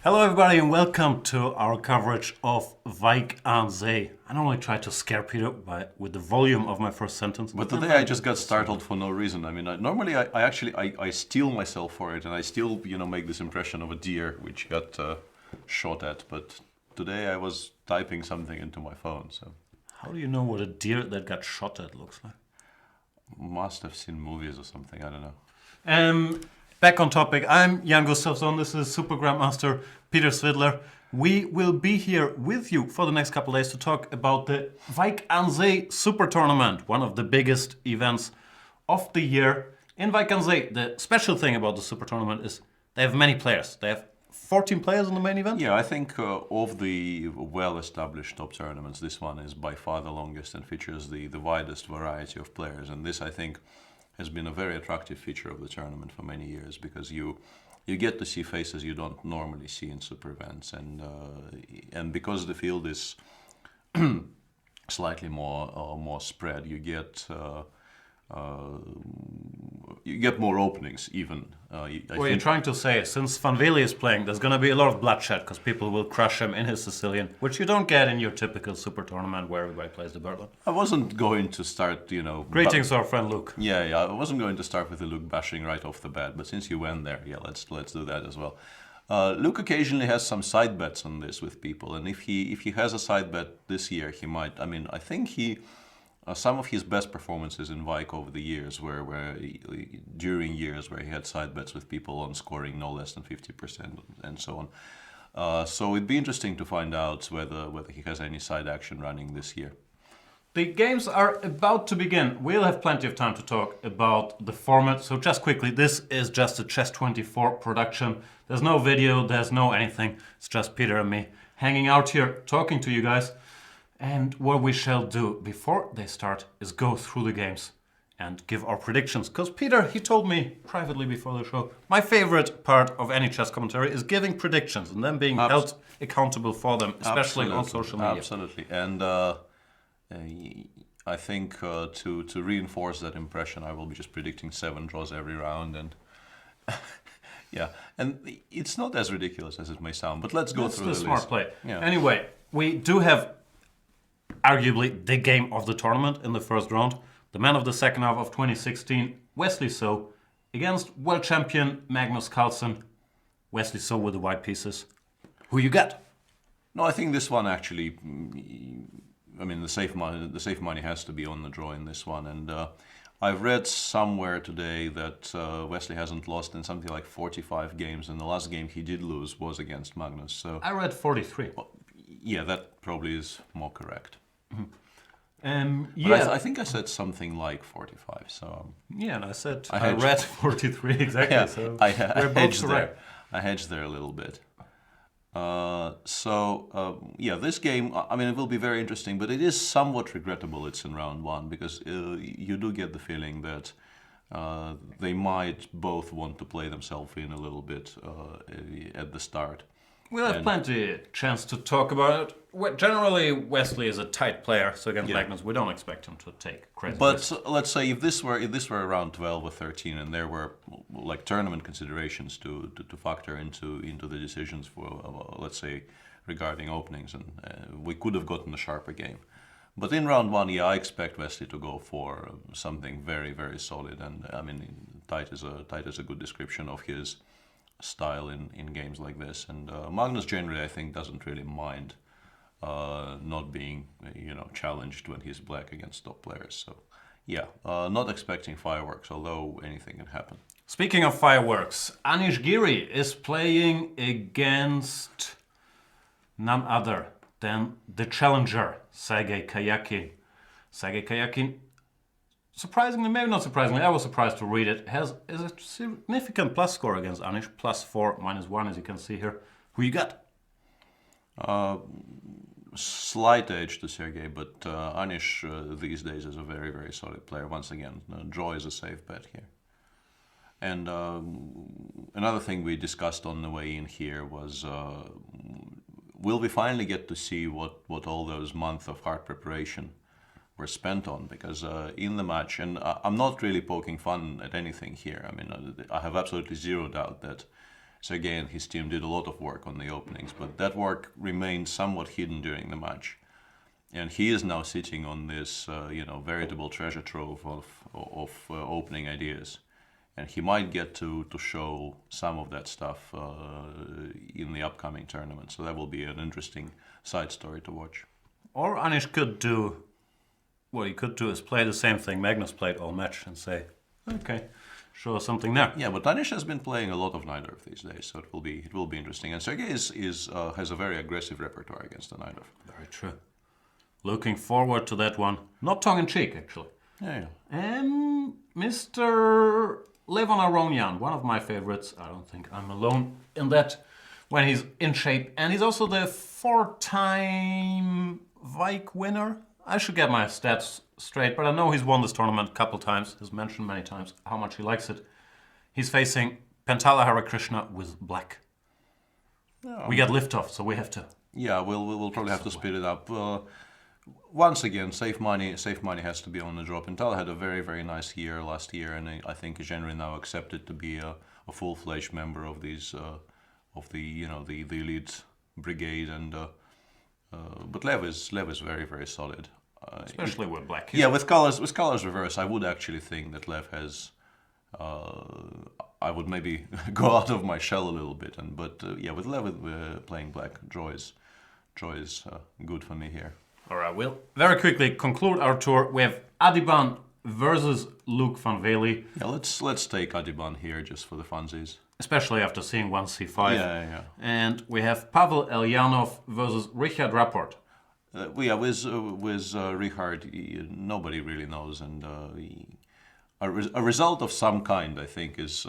Hello everybody and welcome to our coverage of Wijk aan Zee. I normally try to scare Peter with the volume of my first sentence. But today I just got startled for no reason. I mean, normally I actually I steel myself for it, and I still make this impression of a deer which got shot at. But today I was typing something into my phone, so How do you know what a deer that got shot at looks like? must have seen movies or something. I don't know. Back on topic, I'm Jan Gustafsson, this is Super Grandmaster Peter Svidler. We will be here with you for the next couple of days to talk about the Wijk aan Zee Super Tournament, one of the biggest events of the year. In Wijk aan Zee, the special thing about the Super Tournament is they have many players. They have 14 players in the main event. Yeah, I think of the well-established top tournaments, this one is by far the longest and features the widest variety of players. And this, I think, has been a very attractive feature of the tournament for many years because you get to see faces you don't normally see in super events, and because the field is slightly more spread, you get more openings even. You're trying to say, since Van Vele is playing, there's going to be a lot of bloodshed because people will crush him in his Sicilian, which you don't get in your typical super tournament where everybody plays the Berlin. I wasn't going to start, Greetings to our friend Luke. Yeah, I wasn't going to start with the Luke bashing right off the bat, but since you went there, yeah, let's do that as well. Luke occasionally has some side bets on this with people, and if he has a side bet this year, he might. I mean, I think some of his best performances in Wijk over the years were during years where he had side bets with people on scoring no less than 50% and so on. So it'd be interesting to find out whether he has any side action running this year. The games are about to begin. We'll have plenty of time to talk about the format. So just quickly, this is just a Chess24 production. There's no video, there's no anything. It's just Peter and me hanging out here, talking to you guys. And what we shall do before they start is go through the games and give our predictions. Because Peter, he told me privately before the show, my favorite part of any chess commentary is giving predictions and then being held accountable for them, especially on social media. Absolutely. And I think to reinforce that impression, I will be just predicting 7 draws every round. And yeah, and it's not as ridiculous as it may sound, but let's go through the list. That's the smart play. Yeah. Anyway, we do have arguably the game of the tournament in the first round. The man of the second half of 2016, Wesley So, against world champion Magnus Carlsen. Wesley So with the white pieces. Who you got? No, I think this one actually. I mean, the safe money has to be on the draw in this one, and I've read somewhere today that Wesley hasn't lost in something like 45 games, and the last game he did lose was against Magnus. So I read 43. Well, yeah, that probably is more correct. Yeah, I think I said something like 45. So yeah, and I said I read 43 exactly. yeah, So I we're both hedged correct. there. I hedged there a little bit. Yeah, this game, I mean, it will be very interesting, but it is somewhat regrettable it's in round one because you do get the feeling that they might both want to play themselves in a little bit at the start. We'll have plenty of chance to talk about it. Generally, Wesley is a tight player, so against Magnus, we don't expect him to take crazy risks. But let's say if this were around 12 or 13, and there were like tournament considerations to factor into the decisions for let's say regarding openings, and we could have gotten a sharper game. But in round one, yeah, I expect Wesley to go for something very, very solid, and I mean, tight is a good description of his style in games like this. And Magnus generally, I think, doesn't really mind not being challenged when he's black against top players. So yeah, not expecting fireworks, although anything can happen. Speaking of fireworks, Anish Giri is playing against none other than the challenger, Sergei Karyakin. Sergei Karyakin, surprisingly, maybe not surprisingly, I was surprised to read it, is a significant plus score against Anish, +4, -1, as you can see here. Who you got? Slight edge to Sergei, but Anish these days is a very, very solid player. Once again, draw is a safe bet here. And another thing we discussed on the way in here was will we finally get to see what all those months of hard preparation were spent on? Because in the match, and I'm not really poking fun at anything here. I mean, I have absolutely zero doubt that Sergei and his team did a lot of work on the openings, but that work remained somewhat hidden during the match. And he is now sitting on this, veritable treasure trove of opening ideas. And he might get to show some of that stuff in the upcoming tournament. So that will be an interesting side story to watch. Or Anish could do, what he could do is play the same thing Magnus played all match and say, okay, show us something there. Yeah, but Anish has been playing a lot of Najdorf these days, so it will be interesting. And Sergei has a very aggressive repertoire against the Najdorf. Very true. Looking forward to that one. Not tongue-in-cheek, actually. Yeah. Mr. Levon Aronian, one of my favorites. I don't think I'm alone in that when he's in shape. And he's also the 4-time Vike winner. I should get my stats straight, but I know he's won this tournament a couple times. He's mentioned many times how much he likes it. He's facing Pentala Harikrishna with black. Yeah. We get liftoff, so we have to. Yeah, we'll probably have to speed it up. Once again, safe money has to be on the draw. Pentala had a very, very nice year last year, and I think is generally now accepted to be a full-fledged member of these the elite brigade. And but Lev is very, very solid, especially with black. Yeah, with colors reverse, I would actually think that Lev has. I would maybe go out of my shell a little bit, but with Lev playing black, draw is good for me here. All right, we'll very quickly conclude our tour. We have Adiban versus Luke van Veli. Yeah, let's take Adiban here just for the funsies. Especially after seeing 1c5. Yeah. And we have Pavel Elyanov versus Richard Rapport. With Richard, nobody really knows, and a result of some kind, I think, is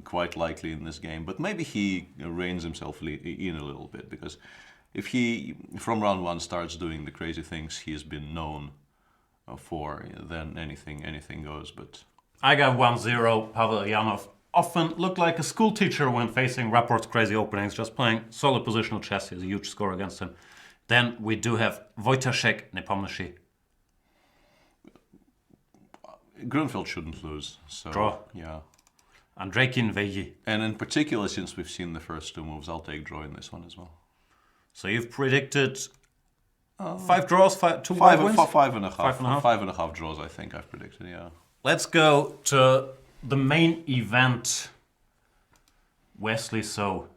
quite likely in this game. But maybe he reins himself in a little bit, because if he, from round one, starts doing the crazy things he has been known for, then anything goes. But I got 1-0. Pavel Elyanov often looked like a school teacher when facing Rapport's crazy openings, just playing solid positional chess. He has a huge score against him. Then we do have Wojciech Nepomniachtchi. Grunfeld shouldn't lose. So, draw. Yeah. Andreikin Veji. And in particular, since we've seen the first two moves, I'll take draw in this one as well. So you've predicted 5 draws, 2 wins? 5.5. 5.5? 5.5 draws, I think I've predicted, yeah. Let's go to the main event. Wesley So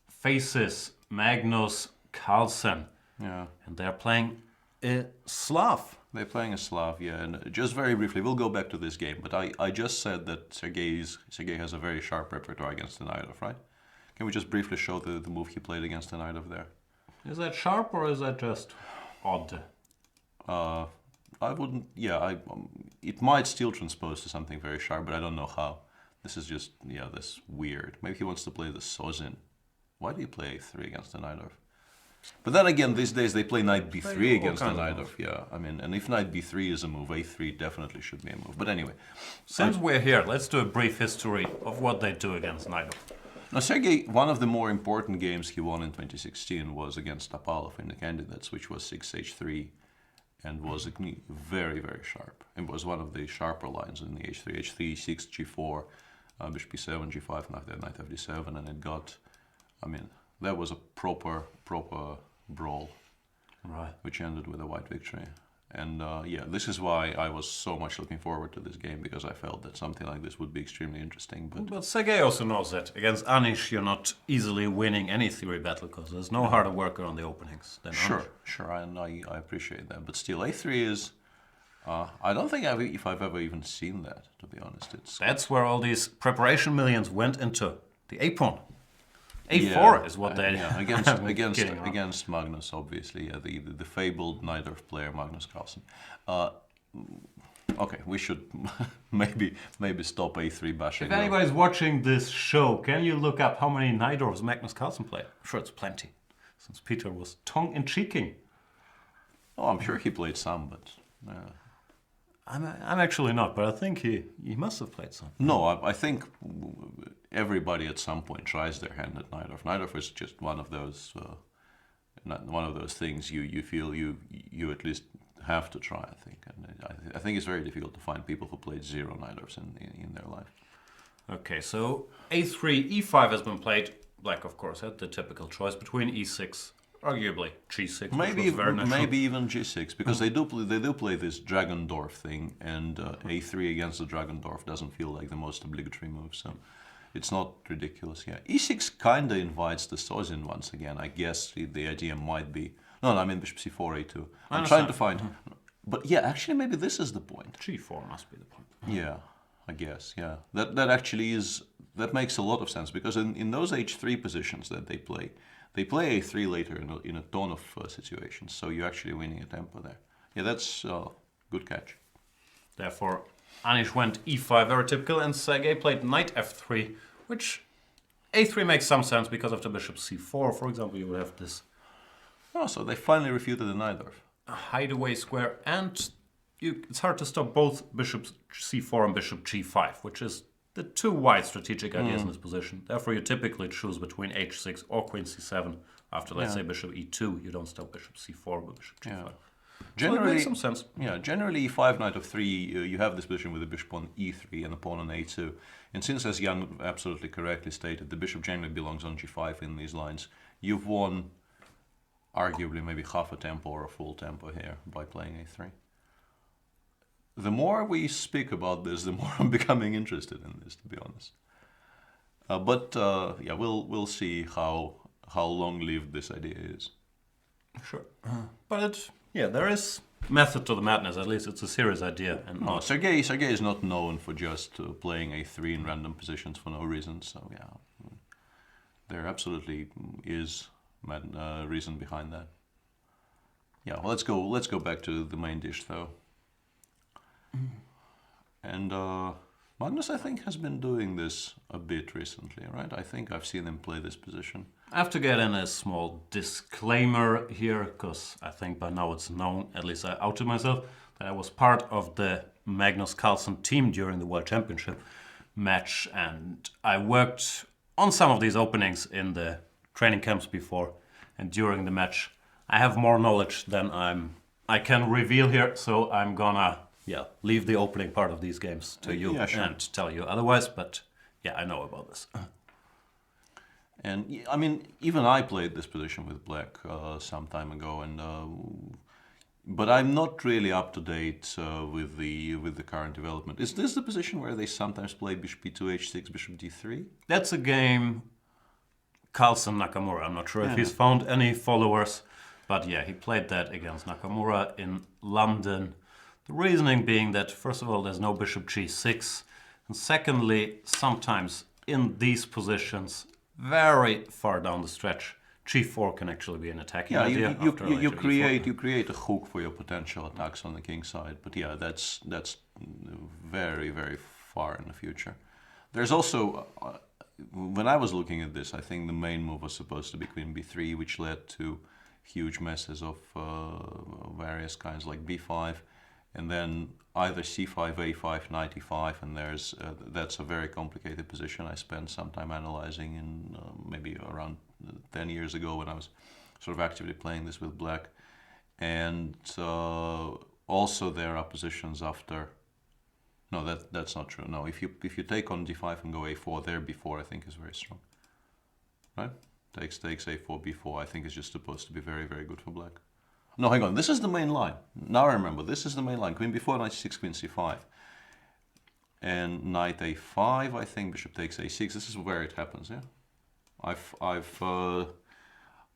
faces Magnus Carlsen. Yeah. And they're playing a Slav. They're playing a Slav, yeah. And just very briefly, we'll go back to this game, but I just said that Sergei has a very sharp repertoire against the Najdorf, right? Can we just briefly show the move he played against the Najdorf there? Is that sharp or is that just odd? I wouldn't. Yeah, it might still transpose to something very sharp, but I don't know how. This is just this weird. Maybe he wants to play the Sozin. Why do you play a3 against the Najdorf? But then again, these days they play knight b3 against the Najdorf. Yeah, I mean, and if knight b3 is a move, a3 definitely should be a move. But anyway, since we're here, let's do a brief history of what they do against Najdorf. Now, Sergei, one of the more important games he won in 2016 was against Topalov in the candidates, which was 6h3, and was very, very sharp. It was one of the sharper lines in the h3, h3, 6, g4, bishop b7, g5, knight fd7, and it got, I mean, that was a proper brawl, right? Which ended with a white victory. And this is why I was so much looking forward to this game, because I felt that something like this would be extremely interesting. But Sergei also knows that against Anish you're not easily winning any theory battle, because there's no harder worker on the openings than Anish. Sure, I appreciate that. But still, a3 is... I don't think I've ever even seen that, to be honest. That's where all these preparation millions went into. The a-pawn. A4 is what they against Magnus, obviously, the fabled Najdorf player Magnus Carlsen. Okay, we should maybe stop a3 bashing. If anybody's watching this show, can you look up how many Najdorfs Magnus Carlsen played? I'm sure it's plenty, since Peter was tongue-in-cheeking. Oh, I'm sure he played some, but... I'm actually not, but I think he must have played some. No, I think everybody at some point tries their hand at Najdorf. Najdorf is just one of those things you feel you at least have to try. I think, and I think it's very difficult to find people who played 0 Najdorfs in their life. Okay, so a3, e5 has been played. Black, of course, had the typical choice between e6, arguably g6, which was very natural. Maybe even g6 because they do play this Dragendorf thing, and a3 against the Dragendorf doesn't feel like the most obligatory move, so it's not ridiculous. Yeah, e6 kind of invites the Sozin once again. I guess the idea might be no, I mean bishop c4 a2. I'm trying to find, but yeah, actually maybe this is the point. g4 must be the point. Yeah, I guess. Yeah, that actually is, that makes a lot of sense because in those h3 positions that they play a3 later in a ton of situations. So you're actually winning a tempo there. Yeah, that's good catch. Therefore, Anish went e5, very typical, and Sergei played knight f3, which a3 makes some sense because of the bishop c4. For example, you would have this Oh, so they finally refuted the Najdorf. hideaway square, and it's hard to stop both bishop c4 and bishop g5, which is the two wide strategic ideas in this position. Therefore, you typically choose between h6 or queen c7. After, let's say, bishop e2, you don't stop bishop c4 with bishop g5. Yeah. So Generally, it makes some sense. Yeah, generally e5, knight of 3, you have this position with the bishop on e3 and the pawn on a2. And since, as Jan absolutely correctly stated, the bishop generally belongs on g5 in these lines, you've won arguably maybe half a tempo or a full tempo here by playing a3. The more we speak about this, the more I'm becoming interested in this, to be honest. Yeah, we'll see how long-lived this idea is. Sure. But there is method to the madness. At least it's a serious idea. And No, Sergei is not known for just playing a3 in random positions for no reason. So yeah, there absolutely is reason behind that. Yeah, well, let's go back to the main dish though. And Magnus, I think, has been doing this a bit recently, right? I think I've seen him play this position. I have to get in a small disclaimer here, because I think by now it's known, at least I outed myself, that I was part of the Magnus Carlsen team during the World Championship match, and I worked on some of these openings in the training camps before, and during the match I have more knowledge than I can reveal here, so I'm gonna leave the opening part of these games to you and tell you otherwise, but yeah, I know about this. And I mean, even I played this position with Black some time ago, and but I'm not really up to date with the current development. Is this the position where they sometimes play bishop b2, h6, bishop d3? That's a game Carlsen Nakamura. I'm not sure if he's found any followers, but yeah, he played that against Nakamura in London. The reasoning being that, first of all, there's no bishop g6, and secondly, sometimes in these positions, very far down the stretch, g4 can actually be an attacking idea. You create a hook for your potential attacks on the king side, but yeah, that's very, very far in the future. There's also, when I was looking at this, I think the main move was supposed to be queen b3, which led to huge messes of various kinds, like b5, and then either c5, a5, knight e5, and that's a very complicated position. I spent some time analyzing in maybe around 10 years ago when I was sort of actively playing this with Black. And also there are positions after. No, that's not true. No, if you take on d5 and go a4, there b4 I think is very strong. Right? Takes a4, b4 I think is just supposed to be very, very good for Black. No, hang on. This is the main line. Now I remember. This is the main line. Queen b4, knight c6, queen c5. And knight a5, I think, bishop takes a6. This is where it happens, yeah?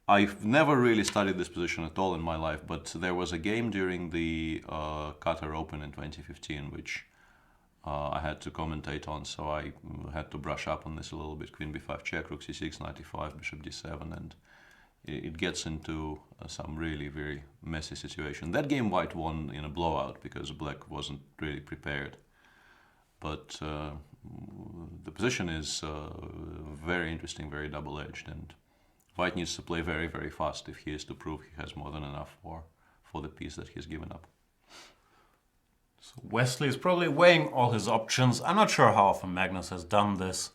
I've never really studied this position at all in my life, but there was a game during the Qatar Open in 2015, which I had to commentate on, so I had to brush up on this a little bit. Queen b5 check, rook c6, knight e5, bishop d7, and it gets into some really very messy situation. That game White won in a blowout because Black wasn't really prepared. But the position is very interesting, very double-edged, and White needs to play very, very fast if he is to prove he has more than enough for the piece that he's given up. So Wesley is probably weighing all his options. I'm not sure how often Magnus has done this.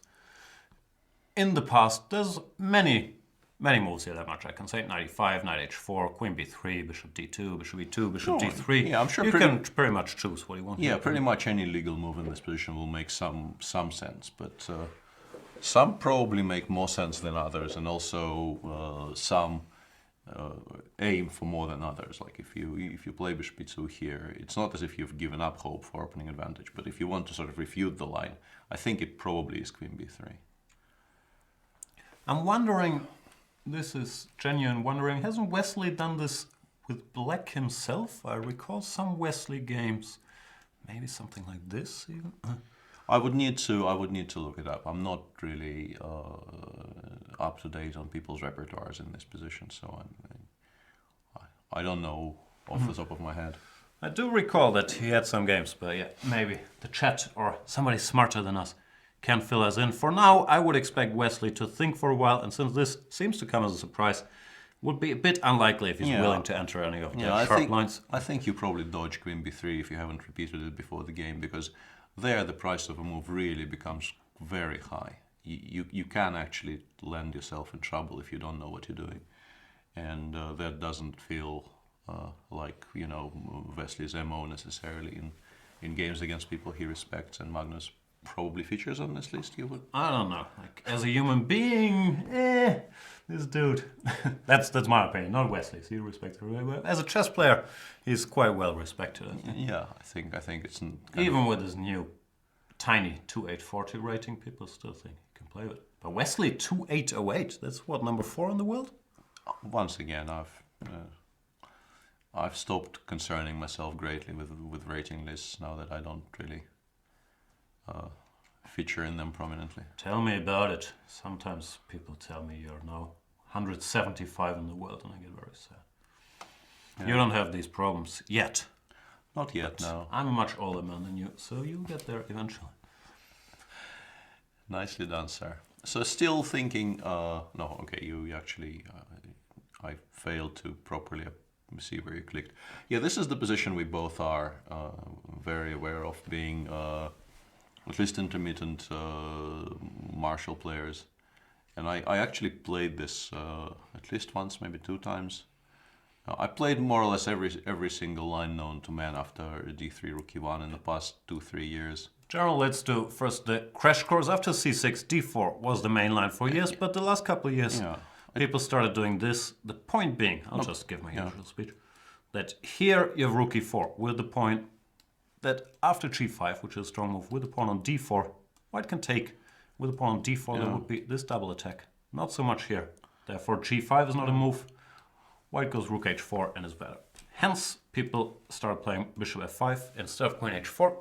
In the past, there's many many moves here, that much I can say. Knight e5, knight h4, queen b3, bishop d2, bishop e2, bishop d3. Yeah, I'm sure you can pretty much choose what you want. Yeah, pretty much any legal move in this position will make some sense, but some probably make more sense than others, and also some aim for more than others. Like if you play bishop e2 here, it's not as if you've given up hope for opening advantage, but if you want to sort of refute the line, I think it probably is queen b3. I'm wondering, this is genuine wondering, hasn't Wesley done this with black himself? I recall some Wesley games, maybe something like this even. I would need to look it up. I'm not really up to date on people's repertoires in this position, so I don't know off the top of my head. I do recall that he had some games, but yeah, maybe the chat or somebody smarter than us can fill us in. For now, I would expect Wesley to think for a while, and since this seems to come as a surprise, would be a bit unlikely if he's willing to enter any of the sharp lines. I think you probably dodge queen b3 if you haven't repeated it before the game, because there the price of a move really becomes very high. You can actually land yourself in trouble if you don't know what you're doing, and that doesn't feel like Wesley's MO necessarily in games against people he respects, and Magnus probably features on this list. You would? I don't know. Like as a human being, this dude. that's my opinion, not Wesley's. He respects her. As a chess player, he's quite well respected. I think. Yeah, I think it's even with his new tiny 2840 rating, people still think he can play with it. But Wesley 2808. That's what, number 4 in the world. Once again, I've stopped concerning myself greatly with rating lists now that I don't really feature in them prominently. Tell me about it. Sometimes people tell me you're now 175 in the world, and I get very sad. Yeah. You don't have these problems yet. Not yet, no. I'm a much older man than you, so you'll get there eventually. Nicely done, sir. So still thinking, no, okay, you actually, I failed to properly see where you clicked. Yeah, this is the position we both are very aware of, being at least intermittent martial players. And I actually played this at least once, maybe 2 times. I played more or less every single line known to man after d3 rook e1 in the past 2-3 years. General, let's do first the crash course. After c6, d4 was the main line for years, but the last couple of years people started doing this. The point being, I'll just give my usual speech, that here you have rook e4 with the point that after g5, which is a strong move, with the pawn on d4, white can take. With the pawn on d4, there would be this double attack. Not so much here. Therefore, g5 is not a move. White goes rook h4 and is better. Hence, people start playing bishop f5 instead of queen h4.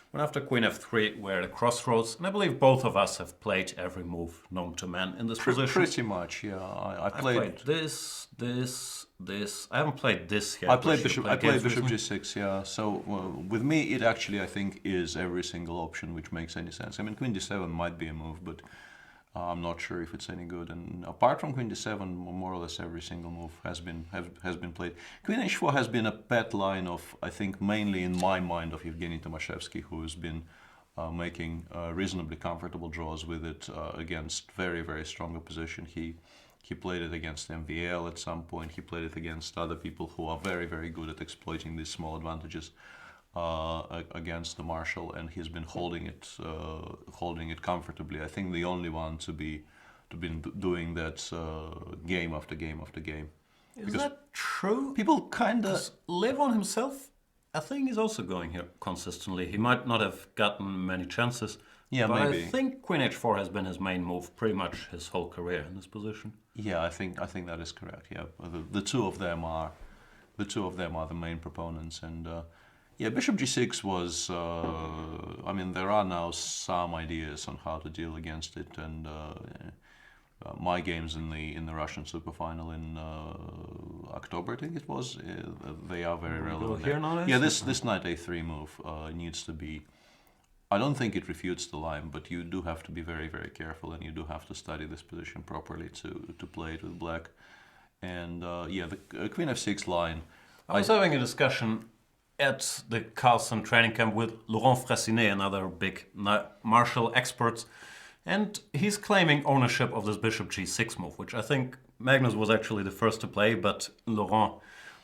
When after queen f3, we're at a crossroads, and I believe both of us have played every move known to man in this position. Pretty much, yeah. I played this. I haven't played this yet. I played bishop g6, yeah. So with me, it actually, I think, is every single option which makes any sense. I mean, queen d7 might be a move, but I'm not sure if it's any good. And apart from queen d7, more or less every single move has been played. Queen h4 has been a pet line of, I think, mainly in my mind, of Evgeny Tomashevsky, who has been making reasonably comfortable draws with it against very, very strong opposition. He played it against MVL at some point. He played it against other people who are very, very good at exploiting these small advantages against the marshal, and he's been holding it comfortably. I think the only one to be doing that game after game after game. Is that true? People kind of live on himself. I think he's also going here consistently. He might not have gotten many chances. Yeah, but maybe. I think queen h4 has been his main move pretty much his whole career in this position. Yeah, I think that is correct. Yeah, the two of them are the main proponents, and yeah, bishop g6 was. I mean, there are now some ideas on how to deal against it, and my games in the Russian Super Final in October, I think it was. They are very relevant. Here now, yeah, this knight a3 move needs to be. I don't think it refutes the line, but you do have to be very, very careful, and you do have to study this position properly to play it with black. And yeah, the queen f6 line. I was having a discussion at the Carlsen training camp with Laurent Fressinet, another big martial expert, and he's claiming ownership of this bishop g6 move, which I think Magnus was actually the first to play, but Laurent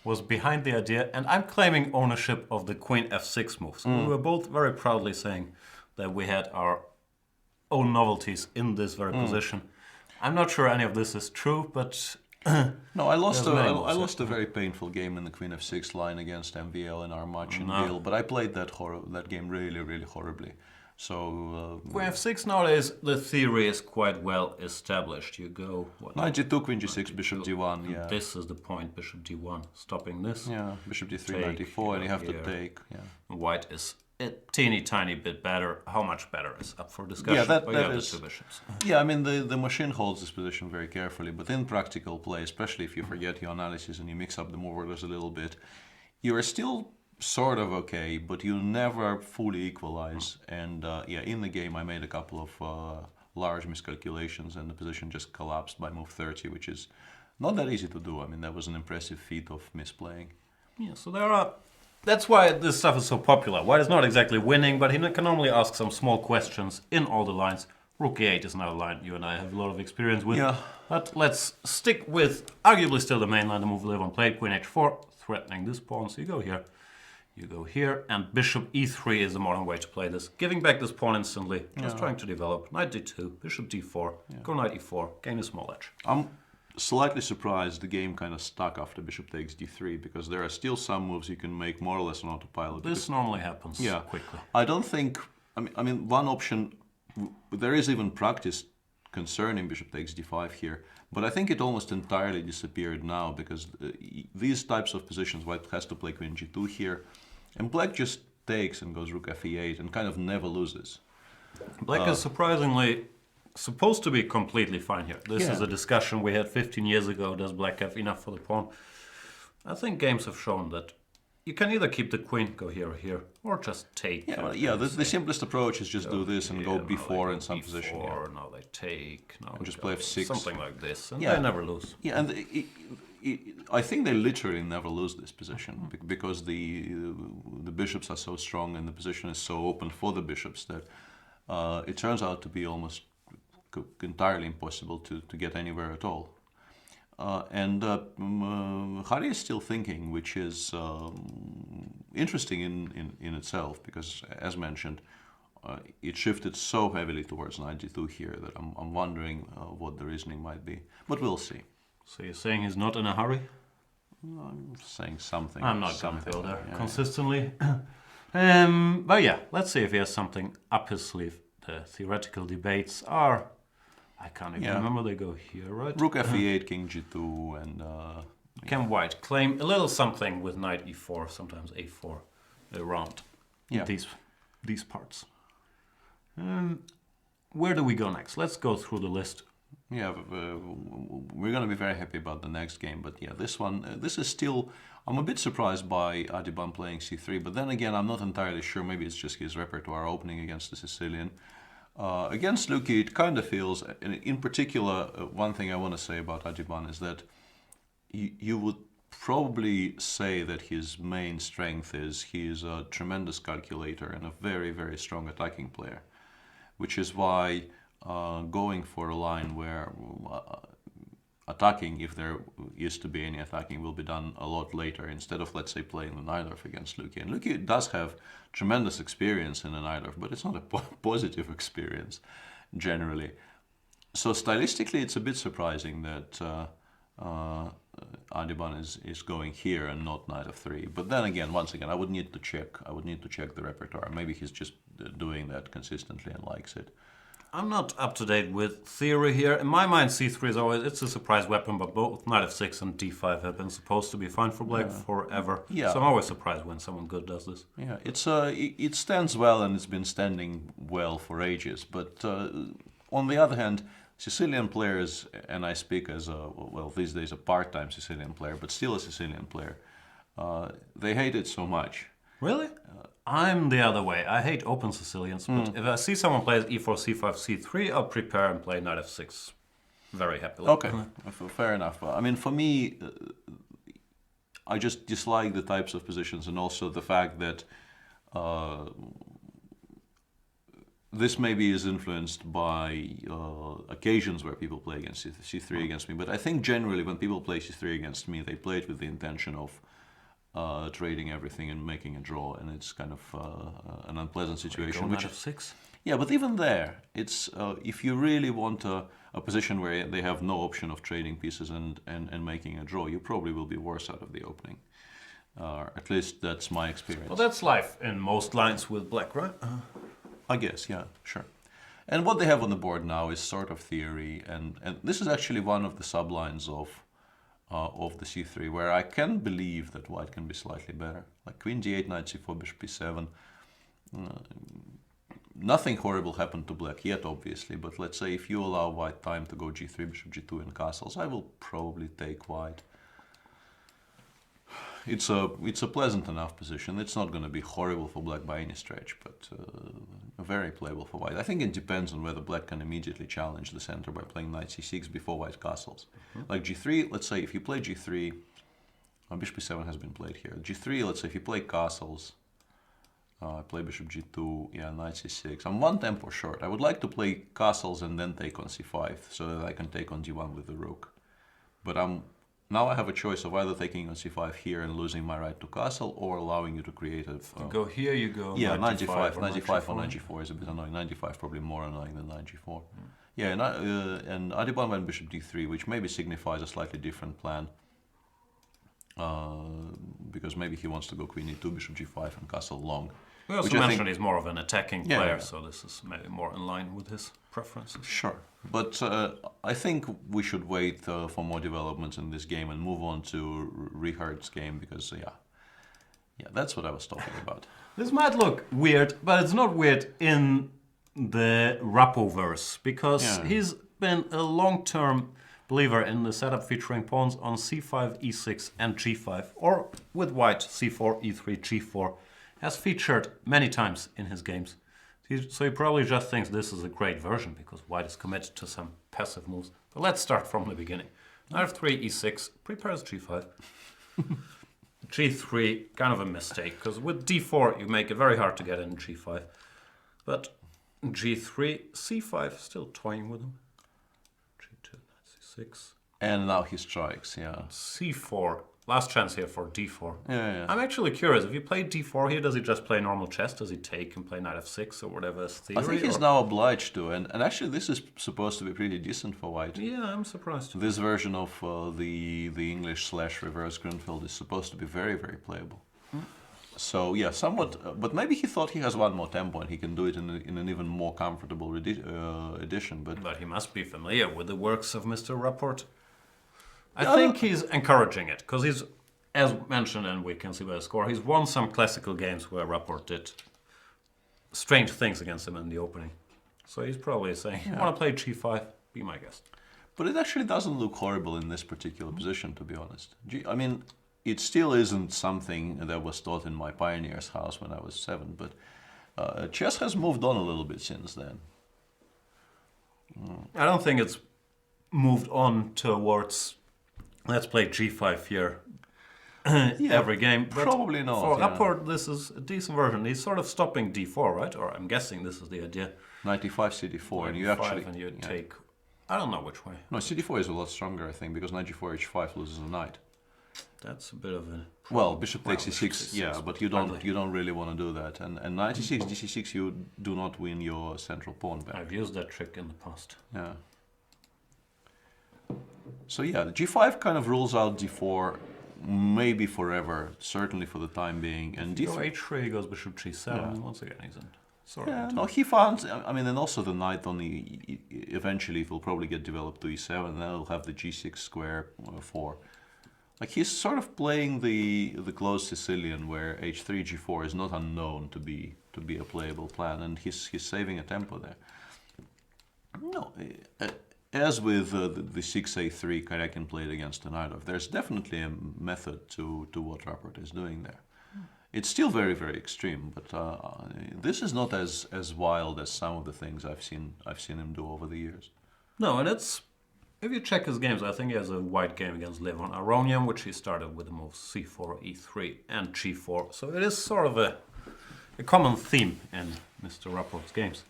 was behind the idea, and I'm claiming ownership of the Queen F6 moves. We were both very proudly saying that we had our own novelties in this very position. I'm not sure any of this is true, but No, I lost There's many moves, I lost a very painful game in the Queen f6 line against MVL in our match in Bill, but I played that game really, really horribly. So Queen F6 nowadays, the theory is quite well established. You go what? knight g2, queen g6, bishop d1, yeah. This is the point, bishop d1, stopping this. Yeah, bishop d3, Take, knight d4, and you have here. to take, yeah. White is a teeny tiny bit better. How much better is up for discussion? Yeah, that but you have is- the two bishops. Yeah, I mean, the machine holds this position very carefully, but in practical play, especially if you forget your analysis and you mix up the move orders a little bit, you are still sort of okay, but you never fully equalize. And yeah, in the game, I made a couple of large miscalculations, and the position just collapsed by move 30, which is not that easy to do. I mean, that was an impressive feat of misplaying. Yeah, so there are. That's why this stuff is so popular. White is not exactly winning, but he can normally ask some small questions in all the lines. Rook e8 is another line you and I have a lot of experience with. Yeah. But let's stick with arguably still the main line, the move we live on played. Queen h4, threatening this pawn. So you go here, you go here, and bishop e3 is the modern way to play this. Giving back this pawn instantly, just trying to develop. Knight d2, bishop d4, go knight e4, gain a small edge. I'm slightly surprised the game kind of stuck after bishop takes d3, because there are still some moves you can make more or less on autopilot. This normally happens Yeah. quickly. I don't think. I mean, one option. There is even practice concerning bishop takes d5 here, but I think it almost entirely disappeared now, because these types of positions, white has to play queen g2 here, and black just takes and goes rook f8 and kind of never loses. Black is surprisingly supposed to be completely fine here. This is Yeah. a discussion we had 15 years ago. Does black have enough for the pawn? I think games have shown that you can either keep the queen, go here or here, or just take. Yeah, yeah. The simplest approach is just do this and go here, now b4 they in some B4, position. Yeah. Now they take. Now And they just go play f6. Something like this, and Yeah. they never lose. Yeah, and I think they literally never lose this position, because the bishops are so strong and the position is so open for the bishops that it turns out to be almost entirely impossible to get anywhere at all. Harry is still thinking, which is interesting in itself, because, as mentioned, it shifted so heavily towards knight g2 here that I'm wondering what the reasoning might be. But we'll see. So you're saying he's not in a hurry? I'm saying something. I'm not going to something go there yeah. consistently. But yeah, let's see if he has something up his sleeve. The theoretical debates are, I can't even remember, they go here, right? Rook f8, king g2, and Can white claim a little something with knight e4, sometimes a4, around these parts? Where do we go next? Let's go through the list. yeah, we're going to be very happy about the next game. But yeah, this one, this is still. I'm a bit surprised by Adiban playing c3, but then again, I'm not entirely sure. Maybe it's just his repertoire opening against the Sicilian. Against Luki, it kind of feels, in particular, one thing I want to say about Adiban is that you would probably say that his main strength is he is a tremendous calculator and a very, very strong attacking player, which is why going for a line where attacking, if there is to be any attacking, will be done a lot later, instead of, let's say, playing the Najdorf against Luki. And Luki does have tremendous experience in the Najdorf, but it's not a positive experience generally. So stylistically, it's a bit surprising that Adiban is going here and not knight f3. But then again, once again, I would need to check. I would need to check the repertoire. Maybe he's just doing that consistently and likes it. I'm not up to date with theory here. In my mind, c3 is always, it's a surprise weapon, but both knight f6 and d5 have been supposed to be fine for black forever. Yeah. So I'm always surprised when someone good does this. Yeah, it stands well, and it's been standing well for ages. But on the other hand, Sicilian players, and I speak as a, well, these days a part-time Sicilian player, but still a Sicilian player, they hate it so much. Really? I'm the other way. I hate open Sicilians, but if I see someone plays e4, c5, c3, I'll prepare and play knight f6 very happily. Okay, fair enough. I mean, for me, I just dislike the types of positions, and also the fact that this maybe is influenced by occasions where people play against c3 against me, but I think generally when people play c3 against me, they play it with the intention of trading everything and making a draw, and it's kind of an unpleasant situation. Which f6. Yeah, but even there, it's if you really want a position where they have no option of trading pieces and making a draw, you probably will be worse out of the opening. At least that's my experience. Well, that's life in most lines with black, right? I guess, yeah, sure. And what they have on the board now is sort of theory, and this is actually one of the sublines of the c3, where I can believe that white can be slightly better. Like queen d8, knight c4, bishop b7. Nothing horrible happened to black yet, obviously, but let's say if you allow white time to go g3, bishop g2 in castles, I will probably take white. It's a pleasant enough position. It's not going to be horrible for black by any stretch, but very playable for white. I think it depends on whether black can immediately challenge the center by playing knight c6 before white castles. Like g3, let's say if you play g3, bishop b7 has been played here. g3, let's say if you play castles, play bishop g2, yeah, knight c6. I'm one tempo short. I would like to play castles and then take on c5 so that I can take on d1 with the rook. But now I have a choice of either taking on c5 here and losing my right to castle, or allowing you to create a... you go here, you go... Yeah, knight g5 or knight g4 is a bit annoying. Knight g5 probably more annoying than knight g4. Yeah, and Adibon went bishop d3, which maybe signifies a slightly different plan. Because maybe he wants to go queen e2, bishop g5 and castle long. We also mentioned he's more of an attacking player, so this is maybe more in line with his preferences. Sure, but I think we should wait for more developments in this game and move on to Richard's game, because yeah, that's what I was talking about. This might look weird, but it's not weird in the Rappoverse, because he's been a long-term believer in the setup featuring pawns on c5, e6 and g5, or with white c4, e3, g4, has featured many times in his games. So he probably just thinks this is a great version because white is committed to some passive moves. But let's start from the beginning. Knight f3, e6, prepares g5. g3, kind of a mistake, because with d4 you make it very hard to get in g5. But g3, c5, still toying with him. g2, knight c6. And now he strikes, yeah. c4. Last chance here for d4. Yeah. I'm actually curious, if you play d4 here, does he just play normal chess? Does he take and play knight f6 or whatever is theory? I think he's now obliged to, and actually this is supposed to be pretty decent for white. Yeah, I'm surprised. This version of the English/reverse Grunfeld is supposed to be very, very playable. So yeah, somewhat, but maybe he thought he has one more tempo and he can do it in an even more comfortable edition. But he must be familiar with the works of Mr. Rapport. I think he's encouraging it, because he's, as mentioned, and we can see by the score, he's won some classical games where Rapport did strange things against him in the opening. So he's probably saying, you want to play g5, be my guest. But it actually doesn't look horrible in this particular position, to be honest. I mean, it still isn't something that was taught in my pioneer's house when I was 7, but chess has moved on a little bit since then. I don't think it's moved on towards... Let's play g5 here every game. But probably not. For Rapport, this is a decent version. He's sort of stopping d4, right? Or I'm guessing this is the idea. Knight e5, cd4, and you actually... and you take... I don't know which way. No, cd4 is a lot stronger, I think, because knight g4, h5 loses a knight. That's a bit of a... Well, bishop takes e6, yeah, but you don't really want to do that. And knight e6, dc6, you do not win your central pawn back. I've used that trick in the past. Yeah. So yeah, g5 kind of rules out d4, maybe forever, certainly for the time being. And d3, h3, he goes bishop g7, and once again he's in. Sorry. Yeah, no, he found. I mean, and also the knight eventually it will probably get developed to e7, and then it'll have the g6 square 4. Like he's sort of playing the closed Sicilian, where h3, g4 is not unknown to be a playable plan, and he's saving a tempo there. No. As with the 6a3 Karakin played against Tanaidov, there's definitely a method to what Rapport is doing there. It's still very, very extreme, but this is not as wild as some of the things I've seen him do over the years. No, and it's, if you check his games, I think he has a white game against Levon Aronian, which he started with the moves c4, e3, and g4. So it is sort of a common theme in Mr. Rapport's games.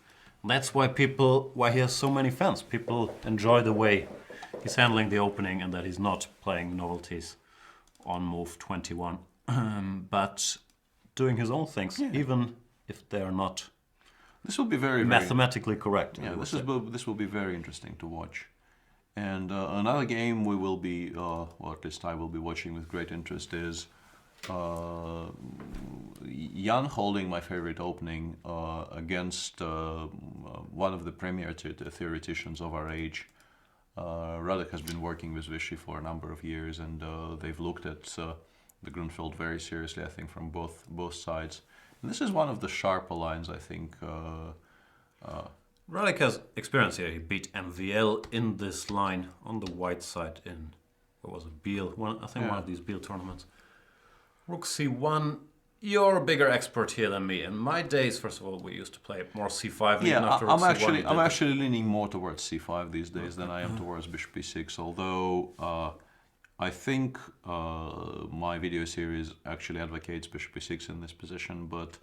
That's why he has so many fans. People enjoy the way he's handling the opening and that he's not playing novelties on move 21, but doing his own things, even if they are not This will be very mathematically correct. Yeah, this will be very interesting to watch. And another game we will be, or at least I will be watching with great interest is Jan holding my favorite opening against one of the premier theoreticians of our age. Radek has been working with Vichy for a number of years, and they've looked at the Grunfeld very seriously, I think, from both sides. And this is one of the sharper lines, I think. Radek has experience here. He beat MVL in this line on the white side in, what was it, Biel? One of these Biel tournaments. Rook C1. You're a bigger expert here than me. In my days, first of all, we used to play more C5. Yeah, after I'm C1, I'm actually leaning more towards C5 these days than I am towards Bishop B6. Although I think my video series actually advocates Bishop B6 in this position, but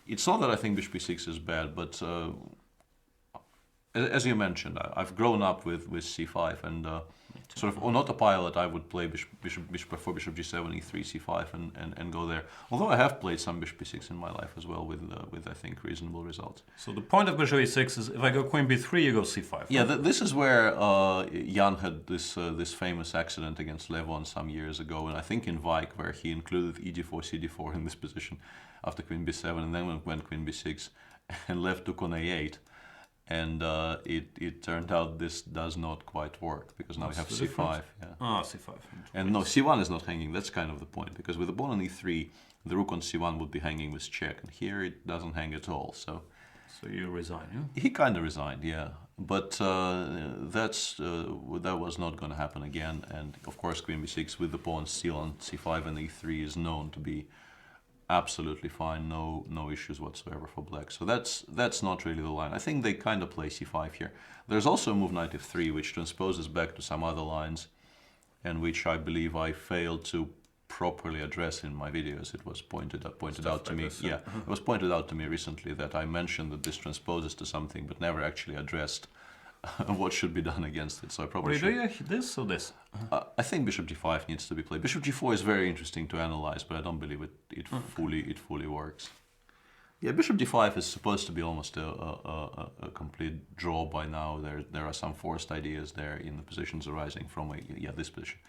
it's not that I think Bishop B6 is bad, but as you mentioned, I've grown up with C5 and sort of on autopilot I would play bishop before Bishop G7, E3, C5 and go there. Although I have played some Bishop B6 in my life as well with I think reasonable results. So the point of Bishop E6 is if I go Queen B3, you go C5. Right? Yeah, this is where Jan had this famous accident against Levon some years ago, and I think in Vike where he included E4, CD4 in this position after Queen B7, and then went Queen B6 and left took on A8. And it turned out this does not quite work because now we have C5. Yeah. C5. And no, C1 is not hanging. That's kind of the point because with the pawn on E3, the rook on C1 would be hanging with check, and here it doesn't hang at all. So you resign, yeah? He kind of resigned, yeah. But that was not going to happen again. And of course, Queen B6 with the pawn still on C5 and E3 is known to be absolutely fine, no issues whatsoever for black. So that's not really the line. I think they kind of play C5 here. There's also a move knight F3 which transposes back to some other lines, and which I believe I failed to properly address in my videos. It was pointed out to me. Yeah, it was pointed out to me recently that I mentioned that this transposes to something, but never actually addressed what should be done against it. So I probably should. What do you do? This or this? I think Bishop G5 needs to be played. Bishop G4 is very interesting to analyze, but I don't believe it fully works. Yeah, Bishop D5 is supposed to be almost a complete draw by now. There are some forced ideas there in the positions arising from this position.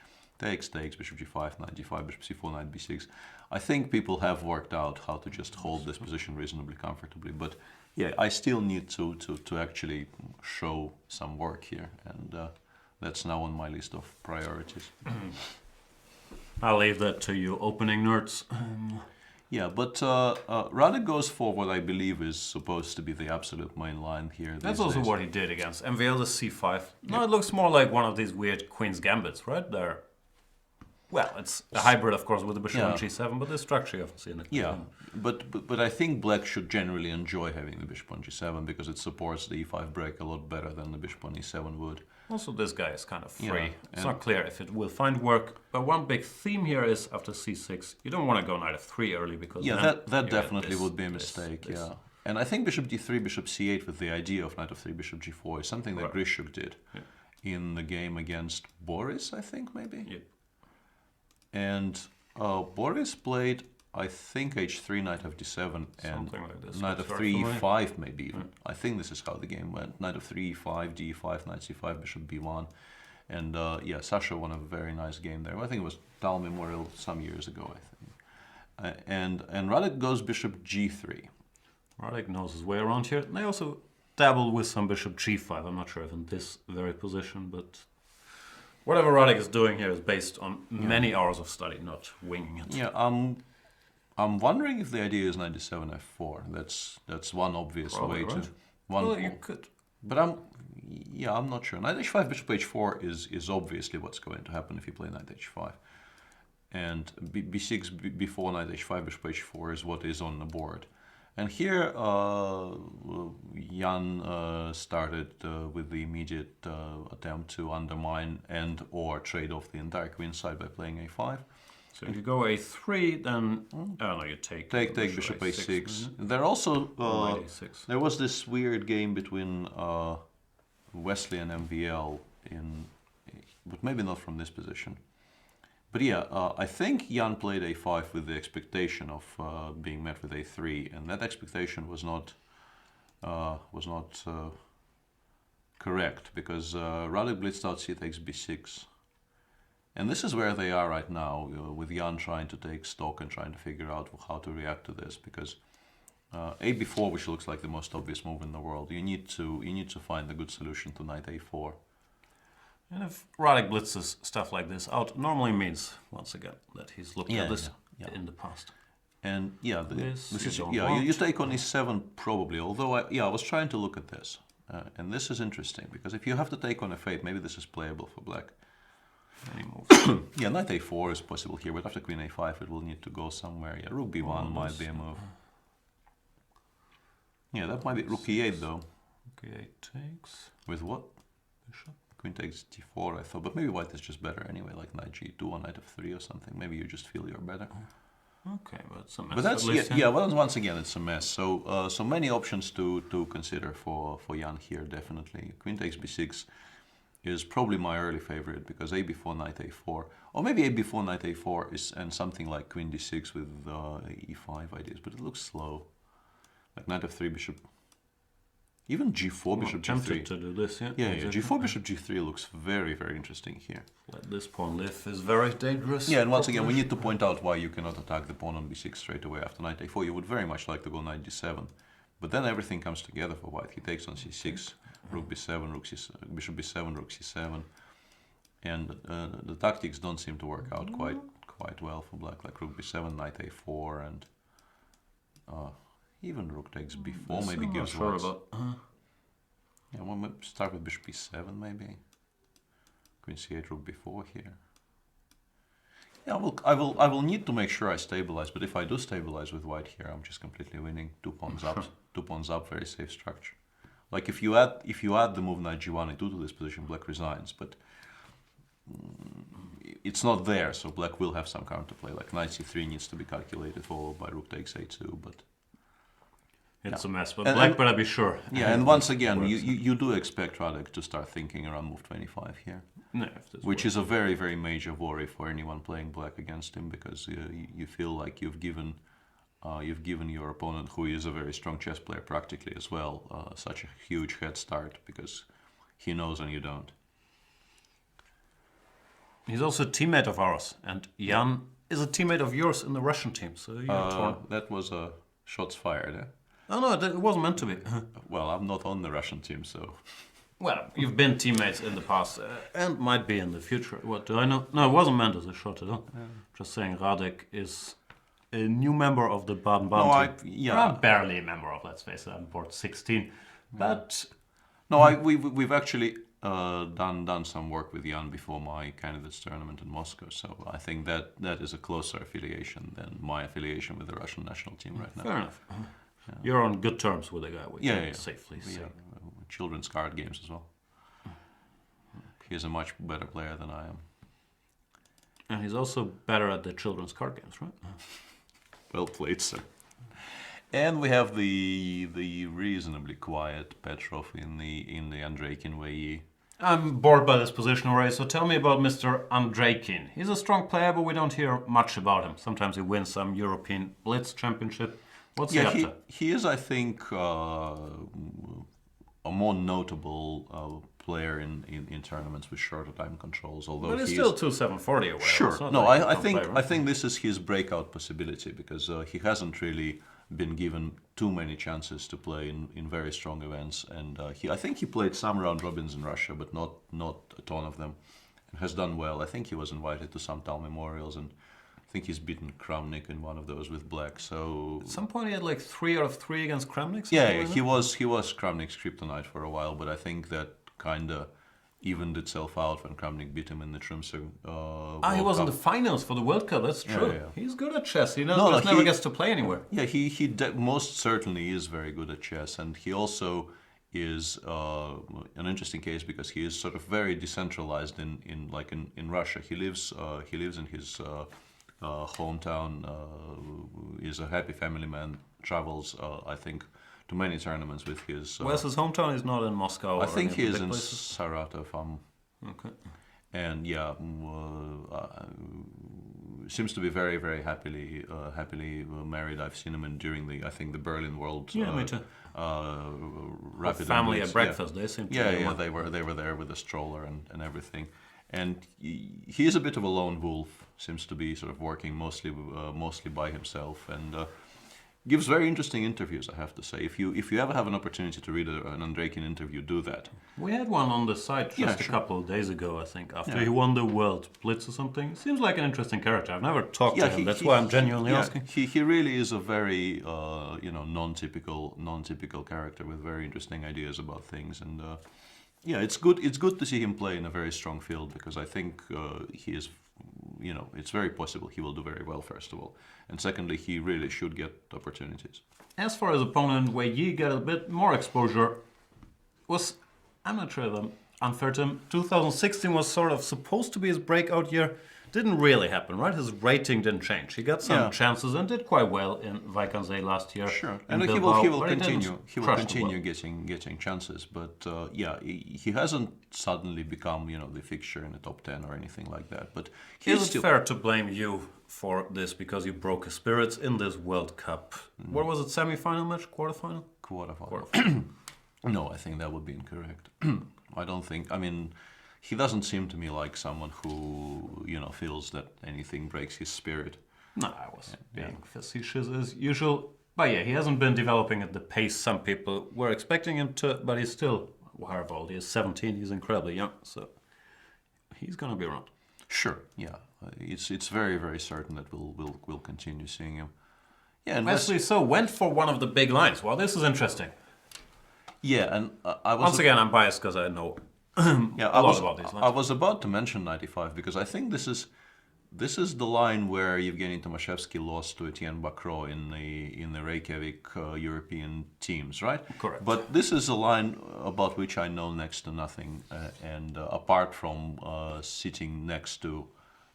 Takes, Bishop G5, Knight G5, Bishop C4, Knight B6. I think people have worked out how to just hold this position reasonably comfortably, but yeah, I still need to actually show some work here, and that's now on my list of priorities. I'll leave that to you opening nerds. Yeah, but Radek goes for what I believe is supposed to be the absolute main line here. That's also what he did against MVL the C5. No, it looks more like one of these weird Queen's Gambits, right? There. Well, it's a hybrid, of course, with the Bishop on G7, but the structure you often see in it. Yeah, but I think black should generally enjoy having the Bishop on G7 because it supports the E5 break a lot better than the Bishop on E7 would. Also, this guy is kind of free. It's not clear if it will find work, but one big theme here is after C6, you don't want to go Knight F3 early because that definitely would be a mistake. Yeah, and I think Bishop D3, Bishop C8 with the idea of Knight F3, Bishop G4 is something that Grishuk did in the game against Boris, I think maybe. Yeah. And Boris played, I think, H3, Knight F7, and like Knight F3, E5 maybe even. I think this is how the game went. Knight F3, E5, D5, Knight C5, Bishop B1. And Sasha won a very nice game there. I think it was Tal Memorial some years ago, I think. And Radek goes Bishop G3. Radek knows his way around here. They also dabble with some Bishop G5. I'm not sure if in this very position, but whatever Radek is doing here is based on many hours of study, not winging it. Yeah, I'm wondering if the idea is Knight D7, F4. That's one obvious way to. Well, you could. But I'm not sure. Knight H5, Bishop H4 is obviously what's going to happen if you play Knight H5. And B6 before Knight H5, Bishop H4 is what is on the board. And here Jan started with the immediate attempt to undermine and or trade off the entire queen side by playing A5. So if you go a3, then no, you take bishop a6. There also a6. there was this weird game between Wesley and MVL but maybe not from this position. But yeah, I think Jan played a5 with the expectation of being met with a3, and that expectation was not correct, because Radek blitzed out c takes b6. And this is where they are right now, with Jan trying to take stock and trying to figure out how to react to this, because a b4, which looks like the most obvious move in the world, you need to find a good solution to knight a4. And if Radek blitzes stuff like this out, normally means, once again, that he's looked at this in the past. And yeah, you you take on e7 probably, although I was trying to look at this. And this is interesting, because if you have to take on f8, maybe this is playable for black. Any moves. Yeah, knight a4 is possible here, but after queen a5 it will need to go somewhere. Yeah, rook b1 might be a move. Yeah, that might be rook e8 though. Rook e8 takes. With what? Bishop. Queen takes d4, I thought, but maybe white is just better anyway, like knight g2 or knight f3 or something. Maybe you just feel you're better. Okay, but it's a mess. But that's well, once again it's a mess. So so many options to consider for Jan here, definitely. Queen takes b6 is probably my early favorite, because a before knight a4, or maybe a before knight a4 is, and something like queen d6 with e5 ideas, but it looks slow. Like knight f3, bishop, even g4, bishop g3. Tempted to do this, yeah. Yeah, g4, bishop g3 looks very, very interesting here. Let this pawn live is very dangerous. Yeah, and once again, we need to point out why you cannot attack the pawn on b6 straight away after knight a4. You would very much like to go knight d7, but then everything comes together for white. He takes on c6, rook b7, bishop b7, rook c7, and the tactics don't seem to work out quite well for black. Like rook b7, knight a4, and even rook takes b4 maybe gives sure white. About, Yeah, we'll start with bishop b7 maybe. Queen c8, rook b4 here. Yeah, I will need to make sure I stabilize, but if I do stabilize with white here, I'm just completely winning. 2 pawns up, 2 pawns up, very safe structure. Like if you add the move knight g1 and 2 to this position, black resigns, but it's not there, so black will have some counterplay. Like knight c3 needs to be calculated, followed by rook takes a2, but it's a mess, but black better be sure. Yeah, and once again, you do expect Radek to start thinking around move 25 here. No, which is a very, very major worry for anyone playing black against him, because you feel like you've given your opponent, who is a very strong chess player practically as well, such a huge head start, because he knows and you don't. He's also a teammate of ours, and Jan is a teammate of yours in the Russian team, so you're torn. That was shots fired, eh? Oh no, it wasn't meant to be. Well, I'm not on the Russian team, so... Well, you've been teammates in the past, and might be in the future. What do I know? No, it wasn't meant as a shot at all. Just saying, Radek is a new member of the Baden-Baden team. I'm barely a member of, let's face it, I'm board 16. But... No, we've actually done some work with Jan before my candidates tournament in Moscow, so I think that is a closer affiliation than my affiliation with the Russian national team right now. Fair enough. Yeah. You're on good terms with the guy, we can safely say. Children's card games as well. He's a much better player than I am. And he's also better at the children's card games, right? Well played, sir. And we have the reasonably quiet Petrov in the Andreikin way. I'm bored by this position already, so tell me about Mr. Andreikin. He's a strong player, but we don't hear much about him. Sometimes he wins some European Blitz championship. What's he up to? He is, I think, a more notable player in tournaments with shorter time controls. Although but he's still 2,740 or whatever. Sure. No, I think this is his breakout possibility, because he hasn't really been given too many chances to play in very strong events, and I think he played some round robins in Russia, but not a ton of them, and has done well. I think he was invited to some Tal Memorials, and I think he's beaten Kramnik in one of those with black. So at some point he had like 3 out of 3 against Kramnik. Yeah, he was Kramnik's kryptonite for a while, but I think that kind of evened itself out when Kramnik beat him in the Tromsø. He was in the finals for the World Cup. That's true. Yeah. He's good at chess. He never gets to play anywhere. Yeah, he most certainly is very good at chess, and he also is an interesting case because he is sort of very decentralized in Russia. He lives in his hometown, is a happy family man, travels, I think, to many tournaments with his... Where's his hometown? He's not in Moscow. I or think any he of is the in big places? Saratov. Okay. And yeah, seems to be very, very happily married. I've seen him during I think the Berlin World. Yeah, me too. Rapid Family Blitz. at breakfast. They seem to Yeah, be yeah, one. they were there with a stroller and everything. And he is a bit of a lone wolf. Seems to be sort of working mostly by himself, and gives very interesting interviews, I have to say. If you ever have an opportunity to read an Andreikin interview, do that. We had one on the site just a couple of days ago, I think, after he won the World Blitz or something. Seems like an interesting character. I've never talked to him. That's why I'm genuinely asking. He really is a very non-typical character with very interesting ideas about things, and yeah, it's good to see him play in a very strong field, because I think he is, it's very possible he will do very well, first of all, and secondly, he really should get opportunities. As far as opponent, where you get a bit more exposure, was, I'm not sure if I'm unfair to him, 2016 was sort of supposed to be his breakout year. Didn't really happen, right? His rating didn't change. He got some chances and did quite well in Vaikanze last year. Sure, and he will continue. He will continue getting chances. But yeah, he hasn't suddenly become the fixture in the top 10 or anything like that. But is it fair to blame you for this because you broke his spirits in this World Cup? What was it? Semi-final match? Quarterfinal? Quarterfinal. No, I think that would be incorrect. I don't think. I mean, he doesn't seem to me like someone who, feels that anything breaks his spirit. No, I was being facetious as usual. But yeah, he hasn't been developing at the pace some people were expecting him to, but he's still, however old he is, 17, he's incredibly young, so he's going to be around. Sure, yeah. It's very, very certain that we'll continue seeing him. Yeah, and Wesley so went for one of the big lines. Well, this is interesting. Yeah, and Once again, I'm biased because I know a lot about these lines. I was about to mention 95 because I think this is the line where Evgeny Tomashevsky lost to Etienne Bacro in the Reykjavik European teams, right? Correct. But this is a line about which I know next to nothing, and apart from sitting next to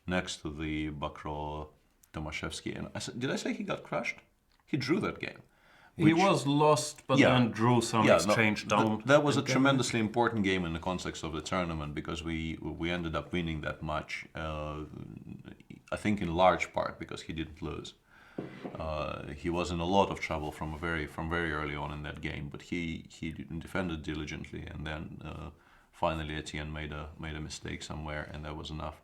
the Bacro Tomashevsky, and did I say he got crushed? He drew that game. He was lost, but then drew some exchange down. That was a tremendously important game in the context of the tournament because we ended up winning that match. I think in large part because he didn't lose. He was in a lot of trouble from very early on in that game, but he defended diligently, and then finally Etienne made a mistake somewhere, and that was enough.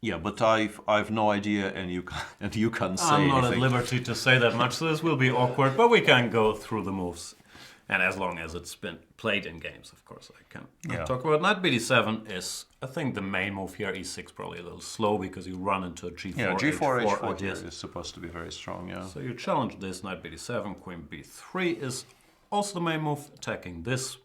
Yeah, but I've no idea, and you can't say I'm not anything. at liberty to say that much, so this will be awkward, but we can go through the moves. And as long as it's been played in games, of course, I can talk about. Knight BD7 is, I think, the main move here. E6 probably a little slow because you run into a G4, yeah, G4, H4 H4 ideas. is supposed to be very strong, yeah. So you challenge this, Knight BD7, Queen B3 is also the main move, attacking this.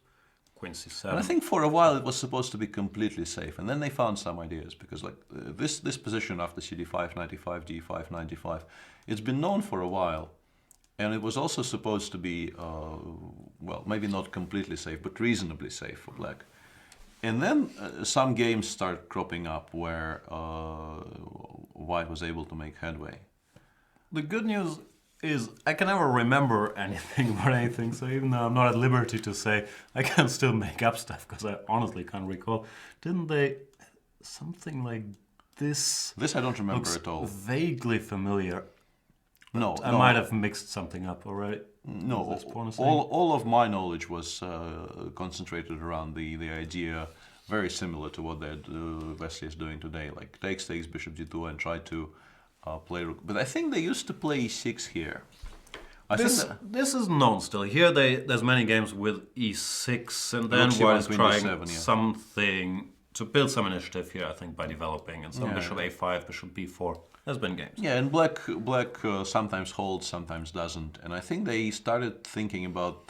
Queen C7. And I think for a while it was supposed to be completely safe, and then they found some ideas because this position after CD5, 95, D5, 95, it's been known for a while, and it was also supposed to be well, maybe not completely safe, but reasonably safe for black. And then some games start cropping up where white was able to make headway. The good news is I can never remember anything about anything, so even though I'm not at liberty to say, I can still make up stuff because I honestly can't recall. Didn't they something like this? This I don't remember looks at all. Vaguely familiar. No, I might have mixed something up already. No, all of my knowledge was concentrated around the idea very similar to what Wesley is doing today, like takes bishop d2 and try to play rook. But I think they used to play e6 here. This is known still. Here there's many games with e6, and then white is trying something to build some initiative here, I think, by developing, and some bishop a5, bishop b4. There's been games. Yeah, and black sometimes holds, sometimes doesn't. And I think they started thinking about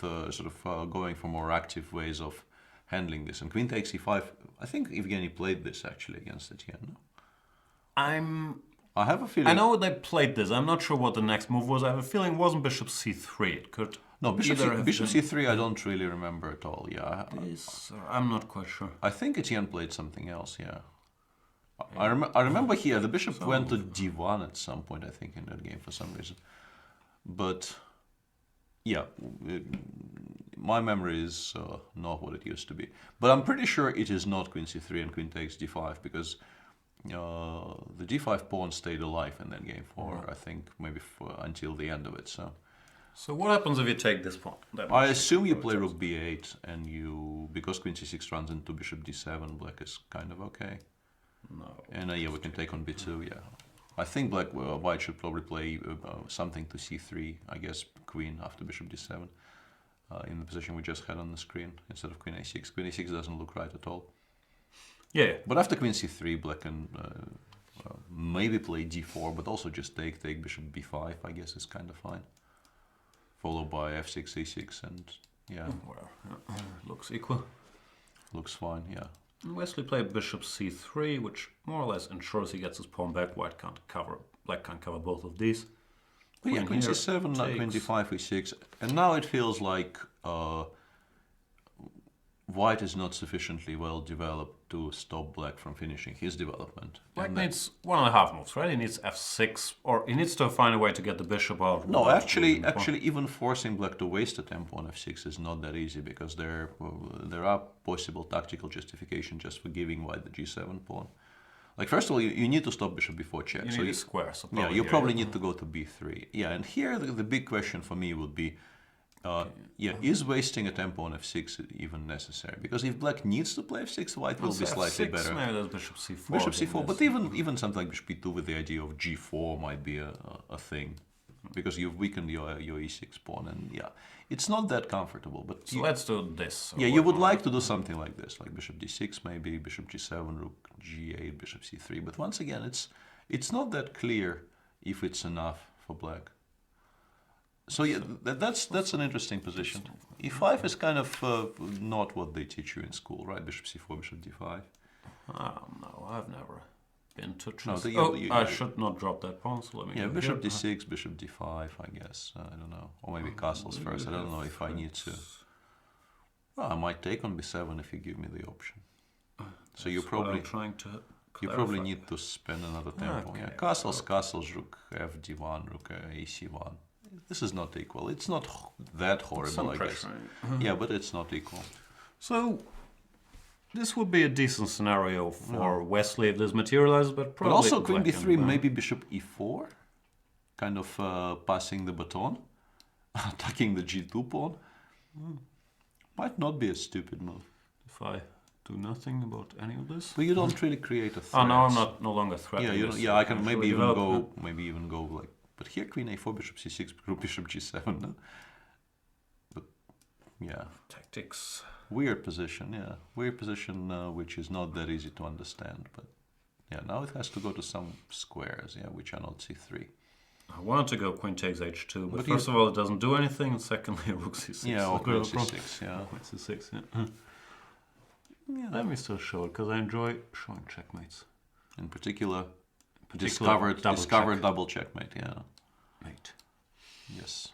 going for more active ways of handling this. And queen takes e5. I think Evgeny played this actually against Etienne. I have a feeling. I know they played this. I'm not sure what the next move was. I have a feeling it wasn't bishop c3. It could. No, bishop c3 I don't really remember at all. Yeah. I'm not quite sure. I think Etienne played something else. Yeah. I remember here the bishop went to d1 at some point, I think, in that game for some reason. But yeah, my memory is not what it used to be. But I'm pretty sure it is not queen c3 and queen takes d5 because the d5 pawn stayed alive in that game for, I think, maybe until the end of it. So what happens if you take this pawn? I assume you play rook b8 and you, because queen c6 runs into bishop d7, black is kind of okay. No. And yeah, we can take on b2, yeah. I think white should probably play something to c3, I guess queen after bishop d7, in the position we just had on the screen, instead of queen a6. Queen a6 doesn't look right at all. Yeah. But after queen c3, black can maybe play d4, but also just take bishop b5, I guess is kind of fine. Followed by f6, a6, and yeah. Well, looks equal. Looks fine, yeah. Wesley played bishop c3, which more or less ensures he gets his pawn back. Black can't cover both of these. But yeah, queen c7, not queen d5, e6, and now it feels like white is not sufficiently well developed to stop black from finishing his development. Black needs 1.5 moves, right? He needs f6, or he needs to find a way to get the bishop out. No, actually, even forcing black to waste a tempo on f6 is not that easy because there are possible tactical justifications just for giving white the g7 pawn. Like, first of all, you need to stop bishop before check. You need a square. So yeah, you probably need to go to b3. Yeah, and here the big question for me would be, is wasting a tempo on f6 even necessary? Because if black needs to play f6, white will be slightly f6, better. Maybe there's bishop c4. Bishop c4, but even something like bishop e2 with the idea of g4 might be a thing. Because you've weakened your e6 pawn, and yeah, it's not that comfortable. But so let's do this. Yeah, you would like to do something like this, like bishop d6 maybe, bishop g7, rook g8, bishop c3. But once again, it's not that clear if it's enough for black. So yeah, that's an interesting position. e5 is kind of not what they teach you in school, right? Bishop c4, bishop d5. No, I've never been to I should not drop that pawn, so let me go bishop here. d6, bishop d5, I guess. I don't know. Or maybe castles first. I don't know if I need to. Well, I might take on b7 if you give me the option. So you probably need to spend another tempo. Okay. Yeah, castles, rook fd1, rook ac1. This is not equal. It's not that horrible, I guess. Yeah, but it's not equal. So this would be a decent scenario for Wesley if this materializes, but probably. But also queen b3, maybe bishop e4, kind of passing the baton, attacking the g2 pawn. Might not be a stupid move. If I do nothing about any of this. But you don't really create a threat. Oh no, I'm no longer threatening. Yeah, I can maybe even go like. But here queen a4, bishop c6, bishop g7. No? But yeah. Tactics. Weird position, yeah. Weird position which is not that easy to understand. But yeah, now it has to go to some squares, yeah, which are not c3. I wanted to go queen takes h2, but first of all, it doesn't do anything, and secondly, rook c6. Yeah, or queen c6, yeah. Queen c6, yeah. Yeah, let me still show it, because I enjoy showing checkmates. In particular, Discovered double checkmate, yeah. Mate. Yes.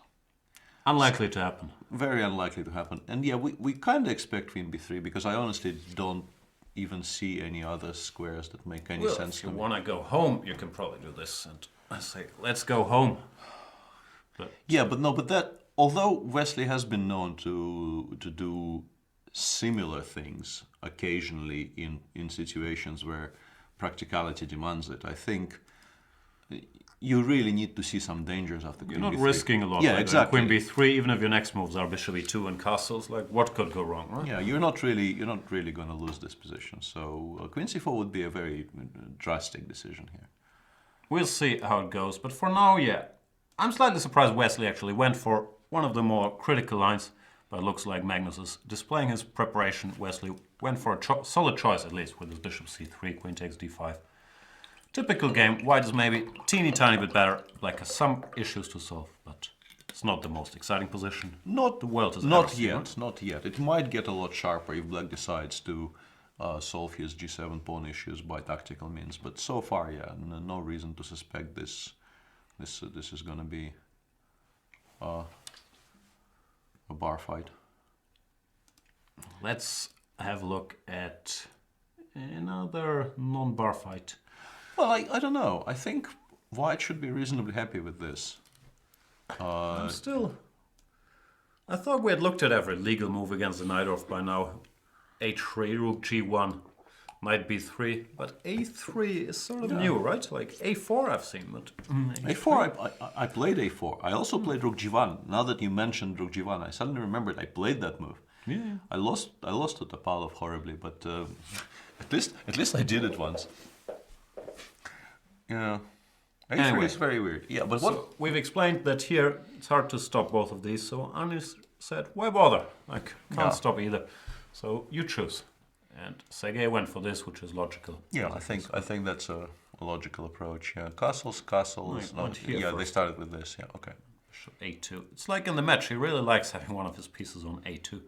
Unlikely to happen. Very unlikely to happen. And yeah, we kind of expect queen b3 because I honestly don't even see any other squares that make any sense to me. If you want to go home, you can probably do this and I say, let's go home. But that, although Wesley has been known to do similar things occasionally in situations where practicality demands it, I think you really need to see some dangers after queen b3. You're not risking a lot. Yeah, exactly. Queen b3, even if your next moves are bishop e2 and castles, like what could go wrong, right? Yeah, you're not really going to lose this position. So queen c4 would be a very drastic decision here. We'll see how it goes, but for now, yeah. I'm slightly surprised Wesley actually went for one of the more critical lines, but it looks like Magnus is displaying his preparation. Wesley went for a solid choice, at least, with his bishop c3, queen takes d5. Typical game. White is maybe teeny tiny bit better. Black has some issues to solve, but it's not the most exciting position. Not the world has not yet. Not yet. It might get a lot sharper if Black decides to solve his g7 pawn issues by tactical means. But so far, yeah, no reason to suspect this is going to be a bar fight. Let's have a look at another non-bar fight. Well, I don't know. I think white should be reasonably happy with this. I thought we had looked at every legal move against the knight off by now. h3, rook g1, knight b3, but a3 is sort of new, right? Like a4 I've seen, but A4, I played A4. I also played Rook G1. Now that you mentioned Rook G1, I suddenly remembered I played that move. Yeah. I lost to Topalov horribly, but at least I did it once. Yeah. A3 Anyway. is very weird. Yeah, but what? So we've explained that here it's hard to stop both of these, so Anis said, why bother? Like, can't stop either. So you choose. And Sergei went for this, which is logical. Yeah, I think that's a logical approach. Yeah, castles. Went here Yeah, they first. started with this. Yeah, okay. Bishop a2. It's like in the match, he really likes having one of his pieces on a2.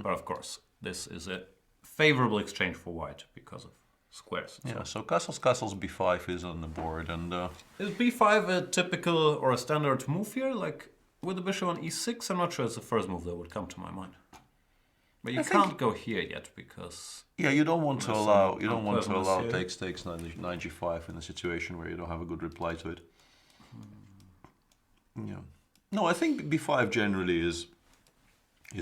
But of course, this is a favorable exchange for white because of squares. Yeah, so castles b5 is on the board, and Is b5 a typical or a standard move here? Like with the bishop on e6, I'm not sure it's the first move that would come to my mind. But you can't go here yet because yeah, you don't want to There's allow some takes knight g5 in a situation where you don't have a good reply to it. Yeah. No, I think b5 generally is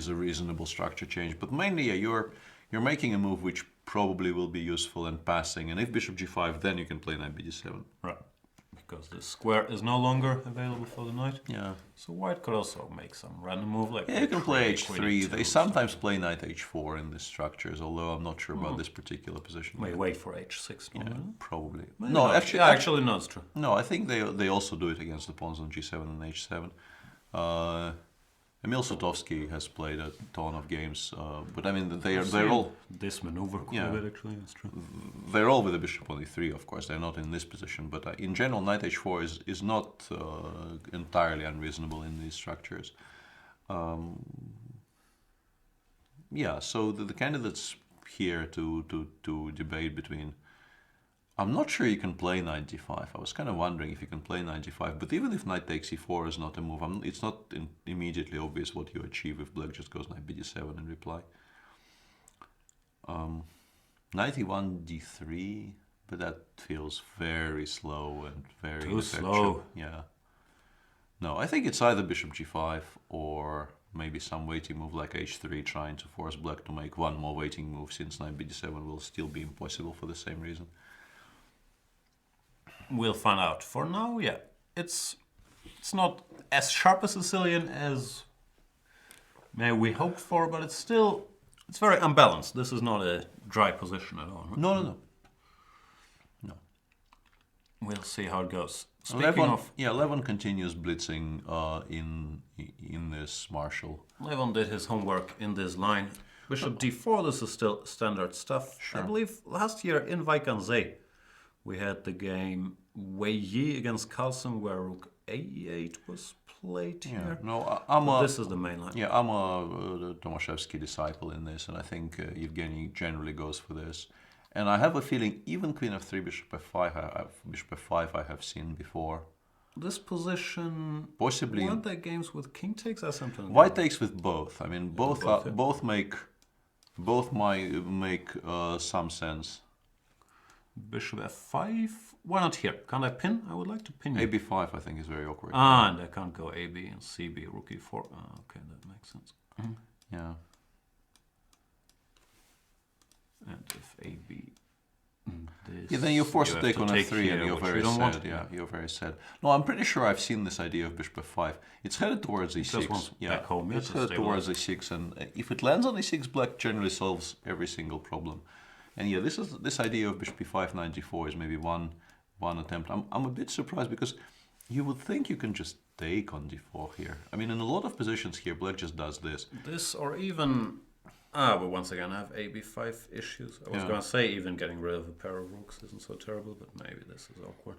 a reasonable structure change, but mainly you're making a move which probably will be useful and passing, and if bishop g5, then you can play knight bd7. right, because the square is no longer available for the knight. Yeah. So white could also make some random move like Yeah, you can play h3, h3. queen They e2, sometimes play knight h4 in these structures, although I'm not sure about this particular position. wait for h6. Yeah, No, probably. Maybe No, not. actually, no, it's true. no. I think they also do it against the pawns on g7 and h7. Emil Sutovsky has played a ton of games, but I mean they're all this maneuver quite a bit actually. That's true. they're all with the bishop on e3. Of course, they're not in this position, but in general, knight h4 is not entirely unreasonable in these structures. Yeah, so the candidates here to debate between. I'm not sure you can play knight d5. I was kind of wondering if you can play knight d5, but even if knight takes e4 is not a move, it's not immediately obvious what you achieve if black just goes knight bd7 in reply. Knight e1 d3, but that feels very slow and very Too ineffectual. slow. Yeah. No, I think it's either bishop g5 or maybe some waiting move like h3, trying to force black to make one more waiting move, since knight bd7 will still be impossible for the same reason. We'll find out. For now, yeah, it's not as sharp a Sicilian as maybe we hoped for, but it's very unbalanced. This is not a dry position at all. Right? No. We'll see how it goes. Speaking of, Levon continues blitzing in this Marshall. Levon did his homework in this line. Bishop d4, this is still standard stuff. Sure. I believe last year in Vaikanzee, we had the game Wei Yi against Carlsen where rook a8 was played here. No, This is the main line. Yeah, I'm a Tomaszewski disciple in this, and I think Evgeny generally goes for this. And I have a feeling even queen f3, bishop f5 I have seen before. This position, Possibly weren't there games with king takes or something? white takes with both. I mean, both both, might make some sense. Bishop f5. Why not here? Can't I pin? I would like to pin you. AB5 I think is very awkward. And I can't go AB and CB, rook e4. Okay, that makes sense. Yeah. And if AB, this, Yeah, then you're forced to have take on f3 here, and you're which very we don't sad. want. Yeah, you're very sad. No, I'm pretty sure I've seen this idea of bishop f5. It's headed towards e6. wants Yeah, back home, it's yes, headed to towards e6, and if it lands on e6, black generally solves every single problem. And yeah, this idea of bishop e5, knight g4 is maybe one attempt. I'm a bit surprised because you would think you can just take on d4 here. I mean, in a lot of positions here, black just does this. This or even, but once again I have AB5 issues. I was going to say even getting rid of a pair of rooks isn't so terrible, but maybe this is awkward.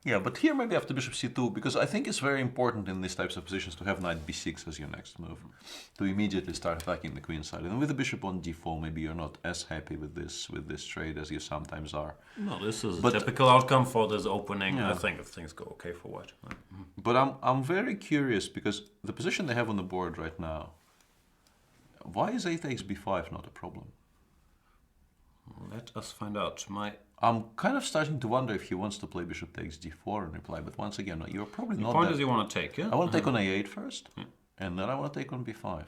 Yeah, but here maybe after bishop c2, because I think it's very important in these types of positions to have knight b6 as your next move, to immediately start attacking the queen side. And with the bishop on d4, maybe you're not as happy with this trade as you sometimes are. No, this is a typical outcome for this opening. Yeah. I think if things go okay for white. But I'm very curious because the position they have on the board right now, why is a takes b5 not a problem? Let us find out. I'm kind of starting to wonder if he wants to play bishop takes d4 in reply, but once again, you're probably The not point that... is you want to take, yeah? I want to take on a8 first, and then I want to take on b5.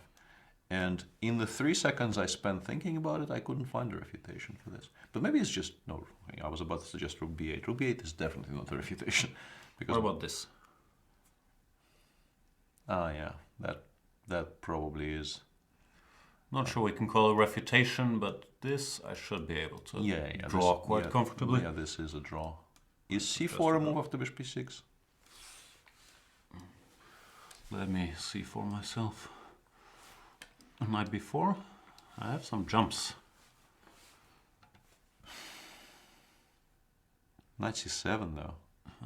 And in the 3 seconds I spent thinking about it, I couldn't find a refutation for this. But maybe it's just... No, I was about to suggest rook b8. Rook b8 is definitely not a refutation. Because What about this? Ah, yeah, that probably is... Not sure we can call a refutation, but this I should be able to draw quite comfortably. Yeah, this is a draw. Is c4 a move after bishop b6? Let me see for myself. Knight b4. I have some jumps. Knight c7 though.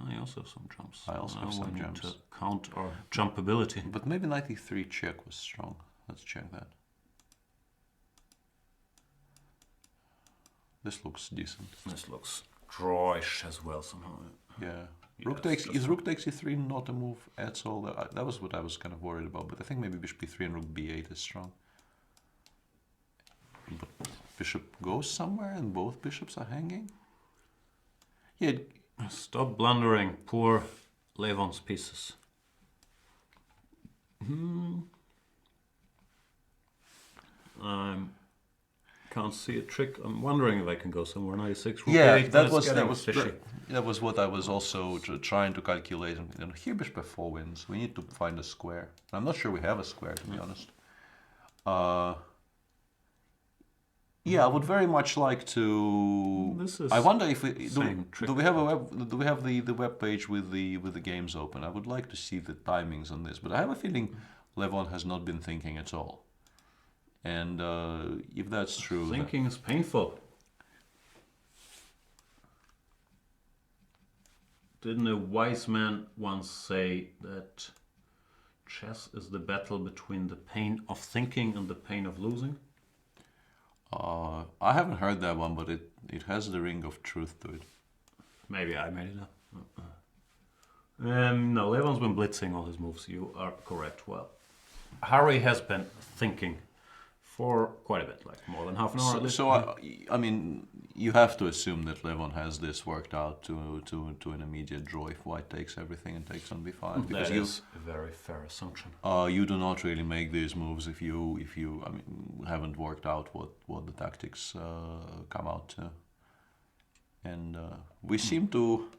I also have some jumps. I also have some jumps. To count our jump ability. But maybe knight e3 check was strong. Let's check that. This looks decent. This looks drawish as well somehow. Yeah. Is rook takes e3 not a move at all? That was what I was kind of worried about. But I think maybe bishop b3 and rook b8 is strong. But bishop goes somewhere and both bishops are hanging? Yeah. Stop blundering. Poor Levon's pieces. Can't see a trick. I'm wondering if I can go somewhere. 96. Yeah, rook 8, that was what I was also trying to calculate. And here bishop f4 wins. We need to find a square. I'm not sure we have a square, to be honest. Yeah, I would very much like to. This is I wonder if we do we have the web page with the games open. I would like to see the timings on this, but I have a feeling Levon has not been thinking at all. And if that's true, thinking is painful. Didn't a wise man once say that chess is the battle between the pain of thinking and the pain of losing? I haven't heard that one, but it has the ring of truth to it. Maybe I made it up. No, Levon's been blitzing all his moves. You are correct. Well, Harry has been thinking for quite a bit, like more than half an hour at least. So I mean, you have to assume that Levon has this worked out to an immediate draw if white takes everything and takes on b5. Because that is a very fair assumption. You do not really make these moves if you I mean, haven't worked out what the tactics come out to. And we seem to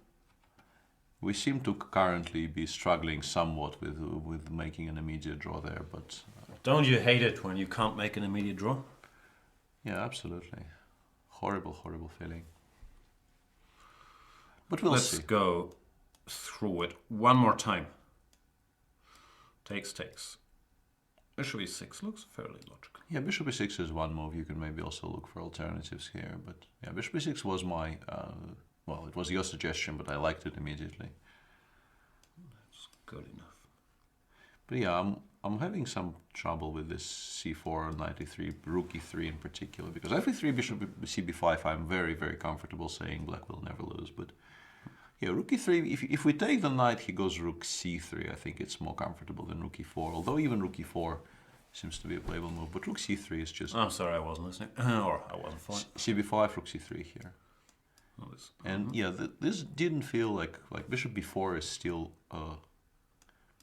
currently be struggling somewhat with making an immediate draw there, but. Don't you hate it when you can't make an immediate draw? Yeah, absolutely. Horrible, horrible feeling. But we'll see. Let's go through it one more time. Takes. Bishop e6 looks fairly logical. Yeah, bishop e6 is one move. You can maybe also look for alternatives here. But yeah, bishop e6 was my... well, it was your suggestion, but I liked it immediately. That's good enough. But yeah, I'm having some trouble with this c4, knight e3, rook e3 in particular, because f3, bishop cb5, I'm very, very comfortable saying black will never lose. But yeah, rook e3, if we take the knight, he goes rook c3. I think it's more comfortable than rook e4, although even rook e4 seems to be a playable move. But rook c3 is just... I'm sorry, I wasn't listening. Or I wasn't following. cb5, rook c3 here. And yeah, this didn't feel like bishop b4 is still...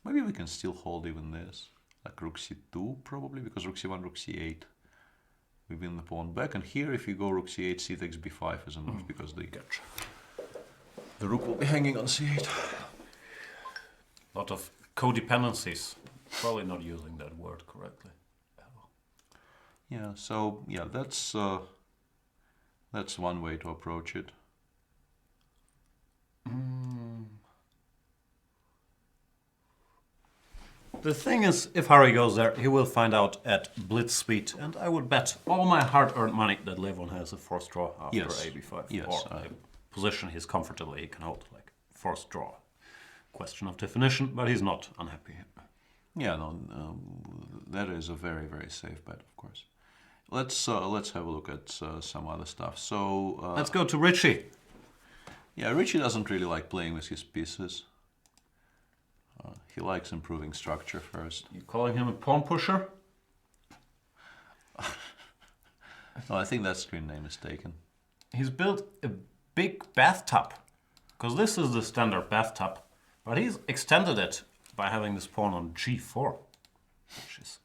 maybe we can still hold even this, like rook c2 probably, because rook c1, rook c8, we win the pawn back. And here, if you go rook c8, c takes b5 is a move, because the rook will be hanging on c8. A lot of codependencies. Probably not using that word correctly. Yeah. So yeah, that's one way to approach it. The thing is, if Harry goes there, he will find out at blitz speed, and I would bet all my hard-earned money that Levon has a forced draw after AB5, yes, or a position he's comfortably he can hold, like forced draw. Question of definition, but he's not unhappy. Yeah, no, that is a very, very safe bet, of course. Let's have a look at some other stuff. So let's go to Richie. Yeah, Richie doesn't really like playing with his pieces. He likes improving structure first. You calling him a pawn pusher? No, I think that screen name is taken. He's built a big bathtub, because this is the standard bathtub, but he's extended it by having this pawn on g4, which is...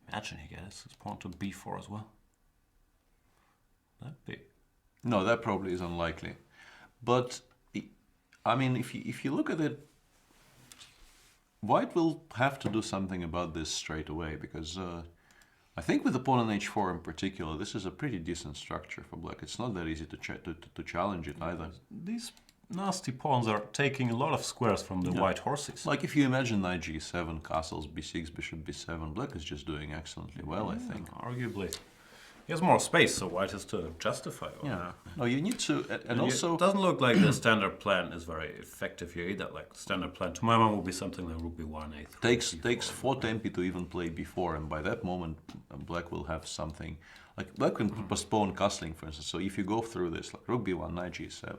Imagine he gets his pawn to b4 as well. That'd be... No, that probably is unlikely. But, I mean, if you look at it, White will have to do something about this straight away, because I think with the pawn on h4 in particular, this is a pretty decent structure for Black. It's not that easy to challenge it either. These nasty pawns are taking a lot of squares from the white horses. Like if you imagine knight g7, castles b6, bishop b7, Black is just doing excellently well, I think. Arguably. He has more space, so White has to justify all Yeah. that. No, you need to, and also... It doesn't look like the standard plan is very effective here either. Like, standard plan, to my mind, would be something like rook b1, a3. Takes 4 tempi to even play b4, and by that moment, Black will have something... Like, Black can postpone castling, for instance. So if you go through this, like rook b1, knight g7,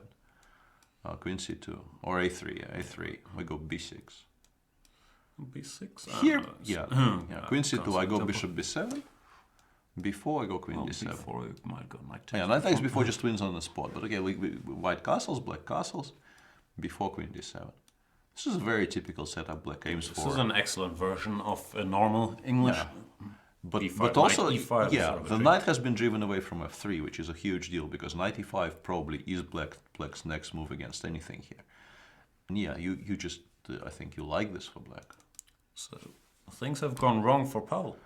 queen c2, or a3, yeah, a3, we go b6. b6? Here, yeah, queen c2, I go bishop b7. Before I go queen d7. Before we might go knight takes. Yeah, knight takes before just wins on the spot. But okay, white castles, black castles, before queen d7. This is a very typical setup Black aims for. This is an excellent version of a normal English. Yeah. But, E5, but also, E5 yeah, sort of a the dream. knight has been driven away from f3, which is a huge deal, because knight e5 probably is Black's next move against anything here. And yeah, you just, I think you like this for Black. So things have gone wrong for Pavel.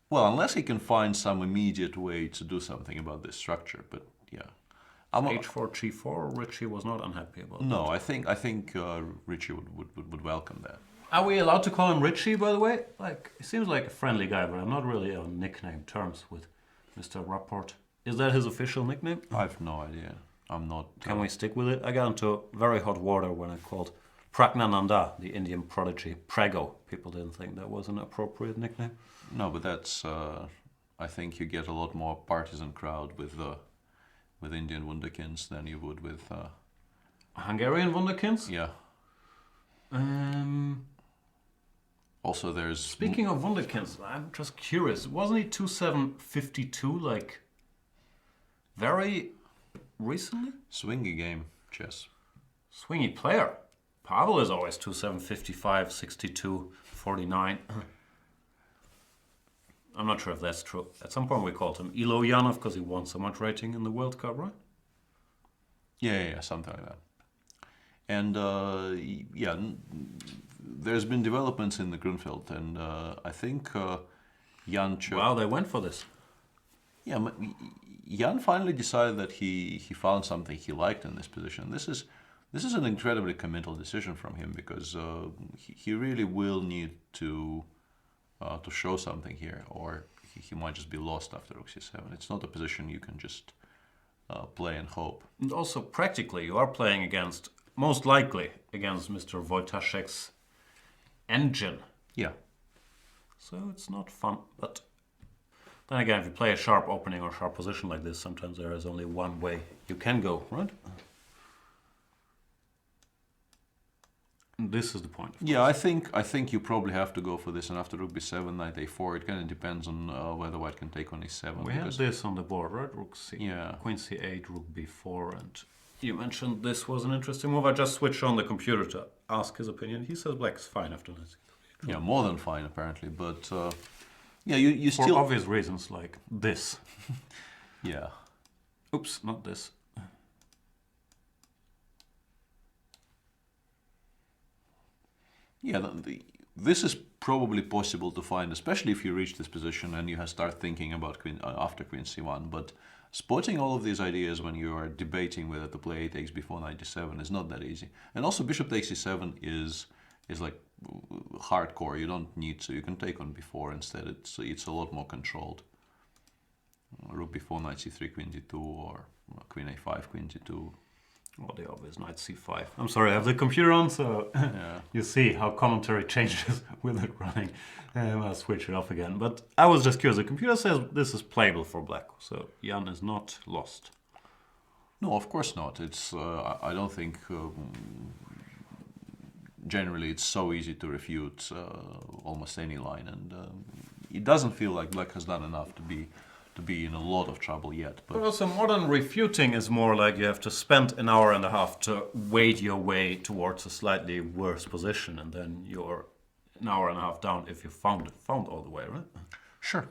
Well, unless he can find some immediate way to do something about this structure, but yeah. H4, G4, Richie was not unhappy about that. No, I think Richie would welcome that. Are we allowed to call him Richie, by the way? Like, he seems like a friendly guy, but I'm not really on nickname terms with Mr. Rapport. Is that his official nickname? I have no idea. I'm not... Can we stick with it? I got into very hot water when I called Pragnananda, the Indian prodigy, Prego. People didn't think that was an appropriate nickname. No, but that's... I think you get a lot more partisan crowd with Indian wunderkinds than you would with... Hungarian wunderkinds? Yeah. Also, there's... Speaking of wunderkinds, I'm just curious. Wasn't he 2752, like, very recently? Swingy game, chess. Swingy player. Pavel is always 2755, 62, 49. I'm not sure if that's true. At some point we called him Ilo Yanov because he won so much rating in the World Cup, right? Yeah, something like that. And yeah, there's been developments in the Grunfeld, and I think Jan... Wow, they went for this. Yeah, Jan finally decided that he found something he liked in this position. This is an incredibly committal decision from him, because he really will need to show something here, or he might just be lost after rook c7. It's not a position you can just play and hope. And also, practically, you are playing against, most likely, against Mr. Wojtaszek's engine. Yeah. So it's not fun, but then again, if you play a sharp opening or sharp position like this, sometimes there is only one way you can go, right? This is the point. Yeah, I think you probably have to go for this, and after rook b7, knight a4, it kind of depends on whether white can take on e7. We have this on the board, right? Rook c, yeah. Queen c8, rook b4, and you mentioned this was an interesting move. I just switched on the computer to ask his opinion. He says black's fine after this. Yeah, more than fine apparently, but yeah, you for still... obvious reasons like this. Yeah. Oops, not this. Yeah, this is probably possible to find, especially if you reach this position and you start thinking about queen after queen c1. But spotting all of these ideas when you are debating whether to play a takes before knight d7 is not that easy. And also bishop takes e7 is like hardcore. You don't need to. You can take on b4 instead. It's a lot more controlled. Rook b4, knight c3, queen d2, or queen a5, queen d2. Well, the obvious knight c5. I'm sorry, I have the computer on, so Yeah. you see how commentary changes with it running. I'll switch it off again. But I was just curious. The computer says this is playable for black, so Jan is not lost. No, of course not. It's I don't think generally it's so easy to refute almost any line, and it doesn't feel like black has done enough to be in a lot of trouble yet. But But also modern refuting is more like you have to spend an hour and a half to wade your way towards a slightly worse position, and then you're an hour and a half down if you found all the way, right? sure.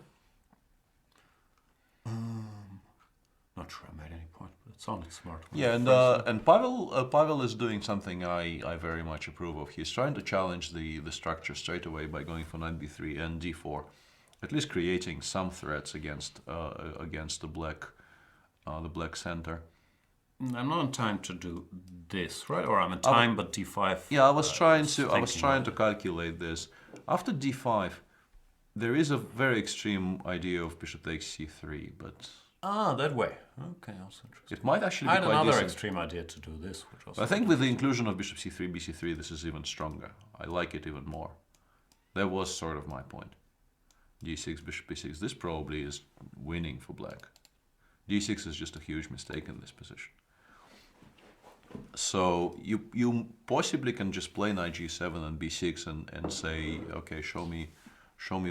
Not sure I made any point, but it sounded smart. when Yeah, I and first said it. Pavel is doing something I very much approve of. He's trying to challenge the structure straight away by going for knight b3 and d4, at least creating some threats against the black center. I'm not in time to do this, right? Or I'm in time, but d5. Yeah, I was trying thinking to about calculate this. After d5, there is a very extreme idea of bishop takes c3, but that way. Okay, also interesting. it might actually I be had quite another decent. extreme idea to do this, which was. I think with the inclusion of bishop c3, bc3, this is even stronger. I like it even more. That was sort of my point. d6, bishop b6. This probably is winning for black. d6 is just a huge mistake in this position. So you possibly can just play knight g7 and b6 and say, okay, show me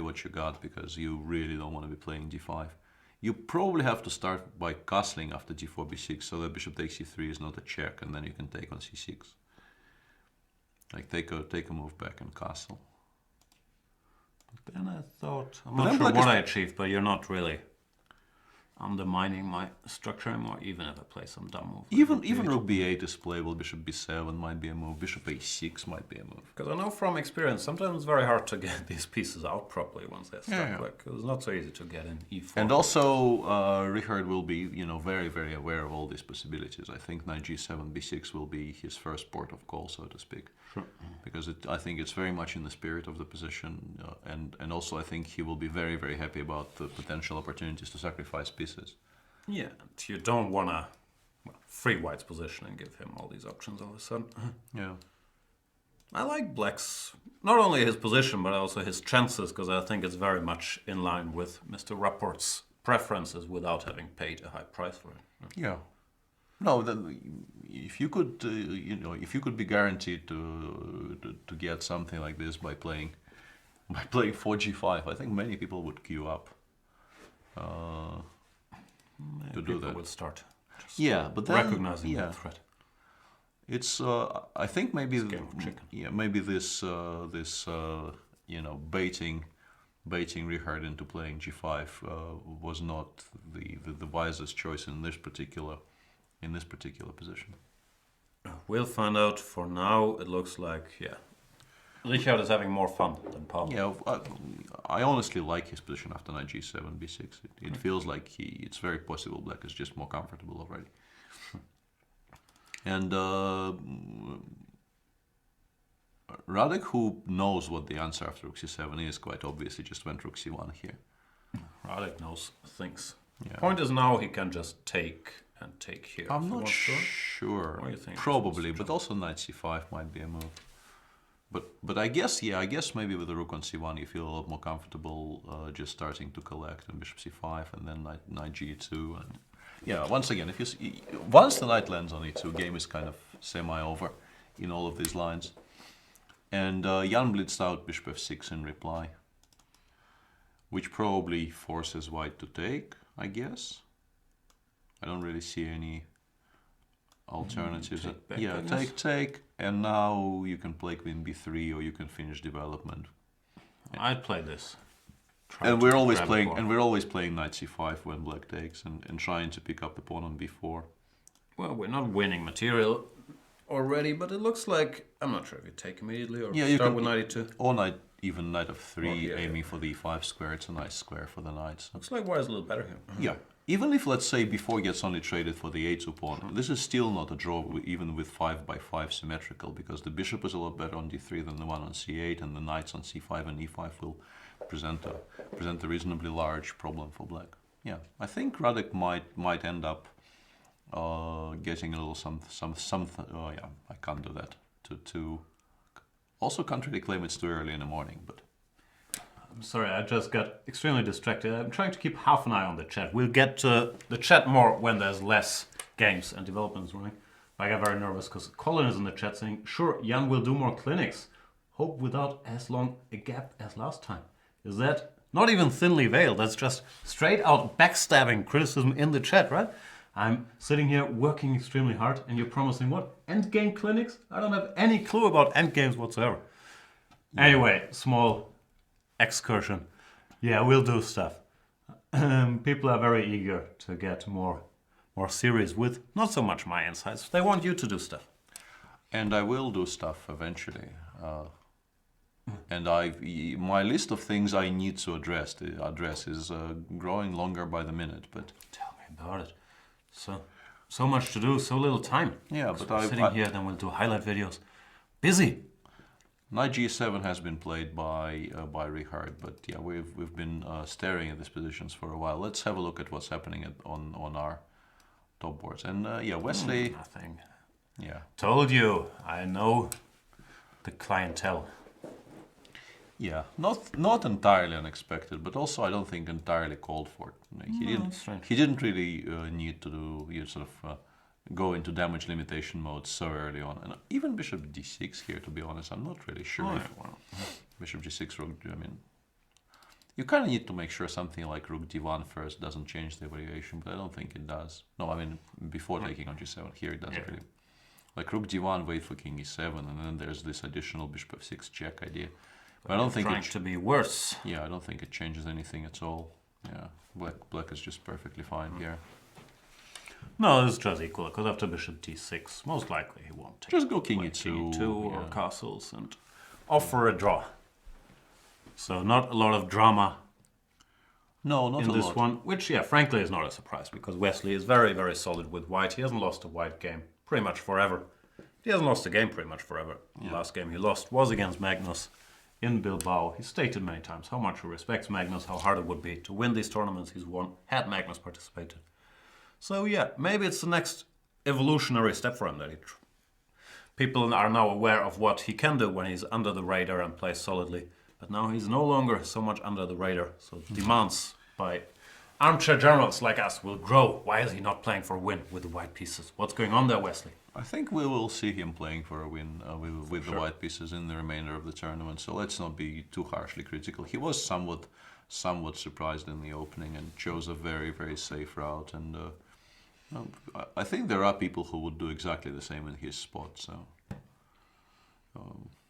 what you got, because you really don't want to be playing d5. You probably have to start by castling after d4, b6, so that bishop takes c3 is not a check, and then you can take on c6. Like take a move back and castle. But then I thought, I'm But not then sure black what is- I achieved, but you're not really undermining my structure anymore, even if I play some dumb move. Even rook b8 is playable, bishop b7 might be a move, bishop a6 might be a move. Because I know from experience, sometimes it's very hard to get these pieces out properly once they're stuck. Yeah. Like, it's not so easy to get in e4. And also, Richard will be, very, very aware of all these possibilities. I think knight g7, b6 will be his first port of call, so to speak. Sure. Because I think it's very much in the spirit of the position, and also I think he will be very, very happy about the potential opportunities to sacrifice pieces. Yeah, and you don't want to free white's position and give him all these options all of a sudden. Yeah. I like black's, not only his position, but also his chances, because I think it's very much in line with Mr. Rapport's preferences without having paid a high price for it. Yeah. No, then if you could, if you could be guaranteed to get something like this by playing 4g5, I think many people would queue up to do that. Will start. Just Yeah, but then recognizing yeah, the threat. it's I think maybe game of chicken. yeah, maybe this baiting Richard into playing g5 was not the wisest choice in this particular position. We'll find out. For now, it looks like, Richard is having more fun than Pavel. Yeah, I honestly like his position after knight g7, b6. It feels like it's very possible black is just more comfortable already. And Radek, who knows what the answer after rook c7 is, quite obviously just went rook c1 here. Radek knows things. Yeah. Point is now he can just take and take here. I'm if he not wants to. sure. What do you think? Probably, but also knight c5 might be a move. But I guess maybe with the rook on c1 you feel a lot more comfortable just starting to collect, and bishop c5 and then knight g2, and yeah, once again, once the knight lands on e2, game is kind of semi-over in all of these lines. And Jan blitzed out bishop f6 in reply, which probably forces white to take, I guess. I don't really see any alternatives. Take back, Yeah, I guess. take, and now you can play queen b3 or you can finish development. I'd play this. Try And to we're always grab a playing, pawn. and we're always playing knight c5 when black takes, and trying to pick up the pawn on b4. Well, we're not winning material already, but it looks like, I'm not sure if you take immediately or Yeah, you start can- with knight e2. Or even knight f3, Oh, yeah, aiming for the e5 square. It's a nice square for the knights. Looks like white is a little better here. Yeah. Even if, let's say, b4 gets only traded for the a2 pawn, this is still not a draw, even with 5x5 symmetrical, because the bishop is a lot better on d3 than the one on c8, and the knights on c5 and e5 will present a reasonably large problem for black. Yeah, I think Radek might end up getting a little something. Oh yeah, I can't do that. To also can't really claim it's too early in the morning, but. I'm sorry, I just got extremely distracted. I'm trying to keep half an eye on the chat. We'll get to the chat more when there's less games and developments running. I got very nervous because Colin is in the chat saying, sure, Jan will do more clinics. Hope without as long a gap as last time. Is that Not even thinly veiled. That's just straight out backstabbing criticism in the chat, right? I'm sitting here working extremely hard, and you're promising what? Endgame clinics? I don't have any clue about endgames whatsoever. Yeah. Anyway, small excursion. Yeah, we'll do stuff. People are very eager to get more serious with not so much my insights. They want you to do stuff. And I will do stuff eventually. And my list of things I need to address is growing longer by the minute. But tell me about it. So much to do, so little time. Yeah, but I'm sitting here, then we'll do highlight videos. Busy. Knight G7 has been played by Richard, but yeah, we've been staring at these positions for a while. Let's have a look at what's happening on our top boards. And yeah, Wesley. Nothing. Yeah. Told you, I know the clientele. Yeah, not entirely unexpected, but also I don't think entirely called for. He didn't really need to go into damage limitation mode so early on. And even Bishop D6 here, to be honest, I'm not really sure. Bishop G6, Rook. I mean, you kind of need to make sure something like Rook D1 first doesn't change the evaluation, but I don't think it does. No, I mean before taking on G7 here, it doesn't really. Like Rook D1, wait for King E7, and then there's this additional Bishop F6 check idea. But I don't think it's to be worse. Yeah, I don't think it changes anything at all. Yeah, black is just perfectly fine here. No, it's just equal, because after Bishop D6, most likely he won't take. Just go King like E2. E2 or castles and offer a draw. So not a lot of drama. No, not in a this lot. one, which frankly is not a surprise, because Wesley is very, very solid with white. He hasn't lost a white game pretty much forever. He hasn't lost a game pretty much forever. The last game he lost was against Magnus in Bilbao. He stated many times how much he respects Magnus, how hard it would be to win these tournaments he's won, had Magnus participated. So yeah, maybe it's the next evolutionary step for him that people are now aware of what he can do when he's under the radar and plays solidly. But now he's no longer so much under the radar, so demands by armchair generals like us will grow. Why is he not playing for a win with the white pieces? What's going on there, Wesley? I think we will see him playing for a win with the white pieces in the remainder of the tournament. So let's not be too harshly critical. He was somewhat surprised in the opening and chose a very, very safe route. And I think there are people who would do exactly the same in his spot. So.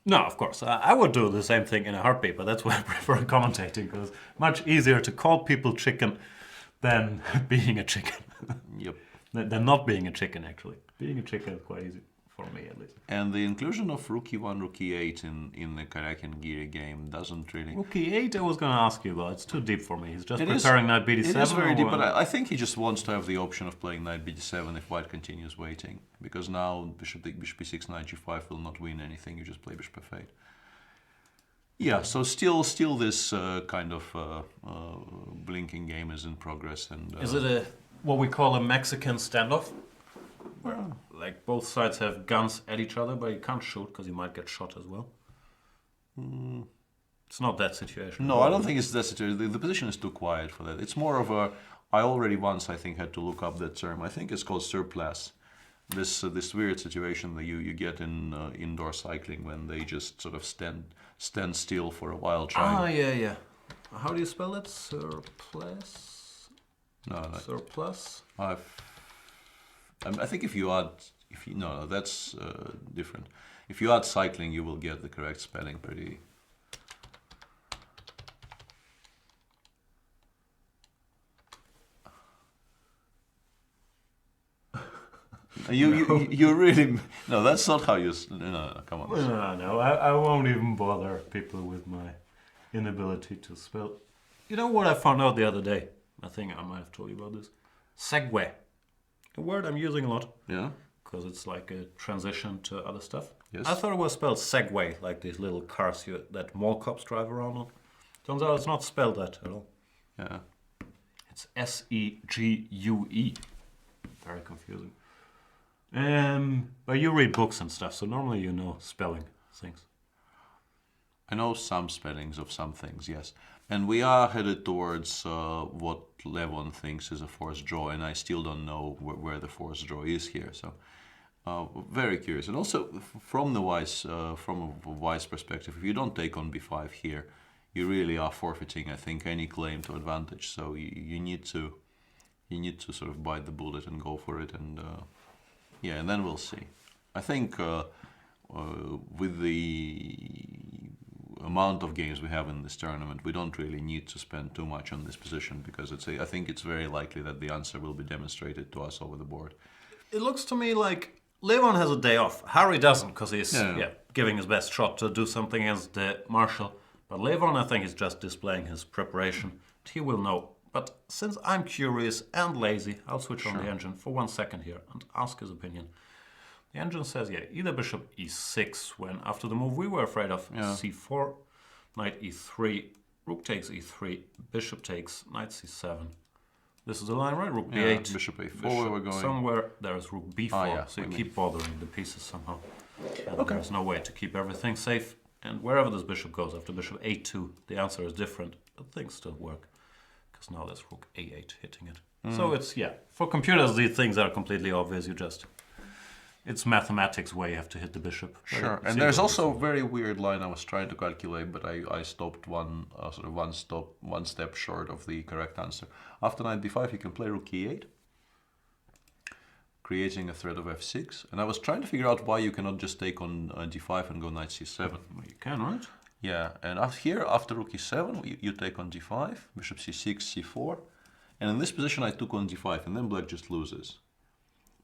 No, of course. I would do the same thing in a heartbeat, but that's why I prefer commentating, because it's much easier to call people chicken than being a chicken. Yep. Than not being a chicken, actually. Being a chicken is quite easy, for me at least. And the inclusion of Rook E1, Rook E8 in the Karakin Giri game doesn't really... Rook E8 I was going to ask you about. It's too deep for me. He's just preparing Knight BD7. It is very deep, but I think he just wants to have the option of playing Knight BD7 if white continues waiting. Because now Bishop B6, Knight G5 will not win anything. You just play Bishop F8. Yeah, so still this kind of blinking game is in progress. And is it what we call a Mexican standoff? Where like both sides have guns at each other, but you can't shoot because you might get shot as well. It's not that situation. No, I don't think it's that situation. The position is too quiet for that. It's more of a... I already once, I think, had to look up that term. I think it's called surplus. This weird situation that you get in indoor cycling when they just sort of stand still for a while trying... yeah. How do you spell it? Surplus? No. Surplus? I think no, that's different. If you add cycling, you will get the correct spelling pretty. You really no. That's not how you. No, come on. No. I won't even bother people with my inability to spell. You know what I found out the other day? I think I might have told you about this. Segue. A word I'm using a lot. Yeah. Because it's like a transition to other stuff. Yes. I thought it was spelled Segway, like these little cars that mall cops drive around on. Turns out it's not spelled that at all. Yeah. It's S-E-G-U-E. Very confusing. But you read books and stuff, so normally you know spelling things. I know some spellings of some things, yes. And we are headed towards what Levon thinks is a forced draw, and I still don't know where the forced draw is here. So, very curious. And also, from a wise perspective, if you don't take on b5 here, you really are forfeiting, I think, any claim to advantage. So you need to sort of bite the bullet and go for it, and yeah, and then we'll see. I think with the amount of games we have in this tournament, we don't really need to spend too much on this position, because I think it's very likely that the answer will be demonstrated to us over the board. It looks to me like Levon has a day off. Harry doesn't, because he's giving his best shot to do something against Marshall. But Levon, I think, is just displaying his preparation. He will know. But since I'm curious and lazy, I'll switch on the engine for 1 second here and ask his opinion. The engine says, either bishop e6, when after the move we were afraid of, c4, knight e3, rook takes e3, bishop takes, knight c7. This is the line, right? Rook b8. Bishop a4, we're going. Somewhere there is rook b4, so you keep bothering the pieces somehow. And there's no way to keep everything safe. And wherever this bishop goes after bishop a2, the answer is different, but things still work. Because now there's rook a8 hitting it. So it's, for computers these things are completely obvious. It's mathematics where you have to hit the bishop. Sure, and there's also a very weird line I was trying to calculate, but I stopped one step short of the correct answer. After knight b5, you can play rook e8, creating a threat of f6. And I was trying to figure out why you cannot just take on d5 and go knight c7. Well, you can, right? Yeah, and here, after rook e7, you take on d5, bishop c6, c4. And in this position, I took on d5, and then black just loses,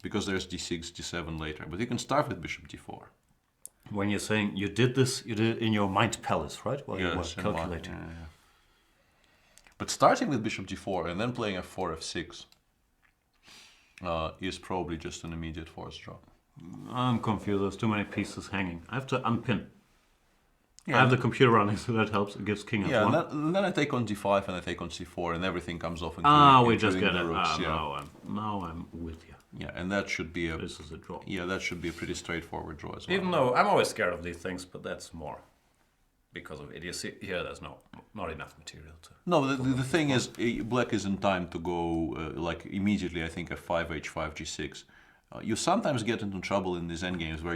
because there's d6, d7 later. But you can start with bishop d4. When you're saying you did this, you did it in your mind palace, right? While you were calculating. But starting with bishop d4 and then playing f4, f6 is probably just an immediate force draw. I'm confused. There's too many pieces hanging. I have to unpin. I have the computer running, so that helps. It gives king f1. Yeah, and then I take on d5 and I take on c4, and everything comes off. We just get it. Now I'm with you. Yeah, and that should be This is a draw. Yeah, that should be a pretty straightforward draw as well. Even though I'm always scared of these things, but that's more because of idiocy. Here, there's not enough material to. No, the thing is, black is in time to go like immediately. I think f5, h5, g6. You sometimes get into trouble in these endgames where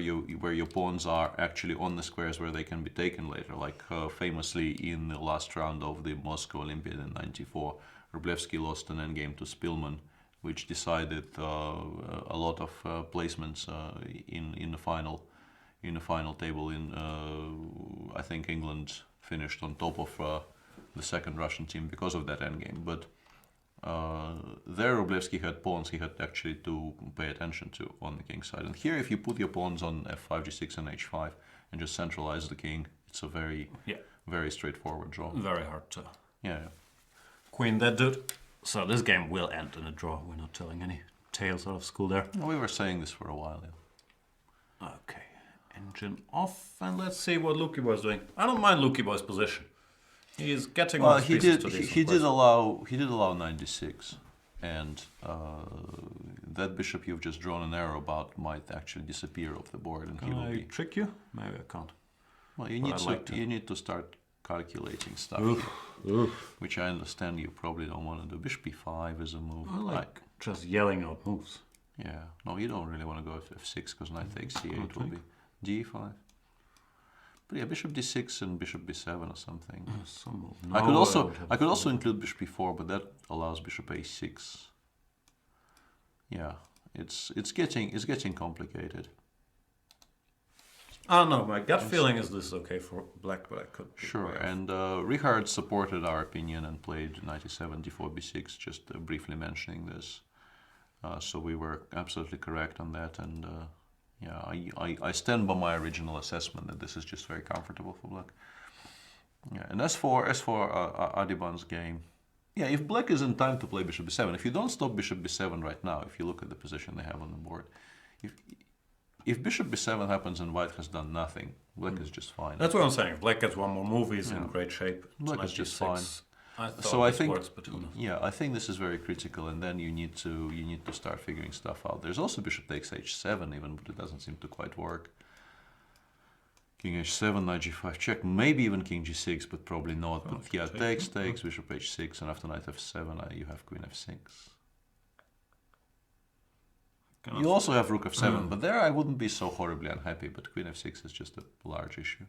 your pawns are actually on the squares where they can be taken later. Like famously in the last round of the Moscow Olympiad in '94, Wróblewski lost an endgame to Spilman, which decided a lot of placements in the final table. I think England finished on top of the second Russian team because of that endgame. But there Wróblewski had pawns he had actually to pay attention to on the king side. And here, if you put your pawns on f5, g6, and h5 and just centralize the king, it's a very straightforward draw. Very hard to. Yeah. Queen that dude. So this game will end in a draw. We're not telling any tales out of school there. No, we were saying this for a while, Okay, engine off, and let's see what Luki was doing. I don't mind Luki Boy's position. He is getting all his pieces to decent he did allow 96, and that bishop you've just drawn an arrow about might actually disappear off the board, and Can I trick you? Maybe I can't. Well, you need to start calculating stuff, which I understand you probably don't want to do. Bishop b5 is a move. I like just yelling out moves. Yeah, no, you don't really want to go f6 because knight takes c8 will be d5. But yeah, bishop d6 and bishop b7 or something. Some move. No, I could also include bishop b4, but that allows bishop a6. Yeah, it's getting complicated. No, my gut feeling is this is okay for black, but I could. Sure, and Richard supported our opinion and played knight e7, d4, b6, just briefly mentioning this. So we were absolutely correct on that, and yeah, I stand by my original assessment that this is just very comfortable for black. Yeah, and as for Adiban's game, yeah, if black is in time to play bishop b7, if you don't stop bishop b7 right now, if you look at the position they have on the board, if bishop b7 happens and white has done nothing, black is just fine. That's what I'm saying. If black gets one more move, he's in great shape. Black is just fine. I think works between us. Yeah, I think this is very critical, and then you need to start figuring stuff out. There's also bishop takes h7 even, but it doesn't seem to quite work. King h7, knight g5 check, maybe even king g6, but probably not. But yeah, takes, bishop h6, and after knight f7 you have queen f6. You also have rook f7, but there I wouldn't be so horribly unhappy, but queen f6 is just a large issue.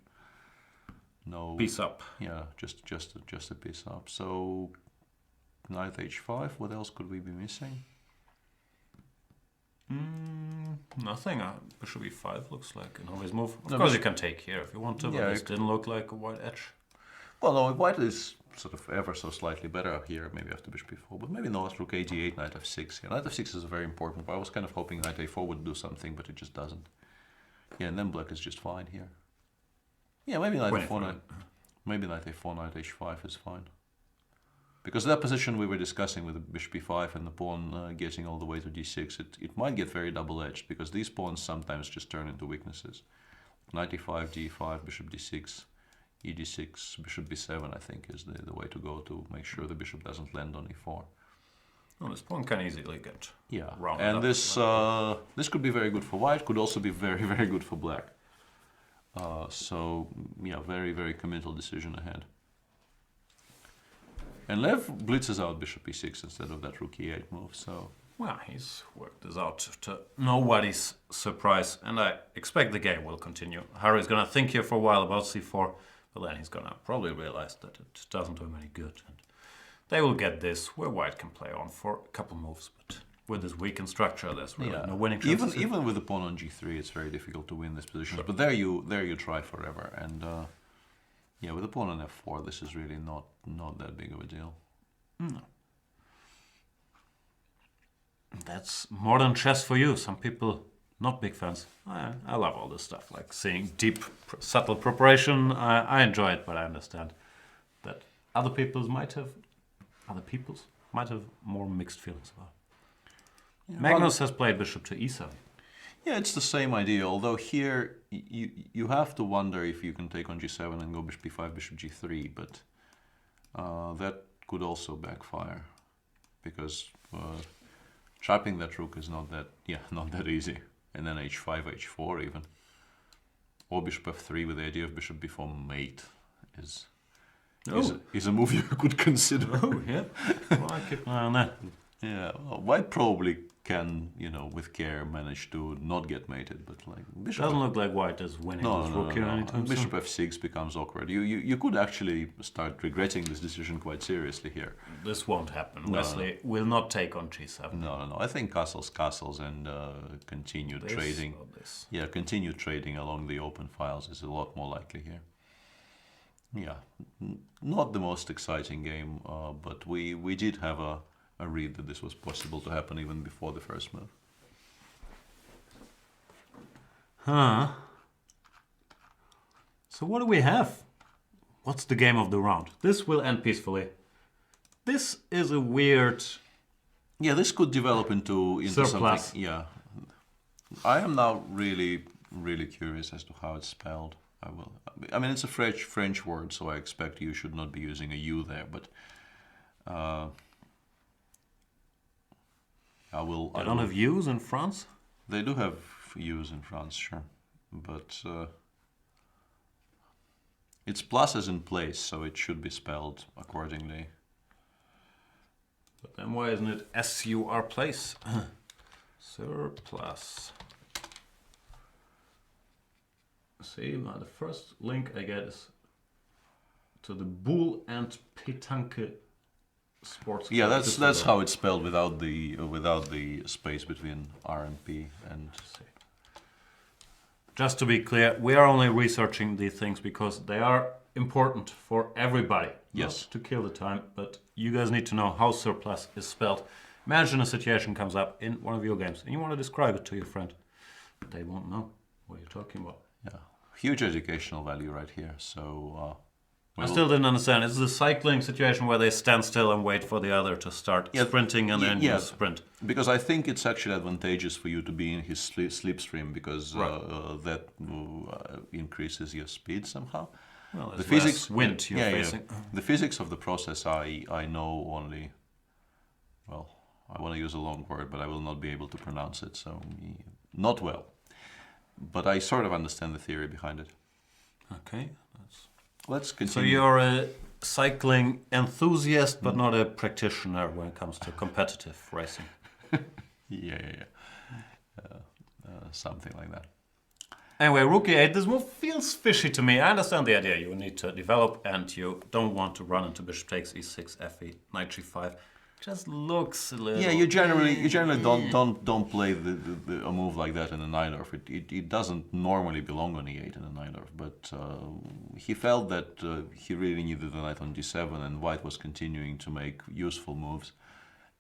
no Piece up. Yeah, just a piece up. So knight h5. What else could we be missing? Nothing. Bishop e5 looks like an obvious move. Of No, course, you can take here if you want to, but Yeah, this didn't look like a white edge. Well, no, white is sort of ever so slightly better here, maybe after bishop b4, but maybe not. Rook a8, knight f6. Yeah, knight f6 is a very important part. I was kind of hoping knight a4 would do something, but it just doesn't. Yeah, and then black is just fine here. Yeah, maybe knight a4, maybe knight a4, knight h5 is fine. Because that position we were discussing with the bishop b5 and the pawn getting all the way to d6, it might get very double-edged, because these pawns sometimes just turn into weaknesses. Knight e5, d5, bishop d6, ed6, bishop b7, I think, is the way to go to make sure the bishop doesn't land on e4. Oh, this pawn can easily get rounded and up. This could be very good for white, could also be very, very good for black. So, yeah, very, very committal decision ahead. And Lev blitzes out bishop e6 instead of that rook e8 move, so... Well, he's worked this out to nobody's surprise, and I expect the game will continue. Harry's gonna think here for a while about c4, but then he's gonna probably realize that it doesn't do him any good. And they will get this, where white can play on for a couple moves, but with this weakened structure, there's really no winning chances. Even with the pawn on g3, it's very difficult to win these positions. Sure. But there you try forever, and yeah, with the pawn on f4, this is really not that big of a deal. No. That's modern chess for you. Some people not big fans. I love all this stuff, like seeing deep, subtle preparation. I enjoy it, but I understand that other peoples might have more mixed feelings about it. Yeah, Magnus has played bishop to e7. Yeah, it's the same idea, although here you have to wonder if you can take on g7 and go bishop b5, bishop g3, but that could also backfire, because trapping that rook is not that easy. And then h5, h4 even. Or bishop f3 with the idea of bishop b4 mate is a move you could consider. Oh, yeah. Well, I keep an eye on that. Yeah, well, white probably can, with care, manage to not get mated, but like bishop doesn't look like white is winning this rook here anytime soon. Bishop f6 becomes awkward. You could actually start regretting this decision quite seriously here. This won't happen. Wesley will not take on g7. No. I think castles and continue trading. Yeah, continue trading along the open files is a lot more likely here. Yeah, not the most exciting game, but we did have a read that this was possible to happen even before the first move. So what do we have? What's the game of the round? This will end peacefully. This is a weird... Yeah, this could develop into surplus. Something. Yeah. I am now really, really curious as to how it's spelled. I mean, it's a French word, so I expect you should not be using a U there, but... They don't have U's in France? They do have U's in France, sure. But it's plus as in place, so it should be spelled accordingly. But then why isn't it S-U-R place? Surplus. See, now the first link I get is to the Boule and Pétanque sports. Yeah, that's how it's spelled without the space between R and P. And just to be clear, we are only researching these things because they are important for everybody. Yes. Not to kill the time, but you guys need to know how surplus is spelled. Imagine a situation comes up in one of your games and you want to describe it to your friend. They won't know what you're talking about. Yeah, huge educational value right here. So. I still didn't understand. Is this a cycling situation where they stand still and wait for the other to start sprinting and then you sprint? Because I think it's actually advantageous for you to be in his slipstream because that increases your speed somehow. Well, the physics wind you're facing. Yeah. The physics of the process I know only. Well, I want to use a long word, but I will not be able to pronounce it. So not well. But I sort of understand the theory behind it. Okay. Let's continue. So you're a cycling enthusiast, but not a practitioner when it comes to competitive racing. Yeah. Something like that. Anyway, rook e8, this move feels fishy to me. I understand the idea. You need to develop and you don't want to run into bishop takes e6, fe, knight g5. Just looks a little... Yeah, you generally don't play a move like that in a Najdorf. It doesn't normally belong on e8 in a Najdorf, but he felt that he really needed the knight on d7, and white was continuing to make useful moves,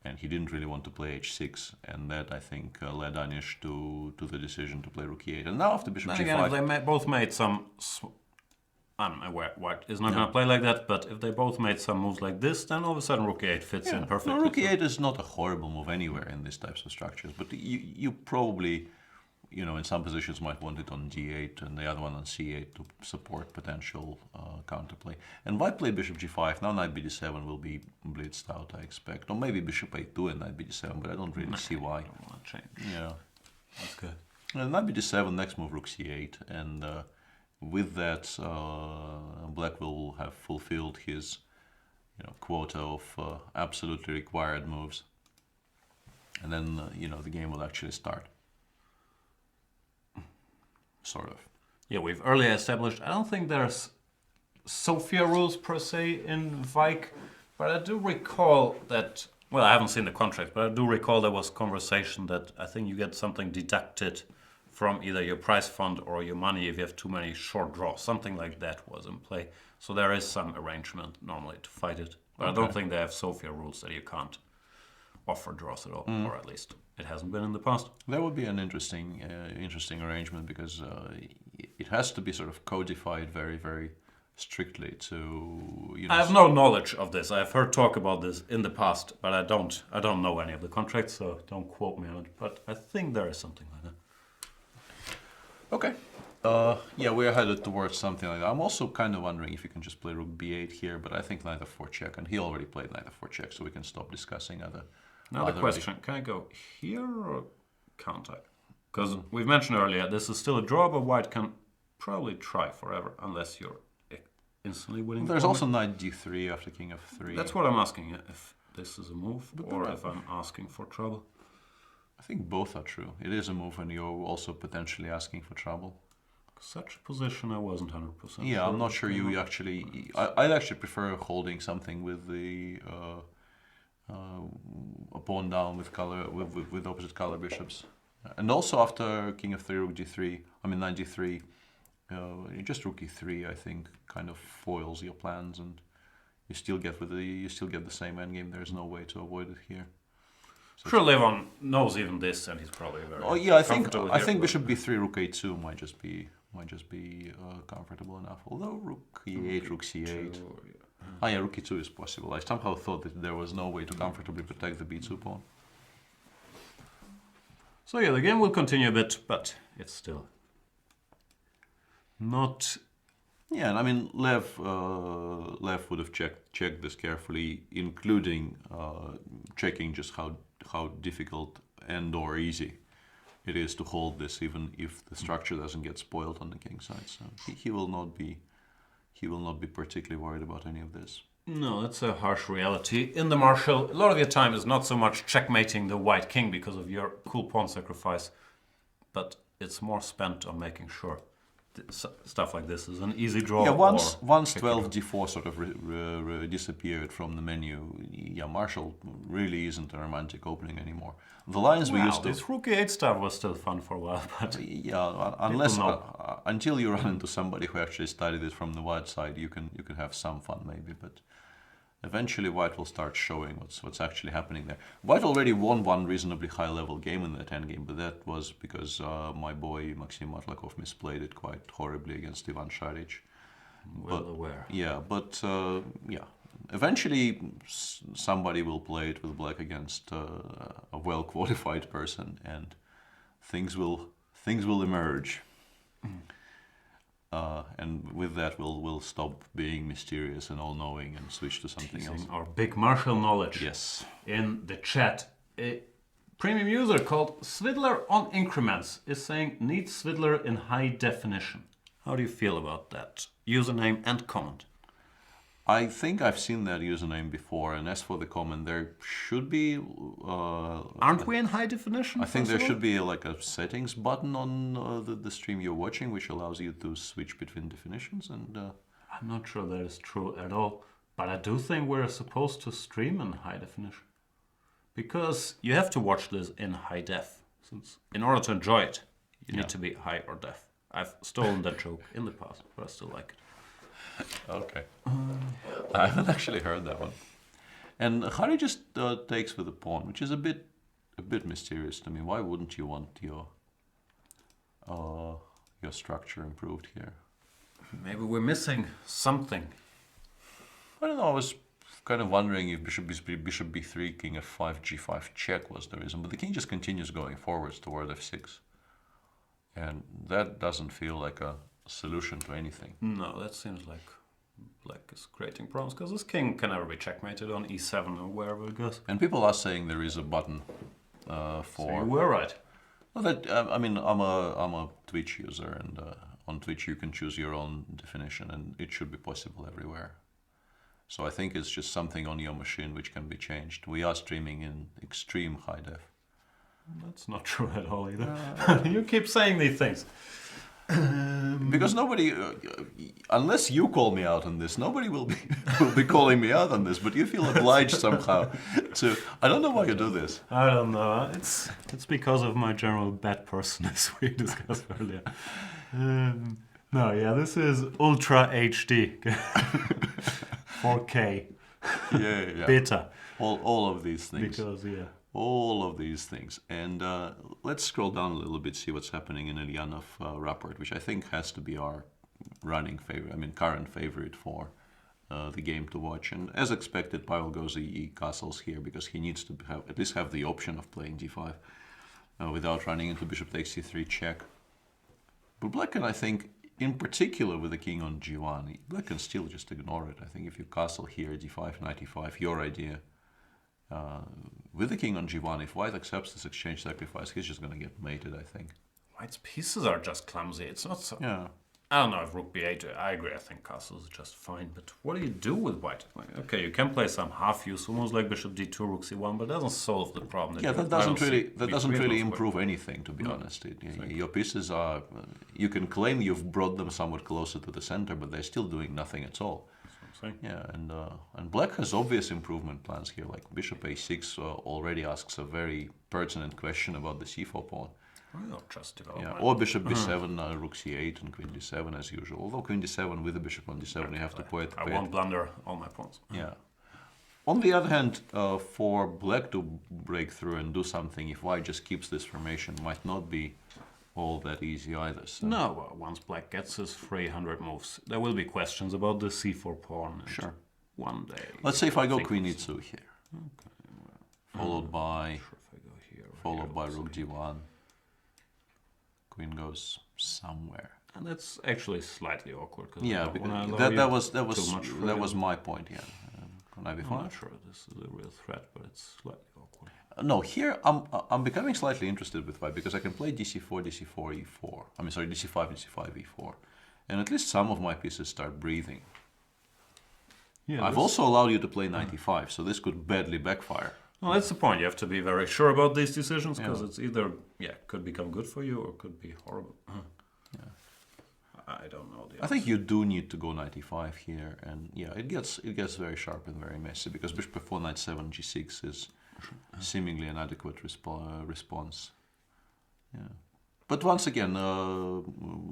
and he didn't really want to play h6, and that I think led Anish to the decision to play rook e8. And now after bishop Then g5, again, if they both made some... I'm aware white is not going to play like that, but if they both made some moves like this, then all of a sudden rook e8 fits in perfectly. no, rook e8 is not a horrible move anywhere in these types of structures, but you probably, in some positions might want it on d8 and the other one on c8 to support potential counterplay. And white played bishop g5, now knight bd7 will be blitzed out, I expect. Or maybe bishop a2 and knight bd7, but I don't really see why. I don't want to change. Yeah. That's good. And knight bd7, next move rook c8, and with that, black will have fulfilled his quota of absolutely required moves. And then, the game will actually start. Sort of. Yeah, we've earlier established, I don't think there's Sophia rules per se in Vike, but I do recall that, well, I haven't seen the contract, but I do recall there was conversation that I think you get something deducted from either your prize fund or your money if you have too many short draws. Something like that was in play. So there is some arrangement normally to fight it. But okay. I don't think they have Sophia rules that you can't offer draws at all, or at least it hasn't been in the past. That would be an interesting arrangement, because it has to be sort of codified very, very strictly to... I have no knowledge of this. I've heard talk about this in the past, but I don't know any of the contracts, so don't quote me on it. But I think there is something like that. Okay. Yeah, we're headed towards something like that. I'm also kind of wondering if you can just play rook b8 here, but I think knight f4 check, and he already played knight f4 check, so we can stop discussing other... Now the question, can I go here or can't I? Because we've mentioned earlier, this is still a draw, but white can probably try forever, unless you're instantly winning. There's also knight d3 after king f3. That's what I'm asking, if this is a move, or if I'm asking for trouble. I think both are true. It is a move, and you're also potentially asking for trouble. Such a position, I wasn't 100% sure. Yeah, I'm not sure you actually... I'd actually prefer holding something with the a pawn down with color with opposite color bishops. And also after king f3, rook d3, I mean knight d3, just rook e3, I think, kind of foils your plans, and you still get the same endgame. There's no way to avoid it here. So sure, Levon knows even this, and he's probably very. Oh yeah, I think bishop b3, rook a2 might just be comfortable enough. Although rook e8, rook c8. Ah yeah, rook e2 is possible. I somehow thought that there was no way to comfortably protect the b2 pawn. So yeah, the game will continue a bit, but it's still not. Yeah, and I mean Lev would have checked this carefully, including checking just how difficult and or easy it is to hold this, even if the structure doesn't get spoiled on the king side. So he will not be particularly worried about any of this. No, that's a harsh reality. In the martial, a lot of your time is not so much checkmating the white king because of your cool pawn sacrifice, but it's more spent on making sure stuff like this is an easy draw. Yeah, once 12 d4 sort of disappeared from the menu, yeah, martial really isn't a romantic opening anymore. The lines we used to... This rook e8 stuff was still fun for a while, but... Yeah, unless until you run into somebody who actually studied it from the white side, you can have some fun maybe, but eventually white will start showing what's actually happening there. White already won one reasonably high-level game in that endgame, but that was because my boy Maxim Matlakov misplayed it quite horribly against Ivan Šarić. Well aware. Yeah, but yeah. Eventually, somebody will play it with black against a well-qualified person, and things will emerge. And with that, we'll stop being mysterious and all-knowing and switch to something else. Our big martial knowledge. Yes. In the chat, a premium user called Svidler on Increments is saying needs Svidler in high definition. How do you feel about that username and comment? I think I've seen that username before, and as for the comment, there should be. Aren't we in high definition? I think there first of should be like a settings button on the stream you're watching, which allows you to switch between definitions. And all? I'm not sure that is true at all, but I do think we're supposed to stream in high definition. Because you have to watch this in high def. Since in order to enjoy it, you need to be high or def. I've stolen that joke in the past, but I still like it. okay, I haven't actually heard that one. And Harry just takes with a pawn, which is a bit mysterious to me. Why wouldn't you want your structure improved here? Maybe we're missing something. I don't know. I was kind of wondering if bishop b3, king f5, g5 check was the reason, but the king just continues going forwards toward f6, and that doesn't feel like a solution to anything. No, that seems like black is creating problems because this king can never be checkmated on e7 or wherever it goes. And people are saying there is a button for. So you were right. Well, that I mean, I'm a Twitch user, and on Twitch you can choose your own definition, and it should be possible everywhere. So I think it's just something on your machine which can be changed. We are streaming in extreme high def. That's not true at all either. You keep saying these things. Because nobody, unless you call me out on this, nobody will be calling me out on this. But you feel obliged somehow to. I don't know why you do this. I don't know. It's because of my general bad person, as we discussed earlier. No, yeah, this is Ultra HD, 4K, Yeah. beta. All of these things. Because All of these things. And let's scroll down a little bit, see what's happening in Ilyanov report, which I think has to be our running favorite, current favorite for the game to watch. And as expected, Pavel goes E castles here because he needs to at least have the option of playing d5 without running into bishop takes c3 check. But black can, I think, in particular with the king on g1, black can still just ignore it. I think if you castle here, d5, knight e5, your idea. With the king on g1, if white accepts this exchange sacrifice, he's just going to get mated, I think. White's pieces are just clumsy. It's not so... Yeah. I don't know if rook b8, I agree, I think castle is just fine. But what do you do with white? Like, okay, you can play some half use, almost like bishop d2, rook c1, but it doesn't solve the problem. Yeah, that doesn't really improve anything, to be honest. Your pieces are... you can claim you've brought them somewhat closer to the center, but they're still doing nothing at all. Yeah, and black has obvious improvement plans here, like bishop a6 already asks a very pertinent question about the c4 pawn. Or just development. Yeah, or bishop b7, rook c8, and queen d7 as usual. Although queen d7 with the bishop on d7, you have to play it. I won't blunder all my pawns. Yeah. On the other hand, for black to break through and do something, if white just keeps this formation, might not be all that easy either. So. No, well, once black gets his 300 moves, there will be questions about the c4 pawn. Sure. One day. Let's say if I go queen e2 here, Okay, followed by sure if I go here, followed by rook d1, queen goes somewhere. And that's actually slightly awkward. Yeah, because that was my point. Yeah, can I be fine? I'm not sure this is a real threat, but it's slightly awkward. No, here I'm becoming slightly interested with white because I can play dc4, dc4, e4. I mean, sorry, dc5, dc5, e4, and at least some of my pieces start breathing. Yeah, I've also allowed you to play knight e5, so this could badly backfire. Well, that's the point. You have to be very sure about these decisions because it's either could become good for you or could be horrible. Yeah. I don't know. I think you do need to go knight e5 here, and yeah, it gets very sharp and very messy because bishop f4, knight 7, g6 is seemingly an adequate response. Yeah, but once again,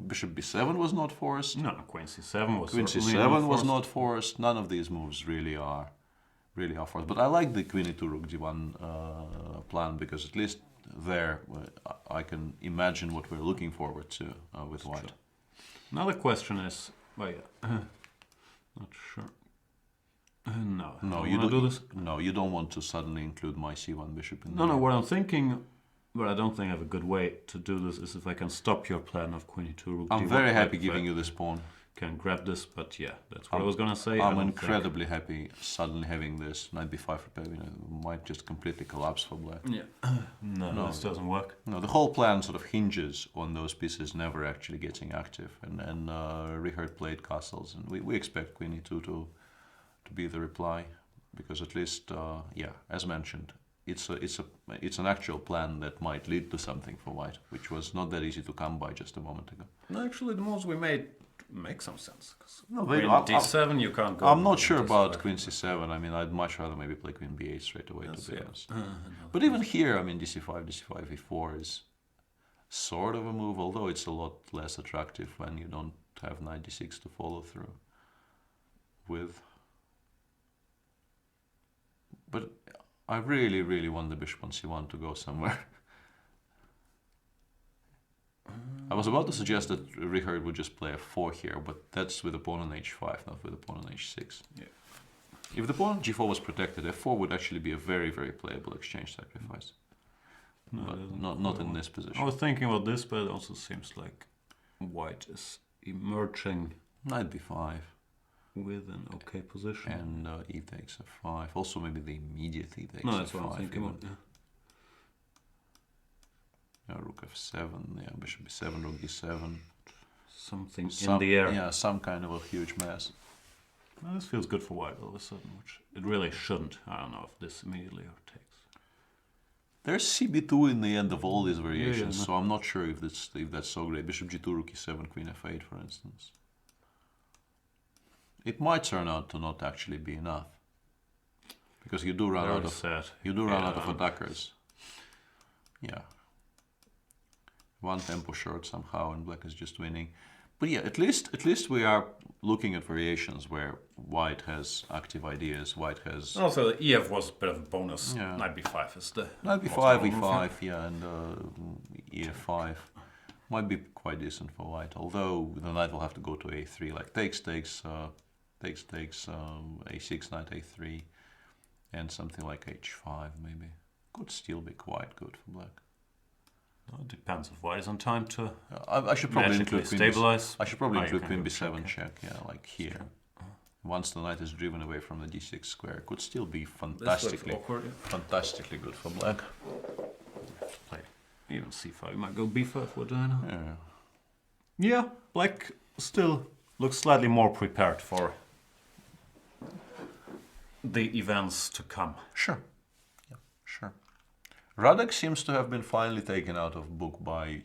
bishop b7 was not forced. No, queen c7 was. Queen c7 was not forced. None of these moves really are forced. But I like the queen e2 rook d1 plan because at least there I can imagine what we're looking forward to with white. Sure. Another question is, not sure. No, you don't do this. No, you don't want to suddenly include my c1 bishop in. No. What I'm thinking, but I don't think I have a good way to do this, is if I can stop your plan of queen e2 rook d1. I'm very happy giving you this pawn. Can grab this, but yeah, that's what I was gonna say. I'm incredibly happy suddenly having this knight b5 might just completely collapse for black. Yeah. No, this doesn't work. No, the whole plan sort of hinges on those pieces never actually getting active. And Richard played castles, and we expect queen e2 to be the reply, because at least, yeah, as mentioned, it's an actual plan that might lead to something for white, which was not that easy to come by just a moment ago. No, actually, the moves we made make some sense. No, Queen D7, you can't go. I'm not sure D5. about Queen C7. I mean, I'd much rather maybe play Queen B8 straight away, to be Yeah. honest. But even here, I mean, DC5, DC5, E4 is sort of a move, although it's a lot less attractive when you don't have Knight D6 to follow through with. But I really, really want the bishop on C1 to go somewhere. I was about to suggest that Richard would just play F4 here, but that's with a pawn on H5, not with a pawn on H6. Yeah. If the pawn on G4 was protected, F4 would actually be a very, very playable exchange sacrifice. No, but not in this position. I was thinking about this, but it also seems like white is emerging Knight B5. With an okay position. And E takes F5. Also maybe the immediate E takes F5. No, that's what I'm thinking about, yeah. Yeah, Rook F7, yeah, Bishop B7, Rook D7. Something in the air. Yeah, some kind of a huge mess. Well, this feels good for white all of a sudden, which it really shouldn't. I don't know if this immediately or takes. There's CB2 in the end of all these variations, Yeah, so I'm not sure if that's so great. Bishop G2, Rook E7, Queen F8, for instance. It might turn out to not actually be enough, because you do run out of attackers. Yeah, one tempo short somehow, and black is just winning. But yeah, at least we are looking at variations where white has active ideas. White has also the EF was a bit of a bonus. Yeah. Knight B5 is the Knight B5, E5, yeah, and EF5 might be quite decent for white. Although the knight will have to go to A3, like takes, A6, Knight A3, and something like H5 maybe. Could still be quite good for black. Well, it depends if white is on time to I should probably include stabilize. I should probably include Queen B7 check, yeah, like here. Once the knight is driven away from the D6 square, could still be fantastically good for black. Play even C5. We might go B5. What do I know? Yeah. Yeah, black still looks slightly more prepared for the events to come. Sure. Yeah, sure. Radek seems to have been finally taken out of book by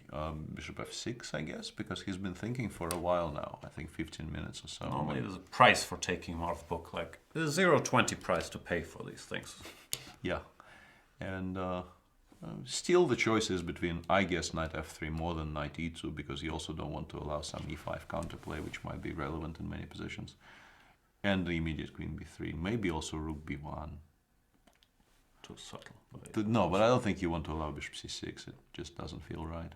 Bishop F6, I guess, because he's been thinking for a while now. I think 15 minutes or so. Normally there's a price for taking him out of book, like there's a 0.20 price to pay for these things. Yeah, and still the choice is between, I guess, Knight F3 more than Knight E2, because you also don't want to allow some E5 counterplay, which might be relevant in many positions, and the immediate Queen B3, maybe also Rook B1. Too subtle. No, but I don't think you want to allow Bishop C6. It just doesn't feel right.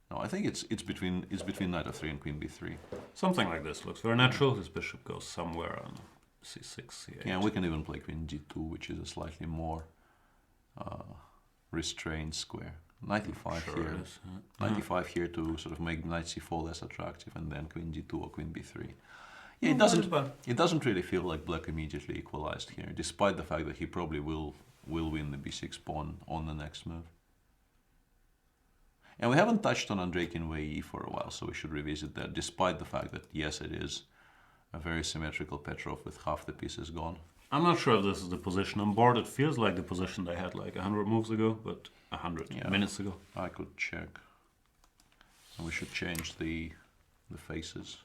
No, I think it's between Knight F3 and Queen B3. Something like this looks very natural. His bishop goes somewhere on C6, C8. Yeah, and we can even play Queen G2, which is a slightly more restrained square. Knight E5 Sure here. it is, yeah. Knight E5 here to sort of make Knight C4 less attractive, and then Queen G2 or Queen B3. Yeah, it doesn't really feel like black immediately equalized here, despite the fact that he probably will win the B6 pawn on the next move. And we haven't touched on Andreikin Way E for a while, so we should revisit that, despite the fact that, yes, it is a very symmetrical Petrov with half the pieces gone. I'm not sure if this is the position on board. It feels like the position they had like 100 moves ago, but 100 minutes ago. I could check. And we should change the faces.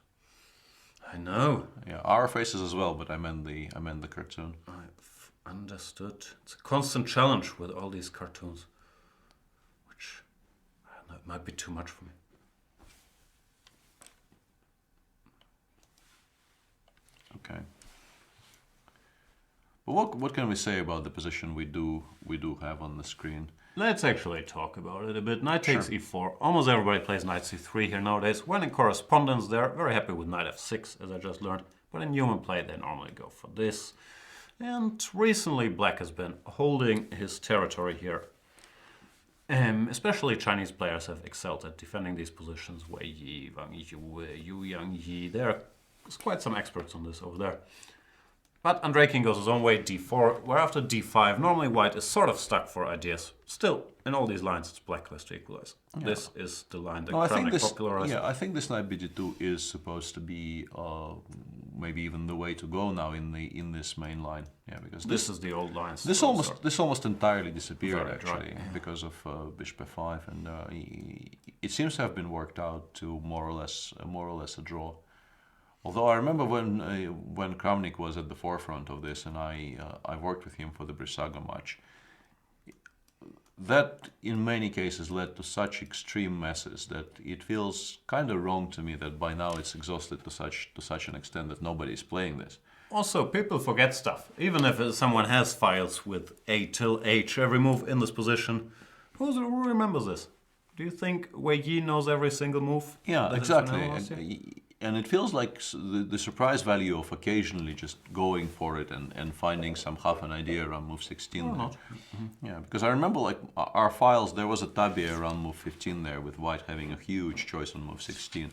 I know. Yeah, our faces as well, but I meant the cartoon. I've understood. It's a constant challenge with all these cartoons, which I don't know, it might be too much for me. Okay. But what can we say about the position we do have on the screen? Let's actually talk about it a bit. Knight takes e4. Almost everybody plays knight c3 here nowadays. When in correspondence, they're very happy with knight f6, as I just learned. But in human play, they normally go for this. And recently, black has been holding his territory here. Especially Chinese players have excelled at defending these positions. Wei Yi, Wang Yu, Yu Yang Yi. There's quite some experts on this over there. But Andreikin goes his own way, d4, where after d5, normally white is sort of stuck for ideas. Still, in all these lines, it's black has to equalize. Yeah. This is the line that Kramnik popularized. Yeah, I think this knight bg2 is supposed to be maybe even the way to go now in this main line. Yeah, because This is the old lines. this almost entirely disappeared Very dry, actually yeah. because of bishop f5, and it seems to have been worked out to more or less a draw. Although I remember when Kramnik was at the forefront of this, and I worked with him for the Brissaga match. That in many cases led to such extreme messes that it feels kind of wrong to me that by now it's exhausted to such an extent that nobody is playing this. Also, people forget stuff. Even if someone has files with A till H, every move in this position, who remembers this? Do you think Wei Yi knows every single move? Yeah, that exactly. Fernando lost here? And it feels like the surprise value of occasionally just going for it and finding some half an idea around move 16 Or there. not. Yeah, because I remember like our files, there was a tabia around move 15 there with white having a huge choice on move 16.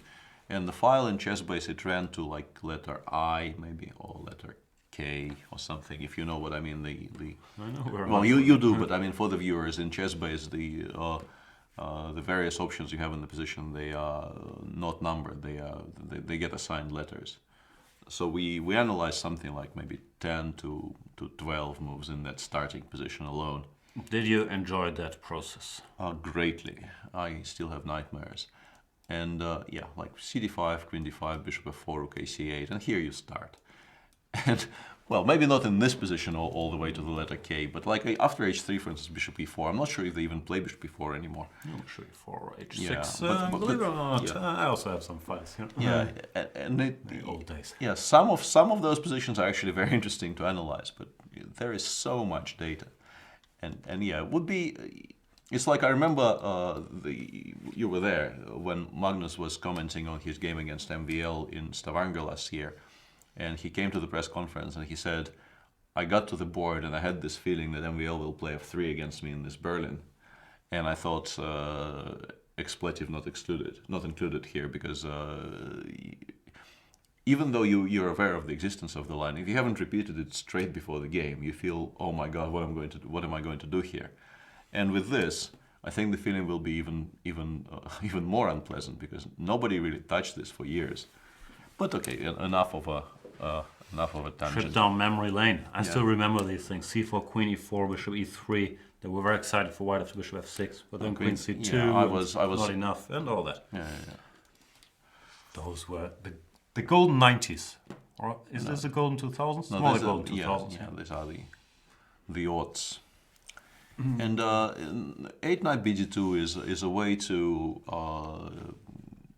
And the file in ChessBase, it ran to like letter I maybe, or letter K or something, if you know what I mean. I know where Well, I'm you do, but I mean for the viewers in ChessBase, the various options you have in the position, they are not numbered. They get assigned letters. So we analyze something like maybe 10 to 12 moves in that starting position alone. Did you enjoy that process? Greatly. I still have nightmares. And yeah, like CD5, Queen D5, Bishop F4, Rook AC8, and here you start. And well, maybe not in this position all the way to the letter K, but like after H3, for instance, Bishop E4. I'm not sure if they even play Bishop E4 anymore. I'm sure for H6. Yeah, Believe it or not, yeah. I also have some files here. Yeah, and The old days. yeah, some of those positions are actually very interesting to analyze, but there is so much data, and yeah, it would be. It's like I remember you were there when Magnus was commenting on his game against MVL in Stavanger last year, and he came to the press conference and he said, "I got to the board and I had this feeling that MVL will play F3 against me in this Berlin," and I thought expletive not included here, because even though you're aware of the existence of the line, if you haven't repeated it straight before the game, you feel, oh my God, what am I going to do here? And with this, I think the feeling will be even more unpleasant, because nobody really touched this for years. But okay, enough of a Trip tangent. down memory lane. I Yeah. still remember these things. C4, Queen E4, Bishop E3. They were very excited for white after Bishop F6, but then Queen C2. Yeah, I was not enough, and all that. Yeah. Those were the golden 90s. Or is this the golden 2000s? No, More the these are- golden 2000s. yeah, these are the aughts. And 8 knight BG2 is a way to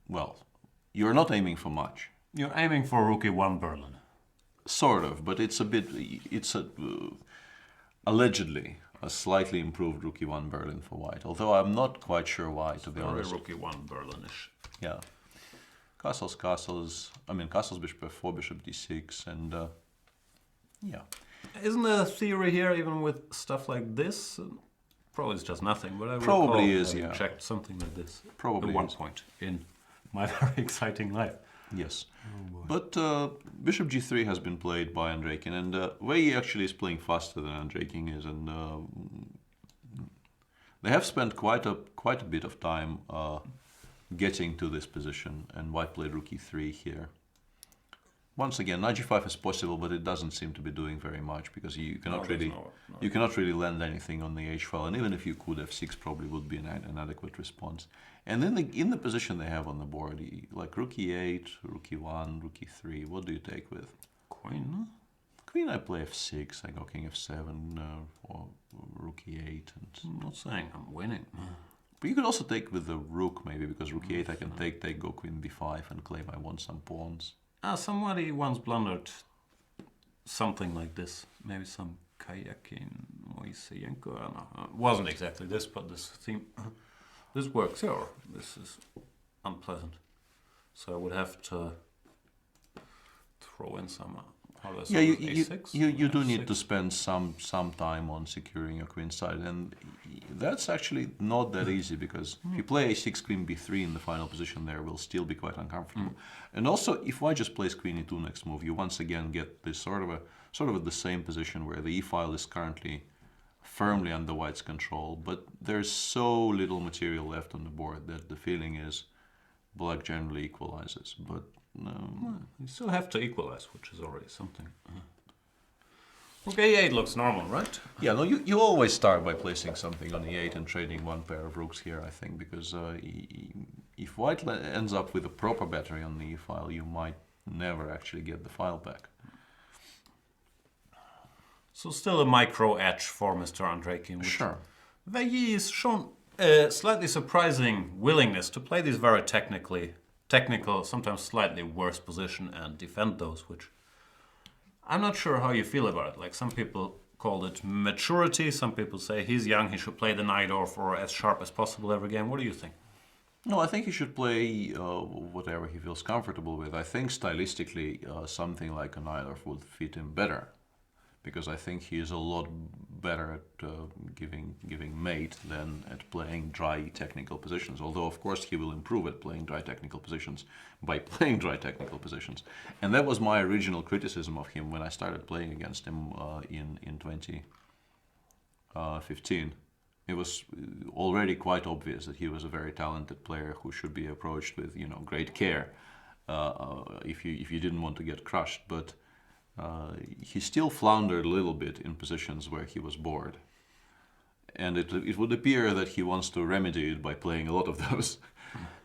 well, you're not aiming for much. You're aiming for Rook E1 Berlin. Sort of, but it's allegedly a slightly improved Rook E1 Berlin for white. Although I'm not quite sure why, to be Very honest. Rook E1 Berlinish. Yeah. Castles. I mean, castles, Bishop F4, Bishop D6, and yeah. Isn't there a theory here, even with stuff like this? Probably it's just nothing, but I Probably recall is, having yeah. checked something like this Probably at one is. point in my very exciting life. Yes. But Bishop G3 has been played by Andreikin, and Wei actually is playing faster than Andreikin is, and they have spent quite a bit of time getting to this position, and white played Rook E3 here. Once again, Knight G5 is possible, but it doesn't seem to be doing very much, because you cannot you cannot really land anything on the H file, and even if you could, F6 probably would be an adequate response. And then in the position they have on the board, like Rook E8, Rook E1, Rook E3, what do you take with? Queen? Queen, I play F6, I go King F7, or Rook E8. I'm not saying I'm winning. But you could also take with the Rook, maybe, because Rook E8 I can take, go Queen B5 and claim I want some pawns. Somebody once blundered something like this. Maybe some kayaking, Moiseyenko. I don't know. It wasn't exactly this, but this theme. This works here. This is unpleasant. So I would have to throw in some. Yeah, A6? you do need F6. to spend some time on securing your queen side, and that's actually not that easy, because if you play A6, Queen B3 in the final position, there will still be quite uncomfortable. And also, if white just plays Queen E2 next move, you once again get this sort of the same position where the E file is currently firmly under white's control, but there's so little material left on the board that the feeling is black generally equalizes. But You still have to equalize, which is already something. Okay, 8 looks normal, right? yeah, no, you always start by placing something on e8 and trading one pair of rooks here, I think, because if white ends up with a proper battery on the e file, you might never actually get the file back. So still a micro edge for Mr. Andreikin. Sure. He has shown a slightly surprising willingness to play these very technical, sometimes slightly worse position and defend those, which I'm not sure how you feel about it. Like, some people call it maturity, some people say he's young, he should play the Najdorf or as sharp as possible every game. What do you think? No, I think he should play whatever he feels comfortable with. I think stylistically something like a Najdorf would fit him better, because I think he is a lot better at giving mate than at playing dry technical positions. Although, of course, he will improve at playing dry technical positions by playing dry technical positions. And that was my original criticism of him when I started playing against him in 2015. It was already quite obvious that he was a very talented player who should be approached with, great care if you didn't want to get crushed. But he still floundered a little bit in positions where he was bored. And it would appear that he wants to remedy it by playing a lot of those,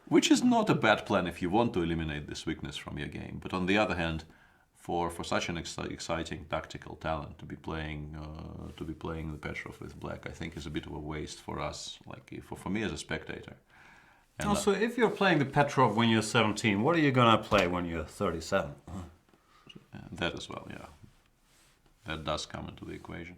which is not a bad plan if you want to eliminate this weakness from your game. But on the other hand, for such an exciting tactical talent to be playing the Petrov with black, I think is a bit of a waste for us, like for me as a spectator. And also, if you're playing the Petrov when you're 17, what are you gonna play when you're 37? that as well, yeah. That does come into the equation.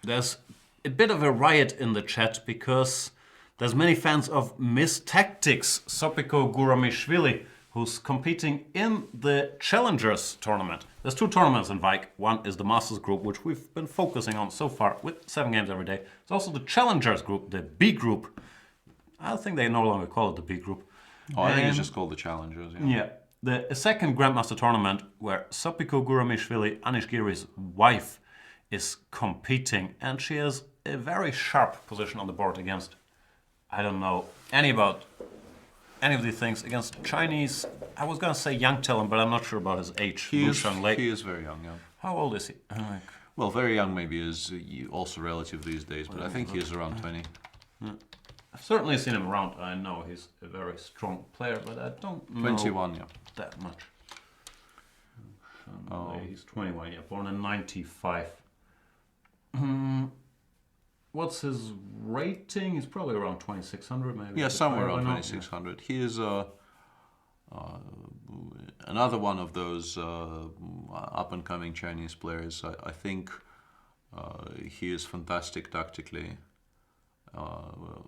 There's a bit of a riot in the chat because there's many fans of Miss Tactics, Sopiko Guramishvili, who's competing in the Challengers tournament. There's 2 tournaments in Vike. One is the Masters group, which we've been focusing on so far with 7 games every day. There's also the Challengers group, the B group. I think they no longer call it the B group. Oh, I think it's just called the Challengers. Yeah. The second Grandmaster tournament where Sopiko Guramishvili, Anish Giri's wife, is competing, and she has a very sharp position on the board against, I don't know any of these things, against Chinese, I was gonna say young talent, but I'm not sure about his age. He is very young, yeah. How old is he? Well, very young maybe is also relative these days, but I think he is around 20. I've certainly seen him around. I know he's a very strong player, but I don't know 21, yeah. that much. He's 21, yeah, born in 95. What's his rating? He's probably around 2600, maybe. Yeah, somewhere around 2600. Yeah. He is another one of those up-and-coming Chinese players. I think he is fantastic tactically.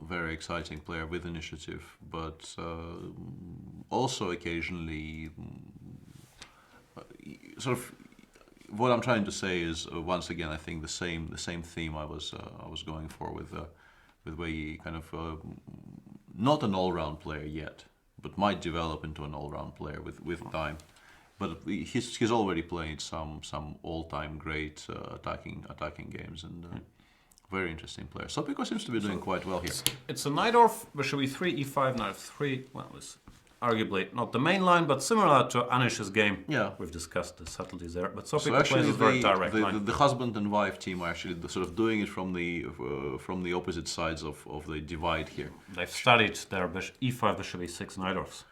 Very exciting player with initiative, but also occasionally sort of. What I'm trying to say is once again, I think the same theme I was going for with Wei, kind of not an all-round player yet, but might develop into an all-round player with time. But he's already played some all-time great attacking games, and very interesting player. Sopiko seems to be doing quite well here. It's a Najdorf, bishop e3, e5, knight f3. Well, it's arguably not the main line, but similar to Anish's game. Yeah. We've discussed the subtleties there. But Sopiko plays a very direct line. The husband and wife team are actually sort of doing it from the opposite sides of the divide here. They've studied their e5, bishop e6 Najdorfs.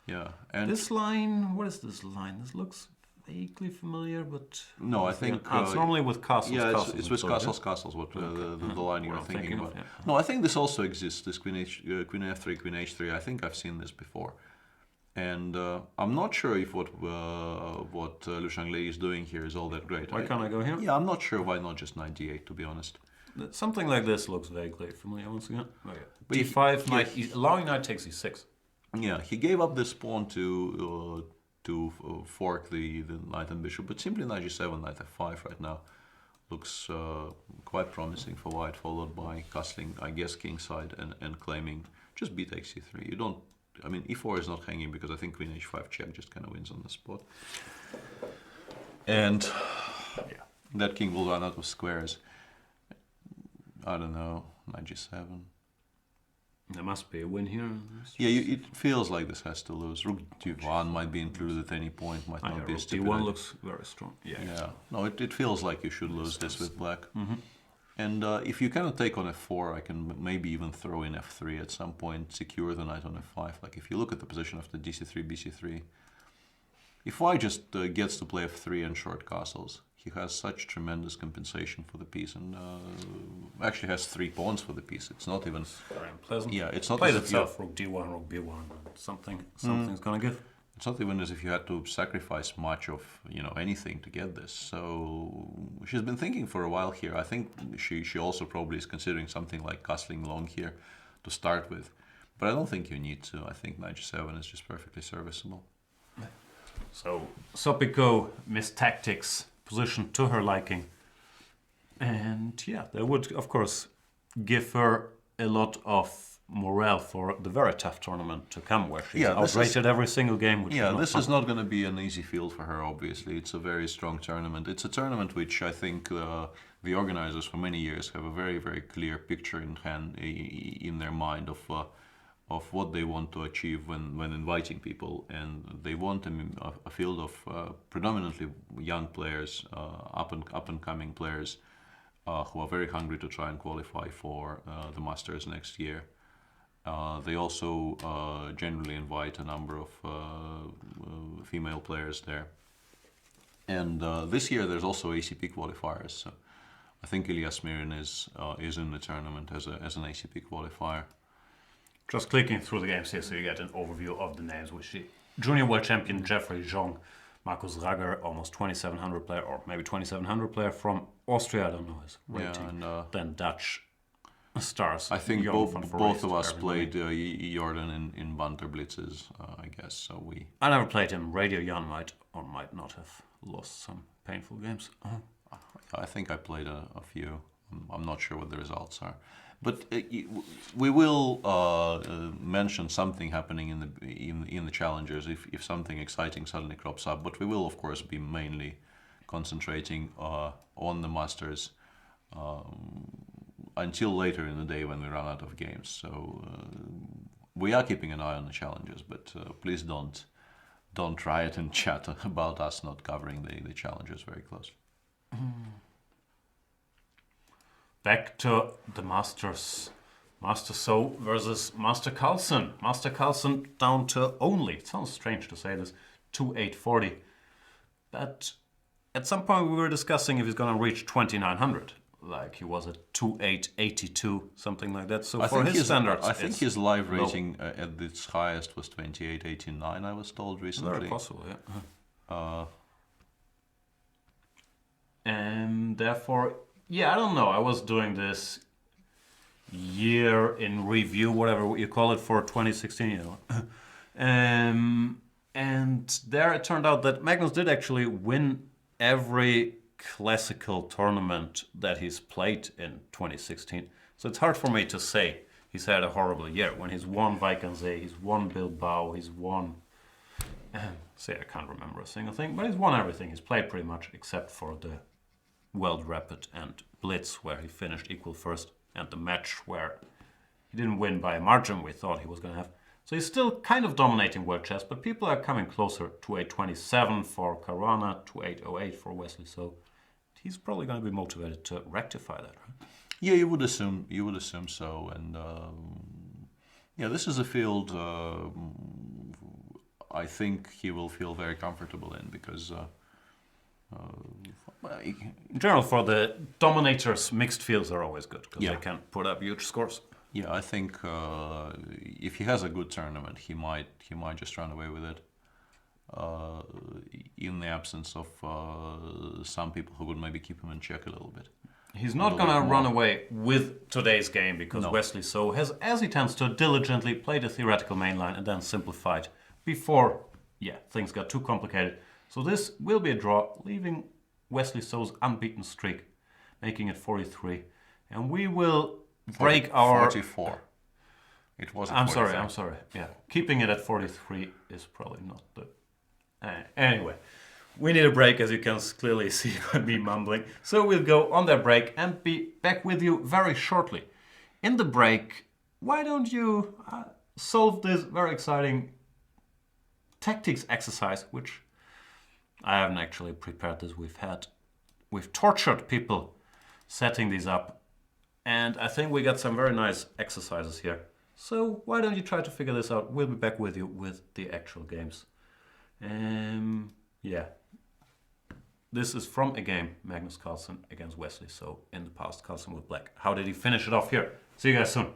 Yeah. And this line, what is this line? This looks vaguely familiar, but no, I think it's normally with castles. Yeah, it's with castles. What the line you were thinking about? Yeah. No, I think this also exists. This queen f3, queen h3. I think I've seen this before, and I'm not sure if what Liu Shanglei is doing here is all that great. Why can't I go here? Yeah, I'm not sure why not just knight d8. To be honest, something like this looks vaguely familiar once again. Oh, yeah. But d5, knight, allowing knight takes e6. Yeah, he gave up this pawn to fork the knight and bishop, but simply knight g7, knight f5 right now looks quite promising for white, followed by castling, I guess, kingside and claiming just b takes c3. You don't, I mean, e4 is not hanging because I think queen h5 check just kind of wins on the spot. And yeah, that king will run out of squares. I don't know, knight g7. There must be a win here. Yeah, it feels like this has to lose. Rook d1 might be included at any point, might not be a Rook stupid d1 idea. looks very strong. Yeah. Yeah, no, it feels like you should lose this with black. And if you cannot take on f4, I can maybe even throw in f3 at some point, secure the knight on f5. Like if you look at the position of the dc3, bc3, if white just gets to play f3 and short castles, he has such tremendous compensation for the piece, and actually has 3 pawns for the piece. It's not even Very unpleasant. Yeah, it's not Plays as if you- itself. Rook d1, rook b1. Something's gonna give. It's not even as if you had to sacrifice much of anything to get this. So she's been thinking for a while here. I think she also probably is considering something like castling long here to start with, but I don't think you need to. I think knight g7 is just perfectly serviceable. So Sopiko missed tactics, position to her liking, and yeah, that would of course give her a lot of morale for the very tough tournament to come, where she's outrated every single game. Which This is not going to be an easy field for her, obviously. It's a very strong tournament. It's a tournament which I think the organizers for many years have a very, very clear picture in their mind of what they want to achieve when inviting people. And they want a field of predominantly young players, up and coming players who are very hungry to try and qualify for the Masters next year. They also generally invite a number of female players there. And this year there's also ACP qualifiers. So I think Ilya Smirin is in the tournament as an ACP qualifier. Just clicking through the games here, so you get an overview of the names. We see Junior World Champion Jeffrey Zhong, Markus Rager, almost 2,700 player, or maybe 2,700 player from Austria. I don't know his rating. Yeah, and then Dutch stars. I think Jordan van both of Voorhees, us everybody. played Jordan in Banter Blitzes, I guess. So I never played him. Radio Jan might or might not have lost some painful games. I think I played a few. I'm not sure what the results are, but we will mention something happening in the challengers if something exciting suddenly crops up. But we will of course be mainly concentrating on the Masters until later in the day when we run out of games. So we are keeping an eye on the challengers, but please don't try it and chat about us not covering the challengers very closely. Back to the Masters. Master So versus Master Carlsen. Master Carlsen down to only, it sounds strange to say this, 2,840. But at some point we were discussing if he's going to reach 2,900. Like he was at 2,882, something like that. So for his standards, I think his live rating at its highest was 28.89, I was told recently. Very possible, yeah. And therefore, yeah, I don't know. I was doing this year in review, whatever you call it, for 2016, you know. And there it turned out that Magnus did actually win every classical tournament that he's played in 2016. So it's hard for me to say he's had a horrible year when he's won Vaikanze, he's won Bilbao, he's won... say I can't remember a single thing, but he's won everything. He's played pretty much except for the World Rapid and Blitz, where he finished equal first, and the match where he didn't win by a margin we thought he was going to have. So he's still kind of dominating world chess, but people are coming closer to 827 for Caruana, to 808 for Wesley. So he's probably going to be motivated to rectify that, right? Yeah, you would assume so. And yeah, this is a field I think he will feel very comfortable in because in general, for the dominators, mixed fields are always good because Yeah. they can put up huge scores. yeah, I think if he has a good tournament, he might just run away with it. In the absence of some people who would maybe keep him in check a little bit. He's not going to run away with today's game because No. Wesley So has, as he tends to, diligently played a theoretical mainline and then simplified before, things got too complicated. So this will be a draw, leaving Wesley So's unbeaten streak, making it 43. And we will break our... 44. It was. I'm sorry. Yeah, keeping it at 43 is probably not the... Anyway, we need a break, as you can clearly see by me mumbling. So we'll go on that break and be back with you very shortly. In the break, why don't you solve this very exciting tactics exercise, which I haven't actually prepared this. We've tortured people setting these up, and I think we got some very nice exercises here. So why don't you try to figure this out? We'll be back with you with the actual games. Yeah. This is from a game, Magnus Carlsen against Wesley. So in the past, Carlsen with black. How did he finish it off here? See you guys soon.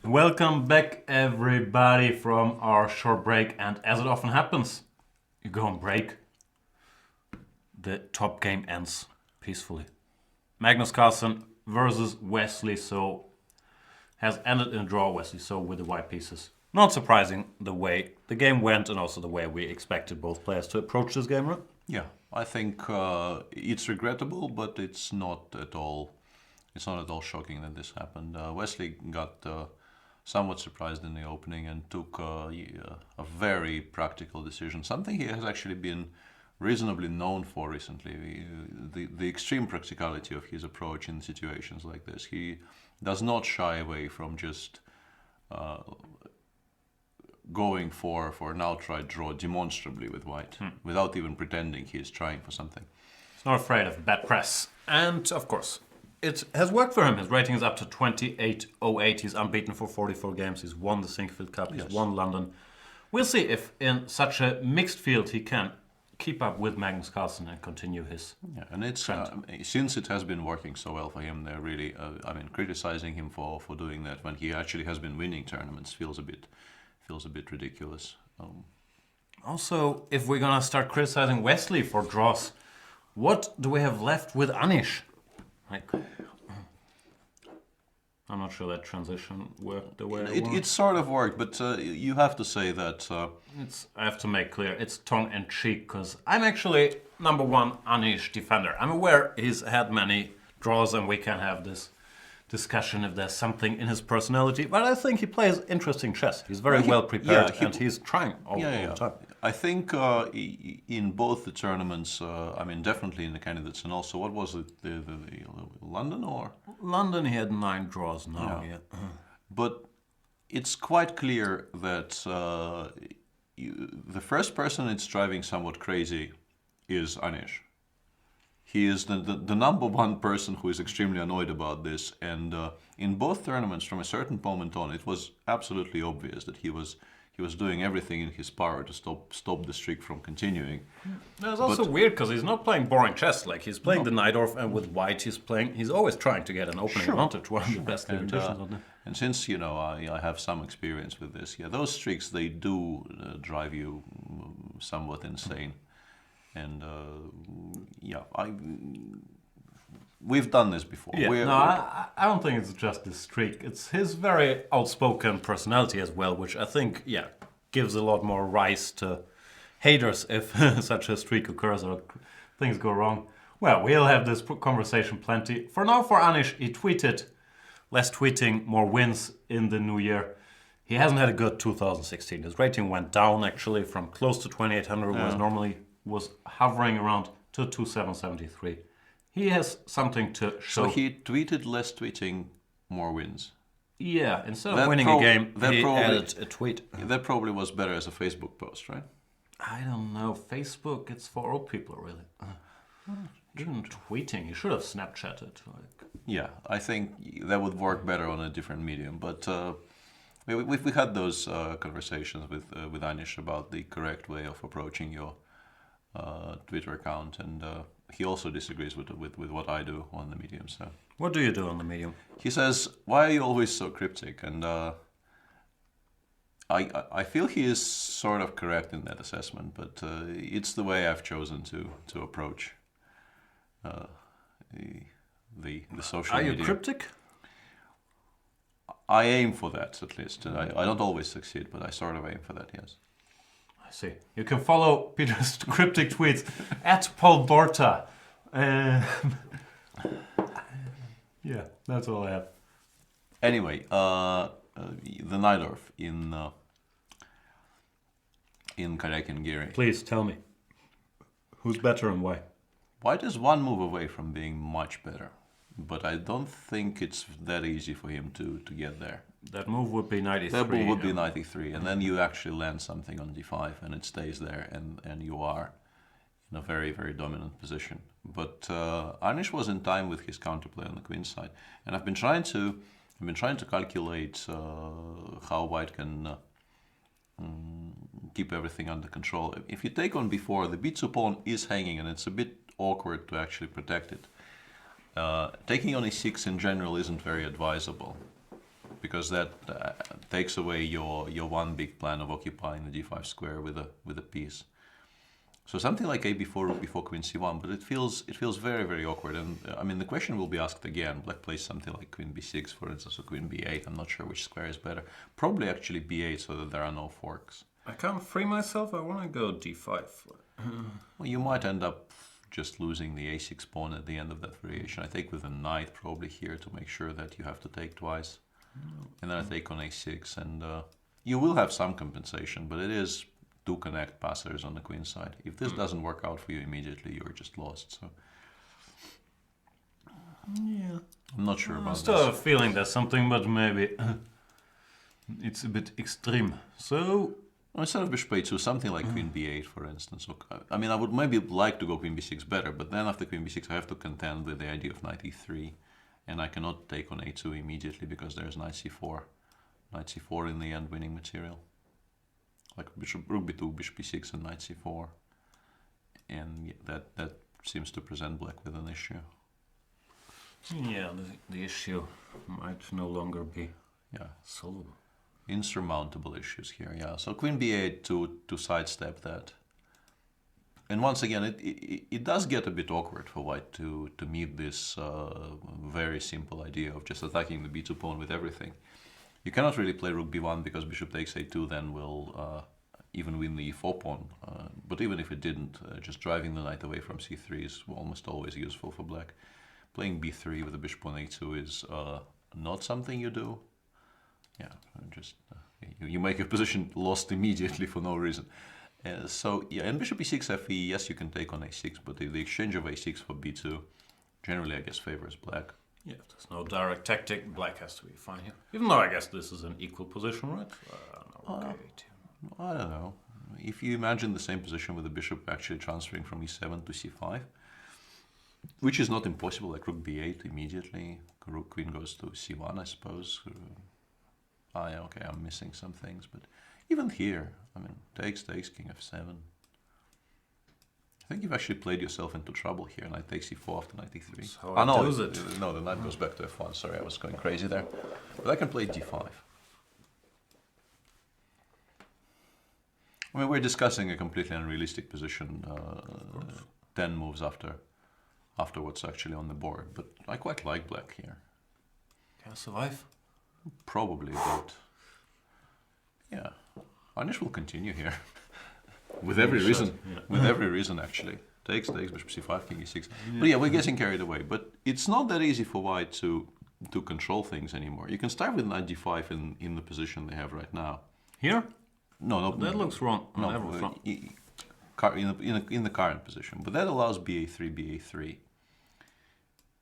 Welcome back, everybody, from our short break. And as it often happens, you go on break, the top game ends peacefully. Magnus Carlsen versus Wesley So has ended in a draw. Wesley So with the white pieces. Not surprising the way the game went and also the way we expected both players to approach this game, right? Yeah, I think it's regrettable, but it's not at all. It's not at all shocking that this happened. Wesley got somewhat surprised in the opening and took a very practical decision. Something he has actually been reasonably known for recently. The extreme practicality of his approach in situations like this. He does not shy away from just going for an outright draw demonstrably with white, without even pretending he is trying for something. He's not afraid of bad press. And of course, it has worked for him. His rating is up to 28.08. He's unbeaten for 44 games. He's won the Sinquefield Cup. He's won London. We'll see if in such a mixed field he can keep up with Magnus Carlsen and continue his and it's since it has been working so well for him, they're really, criticizing him for doing that when he actually has been winning tournaments feels a bit ridiculous. Also, if we're gonna start criticizing Wesley for draws, what do we have left with Anish? I'm not sure that transition worked the way it sort of worked, but you have to say that I have to make clear, it's tongue-in-cheek, because I'm actually number one Anish defender. I'm aware he's had many draws and we can have this discussion if there's something in his personality, but I think he plays interesting chess. He's very well prepared and he's trying all the time. I think in both the tournaments, definitely in the candidates, and also, what was it, the London or? London, he had 9 draws now, But it's quite clear that the first person it's driving somewhat crazy is Anish. He is the number one person who is extremely annoyed about this, and in both tournaments, from a certain moment on, it was absolutely obvious that he was doing everything in his power to stop the streak from continuing. It's also weird because he's not playing boring chess. Like, he's playing the Najdorf, and with white he's always trying to get an opening advantage. One of the best limitations on that. And since I have some experience with this, those streaks, they do drive you somewhat insane. And we've done this before. I don't think it's just this streak. It's his very outspoken personality as well, which I think, gives a lot more rise to haters if such a streak occurs or things go wrong. Well, we'll have this conversation plenty. For now, for Anish, he tweeted, less tweeting, more wins in the new year. He hasn't had a good 2016. His rating went down, actually, from close to 2,800, whereas normally was hovering around to 2,773. He has something to show. So he tweeted less tweeting, more wins. Yeah, instead of winning a game, he added a tweet. That probably was better as a Facebook post, right? I don't know. Facebook, it's for old people, really. Even tweeting, you should have Snapchatted. Yeah, I think that would work better on a different medium. But we had those conversations with Anish about the correct way of approaching your Twitter account, and he also disagrees with what I do on the medium. So what do you do on the medium? He says, "Why are you always so cryptic?" And I feel he is sort of correct in that assessment, but it's the way I've chosen to approach the social media. Are you cryptic? I aim for that, at least. I don't always succeed, but I sort of aim for that, yes. I see. You can follow Peter's cryptic tweets at Paul Borta. Yeah, that's all I have. Anyway, the Najdorf in Karjakin-Giri. Please tell me, who's better and why? White is one move away from being much better, but I don't think it's that easy for him to get there. That move would be 93. That move would be 93, and then you actually land something on d5, and it stays there, and you are in a very, very dominant position. But Anish was in time with his counterplay on the queen side, and I've been trying to calculate how White can keep everything under control. If you take on b4, the b2 pawn is hanging, and it's a bit awkward to actually protect it. Taking on e6 in general isn't very advisable. because that takes away your one big plan of occupying the d5 square with a piece. So something like a b4, rook b4, queen c1, but it feels very, very awkward. And I mean, the question will be asked again. Black plays something like queen b6, for instance, or queen b8. I'm not sure which square is better. Probably actually b8, so that there are no forks. I can't free myself. I want to go d5. Well, you might end up just losing the a6 pawn at the end of that variation. I take with a knight probably here to make sure that you have to take twice. And then I take on a6, and you will have some compensation, but it is to connect passers on the queen side. If this doesn't work out for you immediately, you're just lost. So Yeah. I'm not sure about I still this. have a feeling there's something, but maybe it's a bit extreme. So Well, instead of bishop a2, something like queen b8, for instance. I mean, I would maybe like to go queen b6 better, but then after queen b6, I have to contend with the idea of knight e3, and I cannot take on a2 immediately because there's knight c4. Knight c4 in the end winning material. Like bishop rook b2, bishop b6, and knight c4. And that seems to present black with an issue. yeah, the issue might no longer be Yeah. solvable. Insurmountable issues here, yeah. So queen b8 to sidestep that. And once again, it does get a bit awkward for white to meet this very simple idea of just attacking the b2 pawn with everything. You cannot really play rook b1 because bishop takes a2 then will even win the e4 pawn. But even if it didn't, just driving the knight away from c3 is almost always useful for black. Playing b3 with a bishop on a2 is not something you do. Yeah, just you make your position lost immediately for no reason. So yeah, and bishop e6 fe, yes, you can take on a6, but the exchange of a6 for b2 generally, I guess, favors black. Yeah, if there's no direct tactic, black has to be fine here. Even though I guess this is an equal position, right? No, okay, I don't know. If you imagine the same position with the bishop actually transferring from e7 to c5, which is not impossible, like rook b8 immediately, rook queen goes to c1, I suppose. Yeah, okay, I'm missing some things, but even here, I mean, takes, king f7. I think you've actually played yourself into trouble here. Knight takes e4 after knight e3. That's how Oh, no, does it. no, the knight goes back to f1. Sorry, I was going crazy there. But I can play d5. I mean, we're discussing a completely unrealistic position 10 moves after what's actually on the board. But I quite like black here. Can I survive? Probably, but yeah, Anish will continue here with every reason. Yeah. With every reason, actually. Takes, bishop c5, king e6. But yeah, we're getting carried away. But it's not that easy for white to control things anymore. You can start with knight d5 in the position they have right now. Here? No, That looks wrong. no, Never wrong. in the current position. But that allows ba3.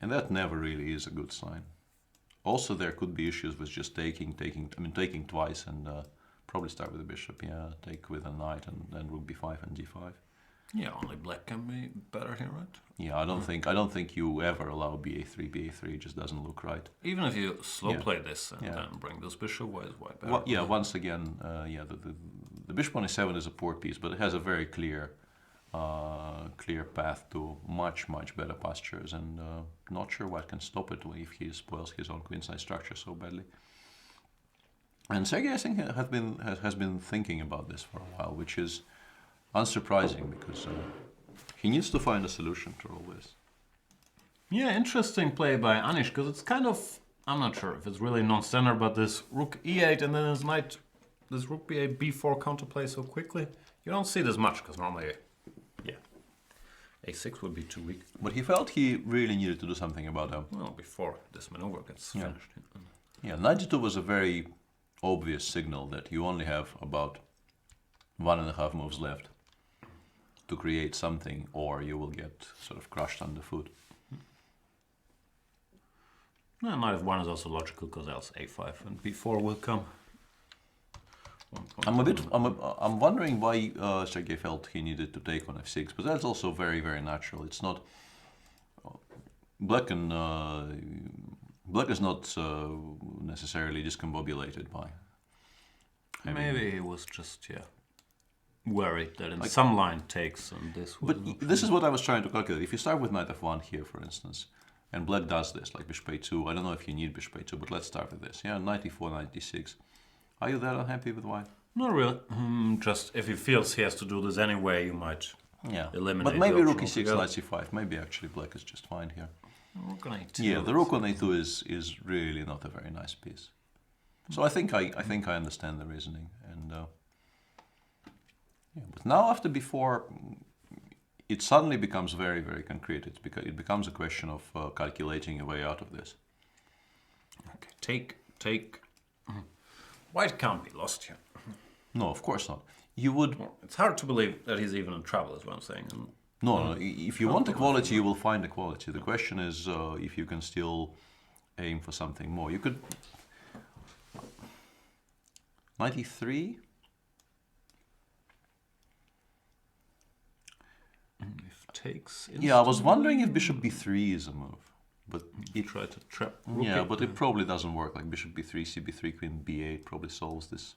And that never really is a good sign. Also, there could be issues with just taking twice and probably start with the bishop. Yeah, take with a knight and then rook b5 and d5. Yeah, only black can be better here, right? Yeah, I don't think you ever allow ba3. It just doesn't look right. Even if you slow Yeah. play this and Yeah. then bring this bishop, why is white better? Well, yeah, once again, the bishop on e7 is a poor piece, but it has a very clear path to much better pastures, and not sure what can stop it if he spoils his own queenside structure so badly. And Sergei, I think, has been thinking about this for a while, which is unsurprising because he needs to find a solution to all this. Yeah, interesting play by Anish, because it's kind of, I'm not sure if it's really non-standard, but this rook e8 and then this rook b8, b4 counterplay so quickly. You don't see this much, because normally, yeah, a6 would be too weak. But he felt he really needed to do something about them. Well, before this maneuver gets Yeah. finished. Yeah, 92 was a very obvious signal that you only have about 1.5 moves left to create something, or you will get sort of crushed underfoot. No, knight f1 is also logical, because else a5 and b4 will come. I'm wondering why Sergei felt he needed to take on f6, but that's also very, very natural. It's not black is not necessarily discombobulated by. Maybe he was just, worried that in some line takes and this would. But this is what I was trying to calculate. If you start with knight f1 here, for instance, And black does this, like bishop a2. I don't know if you need bishop a2, but let's start with this. Yeah, 94, 96. Are you that unhappy with white? Not really. Just if he feels he has to do this anyway, you might eliminate. But maybe the rook option e6, altogether. knight c5. Maybe actually black is just fine here. Rook on a2. Yeah, the rook on a2 is really not a very nice piece. So I think I understand the reasoning, and but now after b4, it suddenly becomes very, very concrete. It becomes a question of calculating a way out of this. Okay, take. White can't be lost here. No, of course not. You would. It's hard to believe that he's even in trouble, is what I'm saying. No. If you want equality, you will find equality. The question is if you can still aim for something more. You could. 93. If takes. Yeah, I was wondering if bishop b3 is a move, but it try to trap. Rook yeah, but it probably doesn't work. Like bishop b3, cb3, queen b8 probably solve this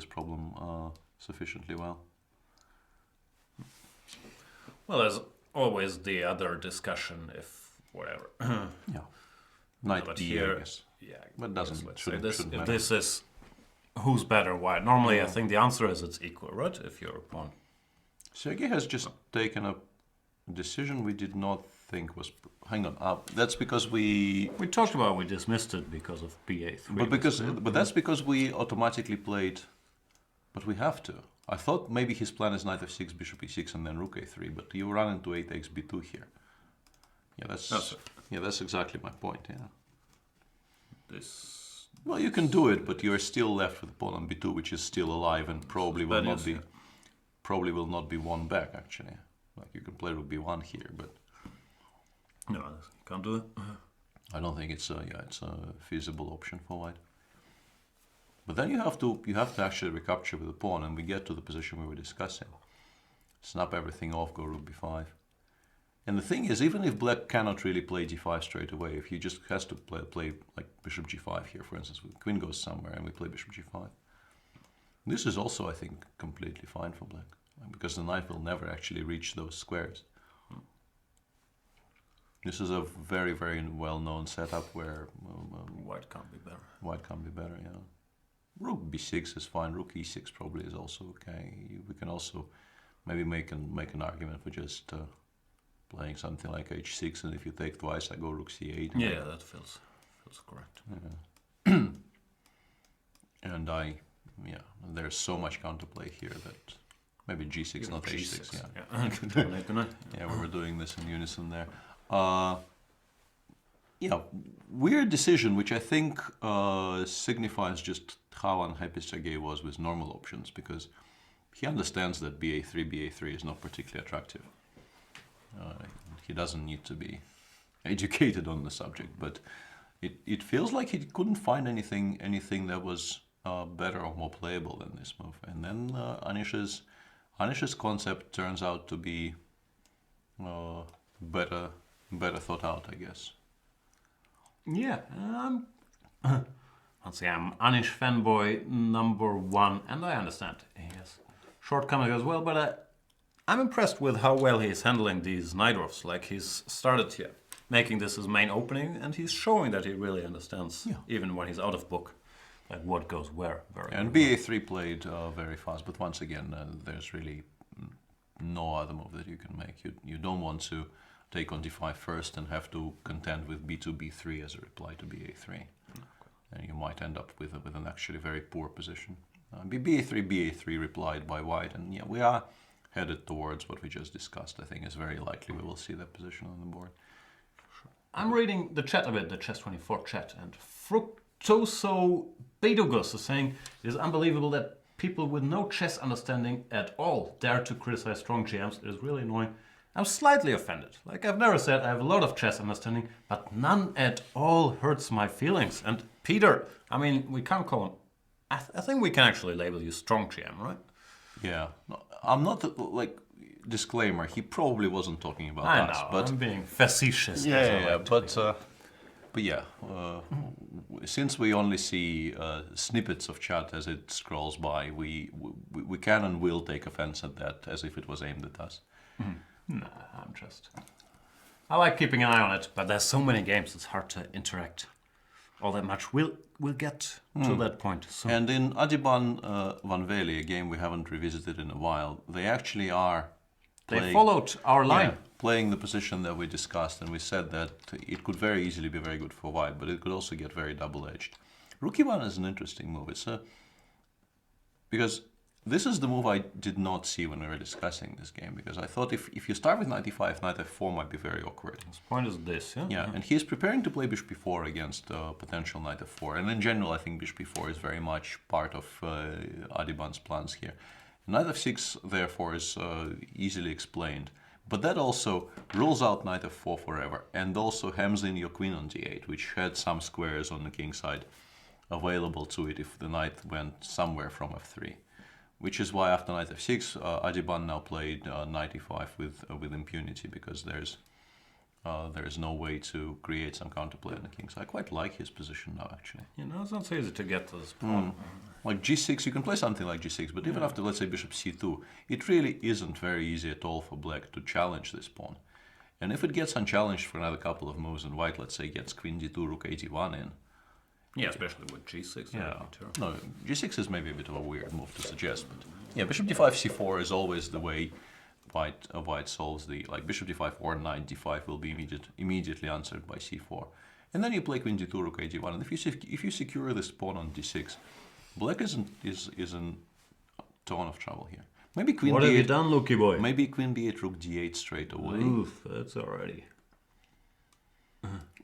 problem sufficiently well. Well, there's always the other discussion if whatever. Yeah, knight But d, here, I guess. yeah, But doesn't let's say shouldn't, this. shouldn't If matter. this is who's better, white. Normally, I think the answer is it's equal, right? If you're a pawn. Sergei has just taken a decision we did not think was. Hang on, that's because we talked about we dismissed it because of ba3. but that's because we automatically played. But we have to. I thought maybe his plan is knight f6, bishop e6, and then rook a3. But you run into 8 takes b2 here. Yeah, that's exactly my point. Yeah. This. Well, you can do it, but you're still left with the pawn on b2, which is still alive and probably will not be won back. Actually, like you can play rook b1 here, but no, can't do it. I don't think it's a feasible option for white. But then you have to actually recapture with the pawn, and we get to the position we were discussing. Snap everything off, go rook b5. And the thing is, even if black cannot really play d5 straight away, if he just has to play like bishop g5 here, for instance, queen goes somewhere and we play bishop g5. This is also, I think, completely fine for black, because the knight will never actually reach those squares. This is a very, very well-known setup where White can't be better. White can't be better, yeah. Rook b6 is fine. Rook e6 probably is also okay. We can also maybe make an argument for just playing something like h6, and if you take twice, I go rook c8. Yeah, that feels correct. Yeah. And there's so much counterplay here that maybe g6, not h6. Yeah. Yeah, we were doing this in unison there. Weird decision, which I think signifies just how unhappy Sergei was with normal options, because he understands that ba3 is not particularly attractive. He doesn't need to be educated on the subject, but it feels like he couldn't find anything that was better or more playable than this move. And then Anish's concept turns out to be better thought out, I guess. Yeah, I'd say I'm Anish fanboy #1, and I understand he has shortcomings as well, but I'm impressed with how well he's handling these Najdrovs. Like, he's started here, making this his main opening, and he's showing that he really understands, even when he's out of book, like what goes where. And ba3 played very fast, but once again, there's really no other move that you can make. You don't want to take on d5 first and have to contend with b2, b3 as a reply to ba3. And you might end up with an actually very poor position. ba3 replied by white, and yeah, we are headed towards what we just discussed. I think it's very likely we will see that position on the board. I'm reading the chat a bit, the Chess24 chat, and Fructoso Bedogus is saying, it is unbelievable that people with no chess understanding at all dare to criticize strong GMs. It is really annoying. I'm slightly offended. Like, I've never said I have a lot of chess understanding, but none at all hurts my feelings. And Peter, I mean, we can't call him. I think we can actually label you strong GM, right? Yeah, no, I'm not disclaimer. He probably wasn't talking about I us, know, but I'm being facetious. But yeah, since we only see snippets of chat as it scrolls by, we can and will take offense at that as if it was aimed at us. No, I like keeping an eye on it, but there's so many games, it's hard to interact all that much. We'll get to that point soon. And in Adiban Van Veli, a game we haven't revisited in a while, they actually are They followed our line. yeah, playing the position that we discussed, and we said that it could very easily be very good for white, but it could also get very double-edged. Rook e1 is an interesting move. Because this is the move I did not see when we were discussing this game, because I thought if you start with knight e5, knight f4 might be very awkward. This point is this, yeah? Yeah, and he's preparing to play bishop e4 against potential knight f4. And in general, I think bishop e4 is very much part of Adiban's plans here. Knight f6, therefore, is easily explained. But that also rules out knight f4 forever, and also hems in your queen on d8, which had some squares on the king side available to it if the knight went somewhere from f3. Which is why after knight f6, Adiban now played knight e5 with impunity, because there's no way to create some counterplay on the king. So I quite like his position now, actually. You know, it's not so easy to get to this pawn. Like g6, you can play something like g6, but even after, let's say, bishop c2, it really isn't very easy at all for black to challenge this pawn. And if it gets unchallenged for another couple of moves, and white, let's say, gets queen d2, rook a1 in. Yeah, especially with g6. Yeah, no, g6 is maybe a bit of a weird move to suggest, but yeah, bishop d5, c4 is always the way white solves the, like bishop d5 or knight d5 will be immediately answered by c4. And then you play queen d2, rook a1, and if you secure this pawn on d6, black is in a ton of trouble here. Maybe queen what b8. What have you done, Lucky boy? Maybe queen b8, rook d8 straight away. Oof, that's already.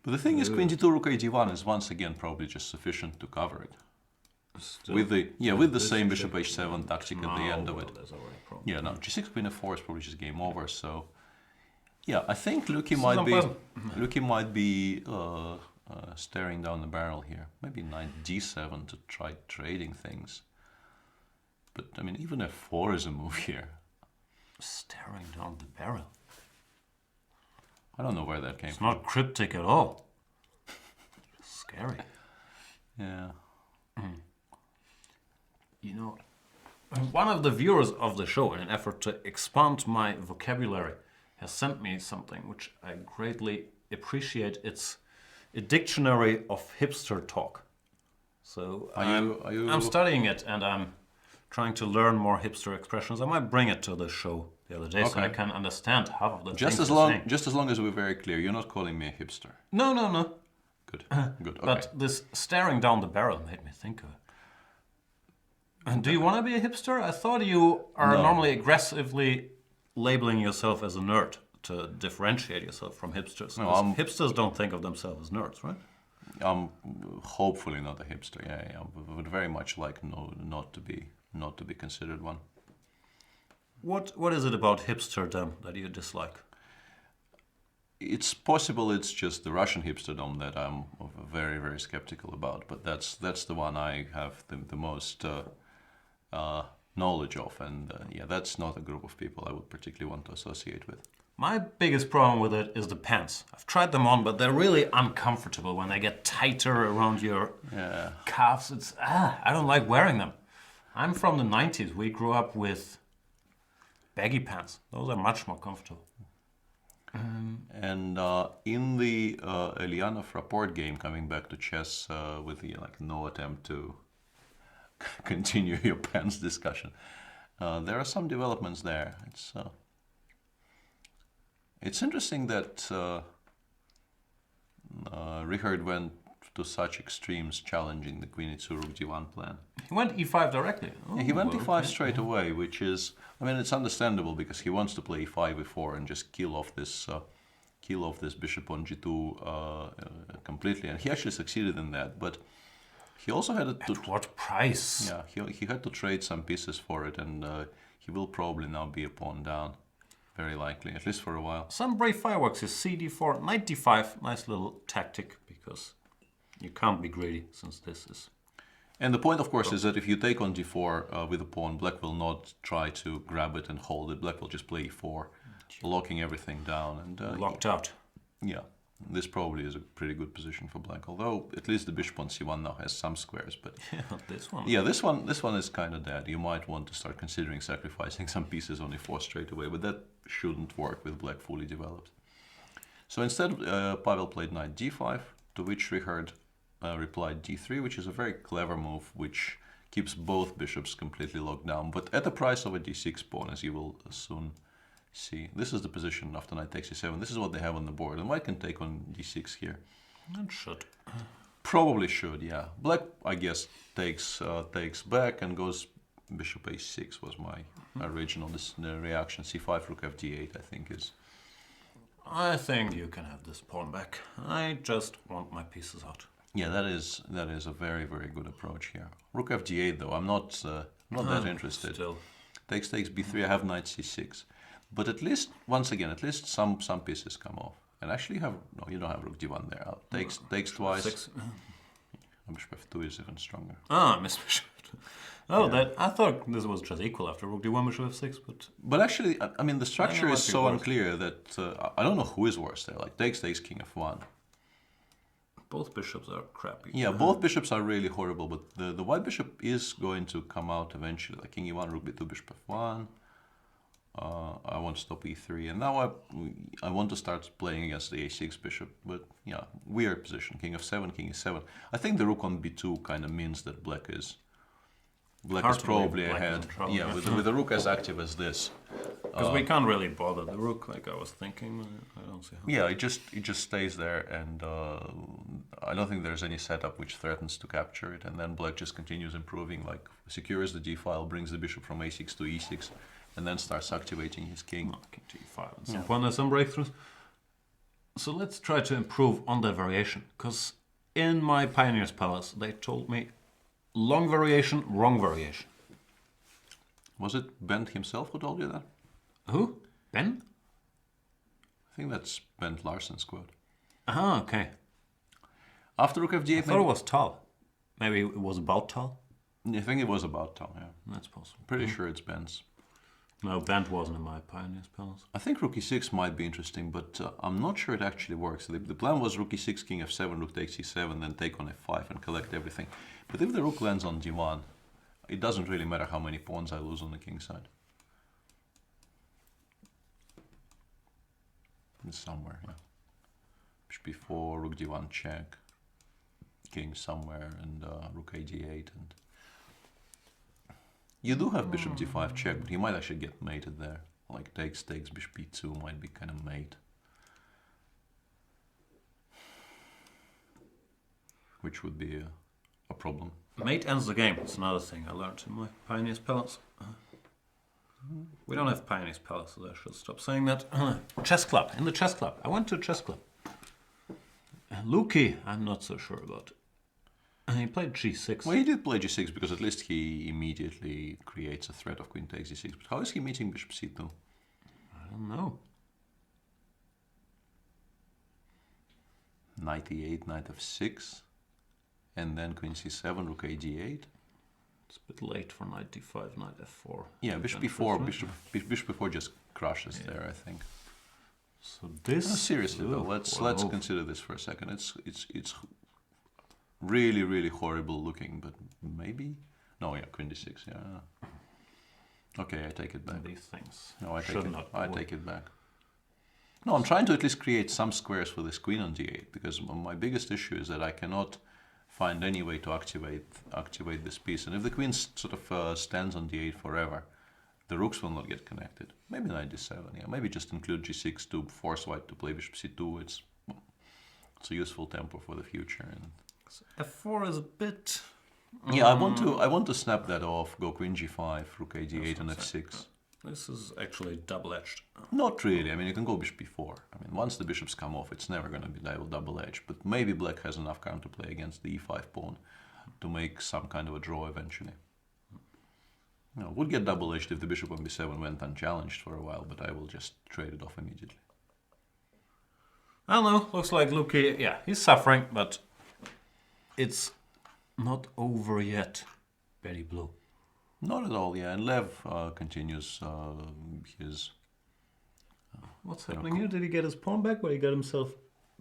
But the thing is, queen d2, rook a1 is once again probably just sufficient to cover it. Still, with the same bishop h7 tactic at the end of it. There's already a problem. Yeah, no, g6 queen f4 is probably just game over. So, yeah, I think Lucky might be staring down the barrel here. Maybe knight d7 to try trading things. But I mean, even f4 is a move here. Staring down the barrel. I don't know where that came It's from. not cryptic at all. Scary. Yeah. You know, one of the viewers of the show, in an effort to expand my vocabulary, has sent me something which I greatly appreciate. It's a dictionary of hipster talk. So I'm studying it, and I'm trying to learn more hipster expressions. I might bring it to the show the other day, so I can understand half of the things you're saying. Just as long as we're very clear, you're not calling me a hipster. No. Good, good. Okay. But this staring down the barrel made me think of it. And do you want to be a hipster? I thought you are normally aggressively labeling yourself as a nerd to differentiate yourself from hipsters. No, hipsters don't think of themselves as nerds, right? I'm hopefully not a hipster. Yeah. I would very much like not to be considered one. What is it about hipsterdom that you dislike? It's possible it's just the Russian hipsterdom that I'm very, very skeptical about, but that's the one I have the most knowledge of, and that's not a group of people I would particularly want to associate with. My biggest problem with it is the pants. I've tried them on, but they're really uncomfortable when they get tighter around your calves. I don't like wearing them. I'm from the 90s. We grew up with baggy pants. Those are much more comfortable. And in the Eliana Fraport game, coming back to chess with the no attempt to continue your pants discussion, there are some developments there. It's interesting that Richard went to such extremes challenging the queen e2 rook d1 plan. He went e5 directly. Yeah, he went e5 straight away, which is, I mean, it's understandable because he wants to play e5, e4 and just kill off this bishop on g2 completely, and he actually succeeded in that. But he also had to. At what price? Yeah, he had to trade some pieces for it, and he will probably now be a pawn down, very likely, at least for a while. Some brave fireworks is cd4, knight d5. Nice little tactic because you can't be greedy since this is. And the point, of course, is that if you take on d4 with a pawn, black will not try to grab it and hold it. Black will just play e4, locking everything down. And locked out. Yeah, this probably is a pretty good position for black. Although at least the bishop on c1 now has some squares. But yeah, this one. Yeah, this one is kind of dead. You might want to start considering sacrificing some pieces on e4 straight away, but that shouldn't work with black fully developed. So instead, Pavel played knight d5, to which Richard replied d3, which is a very clever move, which keeps both bishops completely locked down, but at the price of a d6 pawn, as you will soon see. This is the position after knight takes e7. This is what they have on the board, and white can take on d6 here. And should. Probably should, yeah. Black, I guess, takes back and goes bishop a6 was my original reaction. c5, rook fd8, I think is... I think you can have this pawn back. I just want my pieces out. Yeah, that is a very, very good approach here. Rook fd8, though, I'm not that interested. Still. Takes b3, I have knight c6. But at least, once again, at least some pieces come off. And actually you have, no, you don't have rook d1 there. Takes twice. 6. Bishop f2 is even stronger. Ah, Miss Bishop. Oh, Yeah. that I thought this was just equal after rook d1, bishop f6, but... But actually, I mean, the structure might is be so worse. unclear that I don't know who is worse there. Like, takes, king f1. Both bishops are crappy. Yeah, both bishops are really horrible, but the white bishop is going to come out eventually. Like king e1, rook b2, bishop f1. I want to stop e3, and now I want to start playing against the a6 bishop, but yeah, weird position. King f7, king e7. I think the rook on b2 kind of means that black is Hard to believe probably black is in ahead. trouble, Yeah, yeah. with the rook as active as this. Because we can't really bother the rook, like I was thinking. I don't see how. Yeah, it just stays there, and I don't think there's any setup which threatens to capture it. And then black just continues improving, like secures the d-file, brings the bishop from a6 to e6, and then starts activating his king. Oh, king to e5 and some point, there's some breakthroughs. So let's try to improve on that variation, because in my Pioneer's Palace they told me long variation, wrong variation. Was it Bent himself who told you that? Who? Ben? I think that's Bent Larsen's quote. Ah, okay. After rook I fd8, thought it was Tal. Maybe it was about Tal? I think it was about Tom, yeah. That's possible. Pretty sure it's Bent's. No, Bent wasn't in my Pioneer's Palace. I think rook e6 might be interesting, but I'm not sure it actually works. The plan was rook e6, king f7, rook takes e7, then take on f5 and collect everything. But if the rook lands on d1, it doesn't really matter how many pawns I lose on the king side. It's somewhere, yeah. Bishop b4, rook d1 check, king somewhere, and rook a d8. And you do have bishop d5 check, but he might actually get mated there. Like takes, bishop b2 might be kind of mate. Which would be a problem. Mate ends the game. It's another thing I learned in my Pioneer's Palace. We don't have Pioneer's Palace, so I should stop saying that. Chess club. In the chess club. I went to a chess club. Luki, I'm not so sure about. He played g6. Well, he did play g6 because at least he immediately creates a threat of queen takes d6. But how is he meeting bishop c2? I don't know. Knight e8, knight f6, and then queen c7, rook a d8. It's a bit late for knight d5, knight f4. Yeah, bishop Then b4, first, right? bishop b4 just crushes there, I think. So this. No, seriously though, Ooh, let's wow. consider this for a second. It's really, really horrible looking, but maybe. No, yeah, queen d6. Yeah. Okay, I take it back. These things. No, I take should it. not I work. take it back. No, I'm trying to at least create some squares for this queen on d8, because my biggest issue is that I cannot find any way to activate this piece. And if the queen sort of stands on d8 forever, the rooks will not get connected. Maybe knight d7, yeah. Maybe just include g6 to force white to play bishop c2. It's a useful tempo for the future. And f4 is a bit. yeah, I want to snap that off. Go queen g5, rook a d8, and f6. This is actually double-edged. Not really. I mean, you can go bishop b4. I mean, once the bishops come off, it's never going to be double-edged. But maybe black has enough counterplay against the e5 pawn to make some kind of a draw eventually. No, would get double-edged if the bishop on b7 went unchallenged for a while, but I will just trade it off immediately. I don't know. Looks like Luki, yeah, he's suffering, but it's not over yet. Very blue. Not at all, yeah. And Lev continues his... What's happening here? Did he get his pawn back, or he got himself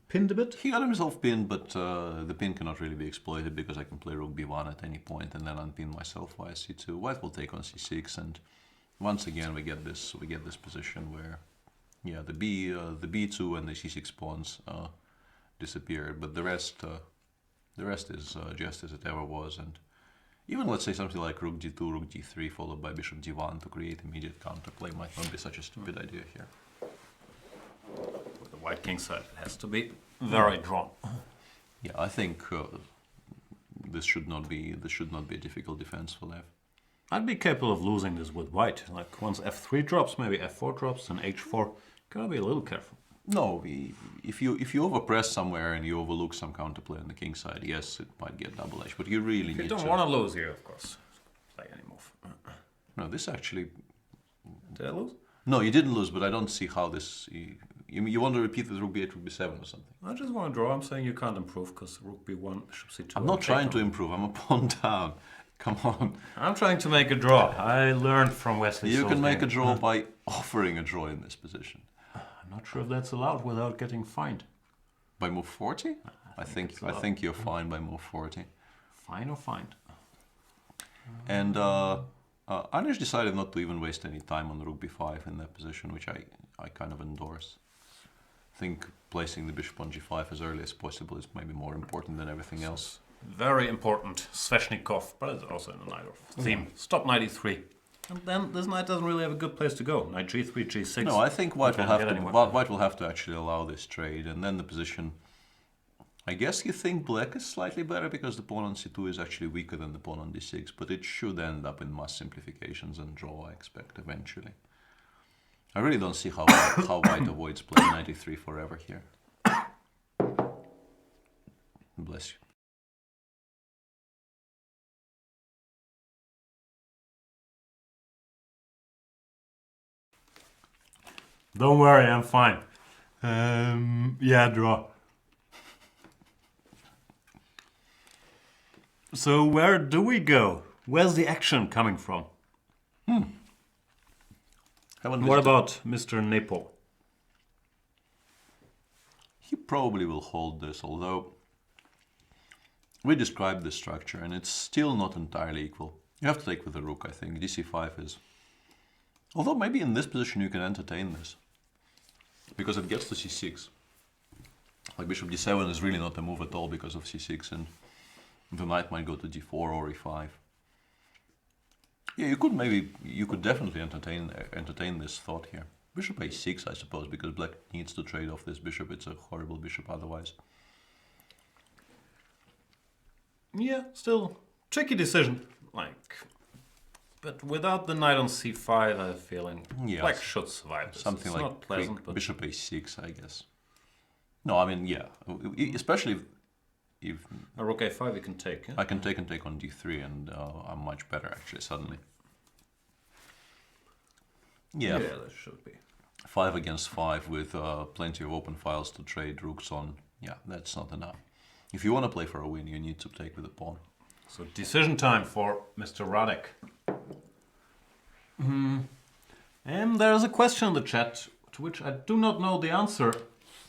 pinned a bit? He got himself pinned, but the pin cannot really be exploited because I can play rook b1 at any point and then unpin myself via c2. White will take on c6, and once again we get this position where yeah, the b2 and the c6 pawns disappeared, but the rest is just as it ever was. And even let's say something like rook d2, rook d3, followed by bishop d1 to create immediate counterplay might not be such a stupid idea here. With the white king side, it has to be very drawn. Yeah, I think this should not be a difficult defense for Lev. I'd be capable of losing this with white. Like once f3 drops, maybe f4 drops, and h4. Gotta be a little careful. No, if you overpress somewhere and you overlook some counterplay on the king side, yes, it might get double edge, but you really If need you to. don't want to lose here, of course, play any move. No, this actually. Did I lose? No, you didn't lose, but I don't see how this. You want to repeat with rook b8, rook b7 or something? I just want to draw. I'm saying you can't improve because rook b1, bishop c2. I'm not trying to improve. I'm a pawn down. Come on. I'm trying to make a draw. I learned from Wesley. You can make a draw by offering a draw in this position. I'm not sure if that's allowed without getting fined. By move 40? I think you're fine by move 40. Fine or fined? And Anish decided not to even waste any time on rook b5 in that position, which I kind of endorse. I think placing the bishop on g5 as early as possible is maybe more important than everything else. Very important, Sveshnikov, but it's also in the knight theme. Stop knight e3. And then this knight doesn't really have a good place to go. Knight g3, g6. No, I think white will have to actually allow this trade, and then the position. I guess you think black is slightly better because the pawn on c2 is actually weaker than the pawn on d6, but it should end up in mass simplifications and draw, I expect, eventually. I really don't see how white avoids playing knight e3 forever here. Bless you. Don't worry, I'm fine. Yeah, draw. So where do we go? Where's the action coming from? What about Mr. Nepo? He probably will hold this, although we described this structure and it's still not entirely equal. You have to take with the rook, I think. dc5 is... Although maybe in this position you can entertain this, because it gets to c6. Like bishop d7 is really not a move at all because of c6, and the knight might go to d4 or e5. Yeah, you could definitely entertain this thought here. Bishop a6, I suppose, because black needs to trade off this bishop. It's a horrible bishop otherwise. Yeah, still tricky decision. But without the knight on c5, I have a feeling black should survive this. Something it's like not pleasant, but bishop a6, I guess. No, I mean, yeah, especially if a rook a5 you can take. Yeah? I can take on d3, and I'm much better actually suddenly. Yeah, that should be. 5 against 5 with plenty of open files to trade rooks on. Yeah, that's not enough. If you want to play for a win, you need to take with a pawn. So decision time for Mr. Radek. And there is a question in the chat to which I do not know the answer.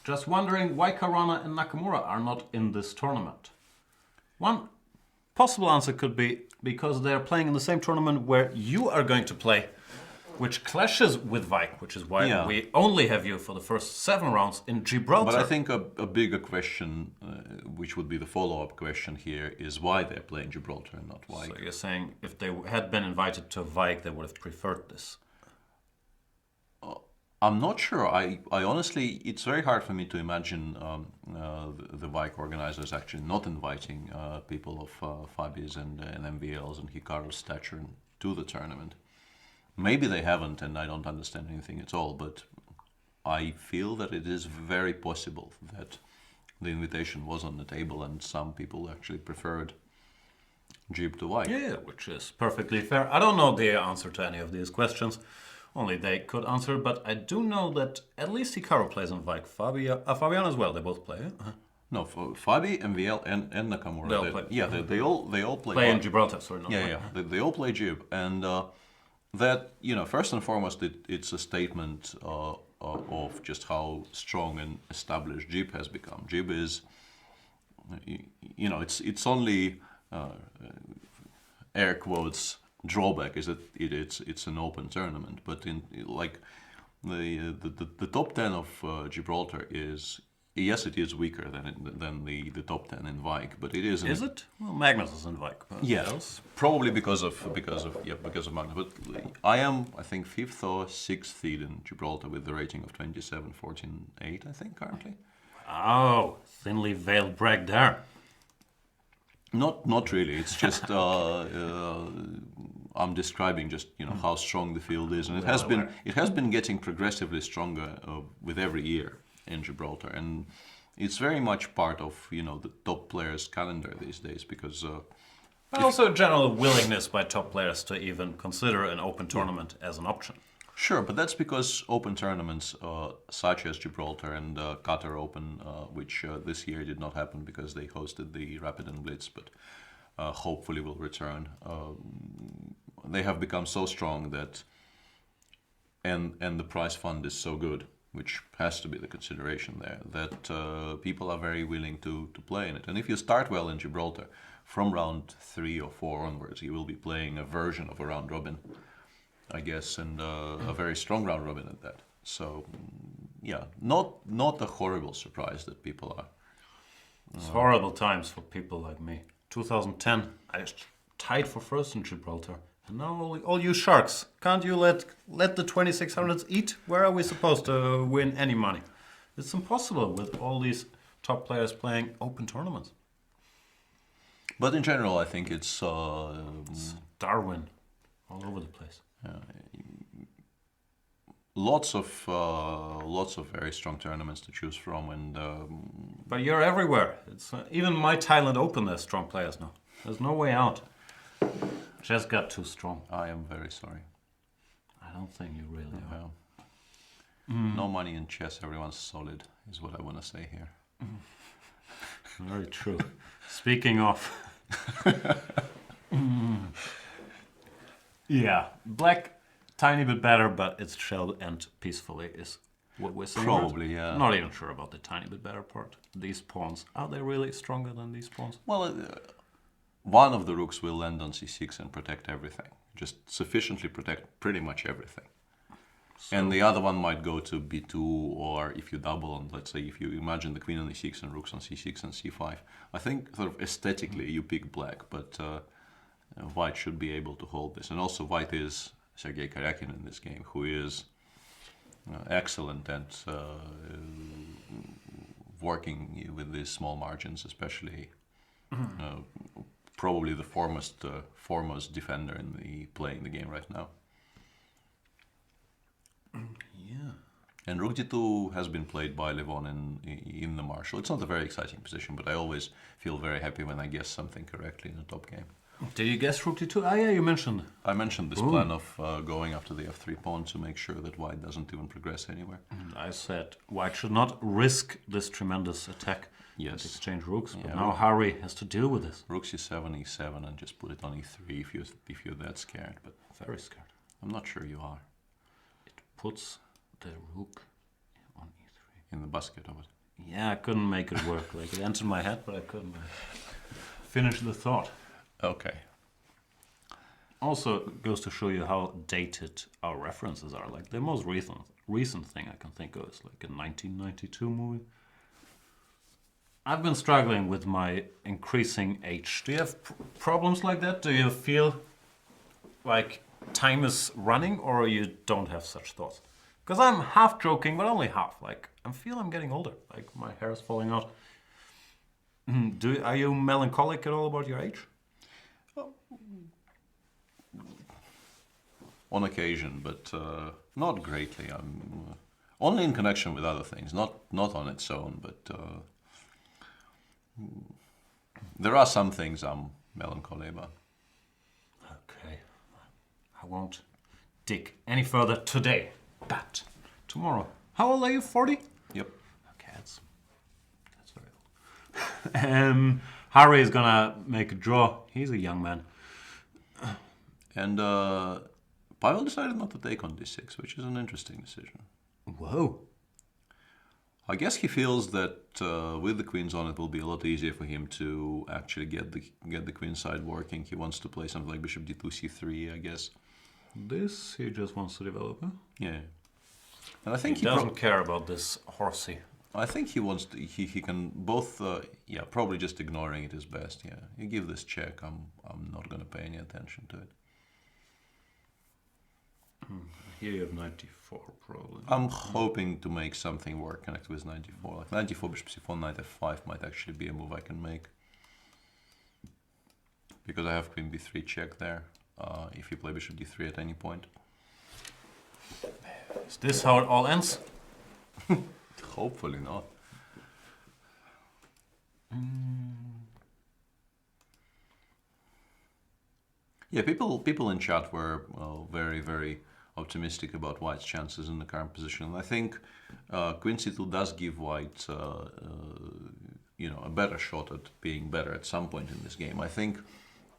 Just wondering why Karana and Nakamura are not in this tournament. One possible answer could be because they are playing in the same tournament where you are going to play, which clashes with Vike, which is why we only have you for the first 7 rounds in Gibraltar. But I think a bigger question, which would be the follow-up question here, is why they're playing Gibraltar and not Vike. So you're saying if they had been invited to Vike, they would have preferred this? I'm not sure. I honestly, it's very hard for me to imagine the Vike organizers actually not inviting people of Fabi's and MVL's and Hikaru's stature to the tournament. Maybe they haven't, and I don't understand anything at all, but I feel that it is very possible that the invitation was on the table and some people actually preferred Jib to Vike. Yeah, which is perfectly fair. I don't know the answer to any of these questions. Only they could answer, but I do know that at least Hikaru plays on Vike. Fabian as well, they both play. No, Fabi, MVL, and Nakamura. They all play in Gibraltar, sorry. They all play Jib, and that, first and foremost, it's a statement of just how strong and established Jib has become. Jib is, it's only air quotes drawback is that it's an open tournament, but The top 10 of Gibraltar is, yes, it is weaker than the top 10 in Vike, but it is. Is it? Well, Magnus is in Vike. Yes, probably because of Magnus. But I think, fifth or sixth seed in Gibraltar with the rating of 27, 14, 8, I think currently. Oh, thinly veiled brag there. Not really. It's just I'm describing just how strong the field is, and it has been getting progressively stronger with every year in Gibraltar, and it's very much part of the top players' calendar these days because. But also a general willingness by top players to even consider an open tournament as an option. Sure, but that's because open tournaments such as Gibraltar and Qatar Open, which this year did not happen because they hosted the Rapid and Blitz, but hopefully will return. They have become so strong that, and the prize fund is so good, which has to be the consideration there, that people are very willing to play in it. And if you start well in Gibraltar, from round 3 or 4 onwards, you will be playing a version of a round robin, I guess, and a very strong round robin at that. So, yeah, not a horrible surprise that people are. It's horrible times for people like me. 2010, I tied for first in Gibraltar. And now all you sharks, can't you let the 2600s eat? Where are we supposed to win any money? It's impossible with all these top players playing open tournaments. But in general, I think it's Darwin all over the place. Lots of very strong tournaments to choose from, and but you're everywhere. It's even my Thailand Open. There's strong players now. There's no way out. Just got too strong. I am very sorry. I don't think you really are. No money in chess. Everyone's solid, is what I want to say here. Very true. Speaking of, yeah, black. Tiny bit better, but it's shelled and peacefully is what we're saying. Probably, yeah. Not even sure about the tiny bit better part. These pawns, are they really stronger than these pawns? Well, one of the rooks will land on c6 and protect everything. Just sufficiently protect pretty much everything. So, and the other one might go to b2, or if you double on, let's say, if you imagine the queen on e6 and rooks on c6 and c5. I think sort of aesthetically you pick black, but white should be able to hold this. And also white is Sergei Karyakin in this game, who is excellent at working with these small margins, especially probably the foremost defender in playing the game right now. Yeah. And Rook d2 has been played by Levon in the Marshall. It's not a very exciting position, but I always feel very happy when I guess something correctly in a top game. Did you guess Rook d2? Ah, yeah, you mentioned. I mentioned this plan of going after the f3 pawn to make sure that white doesn't even progress anywhere. And I said white should not risk this tremendous attack. Yes. And exchange rooks, but Yeah, now Harry has to deal with this. Rook c7, e7, and just put it on e3 if you're that scared. But Very scared. I'm not sure you are. It puts the rook on e3. In the basket of it. Yeah, I couldn't make it work. Like it entered my head, but I couldn't finish the thought. Okay. Also goes to show you how dated our references are. Like the most recent thing I can think of is like a 1992 movie. I've been struggling with my increasing age. Do you have problems like that? Do you feel like time is running, or you don't have such thoughts? Because I'm half joking, but only half. Like I feel I'm getting older. Like my hair is falling out. Are you melancholic at all about your age? On occasion, but not greatly. I'm only in connection with other things, not on its own. But there are some things I'm melancholy about. Okay, I won't dig any further today, but tomorrow. How old are you? 40? Yep. Okay, that's very old. Harry is gonna make a draw. He's a young man. And Pavel decided not to take on d6, which is an interesting decision. Whoa. I guess he feels that with the queens on, it will be a lot easier for him to actually get the queen side working. He wants to play something like bishop d2, c3, I guess. This he just wants to develop, huh? Yeah. And I think he doesn't care about this horsey. I think he wants to, he can both yeah, probably just ignoring it is best. Yeah, you give this check, I'm not going to pay any attention to it. Here you have 94 probably. I'm hoping to make something work connected with 94. Like 94 bishop c4 knight f5 might actually be a move I can make, because I have queen b3 check there. If you play bishop d3 at any point. Is this how it all ends? Hopefully not. Yeah, people in chat were very, very optimistic about White's chances in the current position. And I think Queen c2 does give White, you know, a better shot at being better at some point in this game. I think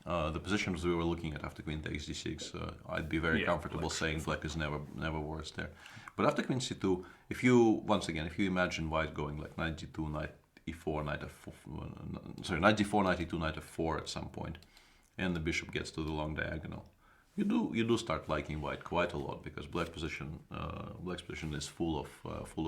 the positions we were looking at after Queen takes d6, I'd be very comfortable saying Black is never worse there. But after Queen c2, if you once again, if you imagine White going like knight d2, knight e4, knight f4, sorry, knight d4, knight e2, knight f4 at some point, and the bishop gets to the long diagonal, you do start liking White quite a lot, because Black's position is full of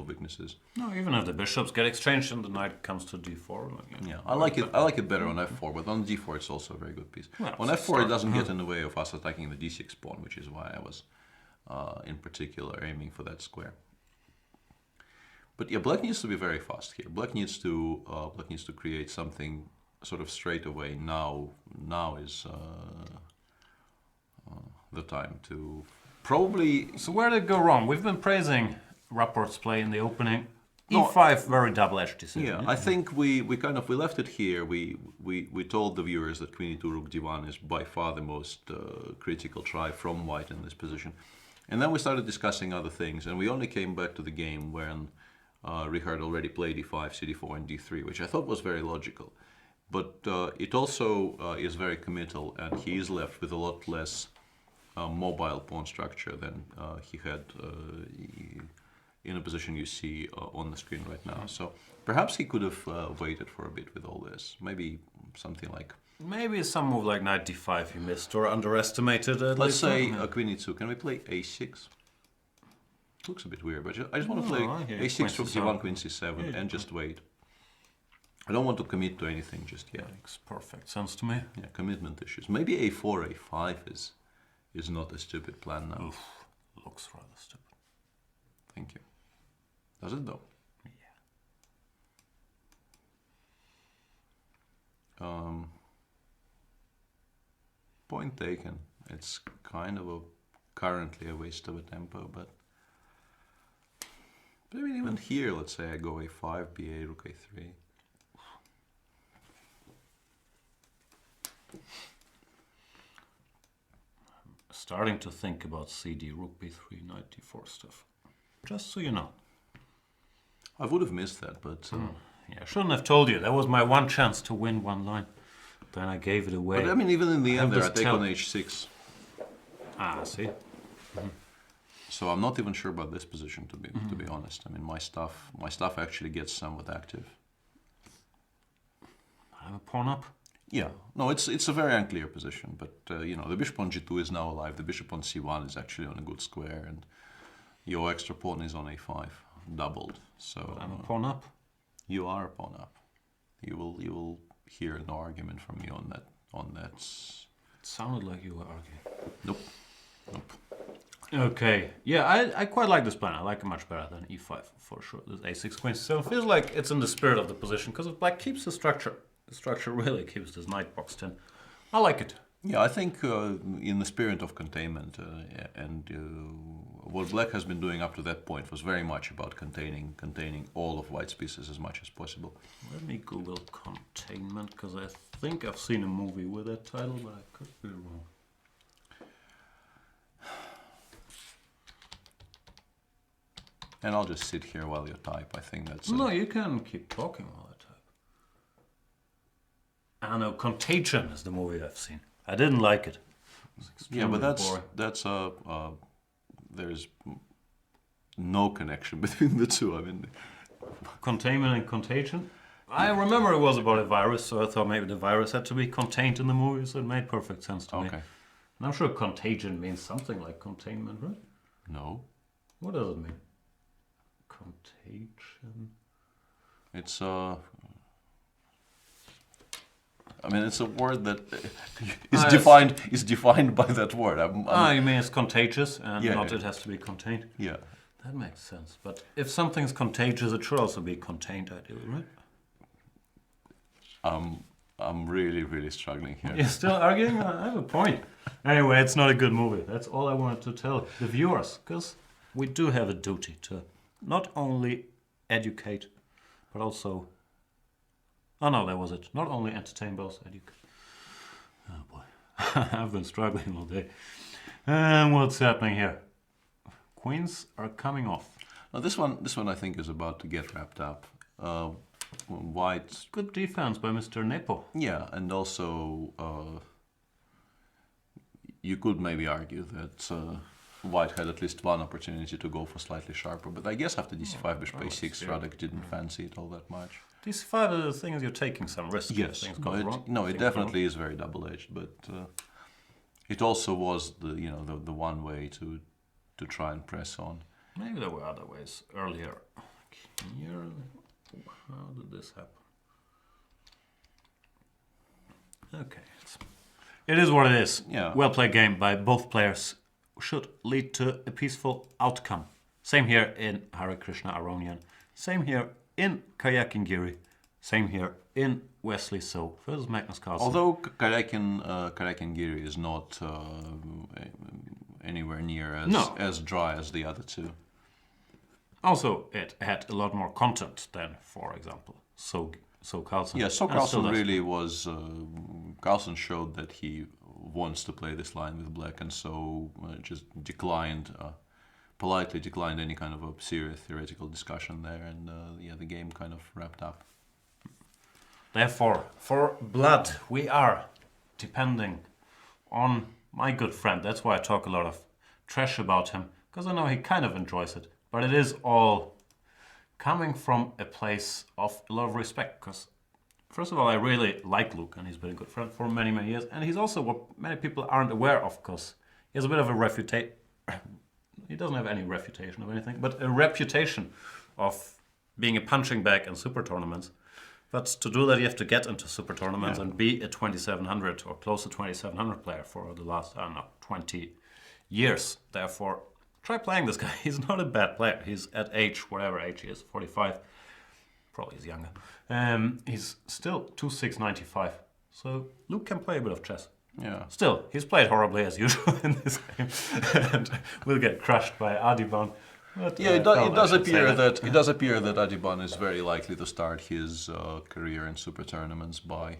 weaknesses. No, even if the bishops get exchanged and the knight comes to d4. Yeah, I like it better on f4, but on d4 it's also a very good piece. Well, on f4 it doesn't get in the way of us attacking the d6 pawn, which is why I was in particular aiming for that square. But yeah, Black needs to be very fast here. Black needs to create something sort of straight away. Now is the time to probably. So where did it go wrong? We've been praising Rapport's play in the opening. E5, very double-edged decision. Yeah, I think we left it here. We told the viewers that Queen e2 Rook d1 is by far the most critical try from White in this position, and then we started discussing other things, and we only came back to the game when Richard already played e5, cd4, and d3, which I thought was very logical. But it also is very committal, and he is left with a lot less mobile pawn structure than he had in a position you see on the screen right now. So perhaps he could have waited for a bit with all this. Maybe something like... Maybe some move like knight d5 he missed or underestimated. Let's say queen e2. Can we play a6? Looks a bit weird, but I just want to play a6, rook d1, queen c7, and just wait. I don't want to commit to anything just yet. Makes perfect sense to me. Yeah, commitment issues. Maybe a4, a5 is not a stupid plan now. Oof, looks rather stupid. Thank you. Does it though? Yeah. Point taken. It's kind of currently a waste of a tempo, but I mean, even here, let's say I go a5, ba, rook a3. Starting to think about cd, rook b3, knight d4 stuff. Just so you know. I would have missed that, but... Yeah, I shouldn't have told you. That was my one chance to win one line. Then I gave it away. But I mean, even in the end there, I take on h6. Ah, see? So I'm not even sure about this position, to be honest. I mean, my stuff actually gets somewhat active. I have a pawn up. Yeah, no, it's a very unclear position, but you know, the bishop on g2 is now alive. The bishop on c1 is actually on a good square, and your extra pawn is on a5, doubled. So But I'm a pawn up. You are a pawn up. You will hear no argument from me on that. It sounded like you were arguing. Nope. Okay, yeah, I quite like this plan. I like it much better than e5 for sure. This a6 queen c7 feels like it's in the spirit of the position, because if black keeps the structure really keeps this knight boxed in. I like it. Yeah, I think in the spirit of containment, and what Black has been doing up to that point was very much about containing all of White's pieces as much as possible. Let me Google containment, because I think I've seen a movie with that title, but I could be wrong. And I'll just sit here while you type. I think that's... No, you can keep talking while I type. I know, Contagion is the movie I've seen. I didn't like it. Yeah, but boring. there's no connection between the two. I mean, Containment and Contagion? I remember it was about a virus, so I thought maybe the virus had to be contained in the movie, so it made perfect sense to me. okay. And I'm sure contagion means something like containment, right? No. What does it mean? Contagion. It's I mean, it's a word that is defined by that word. You mean it's contagious and Yeah, not yeah. it has to be contained? Yeah. That makes sense. But if something's contagious, it should also be contained, ideally, right? I'm really, really struggling here. You're still arguing? I have a point. Anyway, it's not a good movie. That's all I wanted to tell the viewers, because we do have a duty to not only educate, but also... Oh no, that was it. Not only entertain, but also educate. Oh boy. I've been struggling all day. And what's happening here? Queens are coming off. Now this one I think is about to get wrapped up. White. Good defense by Mr. Nepo. Yeah, and also you could maybe argue that White had at least one opportunity to go for slightly sharper, but I guess after DC5 bishop a6, Radek didn't fancy it all that much. DC5, the thing is you're taking some risks. Yes, it definitely is very double-edged, but it also was the one way to try and press on. Maybe there were other ways earlier. Here, how did this happen? Okay, it is what it is. Yeah. Well played game by both players should lead to a peaceful outcome. Same here in Hare Krishna Aronian. Same here in Kayaking Giri. Same here in Wesley So versus Magnus Carlsen. Although Kayaking Giri is not anywhere near as dry as the other two. Also, it had a lot more content than, for example, So Carlsen. Yeah, So Carlsen really was. Carlsen showed that he wants to play this line with black, and so just politely declined any kind of a serious theoretical discussion there, and the game kind of wrapped up. Therefore, for blood, we are depending on my good friend. That's why I talk a lot of trash about him, because I know he kind of enjoys it. But it is all coming from a place of a lot of respect, because first of all, I really like Luke, and he's been a good friend for many, many years. And he's also what many people aren't aware of, because he has a bit of a reputation. He doesn't have any reputation of anything, but a reputation of being a punching bag in super tournaments. But to do that, you have to get into super tournaments and be a 2700 or close to 2700 player for the last, 20 years. Therefore, try playing this guy. He's not a bad player. He's at age, whatever age he is, 45. Probably is younger. He's still 2.695. So Luke can play a bit of chess. Yeah. Still, he's played horribly as usual in this game, and will get crushed by Adiban. But, yeah, it does appear that Adiban is very likely to start his career in super tournaments by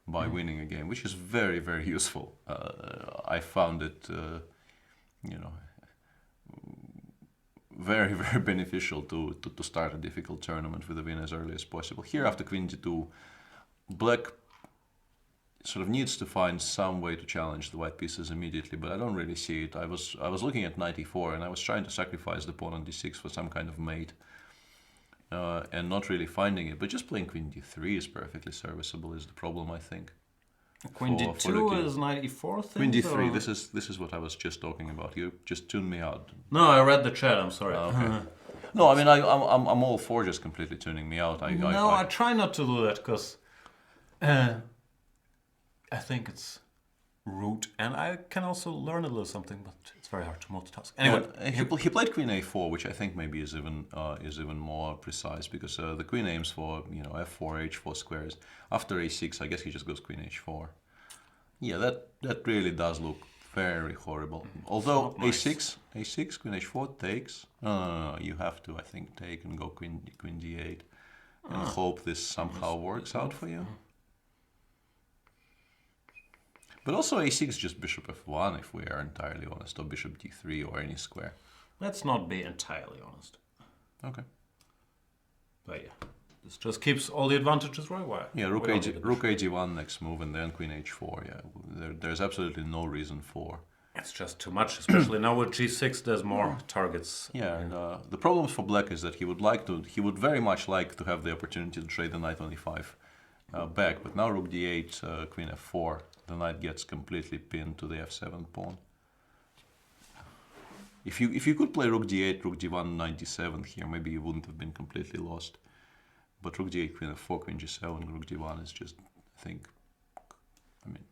winning a game, which is very, very useful. I found it, very, very beneficial to start a difficult tournament with a win as early as possible. Here, after Queen d2, Black sort of needs to find some way to challenge the white pieces immediately, but I don't really see it. I was looking at knight e4, and I was trying to sacrifice the pawn on d6 for some kind of mate, and not really finding it. But just playing queen d3 is perfectly serviceable. Is the problem, I think. Queen d2 is knight e4 thing. Queen d3. This is what I was just talking about. You just tuned me out. No, I read the chat. I'm sorry. Okay. No, I mean I'm all for just completely tuning me out. I try not to do that because. I think it's rude, and I can also learn a little something, but it's very hard to multitask. Anyway, he played queen a4, which I think maybe is even more precise, because the queen aims for f4, h4 squares. After a6, I guess he just goes queen h4. Yeah, that really does look very horrible. Although nice. a6, queen h4 takes. No, you have to, I think, take and go queen d8, and hope this somehow works out for you. But also a6 just bishop f1, if we are entirely honest, or bishop d3 or any square. Let's not be entirely honest. Okay. But yeah, this just keeps all the advantages right where. Yeah, rook ag1 next move, and then queen h4. Yeah, there's absolutely no reason for. It's just too much, especially now with g6. There's more targets. Yeah, and the problem for black is that he would very much like to have the opportunity to trade the knight on e5 back, but now rook d8, queen f4. The knight gets completely pinned to the f7 pawn. If you could play rook d8, rook d1, knight d7 here, maybe you wouldn't have been completely lost. But rook d8, queen f4, queen g7, rook d1 is just, I think, I mean,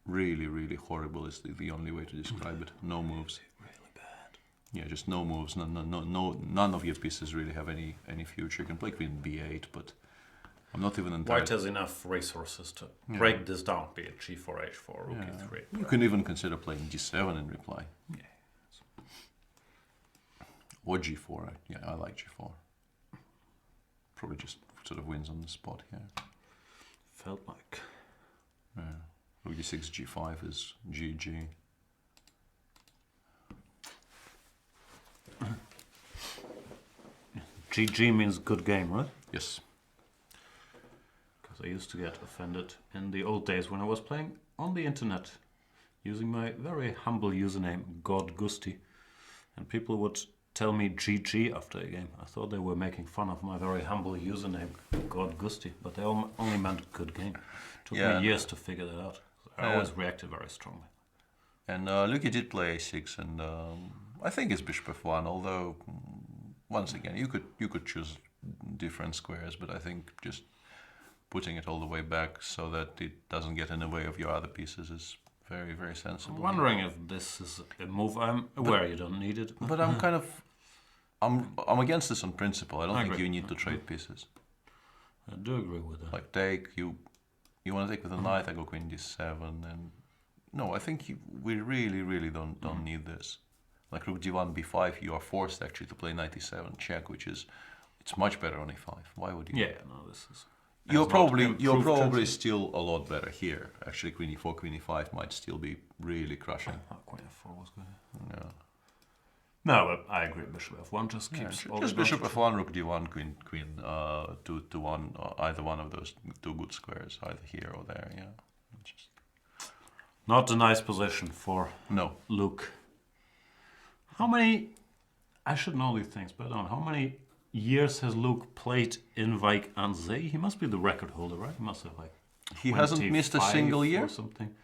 really, really horrible is the only way to describe it. No moves. Really bad. Yeah, just no moves. None of your pieces really have any future. You can play queen b8, but I'm not even entirely... White has enough resources to break this down, be it g4, h4, rook e3. You can even consider playing g7 in reply. Yeah. Or g4. Yeah, I like g4. Probably just sort of wins on the spot here. Felt like. Yeah. Rook d6, g5 is GG. GG means good game, right? Yes. Because I used to get offended in the old days when I was playing on the internet using my very humble username, godgusti. And people would tell me GG after a game. I thought they were making fun of my very humble username, godgusti, but they only meant good game. It took me years to figure that out. I always reacted very strongly. And Luki did play a6, and I think it's bishop f1, although once again you could choose different squares, but I think just putting it all the way back so that it doesn't get in the way of your other pieces is very, very sensible. I'm wondering if this is a move. I'm aware you don't need it. But I'm kind of I'm against this on principle. I don't think agree. you need to trade pieces. I do agree with that. Like take you want to take with a knight, I go queen d7, and no, I think we really don't need this. Like rook d1, b5, you are forced actually to play knight e7 check, which is it's much better on e5. Why would you? Yeah, no, this is. You're probably still a lot better here. Actually, queen e4, queen e5 might still be really crushing. Queen f4 was good. Yeah. No, but I agree. Bishop f1 just keeps all just the bishop f1, rook d1, queen 2-1, either one of those two good squares, either here or there. Yeah. Just... Not a nice position for Luke. How many? I should know these things, but I don't know. How many years has Luke played in Wijk aan Zee? He must be the record holder, right? He must have like. He hasn't missed a single year or something.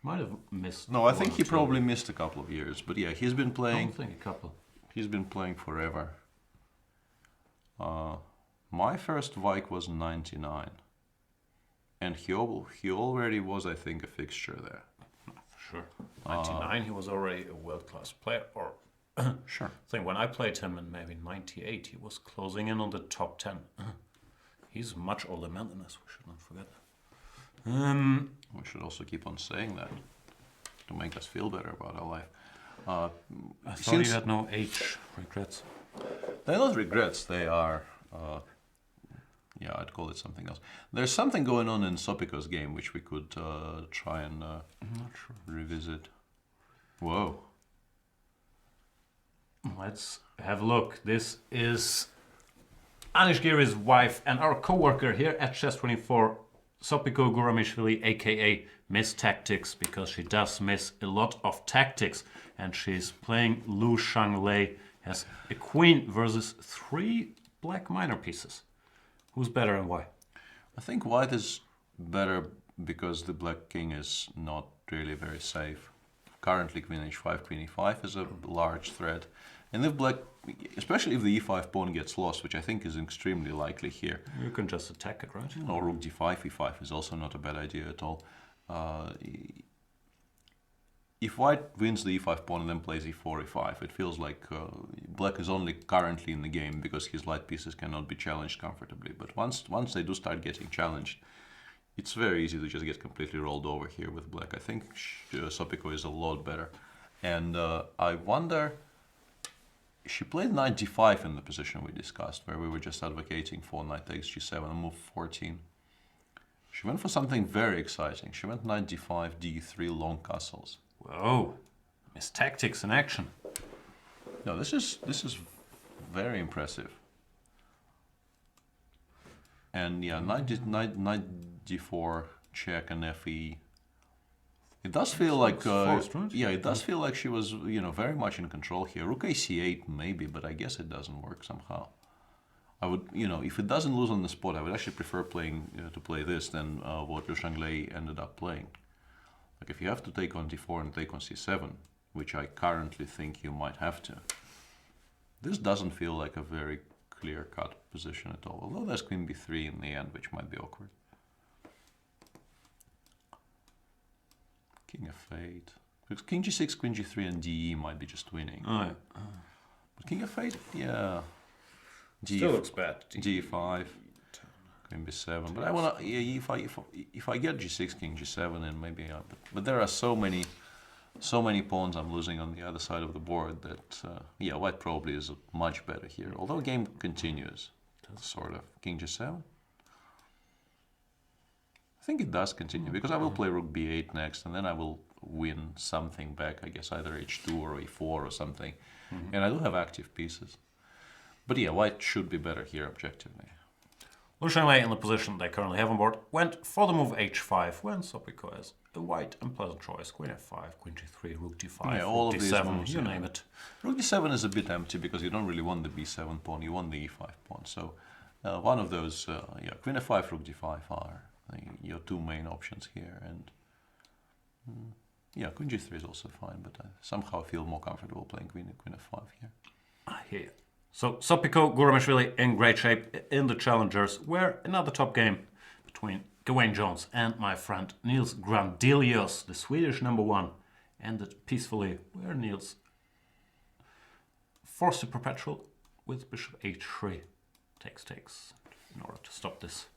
Might have missed. No, I think he probably missed a couple of years, but yeah, he's been playing. I don't think a couple. He's been playing forever. My first Wijk was 99, and he already was, I think, a fixture there. For sure. 99, he was already a world-class player. Or sure. I think when I played him in maybe 98, he was closing in on the top 10. He's a much older man than us. We should not forget that. We should also keep on saying that to make us feel better about our life. I thought you had no age regrets. They're not regrets. They are, yeah, I'd call it something else. There's something going on in Sopiko's game which we could try and revisit. Whoa. Let's have a look. This is Anish Giri's wife and our co-worker here at Chess24, Sopiko Guramishvili, aka Miss Tactics, because she does miss a lot of tactics. And she's playing Lu Shanglei as a queen versus 3 black minor pieces. Who's better and why? I think white is better because the black king is not really very safe. Currently queen h5, queen e5 is a large threat. And if black, especially if the e5 pawn gets lost, which I think is extremely likely here. You can just attack it, right? Or rook d5, e5 is also not a bad idea at all. If white wins the e5 pawn and then plays e4, e5, it feels like black is only currently in the game because his light pieces cannot be challenged comfortably. But once they do start getting challenged, it's very easy to just get completely rolled over here with black. I think Sopiko is a lot better. And I wonder, she played knight d5 in the position we discussed, where we were just advocating for knight takes g7 and move 14. She went for something very exciting. She went knight d5, d3, long castles. Whoa, Miss Tactics in action. No, this is very impressive. And yeah, knight d4 check and fe. It does feel like forced, right? Yeah, it does feel like she was very much in control here. Rook ac8 maybe, but I guess it doesn't work somehow. I would if it doesn't lose on the spot, I would actually prefer playing to play this than what Lu Shanglei ended up playing. Like if you have to take on d4 and take on c7, which I currently think you might have to. This doesn't feel like a very clear-cut position at all, although there's queen b3 in the end, which might be awkward. King f8. Because king g6, queen g3, and de might be just winning. Oh, yeah. But king f8, yeah. Still looks bad. g5, queen b7. But I wanna, yeah, if I get g6, king g7, then maybe. But there are so many pawns I'm losing on the other side of the board that yeah, white probably is much better here. Although game continues, sort of. King g7. I think it does continue because I will play rook b8 next, and then I will win something back. I guess either h2 or e4 or something. And I do have active pieces. But yeah, white should be better here objectively. Lucian Lei, in the position they currently have on board, went for the move h5 when Sopiko has a white and pleasant choice. Queen f5, queen g3, rook d5, Yeah, rook all of d7, these moves, you yeah. name it. Rook d7 is a bit empty because you don't really want the b7 pawn, you want the e5 pawn. So one of those, yeah, queen f5, rook d5 are your two main options here. And yeah, queen g3 is also fine, but I somehow feel more comfortable playing queen f5 here. I hear you. So Sopiko, Guramishvili in great shape in the challengers, where another top game between Gawain Jones and my friend Niels Grandelius, the Swedish #1, ended peacefully, where Niels forced a perpetual with bishop h3. Takes. In order to stop this,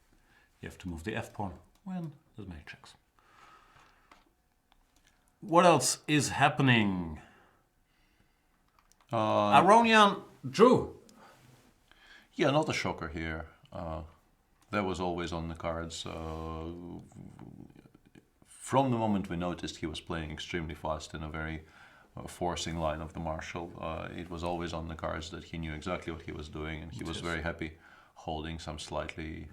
you have to move the f-pawn when there's many checks. What else is happening? Aronian drew. Yeah, not a shocker here. That was always on the cards. From the moment we noticed he was playing extremely fast in a very forcing line of the Marshall, it was always on the cards that he knew exactly what he was doing, and he was very happy holding some slightly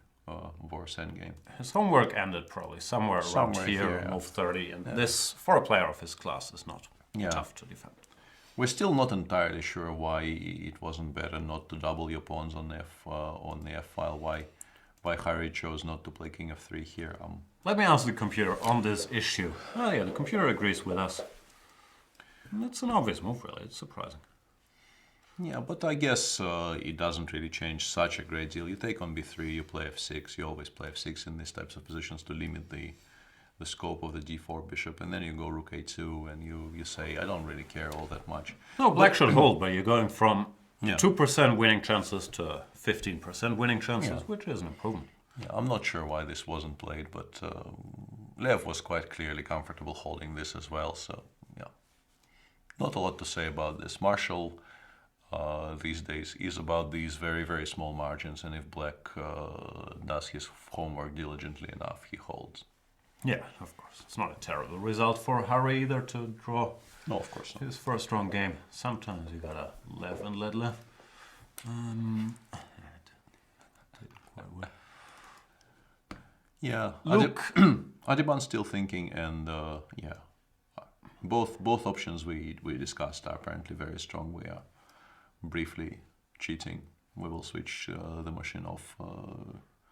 worse endgame. His homework ended probably somewhere around here, yeah. move 30, and this, for a player of his class, is not tough to defend. We're still not entirely sure why it wasn't better not to double your pawns on the f file. Why Harry chose not to play king f3 here. Let me ask the computer on this issue. Oh yeah, the computer agrees with us. It's an obvious move, really. It's surprising. Yeah, but I guess it doesn't really change such a great deal. You take on b3, you play f6. You always play f6 in these types of positions to limit the scope of the d4 bishop, and then you go rook a2, and you say, I don't really care all that much. No, black should hold, but you're going from Yeah. 2% winning chances to 15% winning chances, which is an improvement. Yeah, I'm not sure why this wasn't played, but Lev was quite clearly comfortable holding this as well, so yeah. Not a lot to say about this. Marshall these days is about these very, very small margins, and if black does his homework diligently enough, he holds. Yeah, of course. It's not a terrible result for Harry either to draw. No, of course not. His first strong game. Sometimes you gotta Lev and let Lev. Did quite well. Yeah, Look, Adiban's still thinking, and yeah, both options we discussed are apparently very strong. We are briefly cheating. We will switch the machine off.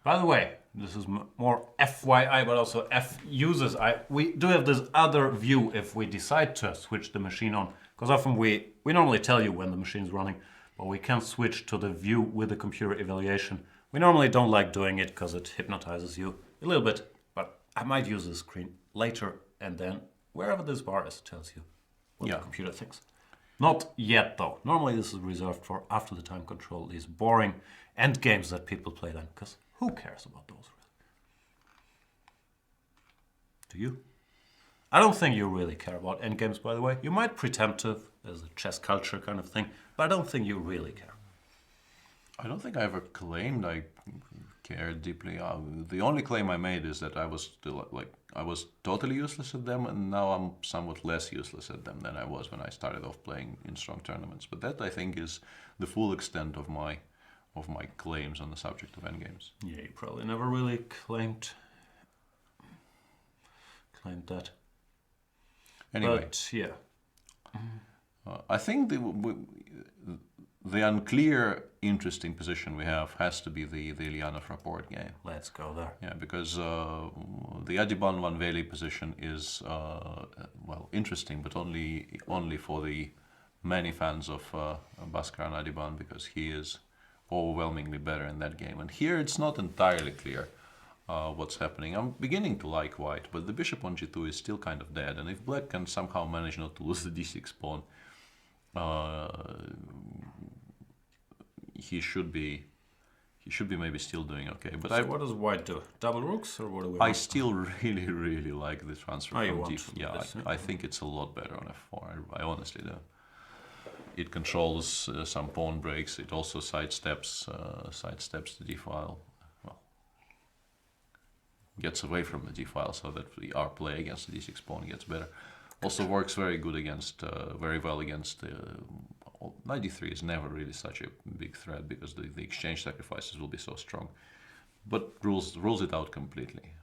by the way, this is more FYI, but also F users. We do have this other view if we decide to switch the machine on, because often we normally tell you when the machine's running, but we can't switch to the view with the computer evaluation. We normally don't like doing it because it hypnotizes you a little bit, but I might use the screen later, and then wherever this bar is tells you what the computer thinks. Not yet, though. Normally this is reserved for after the time control, these boring end games that people play then, because who cares about those, really? Do you? I don't think you really care about endgames, by the way. You might pretend to, as a chess culture kind of thing, but I don't think you really care. I don't think I ever claimed I cared deeply. The only claim I made is that I was still I was totally useless at them, and now I'm somewhat less useless at them than I was when I started off playing in strong tournaments. But that, I think, is the full extent of my claims on the subject of endgames. Yeah, you probably never really claimed that. Anyway, but yeah. I think the unclear, interesting position we have has to be the Ilyanov Rapport game. Let's go there. Yeah, because the Adiban Van Veli position is well, interesting, but only for the many fans of Bhaskar and Adiban, because he is overwhelmingly better in that game. And here it's not entirely clear what's happening. I'm beginning to like white, but the bishop on g2 is still kind of dead. And if black can somehow manage not to lose the d6 pawn, he should be maybe still doing okay. But So what does white do? Double rooks, or what do we I want? still really like the transfer Oh, you from want d4. to do Yeah, this, I think it's a lot better on f4. I honestly do. It controls some pawn breaks. It also sidesteps the d file. Well, gets away from the d file so that our play against the d6 pawn gets better. Also works very good against, very well against. Knight d3 is never really such a big threat because the exchange sacrifices will be so strong, but rules it out completely.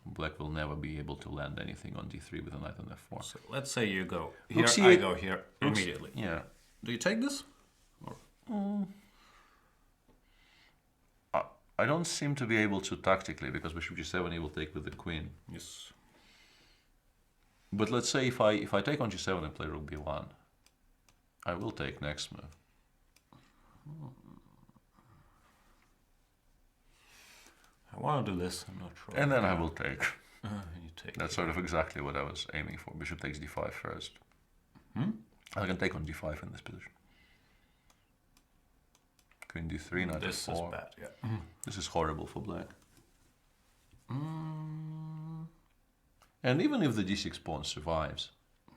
Black will never be able to land anything on d3 with a knight on f4. So let's say you go here, Rook I c8. go here immediately. Yeah. Do you take this? Or? I don't seem to be able to tactically, because bishop g7 he will take with the queen. Yes. But let's say if I take on g7 and play rook b1, I will take next move. I want to do this, I'm not sure. And then I will take. You take. That's sort of exactly what I was aiming for. Bishop takes d5 first. Hmm? I can take on d5 in this position. Queen d3, knight This f4. is bad, yeah. This is horrible for black. And even if the d6 pawn survives,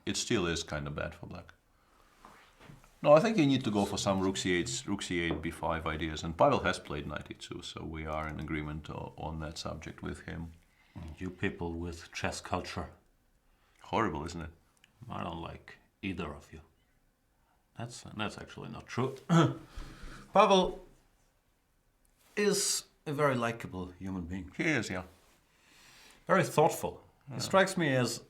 it still is kind of bad for black. No, I think you need to go for some rook c8, b5 ideas. And Pavel has played knight e2, so we are in agreement on that subject with him. You people with chess culture, Horrible, isn't it? I don't like either of you. That's actually not true. Pavel is a very likable human being. He is, yeah. Very thoughtful. It strikes me as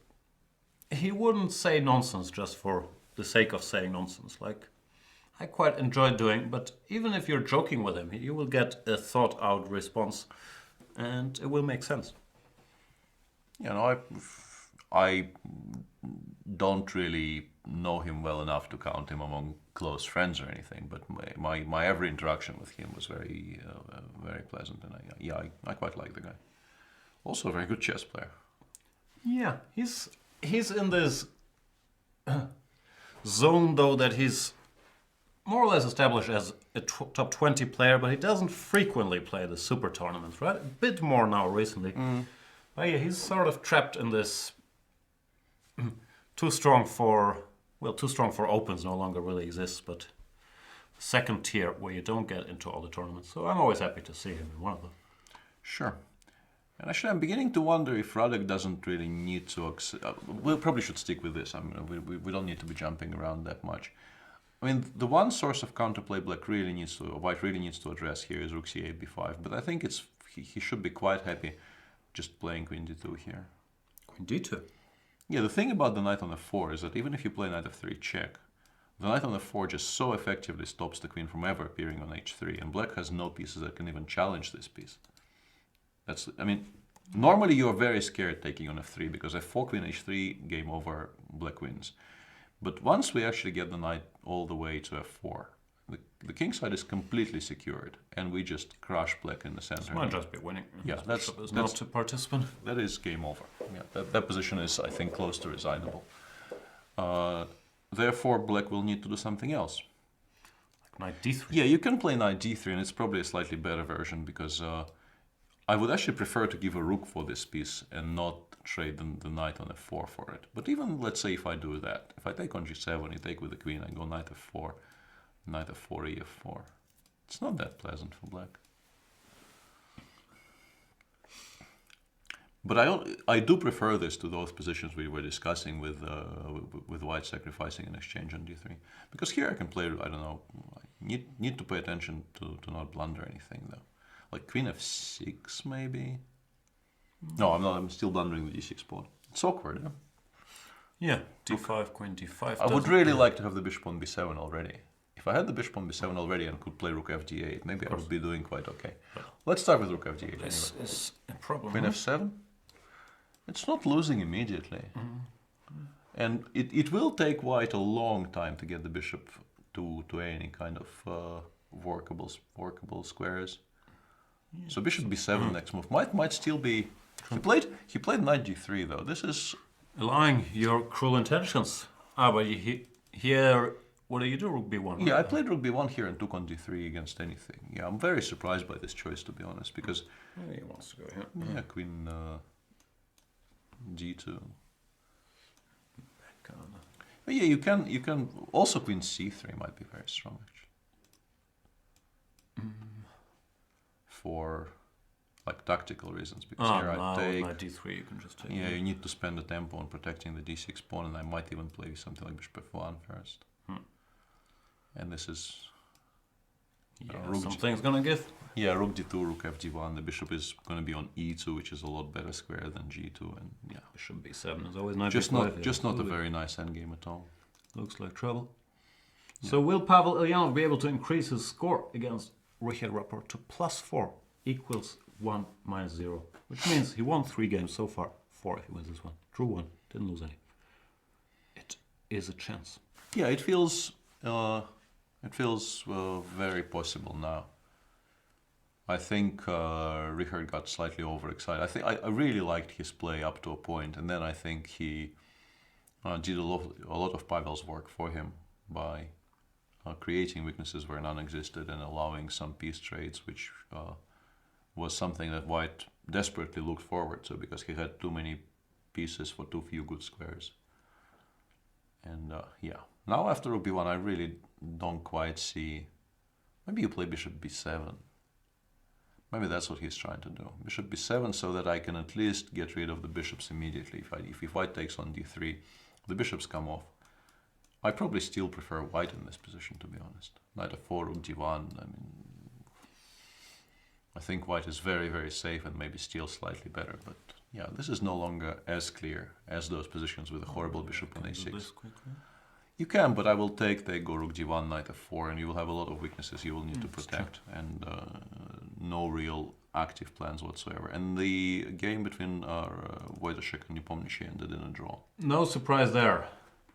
he wouldn't say nonsense just for the sake of saying nonsense. Like, I quite enjoy doing, but even if you're joking with him, you will get a thought out response and it will make sense. You know, I don't really know him well enough to count him among close friends or anything, but my every interaction with him was very pleasant, and I quite like the guy. Also a very good chess player. Yeah, he's in this zone though that he's more or less established as a top 20 player, but he doesn't frequently play the super tournaments, right? A bit more now recently. But yeah, he's sort of trapped in this too strong for opens no longer really exists, but second tier where you don't get into all the tournaments. So I'm always happy to see him in one of them. Sure. And actually, I'm beginning to wonder if Radek doesn't really need to. We probably should stick with this. I mean, we don't need to be jumping around that much. I mean, the one source of counterplay white really needs to address here is rook c8, b5. But I think he should be quite happy just playing queen d2 here. Queen d2. Yeah, the thing about the knight on f4 is that even if you play knight f3 check, the knight on f4 just so effectively stops the queen from ever appearing on h3, and black has no pieces that can even challenge this piece. I mean, normally you're very scared taking on f3 because f4, queen h3, game over, black wins. But once we actually get the knight all the way to f4, the king side is completely secured, and we just crush black in the center. This might just be winning. Yeah, that's not a participant. That is game over. Yeah, that position is, I think, close to resignable. Therefore, black will need to do something else. Like knight d3. Yeah, you can play knight d3, and it's probably a slightly better version because I would actually prefer to give a rook for this piece and not trade the knight on f4 for it. But even, let's say, if I do that, if I take on g7, you take with the queen, I go knight f4, knight f4, e4. It's not that pleasant for black. But I do prefer this to those positions we were discussing with white sacrificing an exchange on d3. Because here I can play, I don't know, I need to pay attention to not blunder anything though. Like queen f6 maybe? No, I'm not, I'm still blundering the d6 pawn. It's awkward, yeah? Yeah, d5, queen d5. I would really like to have the bishop on b7 already. If I had the bishop on b7 already and could play rook fd8, maybe I would be doing quite okay. Let's start with rook fd8 This anyway. is a problem. Queen f7. It's not losing immediately. And it will take white a long time to get the bishop to any kind of workable squares. So bishop b7 next move might still be. He played knight g3 though. This is Allowing your cruel intentions. But here, what do you do? Rook b1. yeah. I played rook b1 here and took on d3 against anything. Yeah, I'm very surprised by this choice, to be honest, because He wants to go here. yeah, queen g2. But yeah, you can also queen c3 might be very strong actually. For like tactical reasons, because here I take knight d3 you can just take. yeah, you need to spend the tempo on protecting the d6 pawn, and I might even play something like bishop f1 first. And this is Something's gonna give. yeah, rook d2, rook fg1. The bishop is going to be on e2, which is a lot better square than g2, and yeah, Bishop b7 is always knight just b5. not a very nice endgame at all. Looks like trouble. So will Pavel Ilyanov be able to increase his score against Richard Rapport to +4 equals 1 minus 0? Which means he won 3 games so far. 4 if he wins this one. Drew 1, didn't lose any. It is a chance. Yeah, it feels very possible now. I think Richard got slightly overexcited. I really liked his play up to a point, and then I think he did a lot of Pavel's work for him by creating weaknesses where none existed and allowing some piece trades, which was something that White desperately looked forward to because he had too many pieces for too few good squares. And yeah, now after rook b1, I really don't quite see. Maybe you play bishop b7. Maybe that's what he's trying to do. Bishop b7, so that I can at least get rid of the bishops immediately. If White takes on d3, the bishops come off. I probably still prefer White in this position, to be honest. Knight f4, rook d1. I mean, I think White is very, very safe and maybe still slightly better. But yeah, this is no longer as clear as those positions with a horrible bishop on a6. You can, but I will take go rook d1, knight f4, and you will have a lot of weaknesses you will need to protect, and no real active plans whatsoever. And the game between Wojciech and Nepomniachtchi ended in a draw. No surprise there.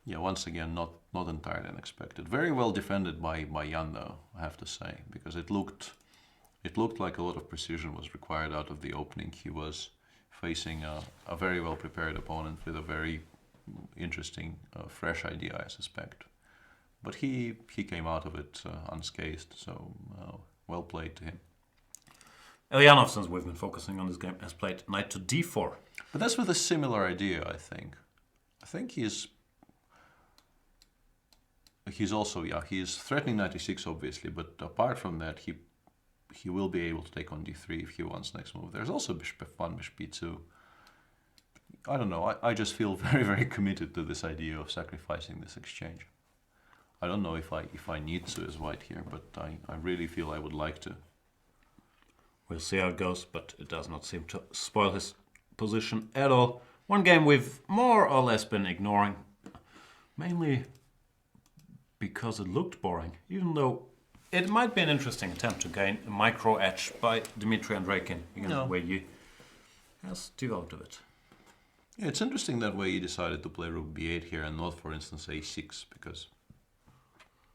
Yeah, once again, not entirely unexpected. Very well defended by Jan, though, I have to say, because it looked like a lot of precision was required out of the opening. He was facing a very well prepared opponent with a very interesting, fresh idea, I suspect. But he came out of it unscathed, so well played to him. Ilyanov, since we've been focusing on this game, has played knight to d4. But that's with a similar idea, I think. I think he's also, yeah, he's threatening knight e6, obviously, but apart from that, he will be able to take on d3 if he wants next move. There's also bishop f1, bishop b2. I don't know, I just feel very, very committed to this idea of sacrificing this exchange. I don't know if I need to as White here, but I really feel I would like to. We'll see how it goes, but it does not seem to spoil his position at all. One game we've more or less been ignoring, mainly because it looked boring, even though it might be an interesting attempt to gain a micro edge by Dmitry Andreikin against the way he has developed a bit. Yeah, it's interesting that way he decided to play rook b8 here and not, for instance, a6, because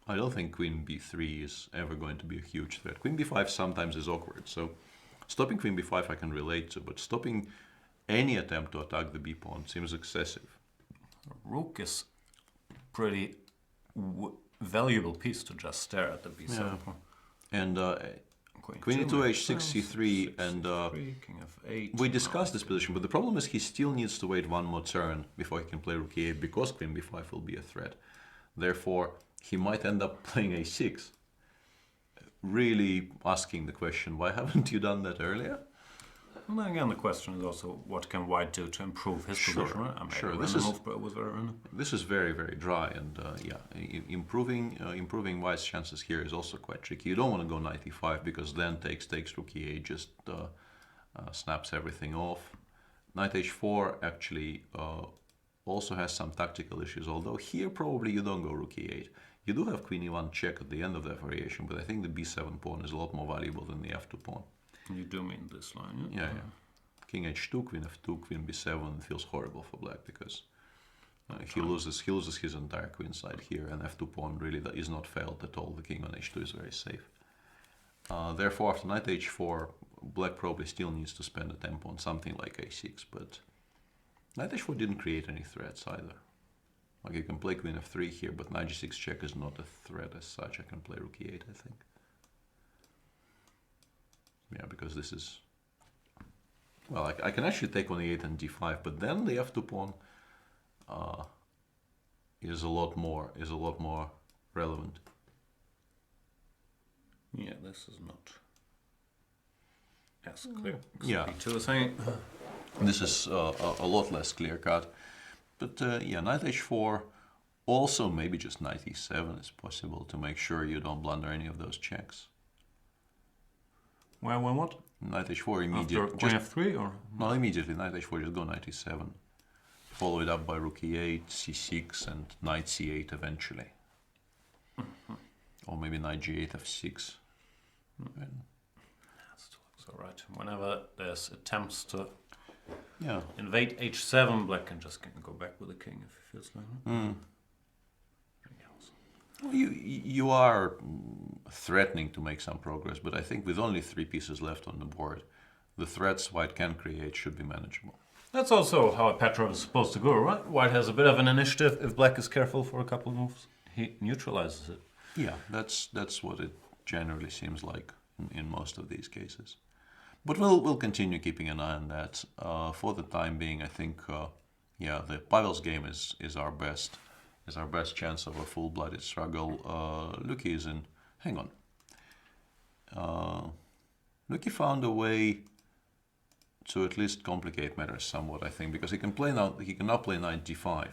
I don't think queen b3 is ever going to be a huge threat. Queen b5 sometimes is awkward, so stopping queen b5 I can relate to, but stopping any attempt to attack the b pawn seems excessive. Rook is pretty valuable piece to just stare at the b7 pawn. And queen e2, h6, c3, and king f8. we discussed this position, but the problem is he still needs to wait one more turn before he can play rook e8 because queen b5 will be a threat. Therefore, he might end up playing a6. Really asking the question, why haven't you done that earlier? And then again, the question is also, what can White do to improve his position? Right? Sure. This is very, very dry, and yeah, improving White's chances here is also quite tricky. You don't want to go knight e5 because then takes rook e8 just snaps everything off. Knight h4 actually also has some tactical issues, although here probably you don't go rook e8. You do have queen e1 check at the end of that variation, but I think the b7 pawn is a lot more valuable than the f2 pawn. You do mean this line, yeah? Yeah, yeah. King h2, queen f2, queen b7 feels horrible for black because he loses his entire queen side here, and f2 pawn really is not felt at all. The king on h2 is very safe. Therefore, after knight h4, black probably still needs to spend a tempo on something like a6, but knight h4 didn't create any threats either. Like you can play queen f3 here, but knight g6 check is not a threat as such. I can play rook e8, I think. Yeah, because this is... Well, I can actually take on e8 and d5, but then the f2 pawn is a lot more relevant. Yeah, this is not as clear. Yeah. B2 is saying. This is a lot less clear cut. But yeah, knight h4, also maybe just knight e7 is possible to make sure you don't blunder any of those checks. Well, when what? Knight h4 immediately. After queen f3 or? No, immediately knight h4, just go knight e7. Follow it up by rook e8, c6, and knight c8 eventually. Or maybe knight g8, f6. That still looks alright. Whenever there's attempts to invade h7, black can just go back with the king if it feels like it. Well, you are threatening to make some progress, but I think with only 3 pieces left on the board, the threats white can create should be manageable. That's also how a Petrov is supposed to go, right? White has a bit of an initiative. If black is careful for a couple of moves, he neutralizes it. Yeah, that's what it generally seems like in most of these cases. But we'll continue keeping an eye on that. For the time being, I think, the Pavel's game is our best chance of a full-blooded struggle. Luki is in. Hang on. Luki found a way to at least complicate matters somewhat, I think, because he can now play knight d5,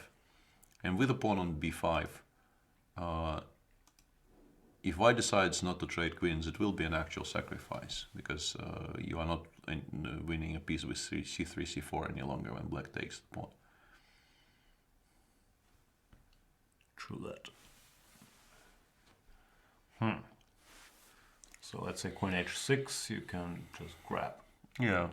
and with a pawn on b5. If white decides not to trade queens, it will be an actual sacrifice, because you are not winning a piece with c3, c4 any longer when black takes the pawn. True that. So let's say queen h6, you can just grab. Yeah.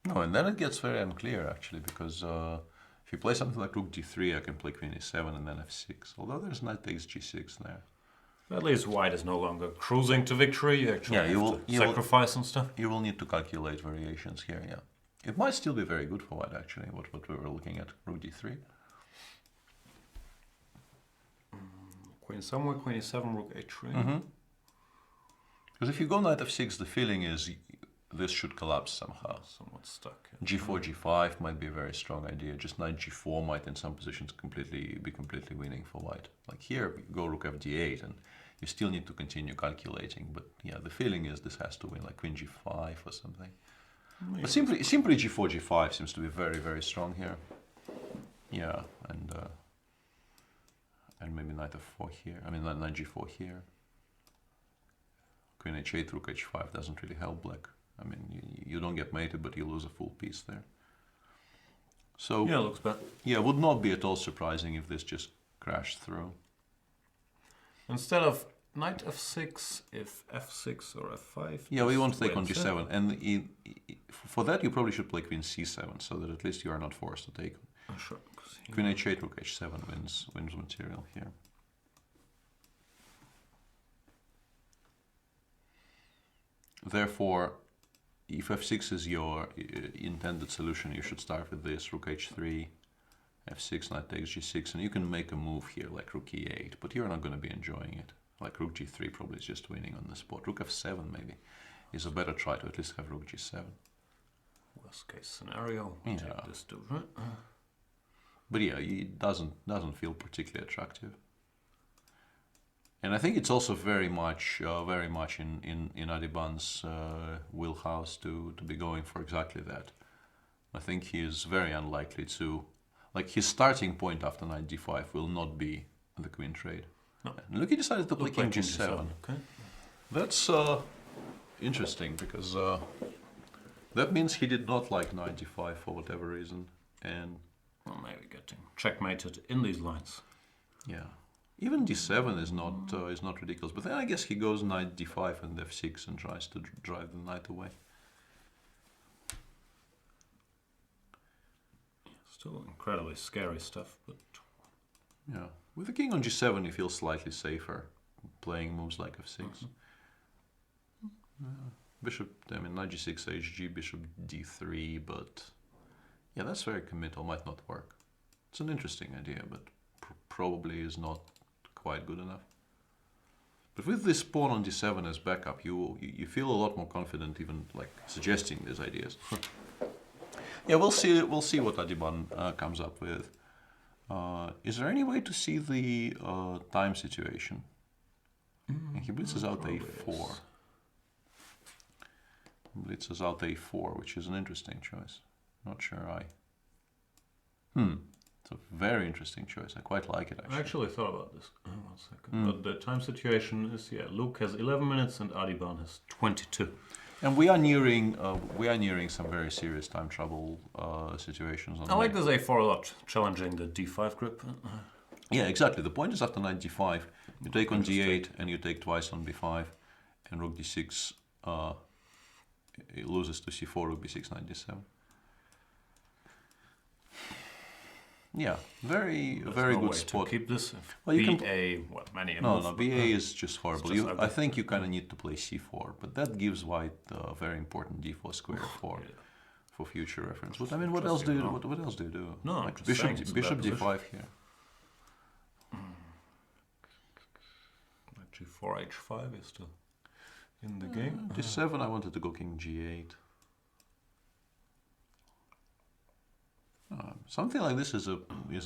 No, and then it gets very unclear, actually, because if you play something like rook d3, I can play queen e7 and then f6, although there's knight takes g6 there. At least white is no longer cruising to victory. You actually have to sacrifice and stuff. You will need to calculate variations here, yeah. It might still be very good for white, actually, what we were looking at, rook d3. Queen somewhere, queen e7, rook h3. Because if you go knight f6, the feeling is this should collapse somehow. Somewhat stuck. Yeah. G4, g5 might be a very strong idea. Just knight g4 might in some positions be completely winning for white. Like here, you go rook fd8 and you still need to continue calculating. But yeah, the feeling is this has to win, like queen g5 or something. But simply g4, g5 seems to be very, very strong here. Yeah, and maybe knight f4 here. I mean, knight g4 here. Queen h8, rook h5 doesn't really help black. I mean, you don't get mated, but you lose a full piece there. So yeah, looks bad. Yeah, would not be at all surprising if this just crashed through. Instead of knight f6, if f6 or f5. Yeah, we want to take on g7, and for that you probably should play queen c7, so that at least you are not forced to take. Sure. Queen h8, rook h7 wins material here. Therefore, if f6 is your intended solution, you should start with this, rook h3, f6, knight takes g6, and you can make a move here like rook e8, but you're not going to be enjoying it. Like rook g3 probably is just winning on the spot. Rook f7 maybe is a better try to at least have rook g7. Worst case scenario, we'll take this dude, right? But yeah, it doesn't feel particularly attractive. And I think it's also very much in Adiban's wheelhouse to be going for exactly that. I think he is very unlikely to, like his starting point after knight d5 will not be the queen trade. No. And look, he decided to play king g7. Okay. That's interesting because that means he did not like knight d5 for whatever reason. and Well, maybe getting checkmated in these lines. yeah, even d7 is not ridiculous. But then I guess he goes knight d5 and f6 and tries to drive the knight away. Still incredibly scary stuff, but Yeah, with the king on g7, you feel slightly safer playing moves like f6. Bishop, I mean, knight g6, hg, bishop d3, but yeah, that's very committal, might not work. It's an interesting idea, but probably is not quite good enough. But with this pawn on d7 as backup, you feel a lot more confident even like suggesting these ideas. Yeah, we'll see what Adiban comes up with. Is there any way to see the time situation? And he blitzes out a4. Blitzes out a4, which is an interesting choice. Not sure I... It's a very interesting choice. I quite like it, actually. I actually thought about this. 1 second. But the time situation is, yeah, Luke has 11 minutes and Adiban has 22. And we are nearing some very serious time trouble situations. I like this a4 a lot, challenging the d5 grip. Yeah, exactly. The point is after knight d5, you take on d8 and you take twice on b5, and rook d6 it loses to c4, rook b6, knight d7. Yeah, very good spot. To keep this. Well, you BA, what, many No, BA is just horrible. just I think you kind of need to play c4, but that gives white a very important d4 square for future reference. But I mean, what else do you what else do you do? No, like bishop d5 here. G4, h5 is still in the game. d7, I wanted to go king g8. Something like this is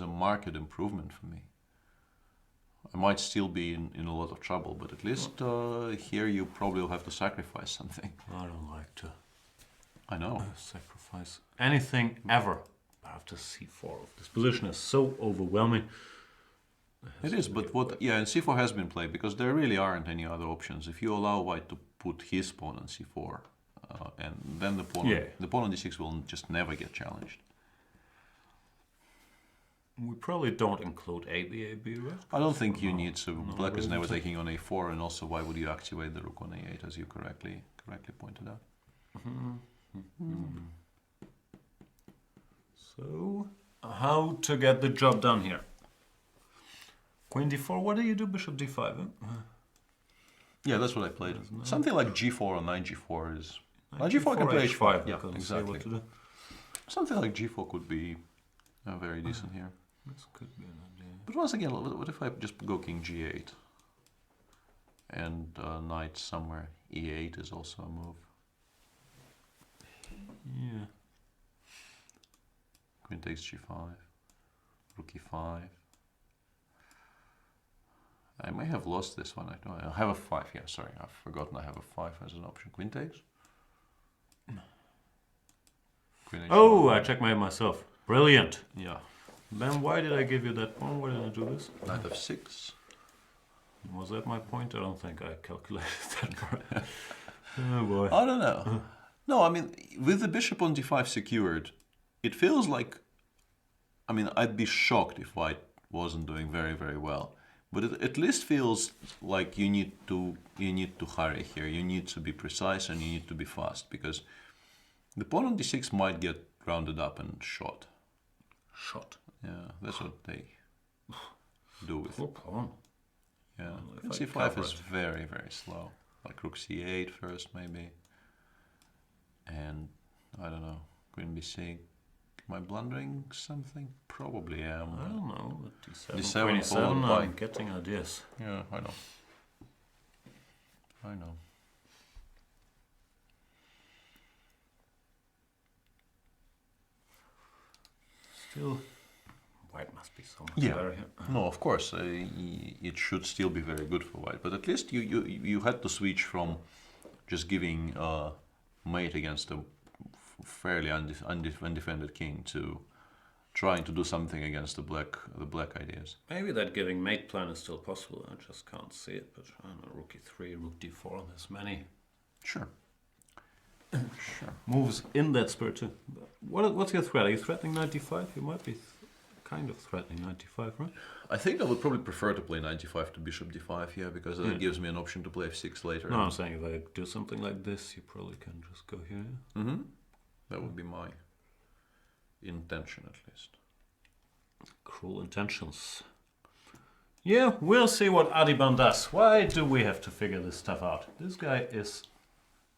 a marked improvement for me. I might still be in a lot of trouble, but at least here you probably will have to sacrifice something. I don't like to I know. sacrifice anything ever after c4. This position is so overwhelming. It is, but and c4 has been played because there really aren't any other options. If you allow white to put his pawn on c4, and then the pawn on d6 will just never get challenged. We probably don't include AB, right? I don't think you need to. Black is never taking on a4, and also why would you activate the rook on a8, as you correctly pointed out? So, how to get the job done here? Queen d4, what do you do? Bishop d5, Yeah, that's what I played. Something like g4 or knight g4 is... Knight g4 can play h5, yeah, exactly. Something like g4 could be very decent here. This could be an idea. But once again, what if I just go king g8? And knight somewhere e8 is also a move. Yeah. Queen takes g5. Rook e5. I may have lost this one. I have a 5. Yeah, sorry, I've forgotten I have a 5 as an option. Queen takes. Queen oh, I checkmate myself. Brilliant. Yeah. Then why did I give you that pawn? Why did I do this? Knight f6. Was that my point? I don't think I calculated that part. Oh boy. I don't know. No, I mean, with the bishop on d5 secured, it feels like... I mean, I'd be shocked if white wasn't doing very, very well. But it at least feels like you need to hurry here. You need to be precise and you need to be fast, because the pawn on d6 might get rounded up and shot. Shot. Yeah, that's what they do with Poor pawn. Yeah, Well, c5 is very, very slow. Like rook c8 first, maybe. And I don't know, queen b6. Am I blundering something? Probably am. I don't know. D7, D7 27, followed by... I'm getting ideas. Yeah, I know. I know. Still, white must be so much Yeah. better here. No, of course, it should still be very good for white. But at least you had to switch from just giving mate against a fairly undefended king to trying to do something against the black ideas. Maybe that giving mate plan is still possible. I just can't see it. But I don't know, rook e3, rook d4. There's many. Sure. Sure. moves in that spirit too. What's your threat? Are you threatening 95? You might be kind of threatening 95, right? I think I would probably prefer to play 95 to bishop d5, yeah, because that gives me an option to play f6 later. No, I'm saying if I do something like this, you probably can just go here. Yeah? Mm-hmm. That would be my intention, at least. Cruel intentions. Yeah, we'll see what Adiban does. Why do we have to figure this stuff out? This guy is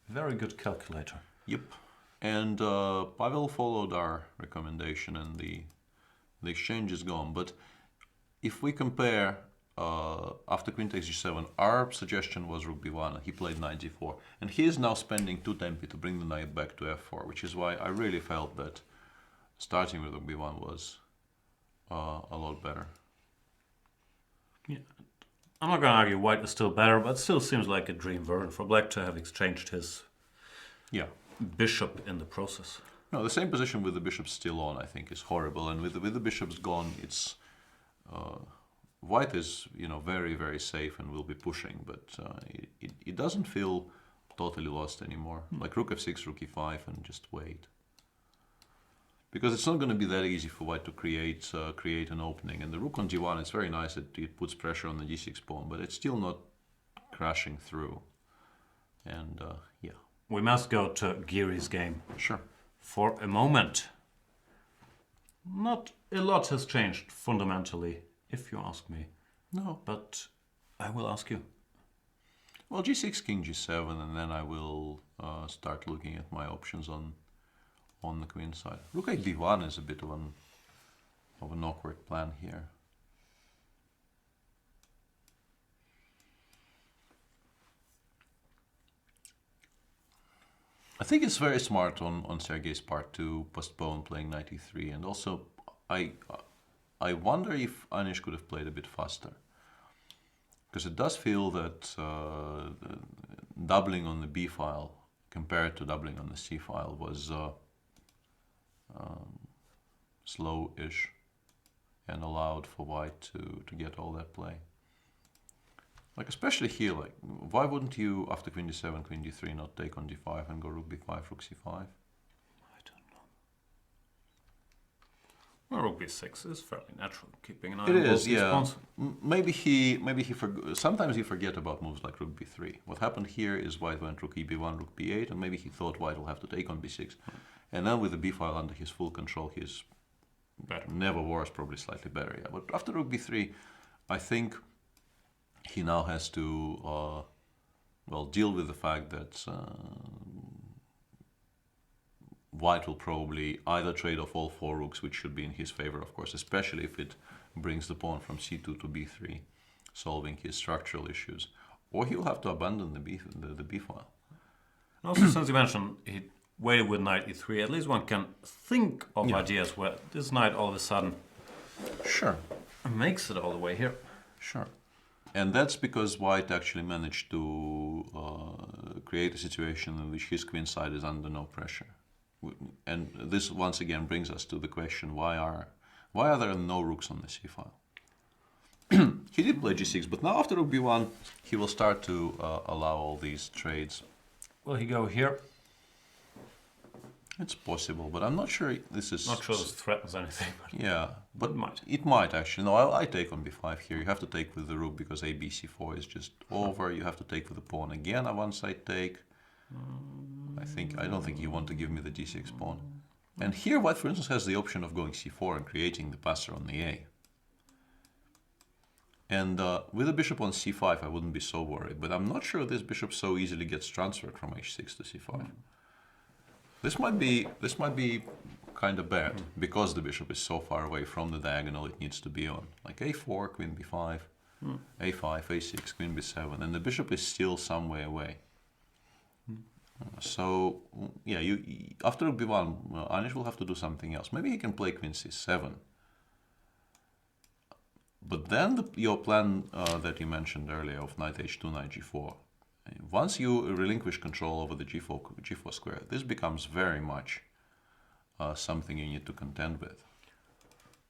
a very good calculator. Yep. And Pavel followed our recommendation, and the exchange is gone. But if we compare after queen takes g7, our suggestion was rook b1, and he played knight d4. And he is now spending 2 tempi to bring the knight back to f4, which is why I really felt that starting with rook b1 was a lot better. Yeah. I'm not going to argue white is still better, but it still seems like a dream version for black to have exchanged his bishop in the process. No, the same position with the bishop still on, I think, is horrible. And with the bishops gone, it's white is very, very safe and will be pushing, but it doesn't feel totally lost anymore. Like rook f6, rook e5, and just wait. Because it's not going to be that easy for white to create an opening. And the rook on g1, it's very nice that it puts pressure on the g6 pawn, but it's still not crashing through. And yeah. We must go to Geary's game. Sure. For a moment. Not a lot has changed fundamentally, if you ask me. No. But I will ask you. Well, g6, king g7, and then I will start looking at my options on the queen side. Rook d1 is a bit of an awkward plan here. I think it's very smart on Sergei's part to postpone playing knight e3, and also I wonder if Anish could have played a bit faster, because it does feel that doubling on the b file compared to doubling on the c file was slow-ish and allowed for white to get all that play. Like especially here, like why wouldn't you after queen d7, queen d3 not take on d5 and go rook b5, rook c5? I don't know. Well, rook b6 is fairly natural, keeping an eye It on is, both yeah. pawns. Maybe he sometimes he forget about moves like rook b3. What happened here is white went rook eb1, rook b8, and maybe he thought white will have to take on b6. And then with the b file under his full control, his Better. never was probably slightly better, yeah. But after rook b3, I think he now has to deal with the fact that white will probably either trade off all 4 rooks, which should be in his favor, of course, especially if it brings the pawn from c2 to b3, solving his structural issues, or he will have to abandon the b file. Also, since you mentioned he waited with knight e3, at least one can think of ideas where this knight all of a sudden makes it all the way here. Sure. And that's because white actually managed to create a situation in which his queen side is under no pressure. And this once again brings us to the question, why are there no rooks on the c file? He did play g6, but now after rook b1, he will start to allow all these trades. Will he go here? It's possible, but I'm not sure this is... Not sure this threatens anything. But yeah, but it might. It might actually. No, I take on b5 here. You have to take with the rook because a b c4 is just over. You have to take with the pawn again. Once I take, I don't think you want to give me the d6 pawn. And here white, for instance, has the option of going c4 and creating the passer on the a. And with the bishop on c5, I wouldn't be so worried. But I'm not sure this bishop so easily gets transferred from h6 to c5. This might be kind of bad because the bishop is so far away from the diagonal it needs to be on. Like a4, queen b5, a5, a6, queen b7, and the bishop is still some way away. So yeah, after rook b1, Anish will have to do something else. Maybe he can play queen c7. But then your plan that you mentioned earlier of knight h2, knight g4. Once you relinquish control over the g4 square, this becomes very much something you need to contend with.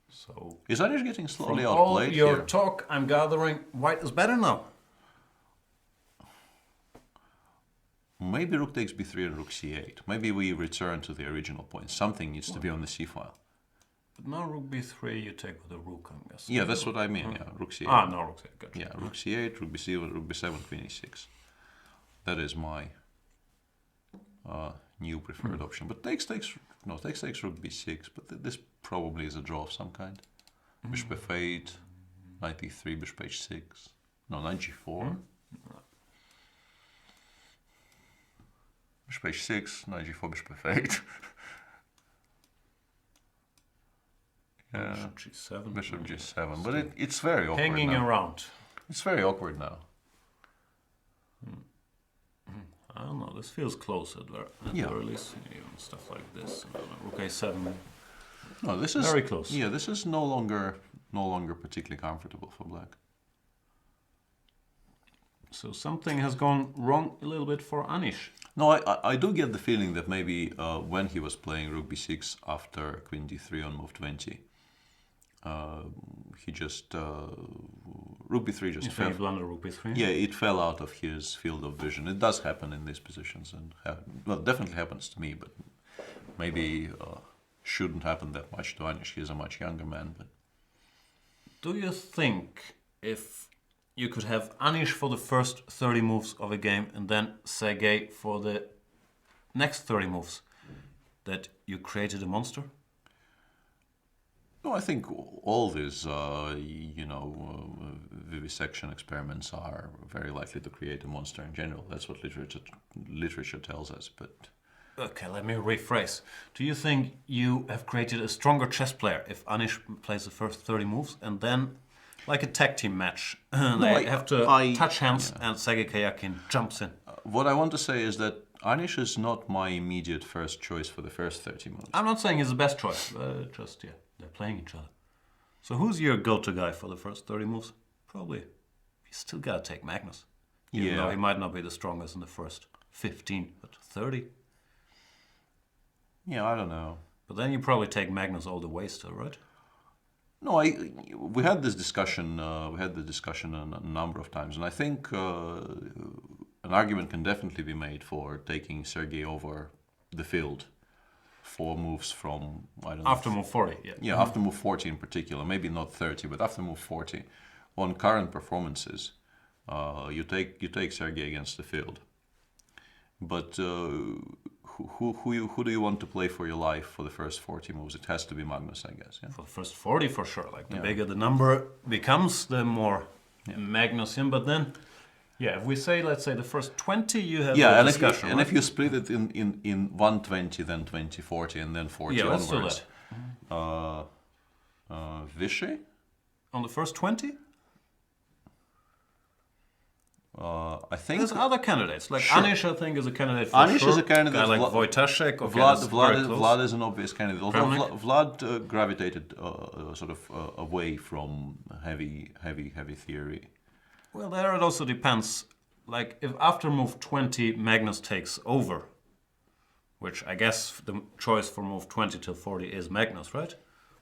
So is Anish getting slowly from outplayed all your here? talk, I'm gathering white is better now. Maybe rook takes b3 and rook c8. Maybe we return to the original point. Something needs to be on the c file. But now rook b3, you take with the rook, I'm guessing. Yeah, that's what I mean. Yeah, rook c8. Ah, no, rook c8. Gotcha. Yeah, rook c8, rook b7, rook b7, queen e6. That is my new preferred option. But takes takes rook b6. But this probably is a draw of some kind. Bishop f8, knight e3, bishop h6. No, knight g4. Bishop h6, knight g4, bishop f8. Yeah. Bishop g7. Bishop g7. But it's very awkward Hanging now. around. It's very awkward now. I don't know, this feels close at very least. Even stuff like this. Rook a7. No, this is very close. Yeah, this is no longer particularly comfortable for black. So something has gone wrong a little bit for Anish. No, I do get the feeling that maybe when he was playing rook b6 after queen d3 on move 20, he just rook b3 just fell. Blunder rook b3. Yeah, it fell out of his field of vision. It does happen in these positions, and well, definitely happens to me. But maybe shouldn't happen that much to Anish. He's a much younger man. But do you think if you could have Anish for the first 30 moves of a game and then Sergei for the next 30 moves, that you created a monster? No, I think all these, vivisection experiments are very likely to create a monster in general. That's what literature tells us. But okay, let me rephrase. Do you think you have created a stronger chess player if Anish plays the first 30 moves and then, like a tag team match, they have to touch hands and Sergei Karjakin jumps in? What I want to say is that Anish is not my immediate first choice for the first 30 moves. I'm not saying he's the best choice, just, yeah, they're playing each other. So who's your go-to guy for the first 30 moves? Probably. You still gotta take Magnus. Even though he might not be the strongest in the first 15, but 30. Yeah, I don't know. But then you probably take Magnus all the way still, right? No, we had this discussion. We had the discussion a number of times, and I think an argument can definitely be made for taking Sergei over the field 4 moves from, I don't know. After move 40, yeah. Yeah, after move 40 in particular, maybe not 30, but after move 40, on current performances, you take Sergei against the field. But who do you want to play for your life for the first 40 moves? It has to be Magnus, I guess. Yeah? For the first 40, for sure. Like, the bigger the number becomes, the more Magnus in. But then, yeah, if we say, let's say, the first 20, you have a discussion, and if you split it in 120, then 20, 40, and then 40 onwards. Let's do that. Vishy? On the first 20? I think there's other candidates. Like sure. Anish, I think, is a candidate for Anish sure. is a candidate. Guy like Wojtaszek. Okay, Vlad is an obvious candidate. Although Vlad gravitated sort of away from heavy theory. Well, there it also depends. Like, if after move 20 Magnus takes over, which I guess the choice for move 20 till 40 is Magnus, right?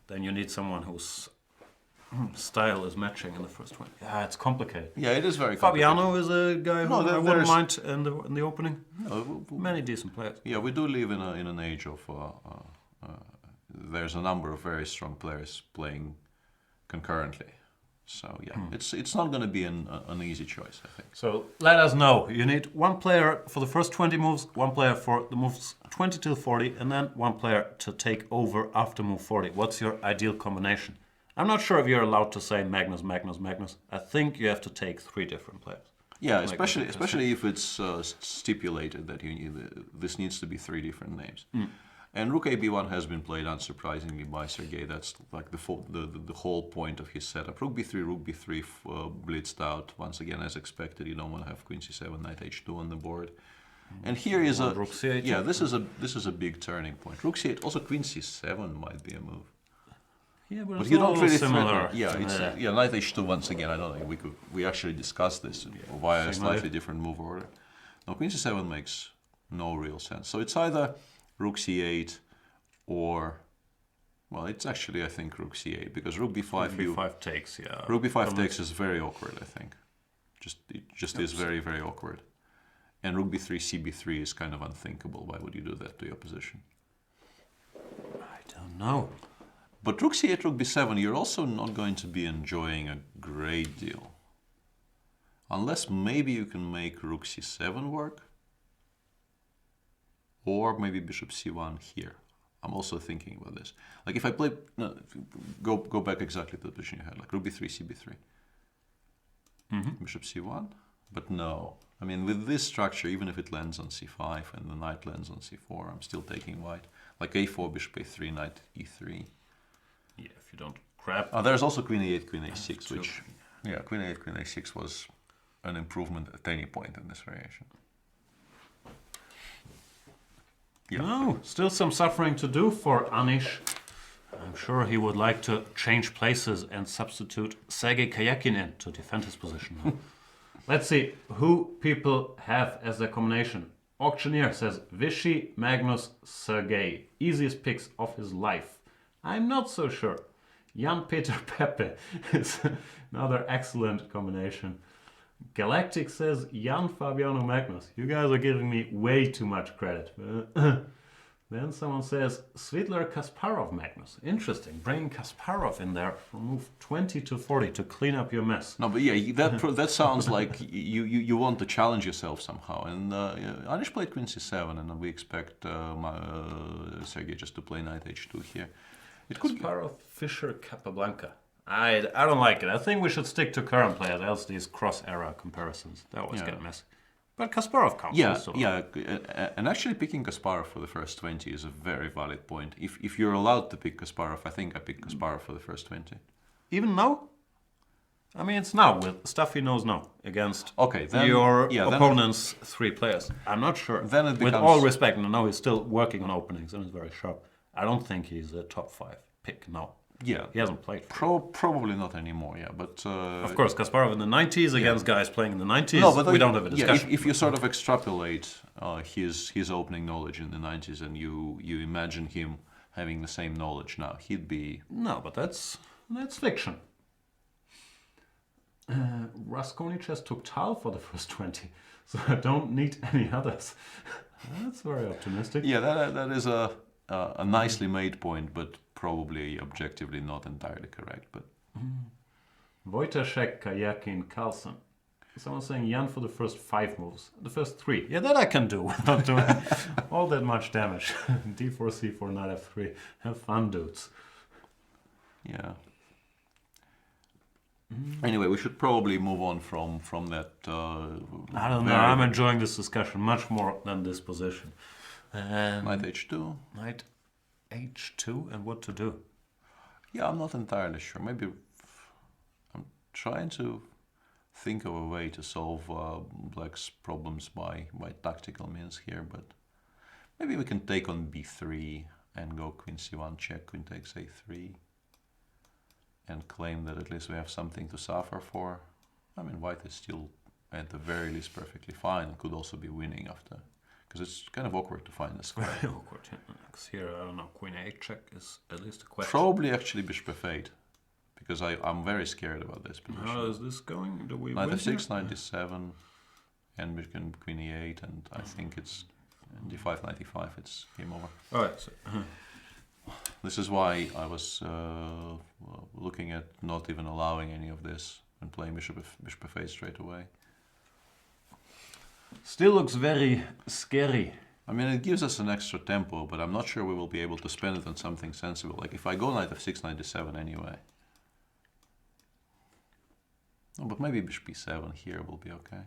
Then you need someone whose style is matching in the first 20. Yeah, it's complicated. Yeah, it is very complicated. Fabiano is a guy who I wouldn't mind in the opening. No, many decent players. Yeah, we do live in an age of there's a number of very strong players playing concurrently. So yeah, it's not going to be an easy choice, I think. So let us know. You need one player for the first 20 moves, one player for the moves 20 till 40, and then one player to take over after move 40. What's your ideal combination? I'm not sure if you're allowed to say Magnus, Magnus, Magnus. I think you have to take 3 different players. Yeah, especially if it's stipulated that this needs to be 3 different names. And Rook AB1 has been played unsurprisingly by Sergei. That's like the whole point of his setup. Rook B3 blitzed out once again as expected. You don't want to have Queen C7, Knight H2 on the board. And here is a Rook C8. Yeah, this is a big turning point. Rook C8, also Queen C7 might be a move. Yeah, but you don't really similar. Yeah, Knight H2 once again. I don't think we actually discussed this via a slightly different move order. Now Queen C7 makes no real sense. So it's either Rook C8 or, well, it's actually I think Rook C8 because Rook B5 B5 takes, yeah. Rook B5 takes is very awkward. I think, it just is very very awkward. And rook b3, cb3 is kind of unthinkable. Why would you do that to your position? I don't know. But rook c8, rook b7, you're also not going to be enjoying a great deal. Unless maybe you can make rook c7 work. Or maybe bishop c1 here. I'm also thinking about this. Like if I play, no, go back exactly to the position you had, like rook b3, cb3. Bishop c1, but no. I mean, with this structure, even if it lands on c5 and the knight lands on c4, I'm still taking white. Like a4, bishop a3, knight e3. Yeah, if you don't grab. Oh, there's also queen a8, queen a6, which, yeah, queen a8, queen a6 was an improvement at any point in this variation. Yeah. No, still some suffering to do for Anish. I'm sure he would like to change places and substitute Sergei Kayakin in to defend his position now. Let's see who people have as their combination. Auctioneer says Vishy, Magnus, Sergei. Easiest picks of his life. I'm not so sure. Jan Peter Pepe is another excellent combination. Galactic says Jan Fabiano Magnus. You guys are giving me way too much credit. Then someone says Svidler Kasparov Magnus. Interesting. Bringing Kasparov in there from move 20 to 40 to clean up your mess. No, but yeah, that sounds like you want to challenge yourself somehow. And Anish played queen c7, and we expect Sergei just to play knight h2 here. It could Kasparov, Fischer, Capablanca. I don't like it. I think we should stick to current players, else these cross-era comparisons. They always get messy. But Kasparov counts. Yeah, and actually picking Kasparov for the first 20 is a very valid point. If you're allowed to pick Kasparov, I think I pick Kasparov for the first 20. Even now? I mean, it's now with stuff he knows now against then, your opponent's three players. I'm not sure. Then it becomes, with all respect, and I know he's still working on openings and is very sharp. I don't think he's a top 5 pick now. Yeah, he hasn't played. Probably not anymore. Yeah, but of course, Kasparov in the 90s against guys playing in the 90s. No, but we don't have a discussion. Yeah, if you sort of extrapolate his opening knowledge in the 90s and you imagine him having the same knowledge now, he'd be but that's fiction. Raskolnich has took Tal for the first 20, so I don't need any others. That's very optimistic. Yeah, that is a nicely made point, but probably objectively not entirely correct. But Wojtaszek, Kayakin, Carlson. Someone saying Jan for the first 5 moves. The first 3. Yeah, that I can do without doing all that much damage. D4, C4, knight F3. Have fun, dudes. Yeah. Anyway, we should probably move on from that. I don't know. I'm enjoying this discussion much more than this position. Knight h2. Knight h2 and what to do? Yeah, I'm not entirely sure. Maybe I'm trying to think of a way to solve Black's problems by tactical means here, but maybe we can take on b3 and go queen c1 check, queen takes a3, and claim that at least we have something to suffer for. I mean, white is still at the very least perfectly fine and could also be winning after. Because it's kind of awkward to find a square. Very awkward, because here, I don't know, queen a8 check is at least a question. Probably actually bishop f8, because I'm very scared about this position. How is this going? Do we knight win f6, here? knight d7, and queen e8, and I think it's d5, knight e5, it's game over. Alright, so, This is why I was looking at not even allowing any of this and playing bishop f8 straight away. Still looks very scary. I mean, it gives us an extra tempo, but I'm not sure we will be able to spend it on something sensible. Like if I go knight f6, knight d7 anyway. No, but maybe bishop e7 here will be okay.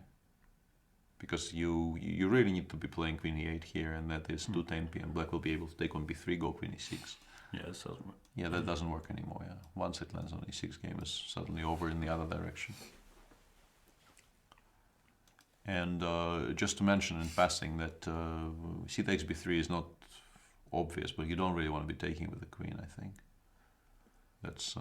Because you really need to be playing queen e8 here, and that is 210p, and black will be able to take on b3, go queen e6. Yeah, this doesn't work. Yeah, that doesn't work anymore. Yeah, once it lands on e6, game is suddenly over in the other direction. And just to mention in passing that c takes b3 is not obvious, but you don't really want to be taking with the queen, I think. That's.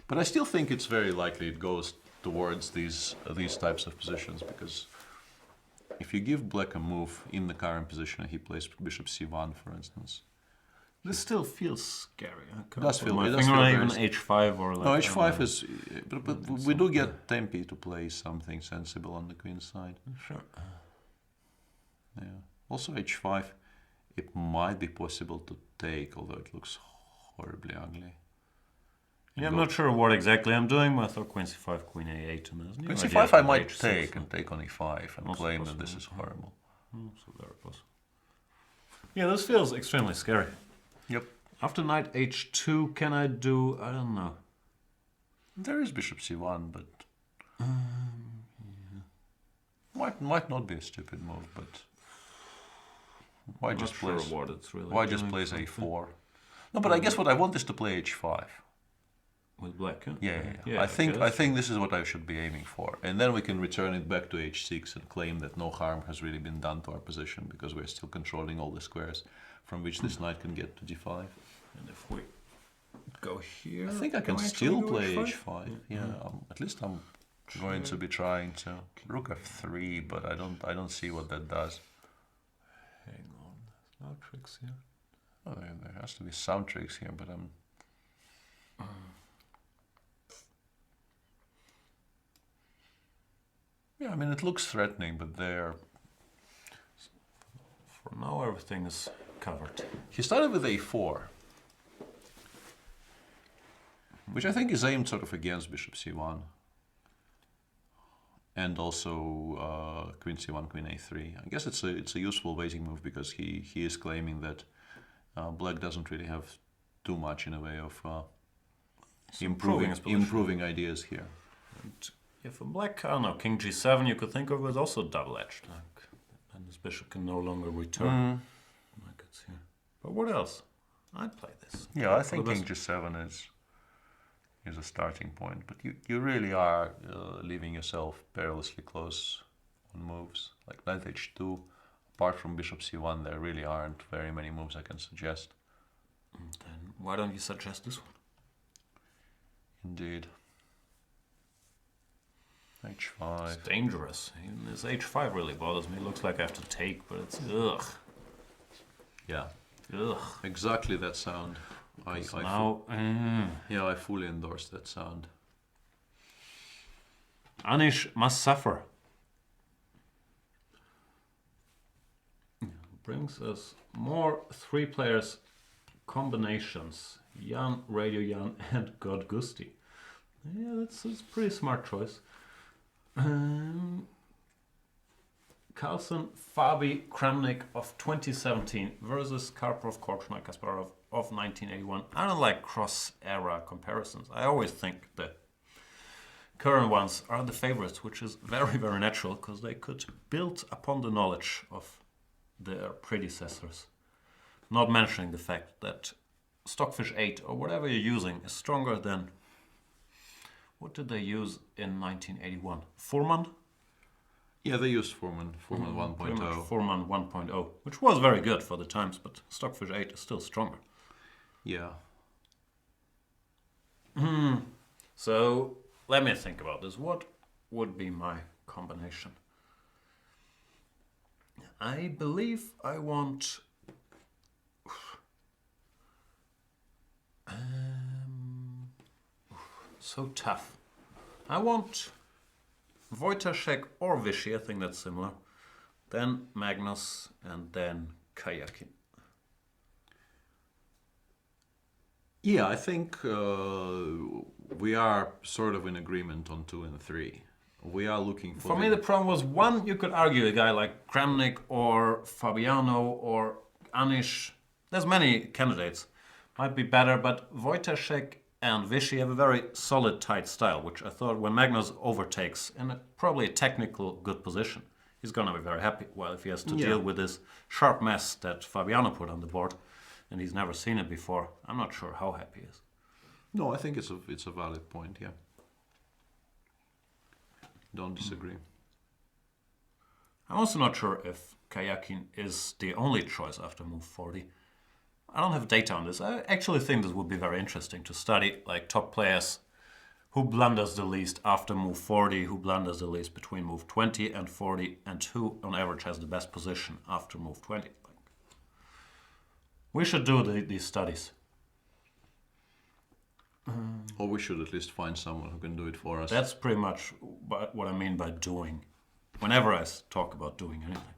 But I still think it's very likely it goes towards these types of positions, because if you give black a move in the current position and he plays bishop c1, for instance, This still feels scary. I can't Does put feel- my it does finger feel on very even s- h5 or like... No, I h5 don't know. is, but we do get Tempe to play something sensible on the queen side. Sure. Yeah. Also h5, it might be possible to take, although it looks horribly ugly. Yeah, I'm not sure what exactly I'm doing, but I thought queen c5, queen a8, and there's no Queen idea c5 for I might h6, take so- and take on e5 and Also claim that possible, this is yeah. horrible. So very possible. Yeah, this feels extremely scary. Yep. After knight h2, can I do... I don't know. There is bishop c1, but might not be a stupid move, but why I'm just not sure plays what it's really why just doing plays something. a4? No, but I guess what I want is to play h5. With black, huh? Yeah. I guess. think this is what I should be aiming for, and then we can return it back to h6 and claim that no harm has really been done to our position because we're still controlling all the squares from which this knight can get to d5. And if we go here... I think I can actually still go play h5? h5. Yeah, at least I'm going to be trying to rook f3, but I don't see what that does. Hang on, there's no tricks here. Oh, there has to be some tricks here, but I'm. Yeah, I mean it looks threatening, but there. For now, everything is covered. He started with a4, which I think is aimed sort of against bishop c1, and also queen c1, queen a3. I guess it's a useful waiting move because he is claiming that black doesn't really have too much in a way of improving ideas here. And yeah, for black, I don't know, king g7 you could think of as also double-edged. Like, and this bishop can no longer return. Like it's here. But what else? I'd play this. Yeah, I For think the king best. g7 is a starting point, but you really are leaving yourself perilously close on moves. Like knight h2, apart from bishop c1, there really aren't very many moves I can suggest. Then why don't you suggest this one? Indeed. h5. It's dangerous. Even this h5 really bothers me. It looks like I have to take, but it's ugh. Yeah, Ugh. exactly that sound. I fully endorse that sound. Anish must suffer. Brings us more three players combinations. Jan, Radio Jan, and God Gusti. Yeah, that's a pretty smart choice. Carlsen, Fabi, Kramnik of 2017 versus Karpov, Korchnoi, Kasparov of 1981. I don't like cross-era comparisons. I always think the current ones are the favorites, which is very, very natural because they could build upon the knowledge of their predecessors. Not mentioning the fact that Stockfish 8 or whatever you're using is stronger than... What did they use in 1981? Furman? Yeah, they used Furman 1.0. Furman 1.0, which was very good for the times, but Stockfish 8 is still stronger. Yeah. So let me think about this. What would be my combination? I believe I want... so tough. I want Wojtaszek or Vichy, I think that's similar. Then Magnus and then Kayakin. Yeah, I think we are sort of in agreement on 2 and 3. We are looking for... For me, the problem was, one, you could argue a guy like Kramnik or Fabiano or Anish. There's many candidates. Might be better, but Wojtaszek and Vichy have a very solid, tight style, which I thought when Magnus overtakes in probably a technical good position, he's going to be very happy. Well, if he has to deal with this sharp mess that Fabiano put on the board, and he's never seen it before, I'm not sure how happy he is. No, I think it's a valid point, yeah. Don't disagree. I'm also not sure if Kayakin is the only choice after move 40. I don't have data on this. I actually think this would be very interesting to study, like top players, who blunders the least after move 40, who blunders the least between move 20 and 40, and who on average has the best position after move 20. We should do these studies. Or we should at least find someone who can do it for us. That's pretty much what I mean by doing. Whenever I talk about doing anything.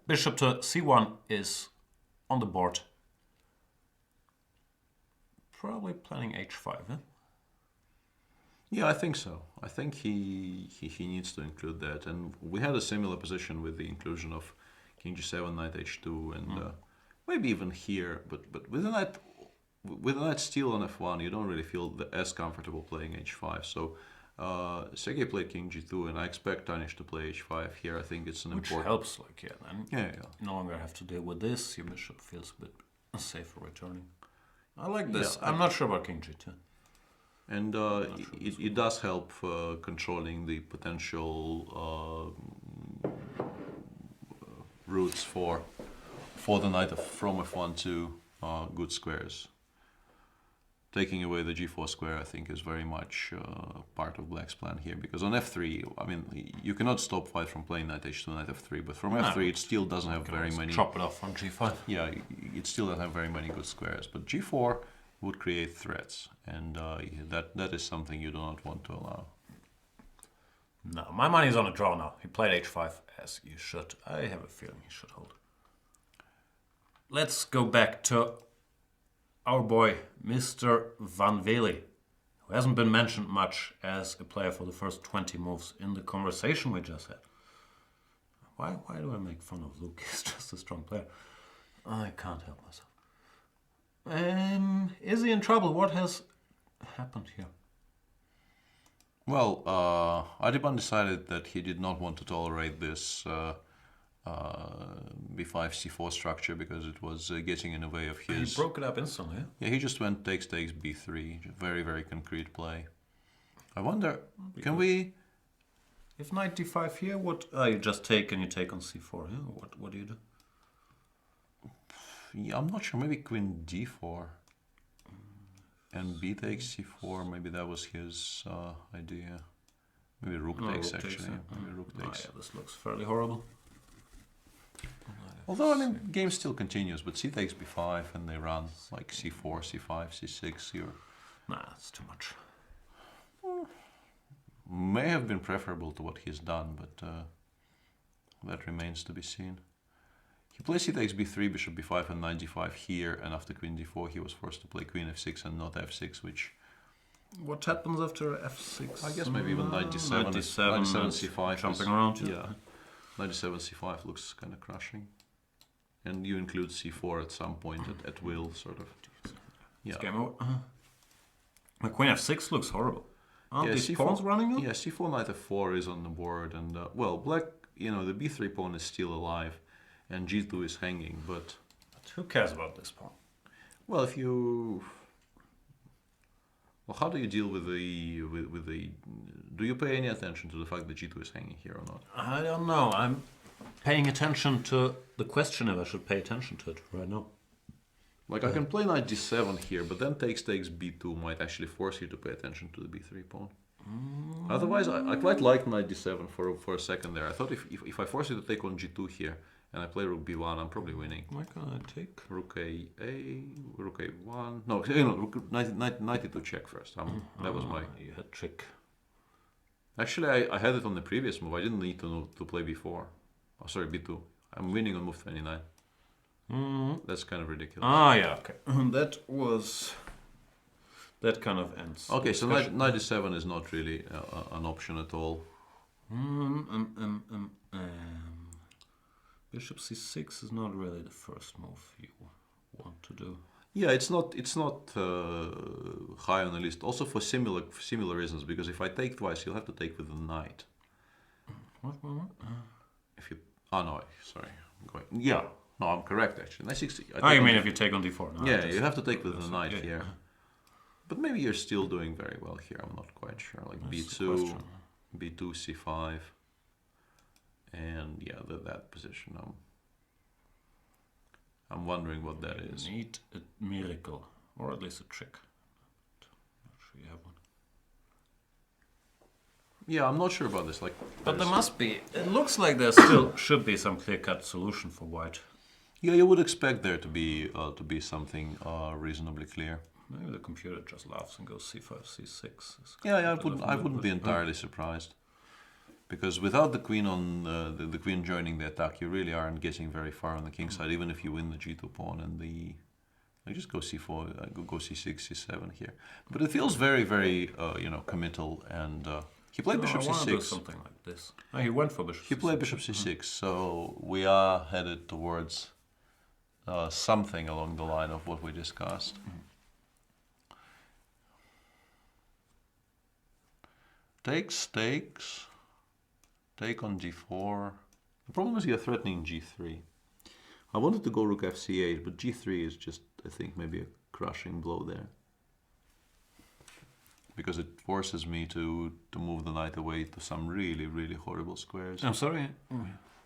Bishop to c1 is on the board. Probably planning h5, eh? Yeah, I think so. I think he needs to include that. And we had a similar position with the inclusion of king g7, knight h2, and maybe even here. But with the knight still on f1, you don't really feel as comfortable playing h5. So Sergei played king g2, and I expect Tanish to play h5 here. I think it's an Which important... helps, like, yeah, then Yeah. you no longer have to deal with this. Your bishop feels a bit safer returning. I like this. Yeah, I'm not sure about king g2. And it does help controlling the potential routes for the knight from f1 to good squares. Taking away the g4 square, I think, is very much part of Black's plan here, because on f3, I mean, you cannot stop white from playing knight h2, knight f3, but from f3 it still doesn't have very many... Chop it off on g5. Yeah, it still doesn't have very many good squares, but g4 would create threats, and that is something you do not want to allow. No, my money's on a draw now. He played h5 as you should. I have a feeling he should hold. Let's go back to our boy, Mr. Van Vele, who hasn't been mentioned much as a player for the first 20 moves in the conversation we just had. Why do I make fun of Luke? He's just a strong player. I can't help myself. Is he in trouble? What has happened here? Well, Adiban decided that he did not want to tolerate this b5 c4 structure because it was getting in the way of his... He broke it up instantly, yeah? Yeah, he just went takes b3. Very, very concrete play. I wonder, can we... If knight d5 here, what... you just take and you take on c4, yeah? What do you do? Yeah, I'm not sure. Maybe queen d4 and b takes c4. Maybe that was his idea. Maybe rook takes, rook actually. Takes, yeah. Maybe rook takes. Yeah, this looks fairly horrible. Although, I mean, game still continues, but c takes b5 and they run like c4, c5, c6 here. Nah, it's too much. May have been preferable to what he's done, but that remains to be seen. He plays c takes b3, bishop b5 and knight d5 here, and after queen d4 he was forced to play queen f6 and not f6, which... What happens after f6? I guess maybe even knight d7, Knight d7, c5 jumping is, around. yeah, knight d7, c5 looks kind of crushing. And you include c4 at some point at will, sort of. Yeah. It's game over. My queen f6 looks horrible. Aren't Yeah, these c4 pawns running up? Yeah, c4 knight f4 is on the board, and well, black, you know, the b3 pawn is still alive, and g2 is hanging, but who cares about this pawn? well, if you... Well, how do you deal with the do you pay any attention to the fact that g2 is hanging here or not? I don't know. I'm paying attention to the question if I should pay attention to it right now. Like, I can play knight d7 here, but then takes b2 might actually force you to pay attention to the b3 pawn. Otherwise, I quite like knight d7 for a second there. I thought if I force you to take on g2 here, and I play rook b1, I'm probably winning. Why can't I take? Rook rook a1. No, rook, knight e2 check first. That was my... You had trick. Actually, I had it on the previous move. I didn't need to play b4. Oh, sorry, b2. I'm winning on move 29. That's kind of ridiculous. Ah, yeah, okay. That kind of ends. Okay, so knight d7 is not really an option at all. Bishop c6 is not really the first move you want to do. Yeah, it's not high on the list. Also for similar reasons, because if I take twice, you'll have to take with the knight. What? If you... Oh, no, sorry. I'm going... Yeah, no, I'm correct, actually. Knight 60. You mean if you take on d4? No, yeah, you have to take with the knight yeah. here. But maybe you're still doing very well here. I'm not quite sure. Like b2, b2, c5. And yeah, that position. I'm wondering what that is. You need a miracle, or at least a trick. Not sure you have one. Yeah, I'm not sure about this. Like, but there must be. It looks like there still should be some clear-cut solution for white. Yeah, you would expect there to be something reasonably clear. Maybe the computer just laughs and goes c5, c6. Yeah, I wouldn't be entirely surprised, because without the queen on the queen joining the attack, you really aren't getting very far on the king side. Even if you win the g2 pawn and the, I just go c4, go c6, c7 here. But it feels very, very committal. And he played bishop I want c6. to do something like this. Oh, he went for bishop. He played bishop c6, so we are headed towards something along the line of what we discussed. Takes, takes, take on g4. The problem is you're threatening g3. I wanted to go rook fc8, but g3 is just, I think, maybe a crushing blow there. Because it forces me to move the knight away to some really, really horrible squares. I'm sorry.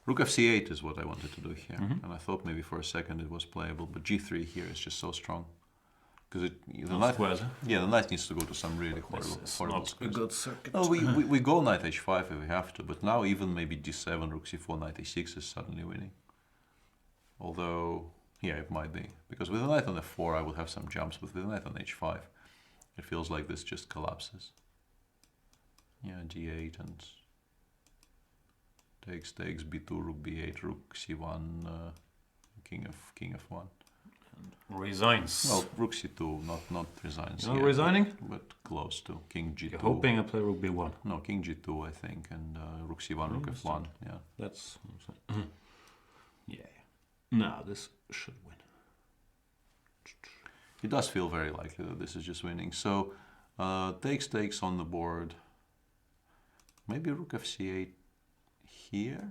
Rook fc8 is what I wanted to do here. And I thought maybe for a second it was playable, but g3 here is just so strong. Because the knight needs to go to some really horrible squares. A good circuit. No, we go knight h5 if we have to, but now even maybe d7, rook c4, knight a6 is suddenly winning. Although, yeah, it might be. Because with the knight on f4 I will have some jumps, but with the knight on h5 it feels like this just collapses. Yeah, d8 and takes, b2, rook b8, rook c1, king f1. Resigns. Well, rook c2, not resigns. You're not resigning? But close to. King g2. You're hoping I play rook b1. No, king g2, I think, and rook c1, rook f1. Yeah. That's. Yeah. No, this should win. It does feel very likely that this is just winning. So, takes on the board. Maybe rook fc8 here.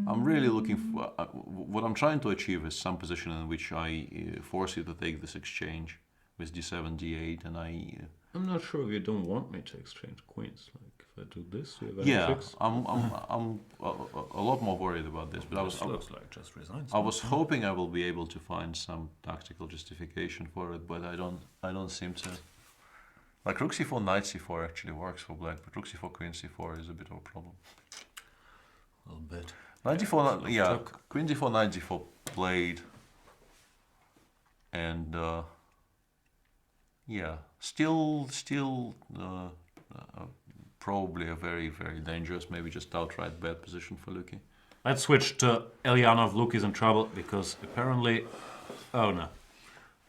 I'm really looking for, what I'm trying to achieve is some position in which I force you to take this exchange with d7, d8, and I'm not sure if you don't want me to exchange queens. Like if I do this, you have any tricks? I'm a lot more worried about this. But looks like just resigns. I was hoping I will be able to find some tactical justification for it, but I don't seem to. Like rook c4, knight c4 actually works for black, but rook c4, queen c4 is a bit of a problem. A little bit. Knight d4, yeah, queen d4, knight d4 played, and yeah, still probably a very, very dangerous, maybe just outright bad position for Luki. Let's switch to Elyanov. Luki's in trouble because apparently, oh no.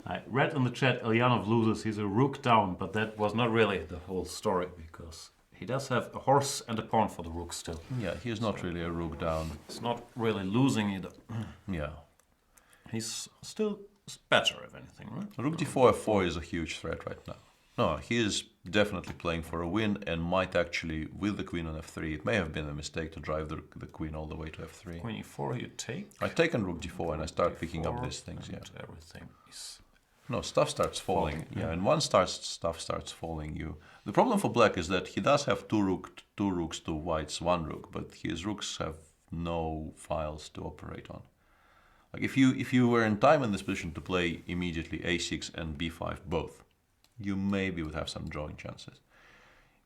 I read in the chat Elyanov loses, he's a rook down, but that was not really the whole story because he does have a horse and a pawn for the rook still. Yeah, he's not really a rook down. He's not really losing either. Yeah. He's still better, if anything, right? Rook d4, f4 is a huge threat right now. No, he is definitely playing for a win and might actually, with the queen on f3, it may have been a mistake to drive the queen all the way to f3. Queen e4 you take? I take on rook d4 and I start picking up these things, yeah. Everything is... No, stuff starts falling. Yeah, and once stuff starts falling, the problem for black is that he does have two rooks to white's one rook, but his rooks have no files to operate on. Like if you were in time in this position to play immediately a6 and b5 both, you maybe would have some drawing chances.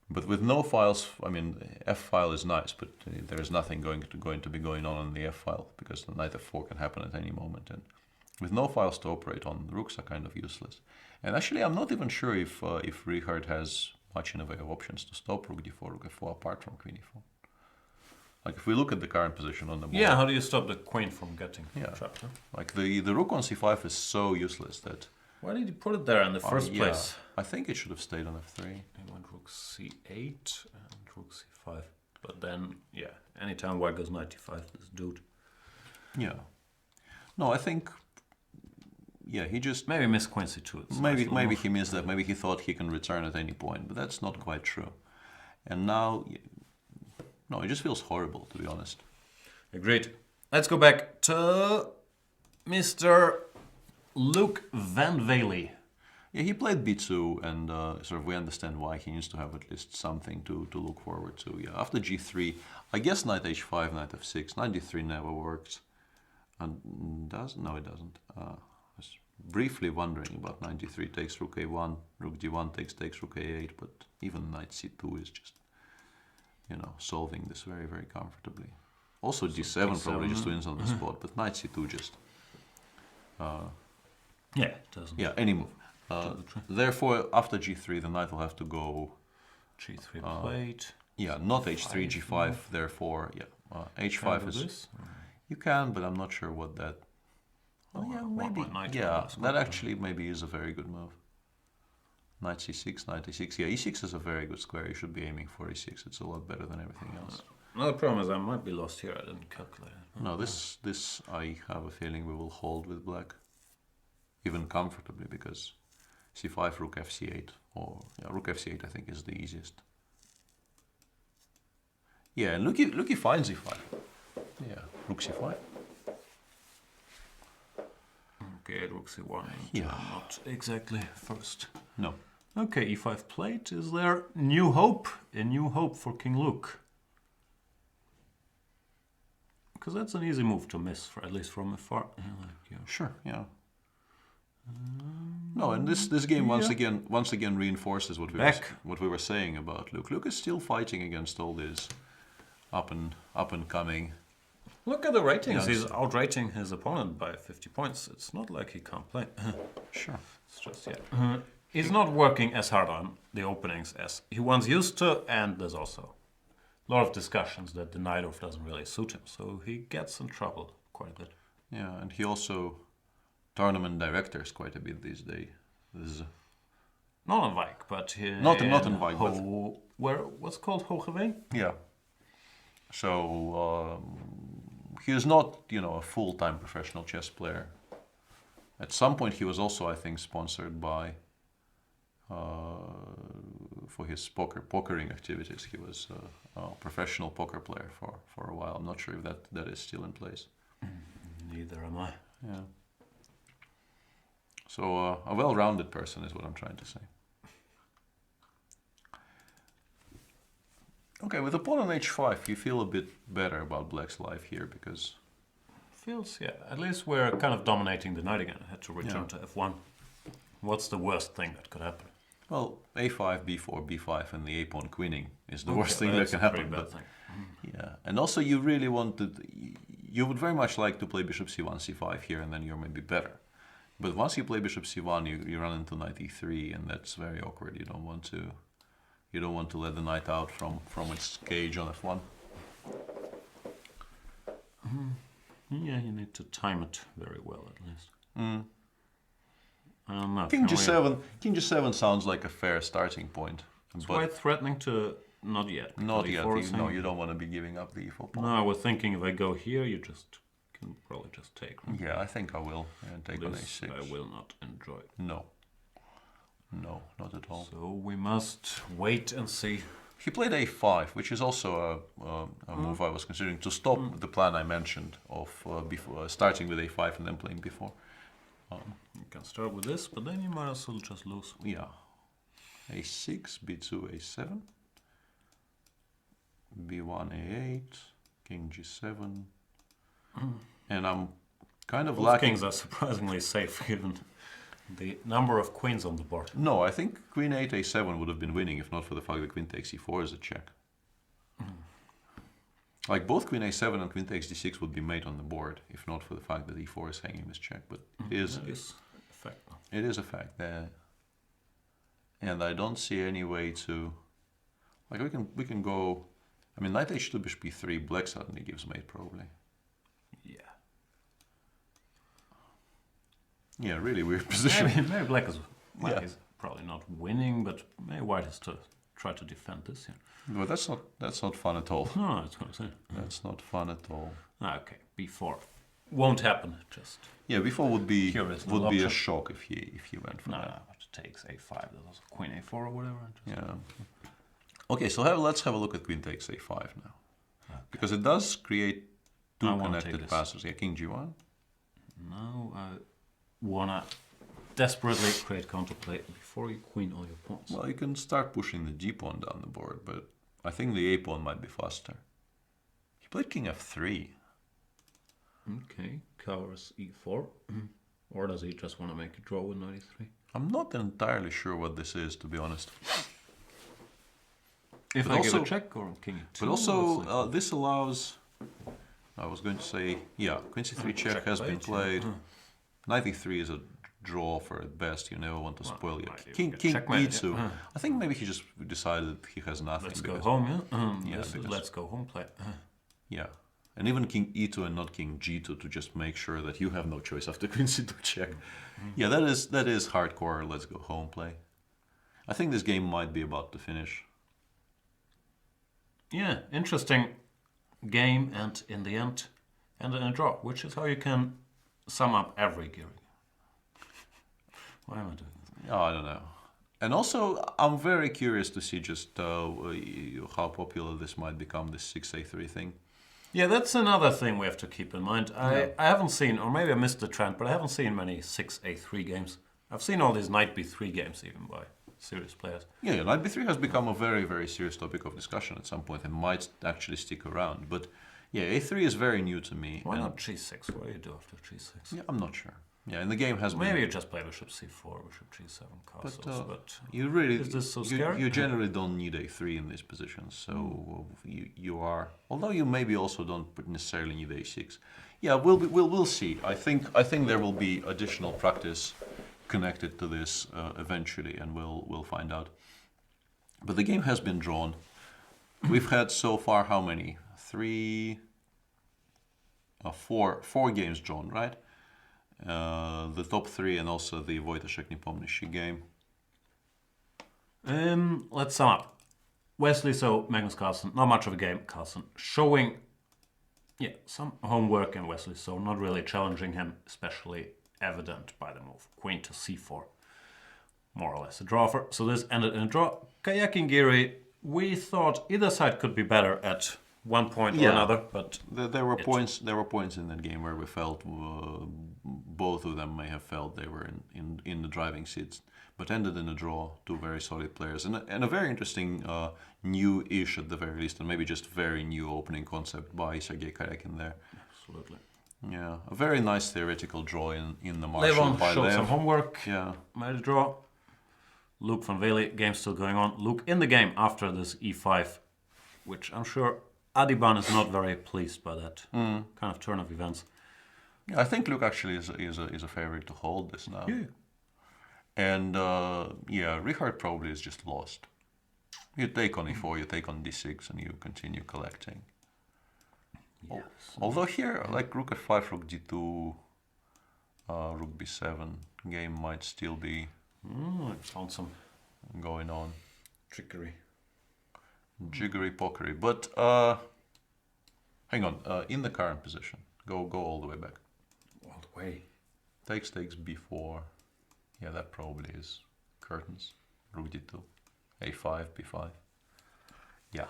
But with no files, I mean, f file is nice, but there is nothing going to be going on the f file because the knight f4 can happen at any moment. And with no files to operate on, the rooks are kind of useless. And actually, I'm not even sure if Richard has much in the way of options to stop rook d4, rook f4 apart from queen e4. Like if we look at the current position on the board. Yeah, how do you stop the queen from getting trapped? Huh? Like the rook on c5 is so useless that. Why did you put it there in the first place? I think it should have stayed on f3. He went rook c8 and rook c5. But then, yeah, anytime white goes knight d5, this dude. Yeah. No, I think. Yeah, he just maybe missed queen c2. Maybe he missed that. Maybe he thought he can return at any point, but that's not quite true. And now, no, it just feels horrible, to be honest. Agreed. Let's go back to Mr. Luke Van Velde. Yeah, he played b2, and sort of we understand why he needs to have at least something to look forward to. Yeah, after g3, I guess knight h5, knight f6, knight d3 never works. And does? No, it doesn't. I was briefly wondering about knight d3 takes rook a1, rook d1 takes rook a8, but even knight c2 is just, solving this very, very comfortably. Also d7 probably just d7. wins on the spot, but knight c2 just. Yeah, it doesn't. Yeah, any move. Therefore, after g3, the knight will have to go. G3 plate. Yeah, not h3, g5. Therefore, yeah, h5 is. This? You can, but I'm not sure what that. Oh yeah, maybe. Yeah, that actually maybe is a very good move. Knight c6, knight e6. Yeah, e6 is a very good square. You should be aiming for e6. It's a lot better than everything else. No, the problem is I might be lost here. I didn't calculate it. No, this I have a feeling we will hold with black, even comfortably, because c5, rook fc8, or yeah, rook fc8 I think is the easiest. Yeah, and look he finds e5. Yeah, rook c5. Okay, rook c1. Yeah. Not exactly first. No. Okay, e5 plate. Is there new hope? A new hope for King Luke? Because that's an easy move to miss, for at least from afar. Sure, yeah. No, and this game once again reinforces what we were saying about Luke. Luke is still fighting against all this up and coming. Look at the ratings. He's outrating his opponent by 50 points. It's not like he can't play. Sure. It's just he's not working as hard on the openings as he once used to, and there's also a lot of discussions that the Najdorf doesn't really suit him, so he gets in trouble quite a bit. Yeah, and he also tournament directors quite a bit these days. Not on Vike, but not in Vike, but what's called Hogeveen? Yeah. So he is not, a full-time professional chess player. At some point, he was also, I think, sponsored by for his pokering activities. He was a professional poker player for a while. I'm not sure if that is still in place. Neither am I. Yeah. So a well-rounded person is what I'm trying to say. Okay, with the pawn on h5, you feel a bit better about black's life here because... Feels, yeah. At least we're kind of dominating the knight again. I had to return to f1. What's the worst thing that could happen? Well, a5, b4, b5, and the a-pawn queening is the worst thing that can happen. Bad thing. Yeah, and also you really you would very much like to play bishop c1, c5 here, and then you're maybe better. But once you play bishop c1, you run into knight e3, and that's very awkward. You don't want to let the knight out from its cage on f1. Yeah, you need to time it very well at least. King g7 sounds like a fair starting point. It's quite threatening to... Not yet. Not yet. You don't want to be giving up the e4 pawn. No, I was thinking if I go here, you can probably just take. Right? Yeah, I think I will. And take on a6. I will not enjoy. No, not at all. So we must wait and see. He played a5, which is also a move I was considering to stop the plan I mentioned of starting with a5 and then playing b4. You can start with this, but then you might as well just lose. Yeah. a6, b2, a7, b1, a8, king g7, and I'm kind of lacking... Kings are surprisingly safe given the number of queens on the board. No, I think queen 8, a7 would have been winning if not for the fact that queen takes e4 is a check. Like both queen a7 and queen takes d6 would be made on the board if not for the fact that e4 is hanging this check. But it is a fact. It is a fact. And I don't see any way to... Like we can go... I mean, knight h2, bishop b3, black suddenly gives mate probably. Yeah. Yeah, really weird position. Maybe black is probably not winning, but maybe white has to try to defend this. Yeah. Well, that's not fun at all. No, I was going to say. That's not fun at all. Okay, b4 won't happen. Just b4 would be a shock if he went for that. No, it takes a5. There's also queen a4 or whatever. Yeah. Okay, so let's have a look at queen takes a5 now, because it does create two connected passes. Yeah, king g1. Now I wanna desperately create counterplay before you queen all your pawns. Well, you can start pushing the g pawn down the board, but I think the a pawn might be faster. He played king f3. Okay, covers e4, or does he just want to make a draw with knight e3? I'm not entirely sure what this is, to be honest. If I give a check or king e2. But also, this allows I was going to say, yeah, queen c3 check has been Checkmate, played. Knight e3 is a draw for at best. You never want to spoil it. might even King get king checkmate, e2. yeah. I think maybe he just decided he has nothing. Let's go because, home, yeah? Yeah, This is because- let's go home play. Yeah, and even king e2 and not king g2 to just make sure that you have no choice after queen c2 check. Yeah, that is hardcore. Let's go home play. I think this game might be about to finish. Yeah, interesting game, and in the end, ended in a draw, which is how you can sum up every Giri. Why am I doing this? Oh, I don't know. And also, I'm very curious to see just how popular this might become, this 6a3 thing. Yeah, that's another thing we have to keep in mind. I haven't seen, or maybe I missed the trend, but I haven't seen many 6a3 games. I've seen all these knight b3 games even by serious players. Yeah, knight b3 has become a very, very serious topic of discussion at some point and might actually stick around. But yeah, a3 is very new to me. Why and- not g6? What do you do after g6? Yeah, I'm not sure. Yeah, and the game has Maybe been... you just play bishop c4, bishop g7 castles, but You really, is this so you scary? generally don't need a3 in these positions. So you are, although you maybe also don't necessarily need a6. Yeah, we'll see. I think there will be additional practice connected to this eventually, and we'll find out. But the game has been drawn. We've had so far how many? Four games drawn, right? The top three and also the Wojciech Nepomniachtchi game. Let's sum up. Wesley So, Magnus Carlsen, not much of a game. Carlsen showing, some homework in Wesley So, not really challenging him, especially evident by the move. Queen to c4. More or less a draw for. So this ended in a draw. Kayaking Giri, we thought either side could be better at one point or another, but There were points. There were points in that game where we felt both of them may have felt they were in the driving seats, but ended in a draw. Two very solid players and a very interesting new-ish at the very least, and maybe just very new opening concept by Sergei Karyakin there. absolutely. Yeah, a very nice theoretical draw in the Marshall Levon by showed Lev. some homework, Yeah, made a draw. Luke van Veli, game still going on. Luke in the game after this e5, which I'm sure Adiban is not very pleased by that kind of turn of events. yeah, I think Luke actually is a favorite to hold this now. Yeah. And Richard probably is just lost. You take on e4, you take on d6, and you continue collecting. Yes. Although here, like rook f5, rook d2, rook b7, game might still be I found some going on. trickery. Jiggery pokery. But hang on, in the current position, go all the way back. All the way. Takes b4. Yeah, that probably is curtains. Rook d2, a5, b5. Yeah.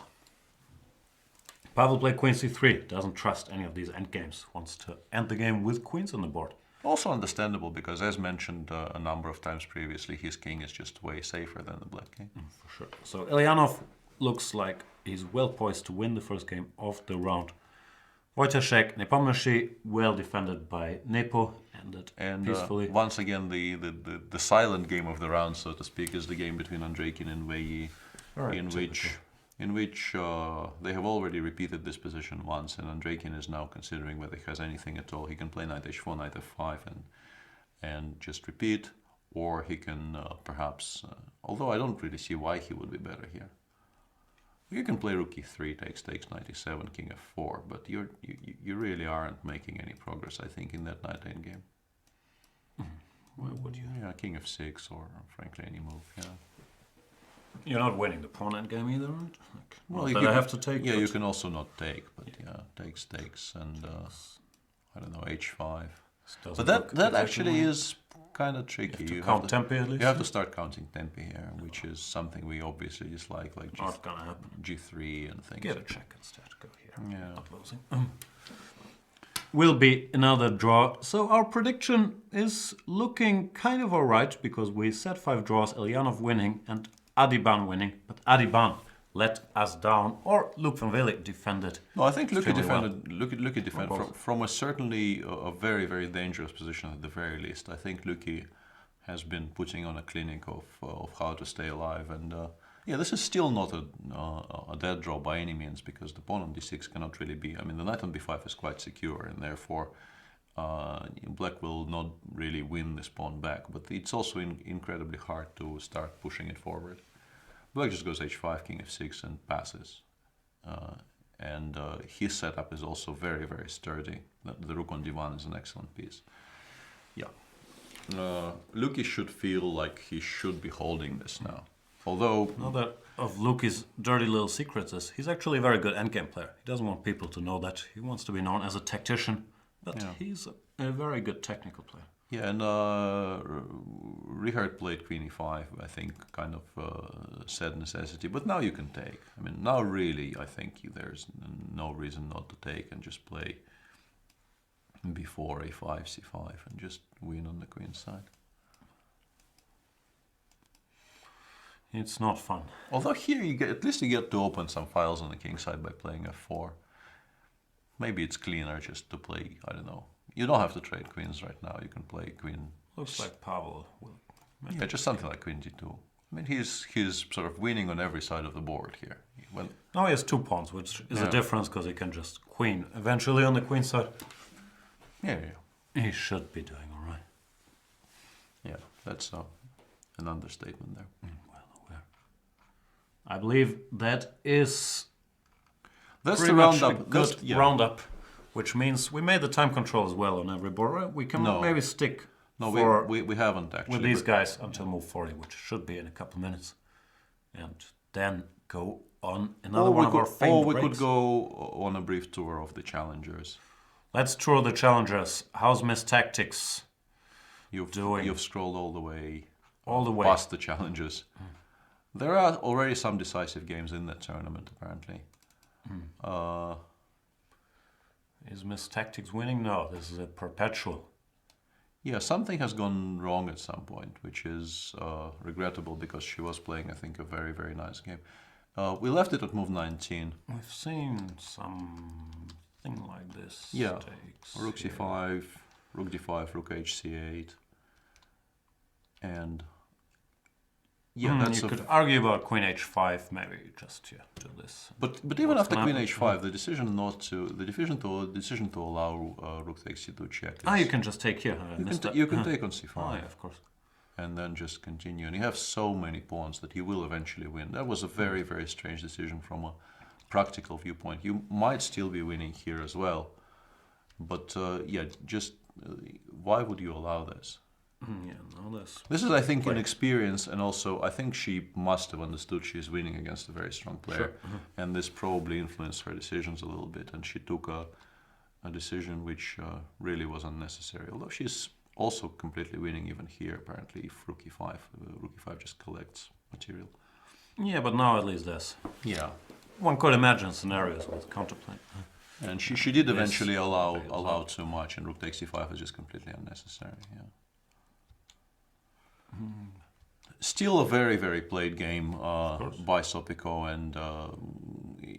Pavel played queen c3, doesn't trust any of these endgames, wants to end the game with queens on the board. Also understandable because, as mentioned a number of times previously, his king is just way safer than the black king. For sure. So Ilyanov looks like he's well poised to win the first game of the round. Wojciech Nepomniachtchi, well defended by Nepo, ended And peacefully. once again, the silent game of the round, so to speak, is the game between Andreikin and Weyi, Right, in which they have already repeated this position once, and Andreikin is now considering whether he has anything at all. He can play knight h4, knight f5, and just repeat, or he can perhaps, although I don't really see why he would be better here. You can play rook e3, takes, knight e7, king f4, but you really aren't making any progress, I think, in that knight endgame. Why would you? Yeah, king f6, or frankly any move. Yeah. You're not winning the pawn endgame either, right? Like, Well, not you that can- I have to take. Yeah, but you can also not take, but yeah, takes, and I don't know, h5. this doesn't But that look that exactly actually right. is kind of tricky. You have to count tempi at least. You have to start counting tempi here, which is something we obviously dislike, like Not gonna happen. G3 and things. Get a check instead. Go here. Yeah. Not losing. Will be another draw. So our prediction is looking kind of alright because we said 5 draws, Ilyanov winning and Adiban winning, but Adiban let us down, or Luke van Veli defended. No, I think Luki extremely well. defended. Luki defended both. from a certainly a very, very dangerous position at the very least. I think Luki has been putting on a clinic of how to stay alive, and Yeah, this is still not a dead draw by any means, because the pawn on d6 cannot really be. I mean, the knight on b5 is quite secure, and therefore black will not really win this pawn back. But it's also incredibly hard to start pushing it forward. Black just goes h5, king f6, and passes. And his setup is also very, very sturdy. The rook on d1 is an excellent piece. Yeah. Luki should feel like he should be holding this now. Although... Another of Luki's dirty little secrets is he's actually a very good endgame player. He doesn't want people to know that. He wants to be known as a tactician, but he's a very good technical player. Yeah, and Richard played queen e5, I think, kind of said necessity. But now you can take. I mean, now really, I think there's no reason not to take and just play b4, a5, c5, and just win on the queen side. It's not fun. Although here you get, at least you get to open some files on the king side by playing f4. Maybe it's cleaner just to play, I don't know. You don't have to trade queens right now. You can play queen. Looks like Pavel will. Yeah, just something like queen d2. I mean, he's sort of winning on every side of the board here. Well, now he has 2 pawns, which is a difference because he can just queen eventually on the queen side. Yeah. He should be doing all right. Yeah, that's an understatement there. Well aware. I believe that is. That's the roundup. Good roundup. Which means we made the time control as well on every board, right? We can maybe stick we haven't actually. With these guys until move 40, which should be in a couple minutes. And then go on another one of our famed breaks. Or we could go on a brief tour of the challengers. Let's tour the challengers. How's Miss Tactics doing? You've scrolled all the way past the challengers. There are already some decisive games in that tournament, apparently. Is Miss Tactics winning? No, this is a perpetual. Yeah, something has gone wrong at some point, which is regrettable because she was playing, I think, a very, very nice game. We left it at move 19. We've seen something like this. Yeah, rook c5, rook d5, rook hc8, and yeah, you could argue about queen h5, maybe just to do this. But even after queen h5, the decision to allow rook takes c2 check. You can just take here. You can take on c5. Oh, yeah, of course. And then just continue. And you have so many pawns that he will eventually win. That was a very, very strange decision from a practical viewpoint. You might still be winning here as well. But yeah, just why would you allow this? Yeah, no, this is, I think, inexperience, and also I think she must have understood she's winning against a very strong player, and this probably influenced her decisions a little bit, and she took a decision which really was unnecessary. Although she's also completely winning even here, apparently, if rook e5, rook e5 just collects material. Yeah, but now at least there's. Yeah. One could imagine scenarios with counterplay. And she did eventually allow too much, and rook takes e5 is just completely unnecessary. Yeah. Still a very, very played game by Sopiko, and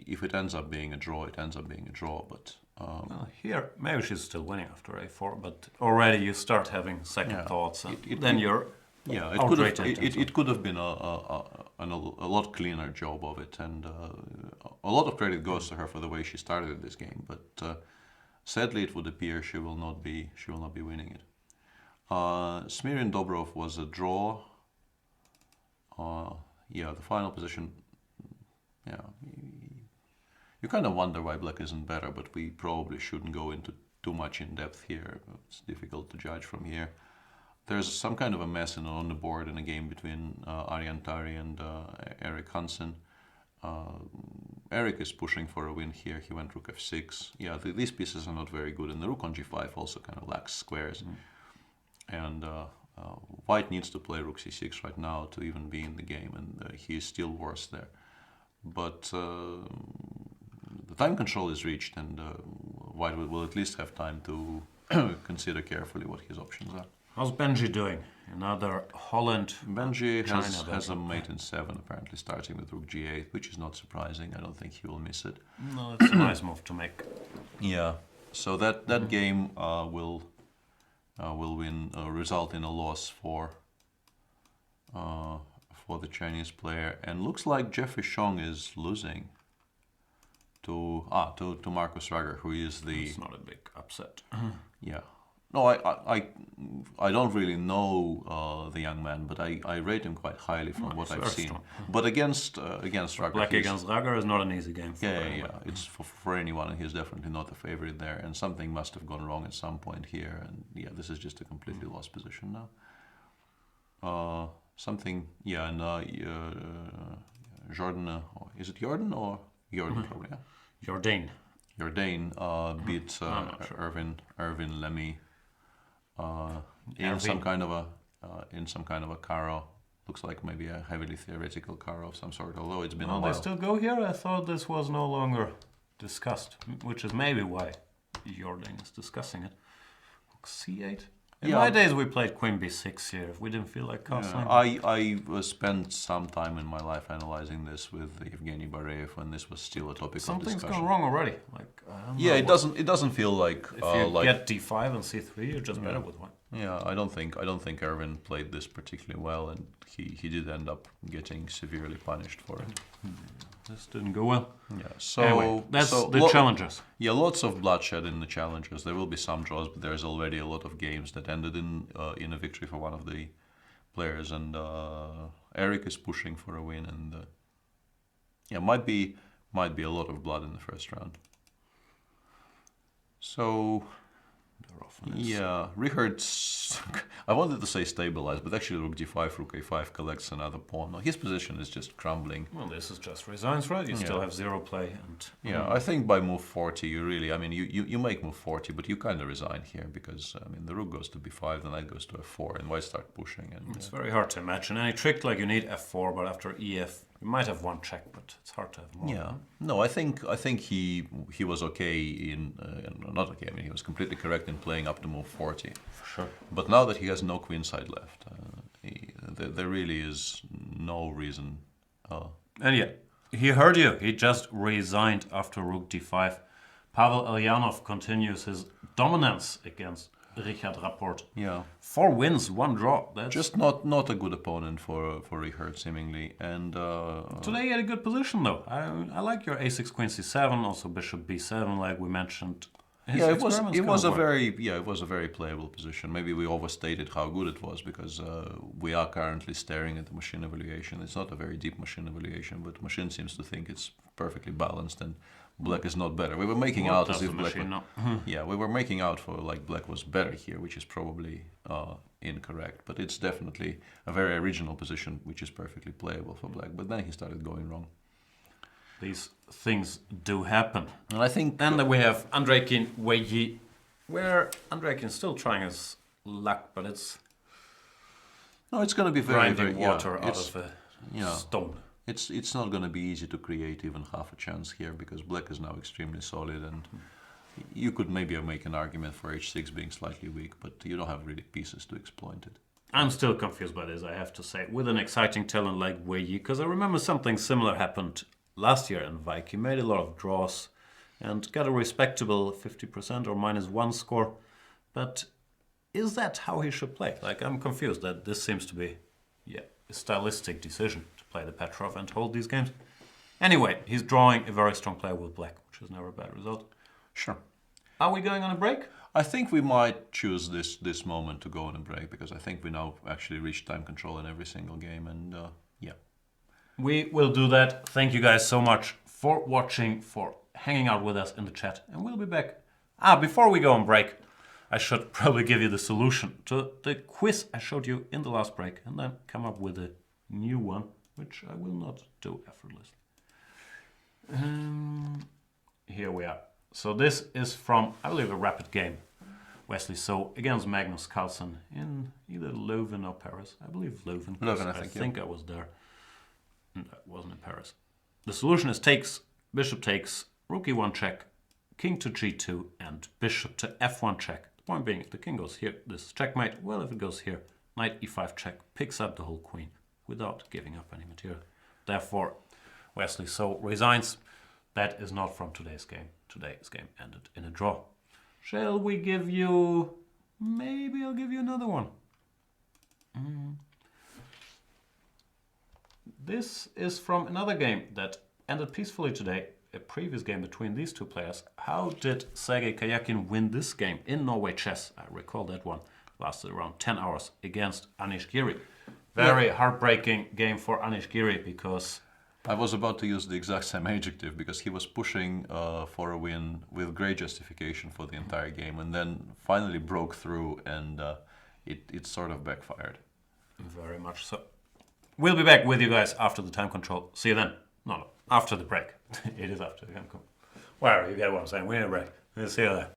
if it ends up being a draw, it ends up being a draw. But well, here, maybe she's still winning after a4, but already you start having second thoughts, and then you're it could have been a lot cleaner job of it, and a lot of credit goes to her for the way she started this game. But sadly, it would appear she will not be winning it. Smirin Dobrov was a draw. Yeah, the final position. Yeah, you kind of wonder why black isn't better, but we probably shouldn't go into too much in depth here. It's difficult to judge from here. There's some kind of a mess on the board in a game between Arjan Tari and Eric Hansen. Eric is pushing for a win here. He went rook f6. Yeah, these pieces are not very good, and the rook on g5 also kind of lacks squares. And white needs to play rook c6 right now to even be in the game, and he is still worse there. But the time control is reached, and white will at least have time to consider carefully what his options are. How's Benji doing? Another Holland. Benji has a mate in 7, apparently, starting with rook g8, which is not surprising. I don't think he will miss it. No, it's a nice move to make. Yeah, so that game will result in a loss for for the Chinese player, and looks like Jeffrey Chong is losing to Marcus Rager, who is the... It's not a big upset. Yeah. No, I don't really know the young man, but I rate him quite highly from what I've seen. Strong. But against Rager, Black against Rager is not an easy game. Yeah. It's for anyone, and he's definitely not the favorite there. And something must have gone wrong at some point here. And yeah, this is just a completely lost position now. Jordan, is it Jordan or Jordan probably? Yeah? Jordan beat Irvin Lemmy in some kind of a caro. Looks like maybe a heavily theoretical caro of some sort. Although it's been a while. They still go here. I thought this was no longer discussed, which is maybe why Jordan is discussing it. C8. In my days, we played Queen B6 here. If we didn't feel like castling. I spent some time in my life analyzing this with Evgeny Bareyev when this was still a topic of discussion. Something's gone wrong already. Like it doesn't feel like if you get D5 and C3, you're just better with one. Yeah, I don't think Erwin played this particularly well, and he did end up getting severely punished for it. This didn't go well. Yeah, so anyway, that's the challenges. Yeah, lots of bloodshed in the challenges. There will be some draws, but there's already a lot of games that ended in a victory for one of the players, and Eric is pushing for a win, and might be a lot of blood in the first round. So. Yeah, Richard's... I wanted to say stabilized, but actually rook d5, rook a5 collects another pawn. His position is just crumbling. Well, this is just resigns, right? You still have 0 play. And I think by move 40, you really... I mean, you make move 40, but you kind of resign here because, I mean, the rook goes to b5, the knight goes to f4, and white start pushing. And it's very hard to imagine any trick like you need f4, but after ef, you might have one check, but it's hard to have more. Yeah, no, I think he was okay in not okay. I mean, he was completely correct in playing up to move 40. For sure. But now that he has no queenside left, there really is no reason. And yeah, he heard you. He just resigned after rook d5. Pavel Elyanov continues his dominance against Richard Rapport. Yeah. 4 wins, 1 draw. That's just not a good opponent for Richard, seemingly. And today he had a good position though. I like your a6 queen c7, also bishop b7, like we mentioned. It was a very playable position. Maybe we overstated how good it was because we are currently staring at the machine evaluation. It's not a very deep machine evaluation, but machine seems to think it's perfectly balanced and black is not better. We were making out as if black. We were making out for like black was better here, which is probably incorrect. But it's definitely a very original position, which is perfectly playable for black. But then he started going wrong. These things do happen. And I think... Then we have Andreikin, Wei Yi, where Andreikin is still trying his luck, but it's... No, it's going to be very, grinding water out of a stone. It's not going to be easy to create even half a chance here, because black is now extremely solid, and you could maybe make an argument for h6 being slightly weak, but you don't have really pieces to exploit it. I'm still confused by this, I have to say, with an exciting talent like Wei Yi, because I remember something similar happened last year in Vike. He made a lot of draws and got a respectable 50% or -1 score. But is that how he should play? Like, I'm confused that this seems to be a stylistic decision to play the Petrov and hold these games. Anyway, he's drawing a very strong player with black, which is never a bad result. Sure. Are we going on a break? I think we might choose this moment to go on a break, because I think we now actually reach time control in every single game, and we will do that. Thank you guys so much for watching, for hanging out with us in the chat, and we'll be back. Before we go on break, I should probably give you the solution to the quiz I showed you in the last break, and then come up with a new one, which I will not do effortlessly. Here we are. So this is from, I believe, a rapid game, Wesley. So against Magnus Carlsen in either Leuven or Paris. I believe Leuven. Leuven, I think I was there. That wasn't in Paris. The solution is bishop takes, rook e1 check, king to g2, and bishop to f1 check. The point being, if the king goes here, this is checkmate. Well, if it goes here, knight e5 check, picks up the whole queen without giving up any material. Therefore, Wesley so resigns. That is not from today's game. Today's game ended in a draw. Shall we give you... Maybe I'll give you another one. this is from another game that ended peacefully today, a previous game between these two players. How did Sergei Kayakin win this game in Norway chess? I recall that one lasted around 10 hours against Anish Giri. Very heartbreaking game for Anish Giri because I was about to use the exact same adjective because he was pushing for a win with great justification for the entire game, and then finally broke through, and it sort of backfired. very much so. We'll be back with you guys after the time control. See you then. No, after the break. It is after the time control. Whatever, you get what I'm saying. We need a break. We'll see you there.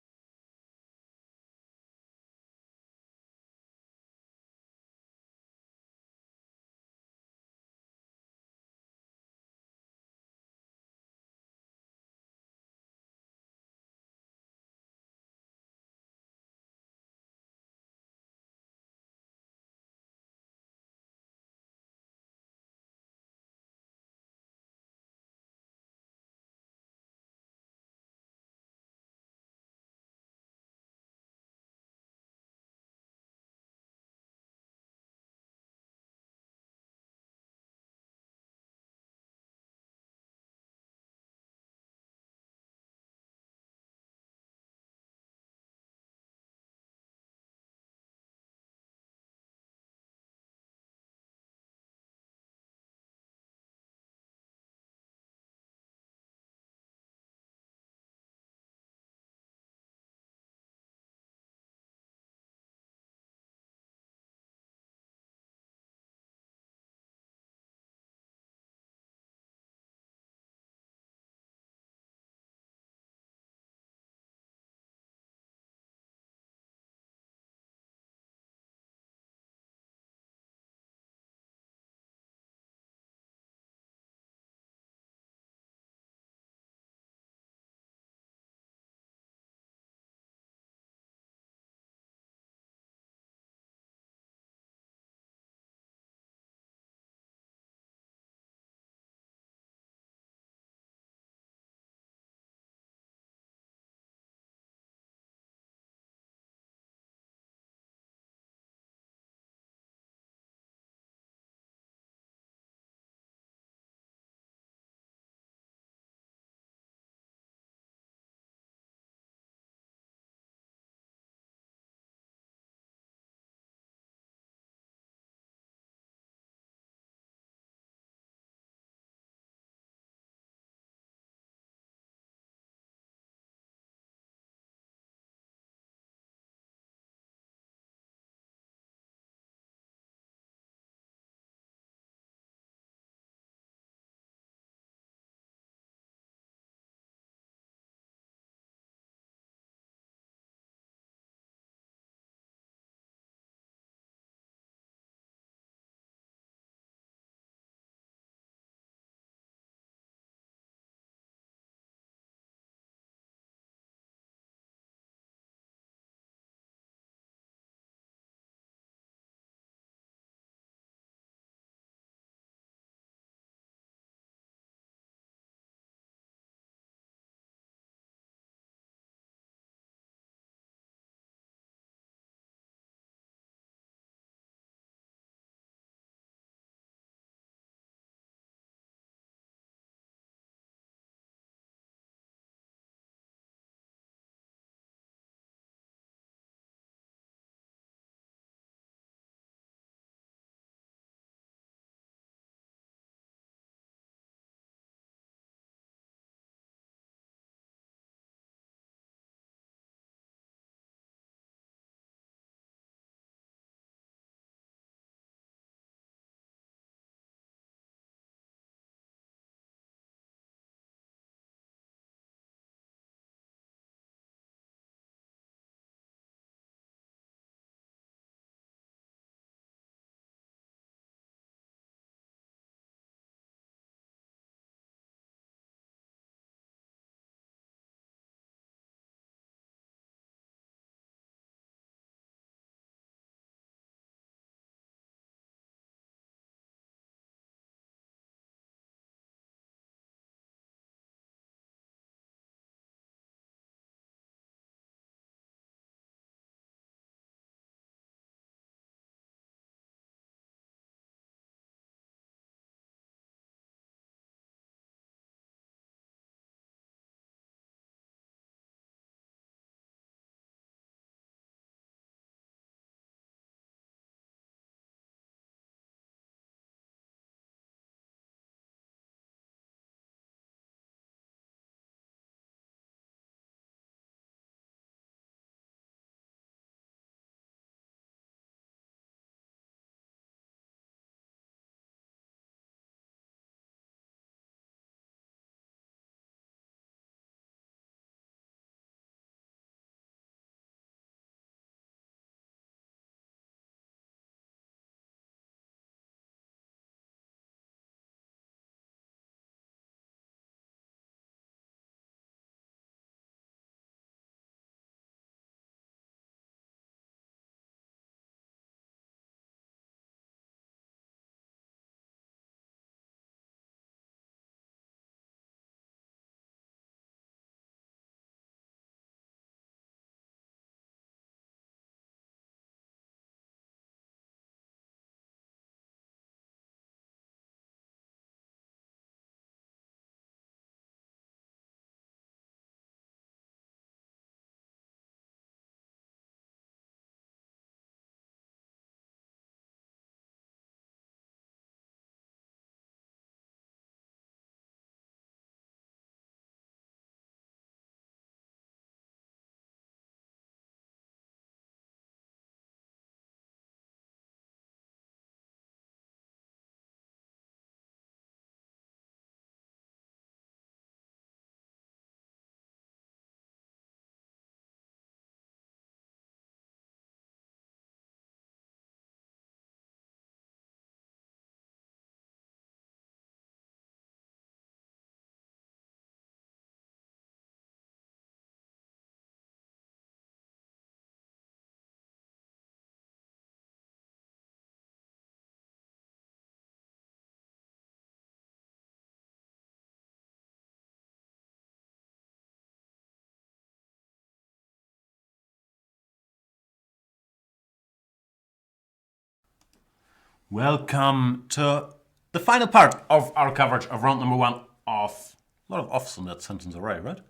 Welcome to the final part of our coverage of round number 1 of... A lot of offs in that sentence already, right?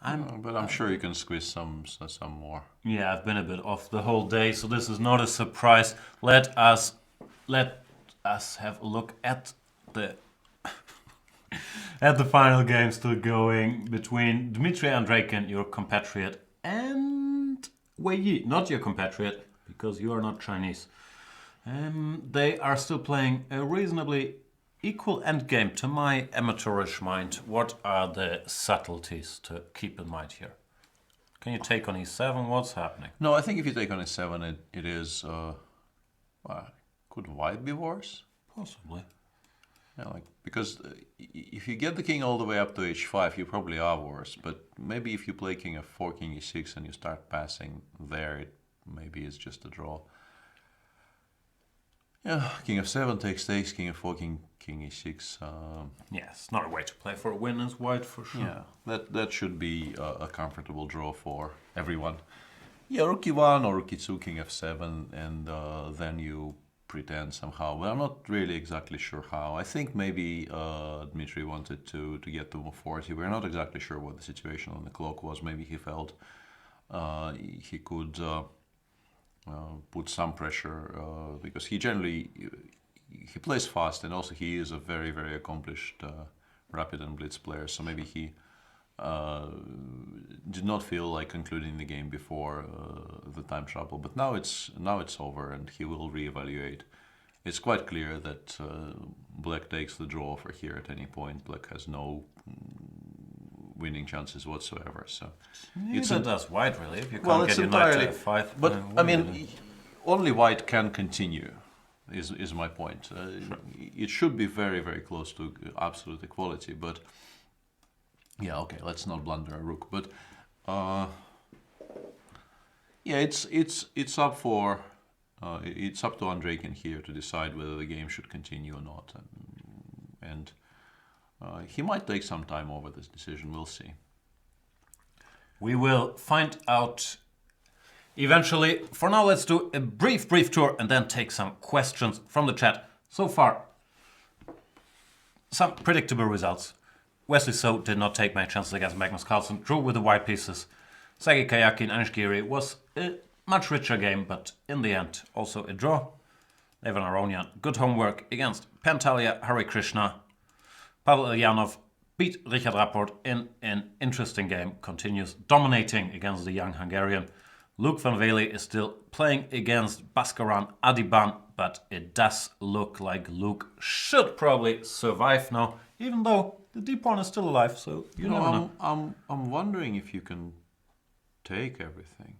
But I'm sure you can squeeze some more. Yeah, I've been a bit off the whole day, so this is not a surprise. Let us have a look at the at the final game still going between Dmitry Andreikin, your compatriot, and Wei Yi, not your compatriot, because you are not Chinese. They are still playing a reasonably equal endgame to my amateurish mind. What are the subtleties to keep in mind here? Can you take on e7? What's happening? No, I think if you take on a7, it is... could white be worse? Possibly. Yeah, because if you get the king all the way up to h5, you probably are worse. But maybe if you play king f4, king e6, and you start passing there, it maybe it's just a draw. Yeah, king f7 takes, king f4, king e6. Yeah, it's not a way to play for a win as white for sure. Yeah, that should be a comfortable draw for everyone. Yeah, rook e1 or rook e2, king f7, and then you pretend somehow. But I'm not really exactly sure how. I think maybe Dmitry wanted to get to move 40. We're not exactly sure what the situation on the clock was. Maybe he felt he could put some pressure because he generally he plays fast, and also he is a very, very accomplished rapid and blitz player. So maybe he did not feel like concluding the game before the time trouble. But now it's over, and he will reevaluate. It's quite clear that Black takes the draw over here at any point. Black has no winning chances whatsoever. So Neither does white, really. If you can't get your knight to f5. But I mean, only white can continue. Is my point. Sure. It should be very, very close to absolute equality, but yeah, okay, let's not blunder a rook. But yeah, it's up for it's up to Andreikin here to decide whether the game should continue or not, and he might take some time over this decision. We'll see. We will find out eventually. For now, let's do a brief tour and then take some questions from the chat. So far, some predictable results. Wesley So did not take many chances against Magnus Carlsen, drew with the white pieces. Sergei Kayaki and Anish Giri was a much richer game, but in the end, also a draw. Levan Aronian, good homework against Pantalia Hare Krishna. Pavel Ilyanov beat Richard Rapport in an interesting game, continues dominating against the young Hungarian. Luke van Vele is still playing against Bhaskaran Adiban, but it does look like Luke should probably survive now, even though the deep pawn is still alive, so you never know. I'm wondering if you can take everything.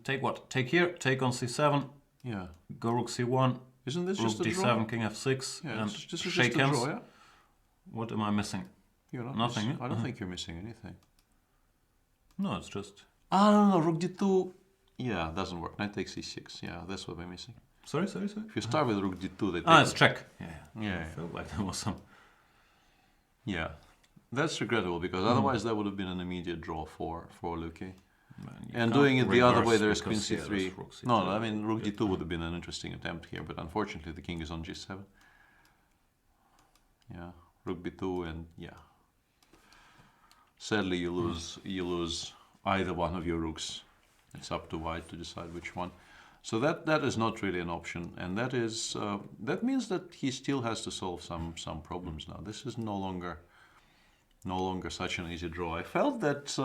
Take what? Take here, take on c7. Yeah. Go rook c1. Isn't this rook just a d7, draw? king f6, Yeah, and this is shake just a hands. draw, yeah? What am I missing? You're not Nothing. I don't think you're missing anything. No, it's just... No, rook d2. Yeah, doesn't work. Knight takes e6. Yeah, that's what we're missing. Sorry. If you start with rook d2, they take... it's check. Yeah. I felt like there was some... Yeah, that's regrettable, because otherwise that would have been an immediate draw for Luki. And doing it the other way, there's queen c3. No, I mean, rook d2 would have been an interesting attempt here, but unfortunately the king is on g7. Yeah, rook b2, and yeah. Sadly, you lose either one of your rooks. It's up to white to decide which one. So that is not really an option, and that is that means that he still has to solve some problems now. This is no longer such an easy draw. I felt that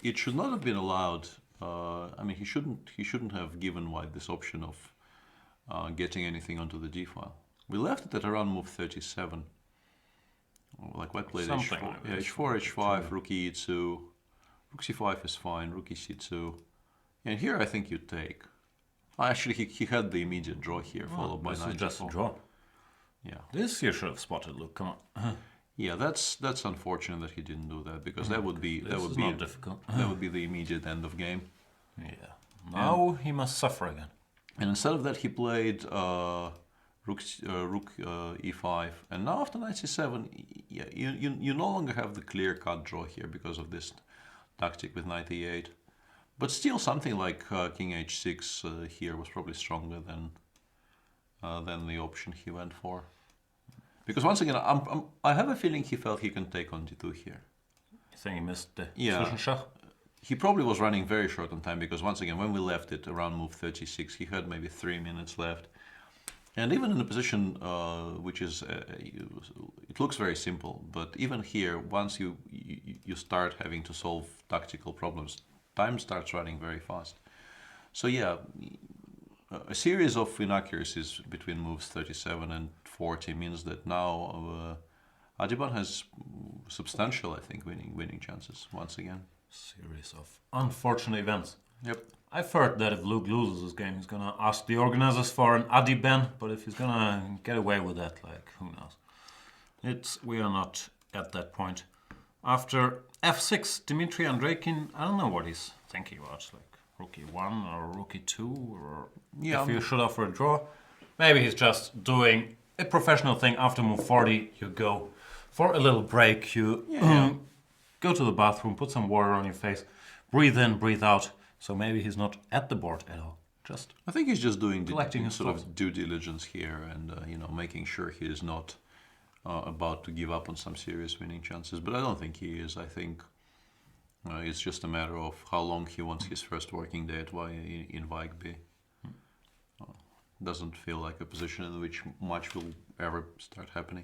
it should not have been allowed. I mean, he shouldn't have given white this option of getting anything onto the d file. We left it at around move 37. Like white played h4, like yeah, h4, h5, rook e2, rook c5 is fine, rook e c2, and here I think you take. Actually, he had the immediate draw here, followed by knight. This is just a draw. Yeah. This you should have spotted. Look, come on. Yeah, that's unfortunate that he didn't do that, because that would be not difficult. That would be the immediate end of game. Yeah. Now he must suffer again. And instead of that, he played rook e5, and now after knight c7, yeah, you no longer have the clear-cut draw here because of this tactic with knight e8. But still, something like king h6 here was probably stronger than the option he went for. Because once again, I have a feeling he felt he can take on d2 here. You think he missed the Yeah. Zwischenschach? He probably was running very short on time because once again, when we left it around move 36, he had maybe 3 minutes left. And even in a position which is, it looks very simple, but even here, once you start having to solve tactical problems, time starts running very fast. So yeah, a series of inaccuracies between moves 37 and 40 means that now Adiban has substantial, I think, winning chances once again. Series of unfortunate events. Yep. I've heard that if Luke loses this game, he's gonna ask the organizers for an Adi ban, but if he's gonna get away with that, like, who knows? We are not at that point. After f6, Dmitry Andreikin, I don't know what he's thinking about, like rookie 1 or rookie 2, or if you should offer a draw. Maybe he's just doing a professional thing. After move 40, you go for a little break, you go to the bathroom, put some water on your face, breathe in, breathe out. So maybe he's not at the board at all. I think he's just doing collecting sort of due diligence here, and making sure he is not about to give up on some serious winning chances. But I don't think he is. I think it's just a matter of how long he wants his first working day in Vike B. Doesn't feel like a position in which much will ever start happening.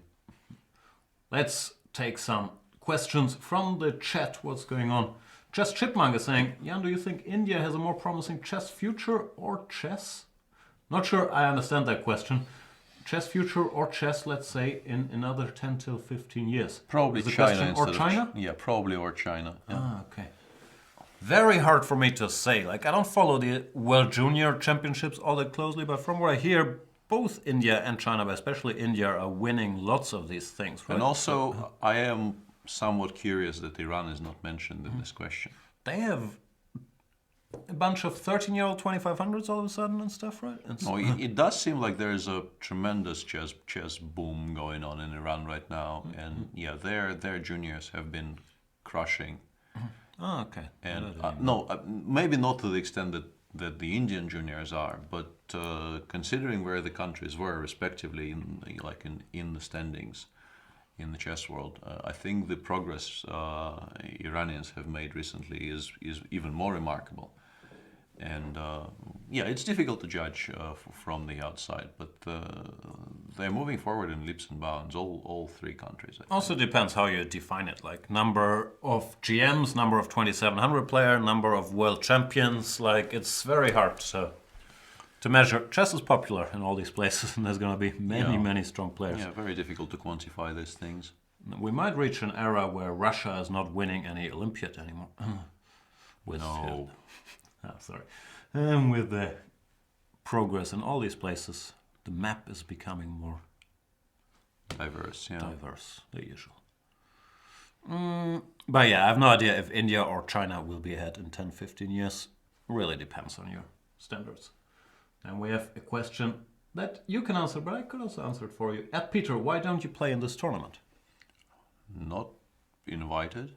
Let's take some questions from the chat. What's going on? Chess Chipmunk is saying, Jan, do you think India has a more promising chess future or chess? Not sure I understand that question. Chess future or chess, let's say, in another 10 till 15 years? Probably China or China? Yeah, probably or China. Yeah. Ah, okay. Very hard for me to say. Like, I don't follow the World Junior Championships all that closely, but from what I hear, both India and China, but especially India, are winning lots of these things, right? And also, I am somewhat curious that Iran is not mentioned in this question. They have a bunch of 13-year-old 2500s all of a sudden and stuff, right? And no, it does seem like there is a tremendous chess boom going on in Iran right now, and yeah, their juniors have been crushing. Oh, okay. And maybe not to the extent that the Indian juniors are, but considering where the countries were respectively in the standings in the chess world, I think the progress Iranians have made recently is even more remarkable. And it's difficult to judge from the outside, but they're moving forward in leaps and bounds, all three countries. Also depends how you define it, like number of GMs, number of 2700 player, number of world champions. Like, it's very hard to measure. Chess is popular in all these places, and there's going to be many strong players. Yeah, very difficult to quantify these things. We might reach an era where Russia is not winning any Olympiad anymore. With the progress in all these places, the map is becoming more diverse, the usual. But yeah, I have no idea if India or China will be ahead in 10-15 years. Really depends on your standards. And we have a question that you can answer, but I could also answer it for you. At Peter, why don't you play in this tournament? Not invited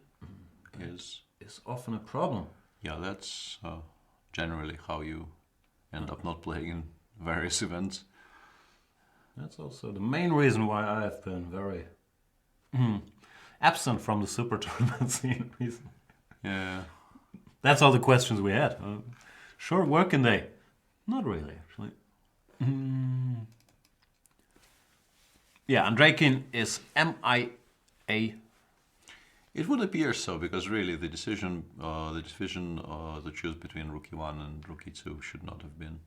is often a problem. Yeah, that's generally how you end up not playing in various events. That's also the main reason why I have been very absent from the super tournament scene recently. Yeah. That's all the questions we had. Short working day. Not really, actually. Yeah, Andreikin is MIA. It would appear so, because really the decision to choose between rookie 1 and rookie 2 should not have been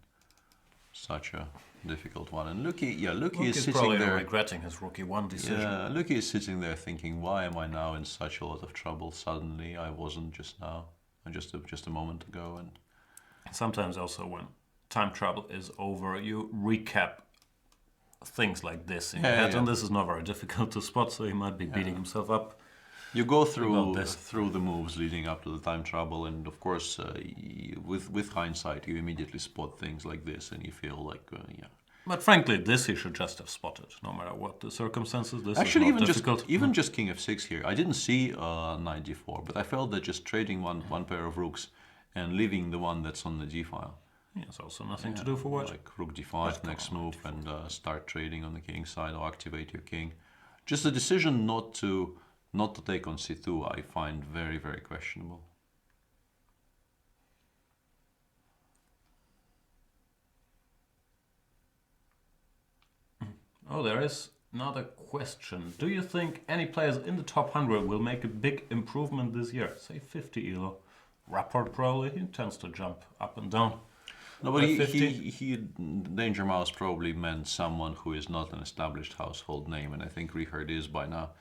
such a difficult one. And Luki is sitting there regretting his rookie 1 decision. Yeah, Luki is sitting there thinking, why am I now in such a lot of trouble suddenly? I wasn't just now, just a moment ago. And sometimes also when time travel is over, you recap things like this in your head, and this is not very difficult to spot, so he might be beating himself up. You go through the moves leading up to the time travel, and of course, with hindsight, you immediately spot things like this, and you feel like, But frankly, this he should just have spotted, no matter what the circumstances. This actually is not difficult. Even just King f6 here, I didn't see knight d4, but I felt that just trading one pair of rooks and leaving the one that's on the d file He has also nothing to do for white. Like rook d5 next move and start trading on the king side or activate your king. Just the decision not to take on c2 I find very, very questionable. Oh, there is another question. Do you think any players in the top 100 will make a big improvement this year? Say 50 elo. Rapport probably, he tends to jump up and down. No, but Danger Mouse probably meant someone who is not an established household name, and I think Richard is by now.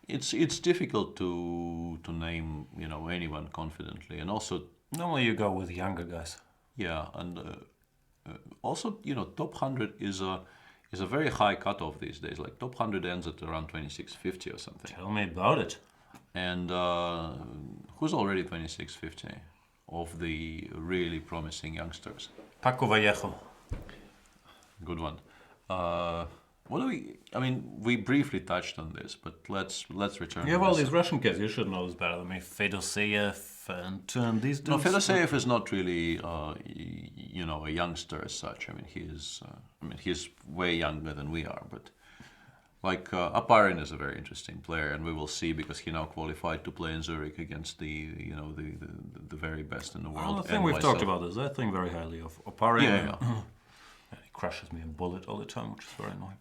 It's difficult to name anyone confidently, and also normally you go with younger guys. Yeah, and also top 100 is a very high cutoff these days. Like top 100 ends at around 2650 or something. Tell me about it. And who's already 2650 of the really promising youngsters? Paco Vallejo. Good one. What do we? I mean, we briefly touched on this, but let's return. Yeah, well, these Russian kids, you should know this better than me. Fedoseev and these dudes. No, Fedoseev is not really, a youngster as such. I mean, he's way younger than we are. But like Aparin is a very interesting player, and we will see because he now qualified to play in Zurich against the very best in the world. Well, I think we've talked about this. I think very highly of Aparin. Yeah. He crushes me in bullet all the time, which is very annoying.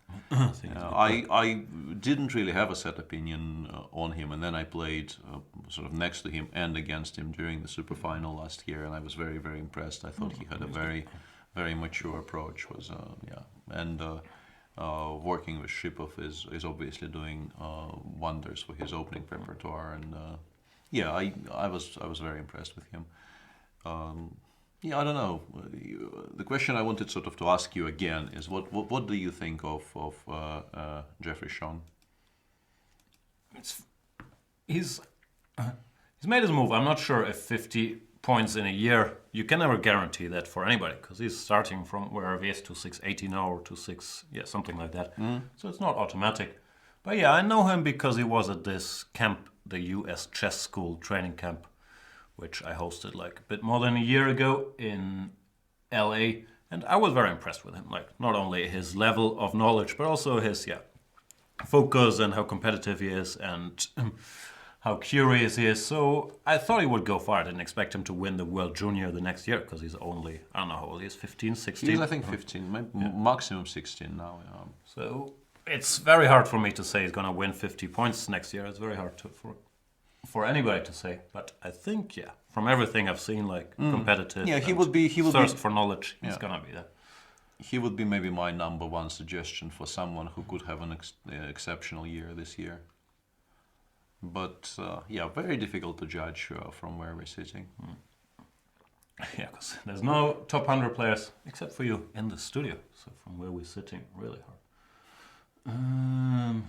I didn't really have a set opinion on him, and then I played sort of next to him and against him during the super final last year, and I was very, very impressed. I thought he had a very, very mature approach. Working with Shipov is obviously doing wonders for his opening repertoire, and I was very impressed with him. I don't know. The question I wanted sort of to ask you again is what do you think of Jeffrey Sean? He's made his move. I'm not sure if 50 points in a year, you can never guarantee that for anybody because he's starting from wherever he is to 680 now or to 6, something like that. So it's not automatic. But yeah, I know him because he was at this camp, the US Chess School training camp, which I hosted like a bit more than a year ago in LA. And I was very impressed with him. Like not only his level of knowledge, but also his focus and how competitive he is and how curious he is. So I thought he would go far. I didn't expect him to win the World Junior the next year because he's only, I don't know how old he is, 15, 16? He's I think 15, maybe maximum 16 now. So it's very hard for me to say he's going to win 50 points next year. It's very hard for anybody to say, but I think from everything I've seen, like competitive, he would thirst for knowledge, he's gonna be there. He would be maybe my number one suggestion for someone who could have an exceptional year this year. But very difficult to judge from where we're sitting. Yeah, because there's no top 100 players except for you in the studio. So from where we're sitting, really hard.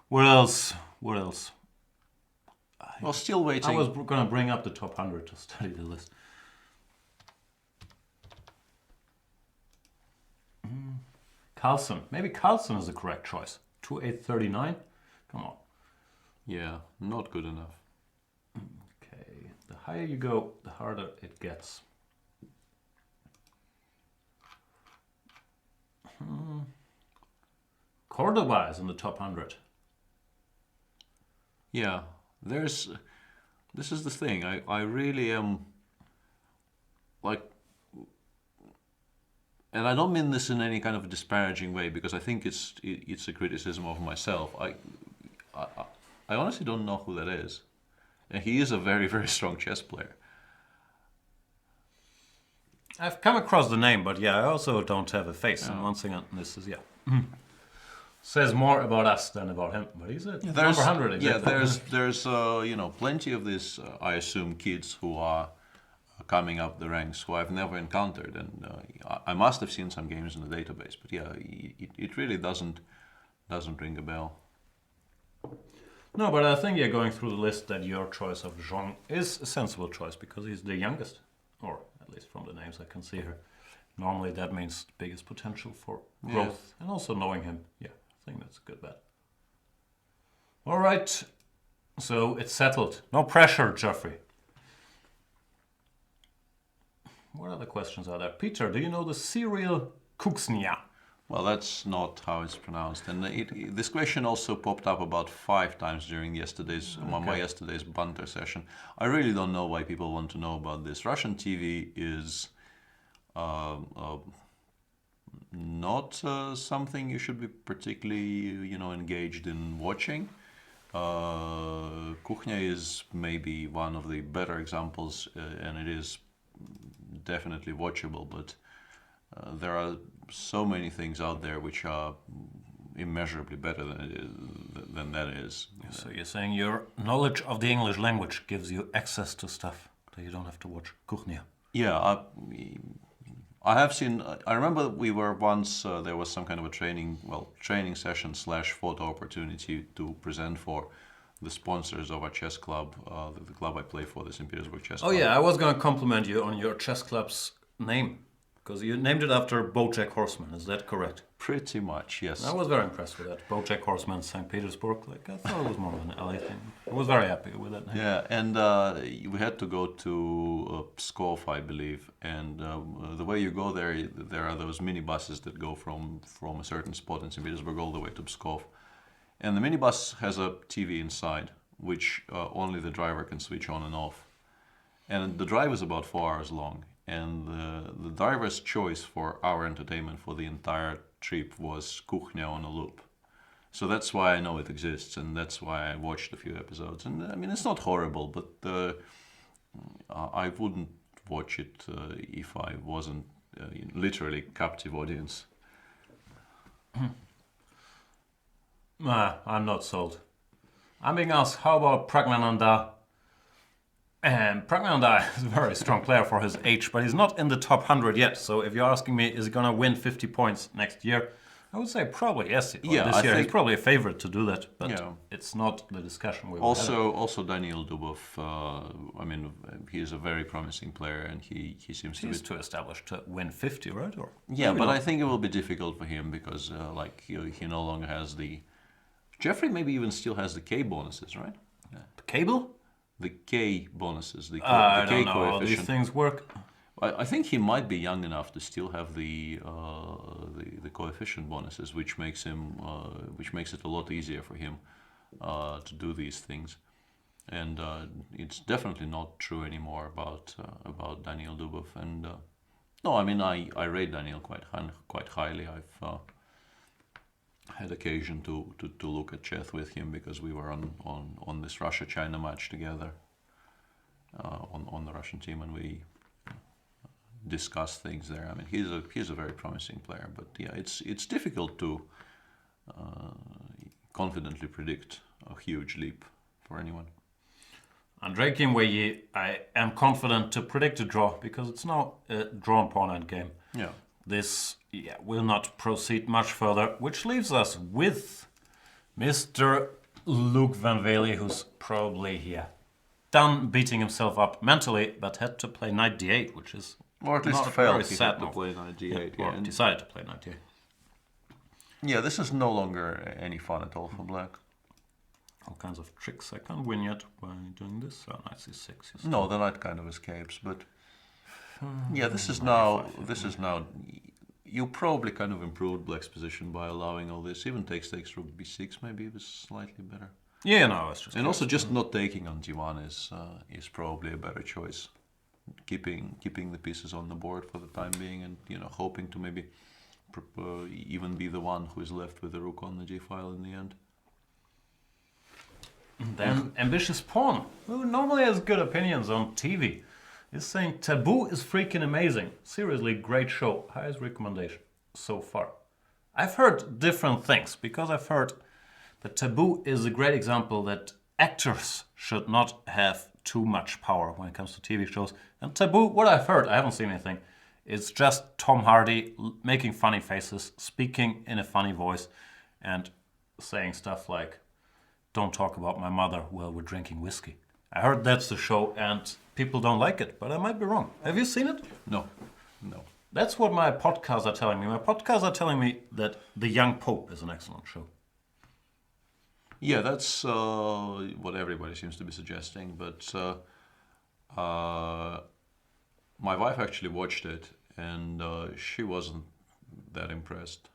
What else? Well, still waiting. I was going to bring up the top 100 to study the list. Carlsen. Maybe Carlsen is the correct choice. 2839? Come on. Yeah, not good enough. Okay. The higher you go, the harder it gets. Cordoba is in the top 100. Yeah. This is the thing. I really am like, and I don't mean this in any kind of a disparaging way because I think it's a criticism of myself. I honestly don't know who that is, and he is a very, very strong chess player. I've come across the name, but I also don't have a face. And once again, this is says more about us than about him. But he's at number 100. Exactly. There's plenty of these I assume kids who are coming up the ranks who I've never encountered, and I must have seen some games in the database. But it really doesn't ring a bell. No, but I think going through the list that your choice of Zhong is a sensible choice because he's the youngest, or at least from the names I can see here. Normally that means biggest potential for growth, and also knowing him. I think that's a good bet. All right, so it's settled. No pressure, Geoffrey. What other questions are there? Peter, do you know the cereal Kuksnia? Well, that's not how it's pronounced. And this question also popped up about 5 times during my yesterday's banter session. I really don't know why people want to know about this. Russian TV is not something you should be particularly, engaged in watching. Kuchnia is maybe one of the better examples, and it is definitely watchable, but there are so many things out there which are immeasurably better than that is. So you're saying your knowledge of the English language gives you access to stuff that you don't have to watch Kuchnia? Yeah, I have seen. I remember we were once. There was some kind of a training session / photo opportunity to present for the sponsors of our chess club, the club I play for, the St. Petersburg Chess Club. Oh yeah, I was going to compliment you on your chess club's name, because you named it after BoJack Horseman. Is that correct? Pretty much, yes. I was very impressed with that. BoJack Horseman, St. Petersburg. I thought it was more of an LA thing. I was very happy with that name. Yeah, and we had to go to Pskov, I believe. And the way you go there are those minibuses that go from a certain spot in St. Petersburg all the way to Pskov. And the minibus has a TV inside, which only the driver can switch on and off. And the drive is about 4 hours long. And the driver's choice for our entertainment for the entire trip was Kuchnia on a loop. So that's why I know it exists, and that's why I watched a few episodes. And I mean, it's not horrible, but I wouldn't watch it if I wasn't literally captive audience. I'm not sold. I'm being asked, how about Pragmananda? And Pragmananda is a very strong player for his age, but he's not in the top 100 yet. So if you're asking me, is he going to win 50 points next year? I would say probably yes. This year he's probably a favorite to do that, but it's not the discussion we were having. Also Daniil Dubov, I mean, he is a very promising player, and he seems He's too established to win 50, right? Or yeah, but I think it will be difficult for him because he no longer has the... Jeffrey maybe even still has the K bonuses, right? Yeah. The cable? The K bonuses, the K I don't know coefficient. how these things work. I think he might be young enough to still have the coefficient bonuses, which makes it a lot easier for him to do these things. And it's definitely not true anymore about Daniil Dubov. And no, I mean I rate Daniil quite highly. I've had occasion to look at chess with him because we were on this Russia-China match together on the Russian team, and we discuss things there. I mean, he's a very promising player, but yeah, it's difficult to confidently predict a huge leap for anyone. Andrei Kimweyi, I am confident to predict a draw because it's now a drawn pawn endgame. Yeah. This will not proceed much further, which leaves us with Mr. Luke Van Vele, who's probably here, done beating himself up mentally, but had to play knight d8, which is or at least not failed very to sad. play knight d8. Yeah, or decided to play knight d8. Yeah, this is no longer any fun at all for black. All kinds of tricks. I can't win yet by doing this. So knight c6. No, the knight kind of escapes, but yeah, this is now. You probably kind of improved black's position by allowing all this. Even takes rook b6 maybe was slightly better. Yeah, no, it's just. And also just not taking on g1 is probably a better choice. Keeping the pieces on the board for the time being, and hoping to maybe even be the one who is left with the rook on the g file in the end. Then Ambitious Pawn, who normally has good opinions on TV, is saying Taboo is freaking amazing. Seriously, great show. Highest recommendation so far. I've heard different things, because I've heard that Taboo is a great example that actors should not have too much power when it comes to TV shows. And Taboo, what I've heard, I haven't seen anything, it's just Tom Hardy making funny faces, speaking in a funny voice, and saying stuff like, "Don't talk about my mother while we're drinking whiskey." I heard that's the show, and people don't like it, but I might be wrong. Have you seen it? No. That's what my podcasts are telling me. My podcasts are telling me that The Young Pope is an excellent show. Yeah, that's what everybody seems to be suggesting, but My wife actually watched it, and she wasn't that impressed.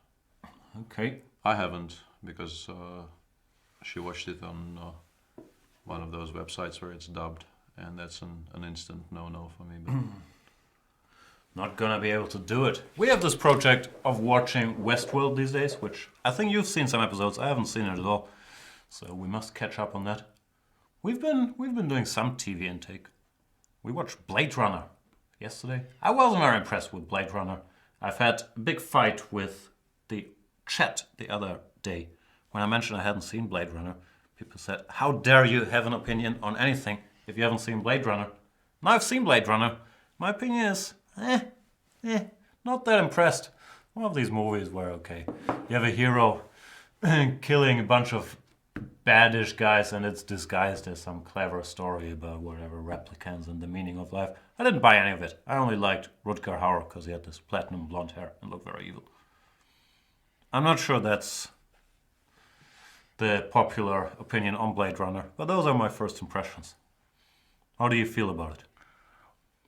Okay. I haven't, because she watched it on one of those websites where it's dubbed, and that's an instant no-no for me. But Not gonna be able to do it. We have this project of watching Westworld these days, which I think you've seen some episodes. I haven't seen it at all, so we must catch up on that. We've been doing some TV intake. We watched Blade Runner yesterday. I wasn't very impressed with Blade Runner. I've had a big fight with the chat the other day when I mentioned I hadn't seen Blade Runner. People said, "How dare you have an opinion on anything if you haven't seen Blade Runner?" Now I've seen Blade Runner. My opinion is, not that impressed. One of these movies were okay. You have a hero killing a bunch of baddish guys, and it's disguised as some clever story about whatever replicants and the meaning of life. I didn't buy any of it. I only liked Rutger Hauer because he had this platinum blonde hair and looked very evil. I'm not sure that's the popular opinion on Blade Runner, but those are my first impressions. How do you feel about it?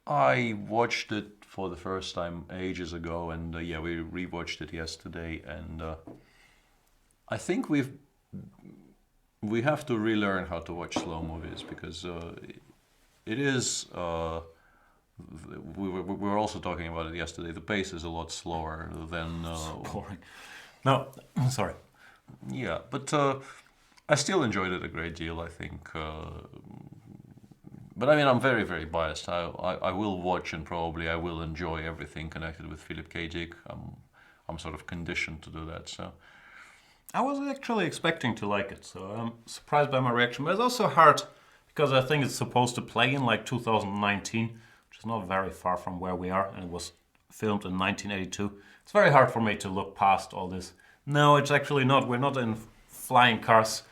I watched it for the first time ages ago, and yeah, we rewatched it yesterday, and I think we have to relearn how to watch slow movies, because it is. We were also talking about it yesterday. The pace is a lot slower than. So boring. No, sorry. Yeah, but I still enjoyed it a great deal, I think. But I mean, I'm very, very biased. I will watch, and probably I will enjoy everything connected with Philip K. Dick. I'm sort of conditioned to do that. So I was actually expecting to like it, so I'm surprised by my reaction. But it's also hard because I think it's supposed to play in like 2019, which is not very far from where we are, and it was filmed in 1982. It's very hard for me to look past all this. No, it's actually not. We're not in flying cars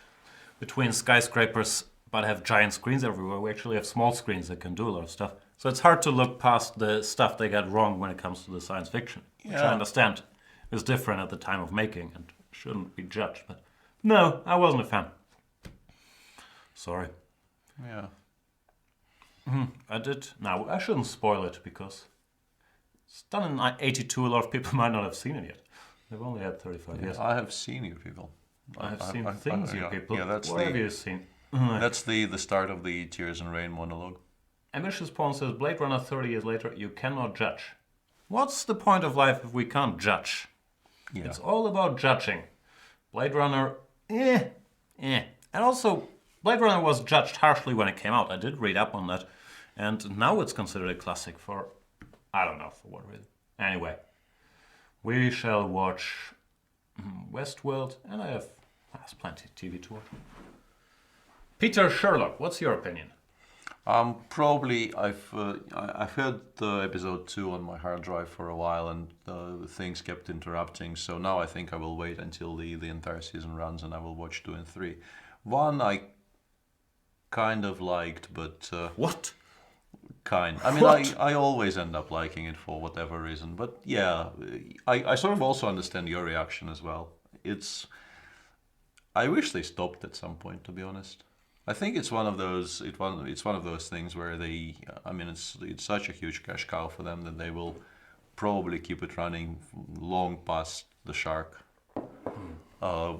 between skyscrapers, but have giant screens everywhere. We actually have small screens that can do a lot of stuff. So it's hard to look past the stuff they got wrong when it comes to the science fiction, which I understand is different at the time of making and shouldn't be judged. But no, I wasn't a fan. Sorry. yeah. I did. Now, I shouldn't spoil it because it's done in 82. A lot of people might not have seen it yet. They've only had 35 years. I have seen you people. I have seen things, you people. Yeah, that's what have you seen? That's the start of the Tears and Rain monologue. Ambitious Pawn says, Blade Runner 30 years later, you cannot judge. What's the point of life if we can't judge? Yeah. It's all about judging. Blade Runner, And also, Blade Runner was judged harshly when it came out. I did read up on that. And now it's considered a classic for, I don't know for what reason. Anyway, we shall watch Westworld, and there's plenty of TV to watch. Peter Sherlock, what's your opinion? Probably I've had episode 2 on my hard drive for a while, and things kept interrupting. So now I think I will wait until the entire season runs, and I will watch 2 and 3. 1 I kind of liked, but What? kind. I mean, What? I always end up liking it for whatever reason. But yeah, I sort of also understand your reaction as well. I wish they stopped at some point, to be honest. I think it's one of those things where it's such a huge cash cow for them that they will probably keep it running long past the shark.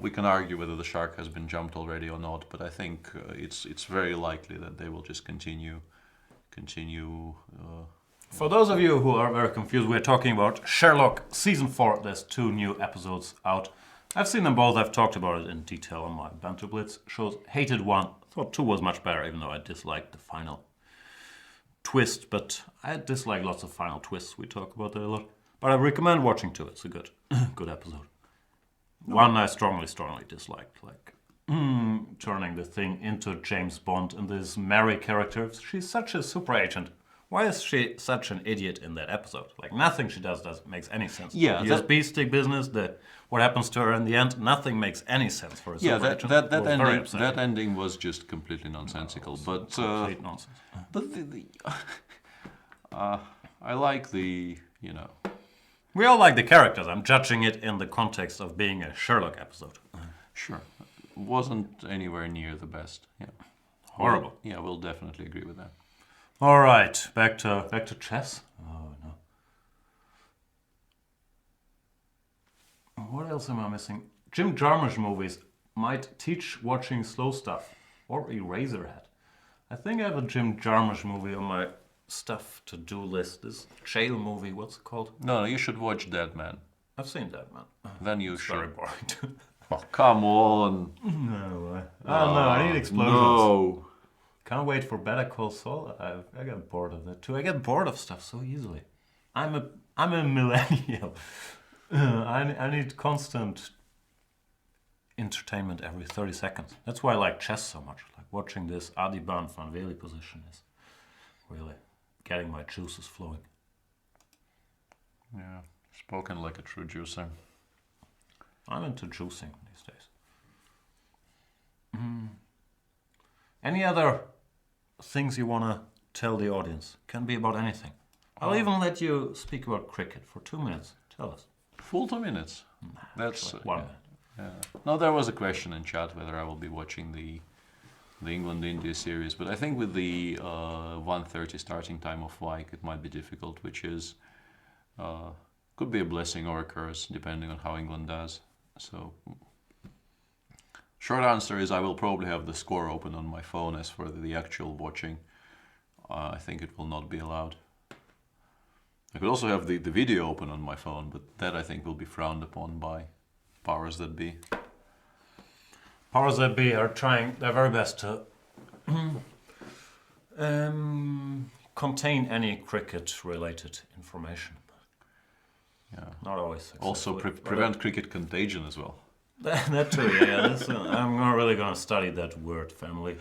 We can argue whether the shark has been jumped already or not, but I think it's very likely that they will just continue. For those of you who are very confused, we're talking about Sherlock Season 4. There's 2 new episodes out. I've seen them both. I've talked about it in detail on my Banter Blitz shows. Hated 1. Thought 2 was much better, even though I disliked the final twist. But I dislike lots of final twists. We talk about that a lot. But I recommend watching 2. It's a good episode. 1 I strongly disliked. Turning the thing into James Bond and this Mary character. She's such a super agent. Why is she such an idiot in that episode? Nothing she does makes any sense. Yeah, the USB stick business, what happens to her in the end, nothing makes any sense for a super agent. That ending was just completely nonsensical. But complete nonsense. But I like the We all like the characters. I'm judging it in the context of being a Sherlock episode. Sure, wasn't anywhere near the best. Yeah, Horrible. We'll definitely agree with that. All right, back to chess. Oh no. What else am I missing? Jim Jarmusch movies might teach watching slow stuff or Eraserhead. I think I have a Jim Jarmusch movie on my stuff to do list. This jail movie, what's it called? No, you should watch Dead Man. I've seen that, man. Then you It's very should. boring. Oh, come on. No. Oh no, I need explosions. No. Can't wait for Better Call Saul. I get bored of that too. I get bored of stuff so easily. I'm a millennial. I need constant entertainment every 30 seconds. That's why I like chess so much. Like watching this Adiban van Veli position is really getting my juices flowing. Yeah, spoken like a true juicer. I'm into juicing these days. Any other things you want to tell the audience? Can be about anything. I'll even let you speak about cricket for 2 minutes. Tell us. Full 2 minutes. That's Like 1 minute. yeah. No, there was a question in chat whether I will be watching the England-India series, but I think with the 1:30 starting time of Vike, it might be difficult, which is could be a blessing or a curse depending on how England does. So, short answer is I will probably have the score open on my phone. As for the actual watching, I think it will not be allowed. I could also have the video open on my phone, but that I think will be frowned upon by powers that be. Powers that be are trying their very best to contain any cricket-related information. Yeah. Not always successful. Also prevent cricket contagion as well. That too, yeah. I'm not really going to study that word family.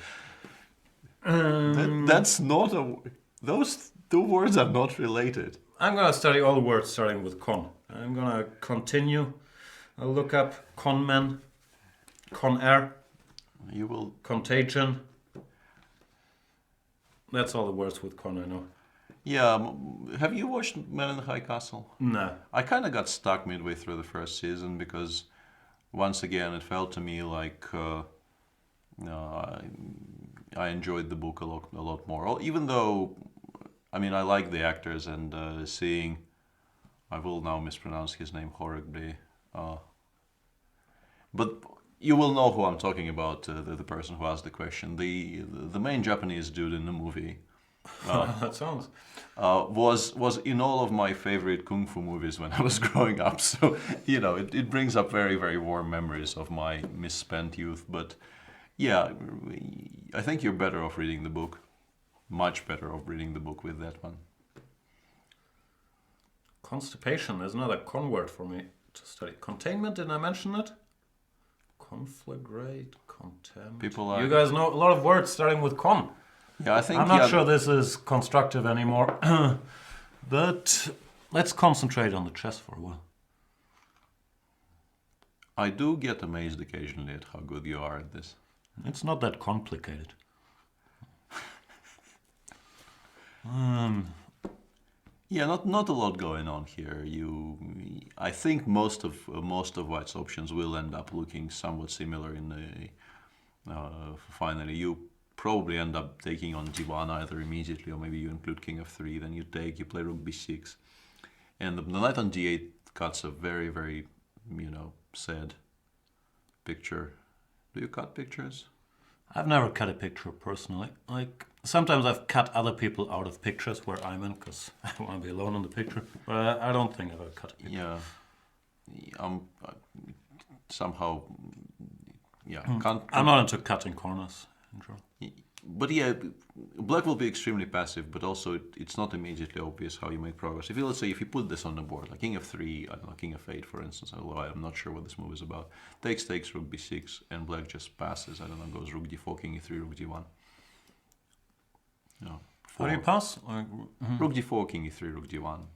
That's not a... Those two words are not related. I'm going to study all words starting with con. I'm going to continue. I'll look up conman, conair, You will... contagion. That's all the words with con I know. Yeah, have you watched Men in the High Castle? No. I kind of got stuck midway through the first season because, once again, it felt to me like I enjoyed the book a lot more. Even though, I mean, I like the actors and seeing, I will now mispronounce his name horribly, but you will know who I'm talking about. The person who asked the question, the main Japanese dude in the movie. That sounds... Was in all of my favorite kung fu movies when I was growing up. So, you know, it brings up very, very warm memories of my misspent youth. But yeah, I think you're better off reading the book. Much better off reading the book with that one. Constipation is another con word for me to study. Containment, did I mention that? Conflagrate, contempt. People are... You guys know a lot of words starting with con. Yeah, I think... I'm not sure this is constructive anymore. But let's concentrate on the chess for a while. I do get amazed occasionally at how good you are at this. It's not that complicated. Yeah, not a lot going on here. I think most of White's options will end up looking somewhat similar in the finally. You probably end up taking on d1 either immediately, or maybe you include king f3. Then you play rook b6, and the knight on d8 cuts a very, very, sad picture. Do you cut pictures? I've never cut a picture personally. Like, sometimes I've cut other people out of pictures where I'm in because I don't want to be alone in the picture. But I don't think I've ever cut a picture. Yeah. Somehow, yeah. I'm not into cutting corners. But yeah, black will be extremely passive, but also it's not immediately obvious how you make progress. Let's say if you put this on the board, like king f3, I don't know, king f8 for instance, although I'm not sure what this move is about, takes, rook b6, and black just passes, I don't know, goes rook d4, king e3, rook d1. How do you pass? Rook d4, king e3, rook d1.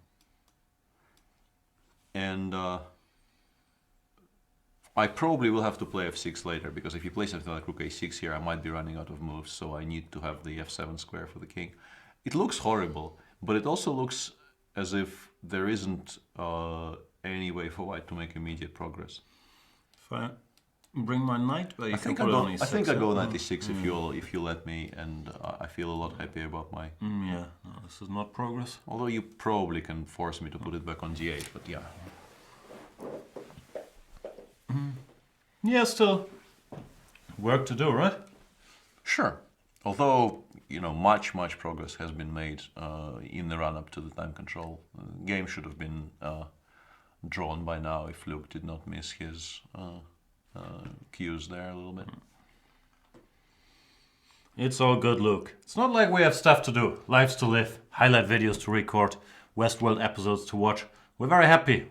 And I probably will have to play f6 later, because if you play something like rook a6 here, I might be running out of moves, so I need to have the f7 square for the king. It looks horrible, but it also looks as if there isn't any way for white to make immediate progress. Fine. Bring my knight, but you I can think put I it go. on I e6. think I go 96 if you let me, and I feel a lot happier about my. Yeah, no, this is not progress. Although you probably can force me to put it back on d8, but yeah. Yeah, still work to do, right? Sure. Although, much progress has been made in the run-up to the time control. The game should have been drawn by now if Luke did not miss his cues there a little bit. It's all good, Luke. It's not like we have stuff to do, lives to live, highlight videos to record, Westworld episodes to watch. We're very happy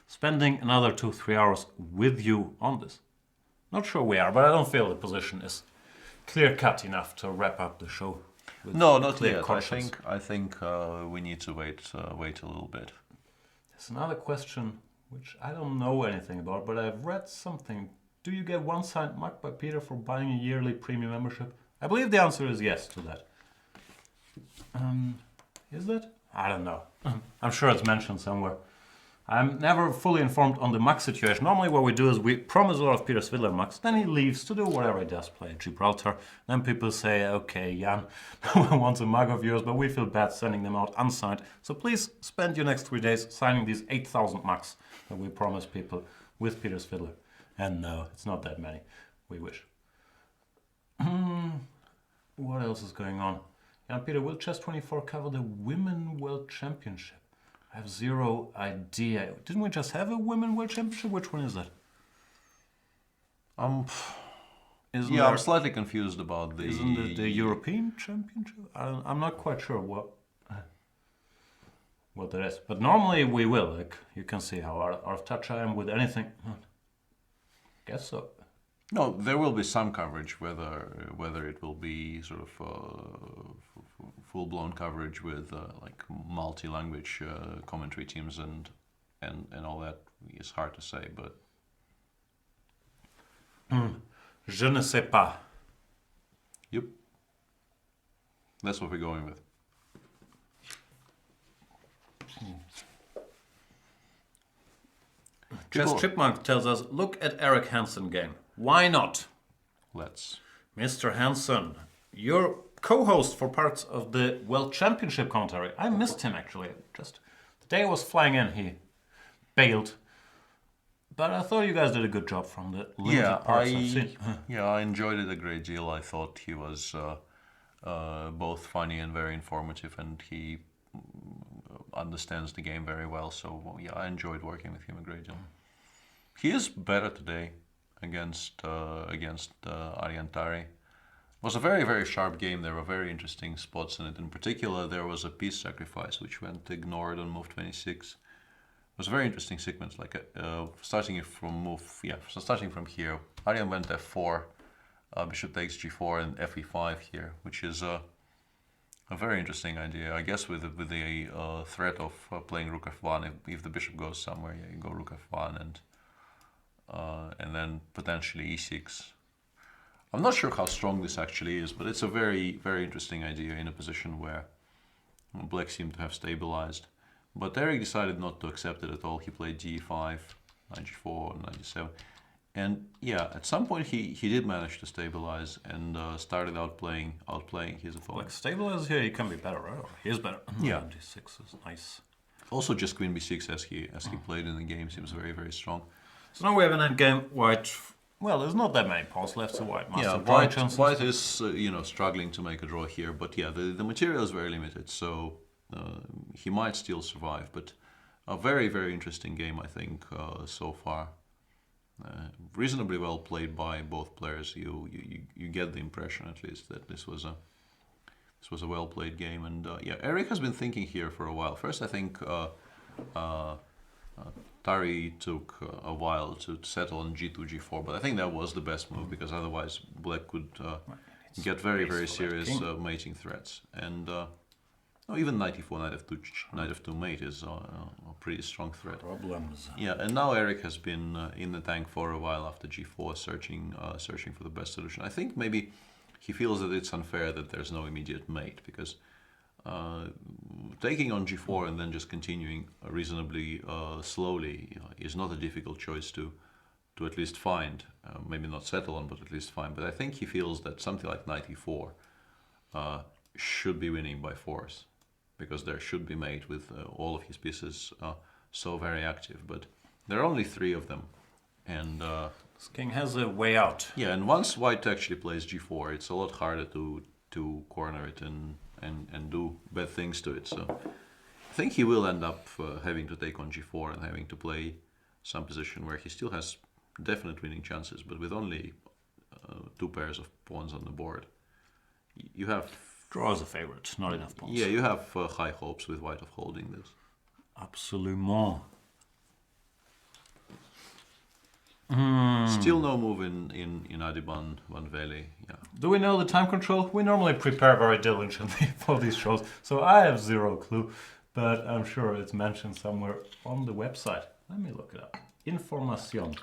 spending another 2-3 hours with you on this. Not sure we are, but I don't feel the position is clear-cut enough to wrap up the show. With No, not clear yet. conscience. I think we need to wait a little bit. There's another question which I don't know anything about, but I've read something. Do you get one signed mug by Peter for buying a yearly premium membership? I believe the answer is yes to that. Is that? I don't know. I'm sure it's mentioned somewhere. I'm never fully informed on the mug situation. Normally what we do is we promise a lot of Peter Svidler mugs, then he leaves to do whatever he does, play Gibraltar. Then people say, okay, Jan, no one wants a mug of yours, but we feel bad sending them out unsigned. So please spend your next 3 days signing these 8,000 mugs that we promise people with Peter Svidler. And no, it's not that many. We wish. What else is going on? Jan Peter, will Chess24 cover the Women World Championship? I have zero idea. Didn't we just have a Women World Championship? Which one is that? I'm slightly confused about the. Isn't it the European Championship? I'm not quite sure what that is. But normally we will. Like you can see how out of touch I am with anything. Guess so. No, there will be some coverage, whether it will be sort of full-blown coverage with like multi-language commentary teams and all that is hard to say, but Je ne sais pas. Yep, that's what we're going with. Chess Chipmunk tells us, look at Eric Hansen game. Why not? Let's. Mr. Hansen, you're co-host for parts of the World Championship commentary. I missed him actually. Just the day I was flying in, he bailed. But I thought you guys did a good job from the limited parts I've seen. I enjoyed it a great deal. I thought he was both funny and very informative, and he understands the game very well. So yeah, I enjoyed working with him a great deal. He is better today against Ariantari. It was a very sharp game. There were very interesting spots in it. In particular, there was a piece sacrifice which went ignored on move 26. It was a very interesting sequence. Like starting from here, Arian went f4, bishop takes g4 and fe5 here, which is a very interesting idea. I guess with the threat of playing rook f1, if the bishop goes somewhere, you go rook f1 and then potentially e6. I'm not sure how strong this actually is, but it's a very interesting idea in a position where black seemed to have stabilized. But Eric decided not to accept it at all. He played g5, knight g4, knight g7. And yeah, at some point he did manage to stabilize and started outplaying his opponent. Like stabilizes here, he can be better, right? Or he is better. Yeah. d6 is nice. Also just queen b6 as he played in the game seems very strong. So now we have an endgame white. Well, there's not that many pawns left, so white must have draw chances. White is struggling to make a draw here, but yeah, the material is very limited, so he might still survive. But a very interesting game, I think, so far. Reasonably well played by both players. You get the impression, at least, that this was a well played game. And yeah, Eric has been thinking here for a while. First, I think Tari took a while to settle on g2, g4, but I think that was the best move because otherwise Black could get very serious mating threats. And even knight e4, knight f2 mate is a pretty strong threat. Problems. Yeah, and now Eric has been in the tank for a while after g4, searching for the best solution. I think maybe he feels that it's unfair that there's no immediate mate because taking on g4 and then just continuing reasonably slowly is not a difficult choice to to at least find, maybe not settle on, but at least find. But I think he feels that something like 94 should be winning by force, because there should be mate with all of his pieces so very active. But there are only 3 of them, and This king has a way out. yeah, and once white actually plays g4, it's a lot harder to corner it and do bad things to it. So I think he will end up having to take on g4 and having to play some position where he still has definite winning chances, but with only 2 pairs of pawns on the board. You have... Draw is a favorite, not enough pawns. Yeah, you have high hopes with white of holding this. Absolument. Still no move in Adiban Van Veli. Yeah. Do we know the time control? We normally prepare very diligently for these shows, so I have 0 clue, but I'm sure it's mentioned somewhere on the website. Let me look it up. Information.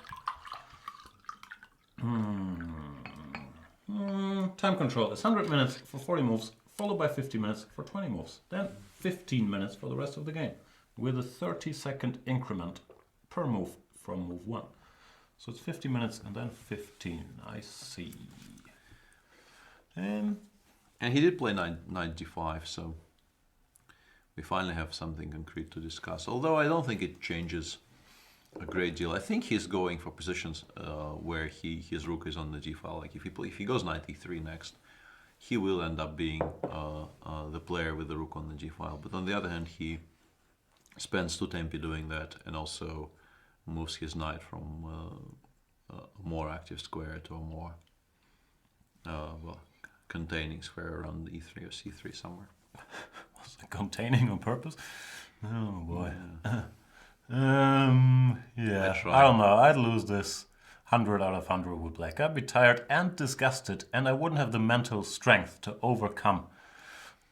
Time control is 100 minutes for 40 moves, followed by 50 minutes for 20 moves. Then 15 minutes for the rest of the game, with a 30-second increment per move from move 1. So it's 50 minutes and then 15. I see. And he did play 95, so we finally have something concrete to discuss. Although I don't think it changes a great deal. I think he's going for positions where his rook is on the g-file. Like if he goes 93 next, he will end up being the player with the rook on the g-file. But on the other hand, he spends 2 tempi doing that, and also moves his knight from a more active square to a more containing square around e3 or c3 somewhere. Was it containing on purpose? Oh boy. Yeah, I don't know. I'd lose this 100 out of 100 with black. I'd be tired and disgusted, and I wouldn't have the mental strength to overcome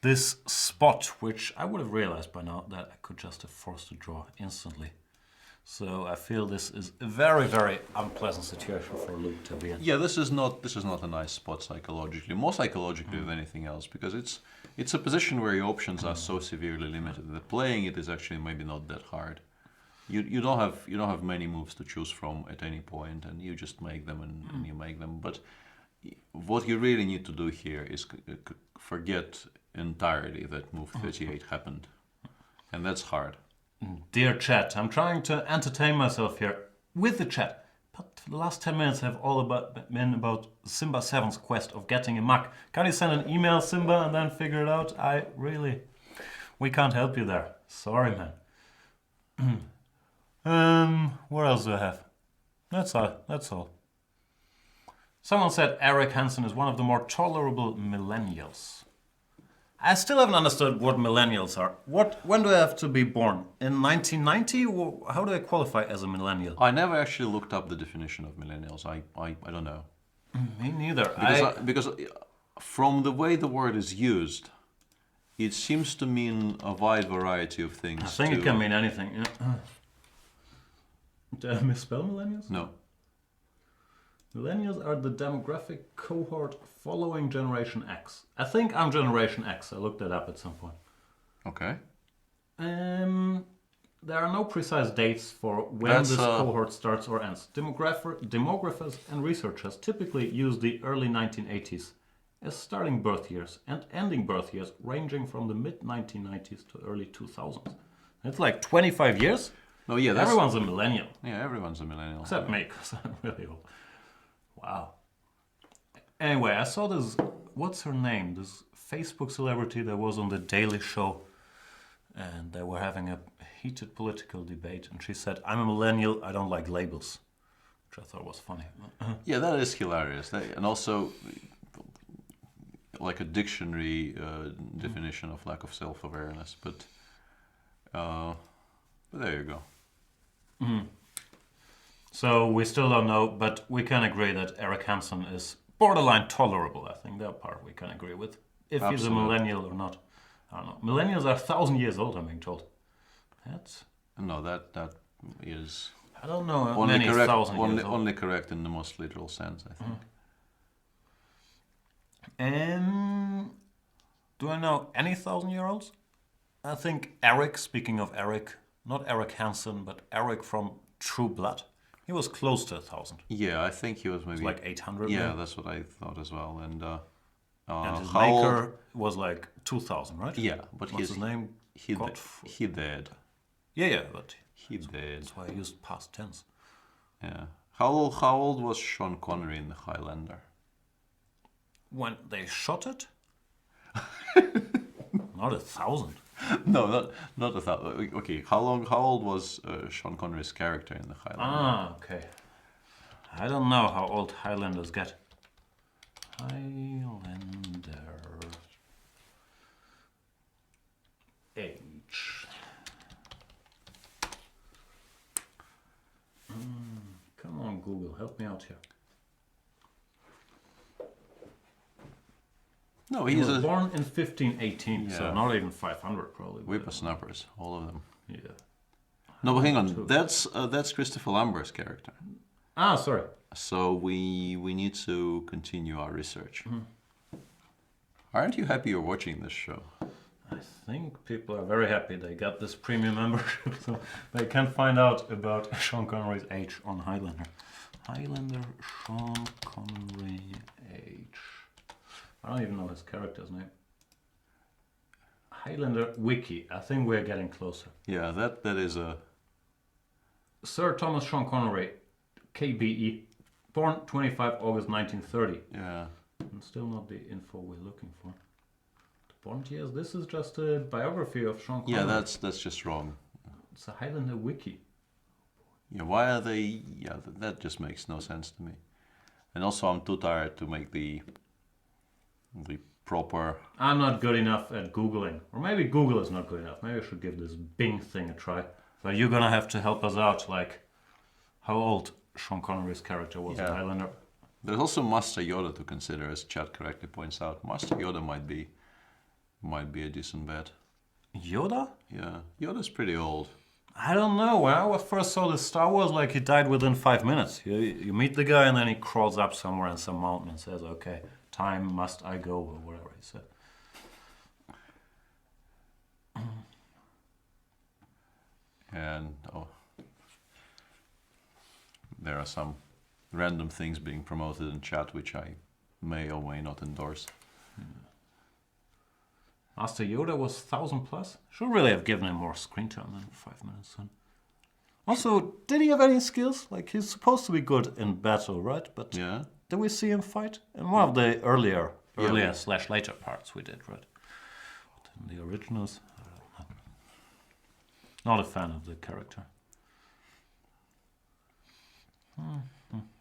this spot, which I would have realized by now that I could just have forced a draw instantly. So I feel this is a very, very unpleasant situation for Luke to be in. Yeah, this is not a nice spot psychologically, more psychologically than anything else, because it's a position where your options are so severely limited that playing it is actually maybe not that hard. You don't have many moves to choose from at any point, and you just make them and you make them. But what you really need to do here is forget entirely that move 38 happened, and that's hard. Dear chat, I'm trying to entertain myself here with the chat, but the last 10 minutes have all been about Simba 7's quest of getting a muck. Can you send an email, Simba, and then figure it out? We can't help you there. Sorry, man. What else do I have? That's all. Someone said Eric Hansen is one of the more tolerable millennials. I still haven't understood what millennials are. When do I have to be born? In 1990? Or how do I qualify as a millennial? I never actually looked up the definition of millennials. I don't know. Me neither. Because from the way the word is used, it seems to mean a wide variety of things. I think it can mean anything. Yeah. Did I misspell millennials? No. Millennials are the demographic cohort following Generation X. I think I'm Generation X. I looked that up at some point. Okay. There are no precise dates for when this cohort starts or ends. Demographers and researchers typically use the early 1980s as starting birth years and ending birth years ranging from the mid-1990s to early 2000s. It's like 25 years? No, yeah, everyone's a millennial. Yeah, everyone's a millennial. Except me, because I'm really old. Wow. Anyway, I saw this, what's her name? This Facebook celebrity that was on The Daily Show. And they were having a heated political debate. And she said, I'm a millennial, I don't like labels. Which I thought was funny. Yeah, that is hilarious. And also, like a dictionary definition of lack of self-awareness. But there you go. Mm-hmm. So we still don't know, but we can agree that Eric Hansen is borderline tolerable. I think that part we can agree with. If Absolutely. He's a millennial or not, I don't know. Millennials are 1,000 years old, I'm being told. That's... No, that is... I don't know only many correct, 1,000 years old. Only correct in the most literal sense, I think. Do I know any 1,000-year-olds? I think Eric, speaking of Eric, not Eric Hansen, but Eric from True Blood. He was close to 1,000. Yeah, I think he was maybe Like 800. Yeah, maybe? that's what I thought as well. And And his how old? maker was like 2,000, right? Yeah, but What's his name? he Godf- he dead. Yeah, but He dead. that's why I used past tense. Yeah. How old was Sean Connery in the Highlander? When they shot it? Not 1,000. No, not 1,000. Okay, how old was Sean Connery's character in the Highlander? Ah, okay. I don't know how old Highlanders get. Highlander age. Come on, Google, help me out here. No, He he's was a born in 1518, so Yeah. not even 500 probably. whippersnappers, all of them. Yeah. No, but hang on. Two. That's Christopher Lambert's character. Ah, sorry. So we need to continue our research. Aren't you happy you're watching this show? I think people are very happy they got this premium membership, so they can find out about Sean Connery's age on Highlander. Highlander Sean Connery age. I don't even know his character's name. Highlander Wiki. I think we're getting closer. Yeah, that is a Sir Thomas Sean Connery, KBE, born 25 August 1930. yeah. And still not the info we're looking for. The born years. This is just a biography of Sean Connery. Yeah, that's just wrong. It's a Highlander Wiki. Yeah, why are they? Yeah, that just makes no sense to me. And also, I'm too tired to make the proper. I'm not good enough at Googling. Or maybe Google is not good enough. Maybe I should give this Bing thing a try. But you're gonna have to help us out, like how old Sean Connery's character was in Yeah. Highlander. There's also Master Yoda to consider, as Chad correctly points out. Master Yoda might be a decent bet. Yoda? Yeah, Yoda's pretty old. I don't know. When I first saw this Star Wars, like he died within 5 minutes. You meet the guy and then he crawls up somewhere in some mountain and says, okay, time must I go, or whatever he said. And there are some random things being promoted in chat which I may or may not endorse. Master Yoda was 1,000 plus. Should really have given him more screen time than 5 minutes. Also, did he have any skills? Like he's supposed to be good in battle, right? But Yeah. did we see him fight in one of the earlier Yeah. / later parts? We did, right? But in the originals, I don't know. Not a fan of the character.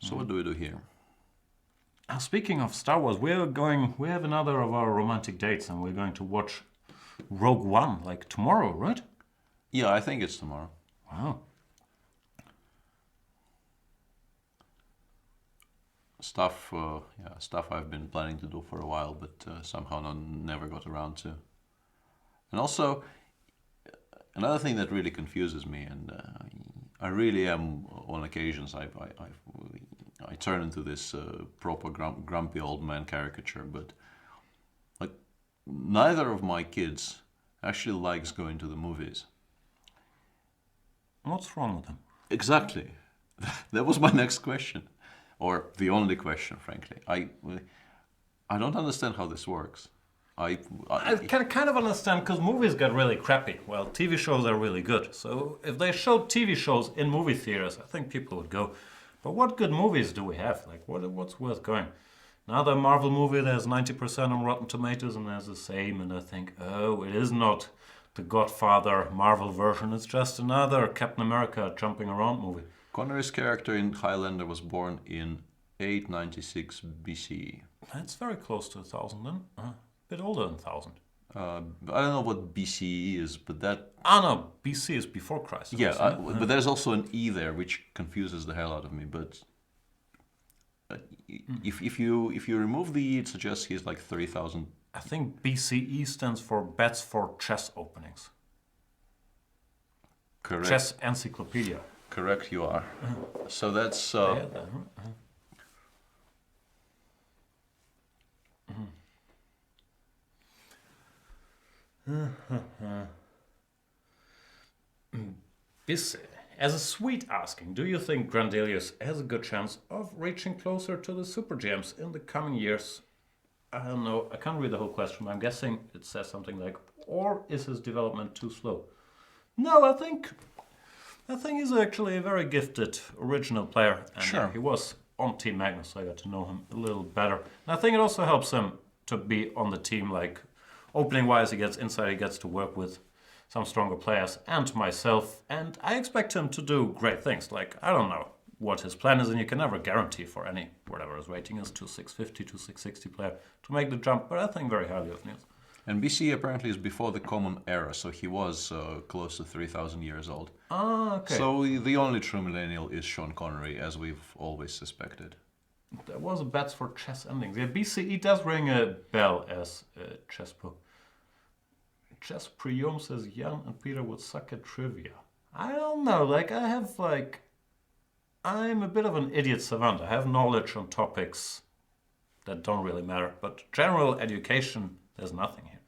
So what do we do here? Speaking of Star Wars, we have another of our romantic dates, and we're going to watch Rogue One like tomorrow, right? Yeah, I think it's tomorrow. Wow. Stuff I've been planning to do for a while, but somehow never got around to. And also, another thing that really confuses me, and I really am on occasions I turn into this proper grumpy old man caricature, but like neither of my kids actually likes going to the movies. What's wrong with them? Exactly. That was my next question, or the only question, frankly. I don't understand how this works. I can kind of understand because movies get really crappy. Well, TV shows are really good. So if they showed TV shows in movie theaters, I think people would go. But what good movies do we have? Like, what's worth going? Another Marvel movie, there's 90% on Rotten Tomatoes, and there's the same. And I think, oh, it is not the Godfather Marvel version. It's just another Captain America jumping around movie. Connery's character in Highlander was born in 896 BCE. That's very close to 1,000 then. A bit older than 1,000. I don't know what BCE is, but that... Ah, no, BC is before Christ. Yeah, isn't it? but there's also an E there, which confuses the hell out of me. But if you remove the E, it suggests he's like 3,000. I think BCE stands for Bets for Chess Openings. Correct. Chess Encyclopedia. Correct, you are. So that's... Yeah, BC As a sweet asking, do you think Grandelius has a good chance of reaching closer to the Super Gems in the coming years? I don't know, I can't read the whole question, but I'm guessing it says something like, or is his development too slow? No, I think he's actually a very gifted, original player. And Sure. he was on Team Magnus, so I got to know him a little better. And I think it also helps him to be on the team, like opening-wise, he gets inside, he gets to work with some stronger players and myself. And I expect him to do great things. Like, I don't know what his plan is, and you can never guarantee for any, whatever his rating is, 650, 660 player, to make the jump. But I think very highly of Niels. And BC apparently is before the Common Era, so he was close to 3,000 years old. Ah, okay. So the only true millennial is Sean Connery, as we've always suspected. There was a bets for chess endings. Yeah, BCE does ring a bell as chess pro. Chess Prium says Jan and Peter would suck at trivia. I don't know, I'm a bit of an idiot savant. I have knowledge on topics that don't really matter, but general education, there's nothing here.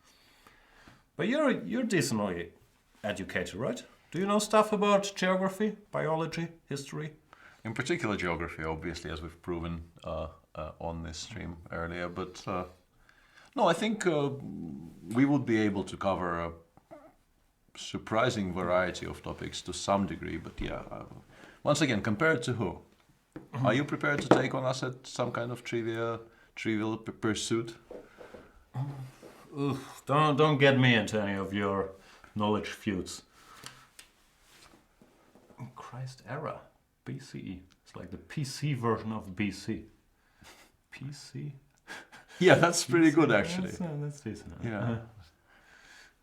But you're decently educated, right? Do you know stuff about geography, biology, history? In particular, geography, obviously, as we've proven on this stream earlier. But no, I think we would be able to cover a surprising variety of topics to some degree. But yeah, once again, compared to who? Are you prepared to take on us at some kind of trivial pursuit? Oof, don't get me into any of your knowledge feuds. Christ era, BCE. It's like the PC version of BC. PC? Yeah, that's pretty good actually. That's decent. Yeah.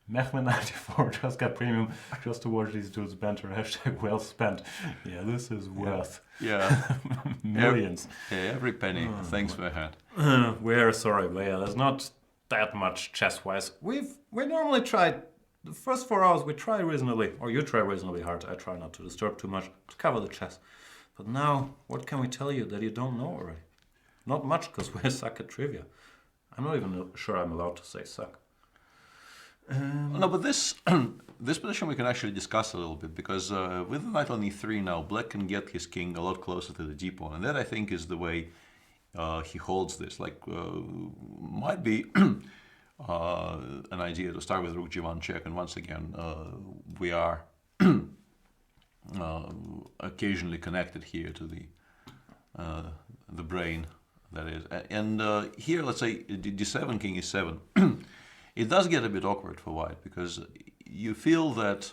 Mehmet94 just got premium just to watch these dudes banter. Hashtag well spent. Yeah, this is worth millions. Yeah, every penny. Thanks for that. We're sorry, but yeah, there's not that much chess-wise. We normally try, the first 4 hours we try reasonably, or you try reasonably hard, I try not to disturb too much, to cover the chess. But now, what can we tell you that you don't know already? Not much, because we suck at trivia. I'm not even sure I'm allowed to say suck. No, but this position we can actually discuss a little bit, because with the knight on e3 now, black can get his king a lot closer to the d pawn, and that I think is the way he holds this. Like, might be an idea to start with rook g1 check, and once again, we are occasionally connected here to the brain, that is. And here, let's say d7, king e7. It does get a bit awkward for white, because you feel that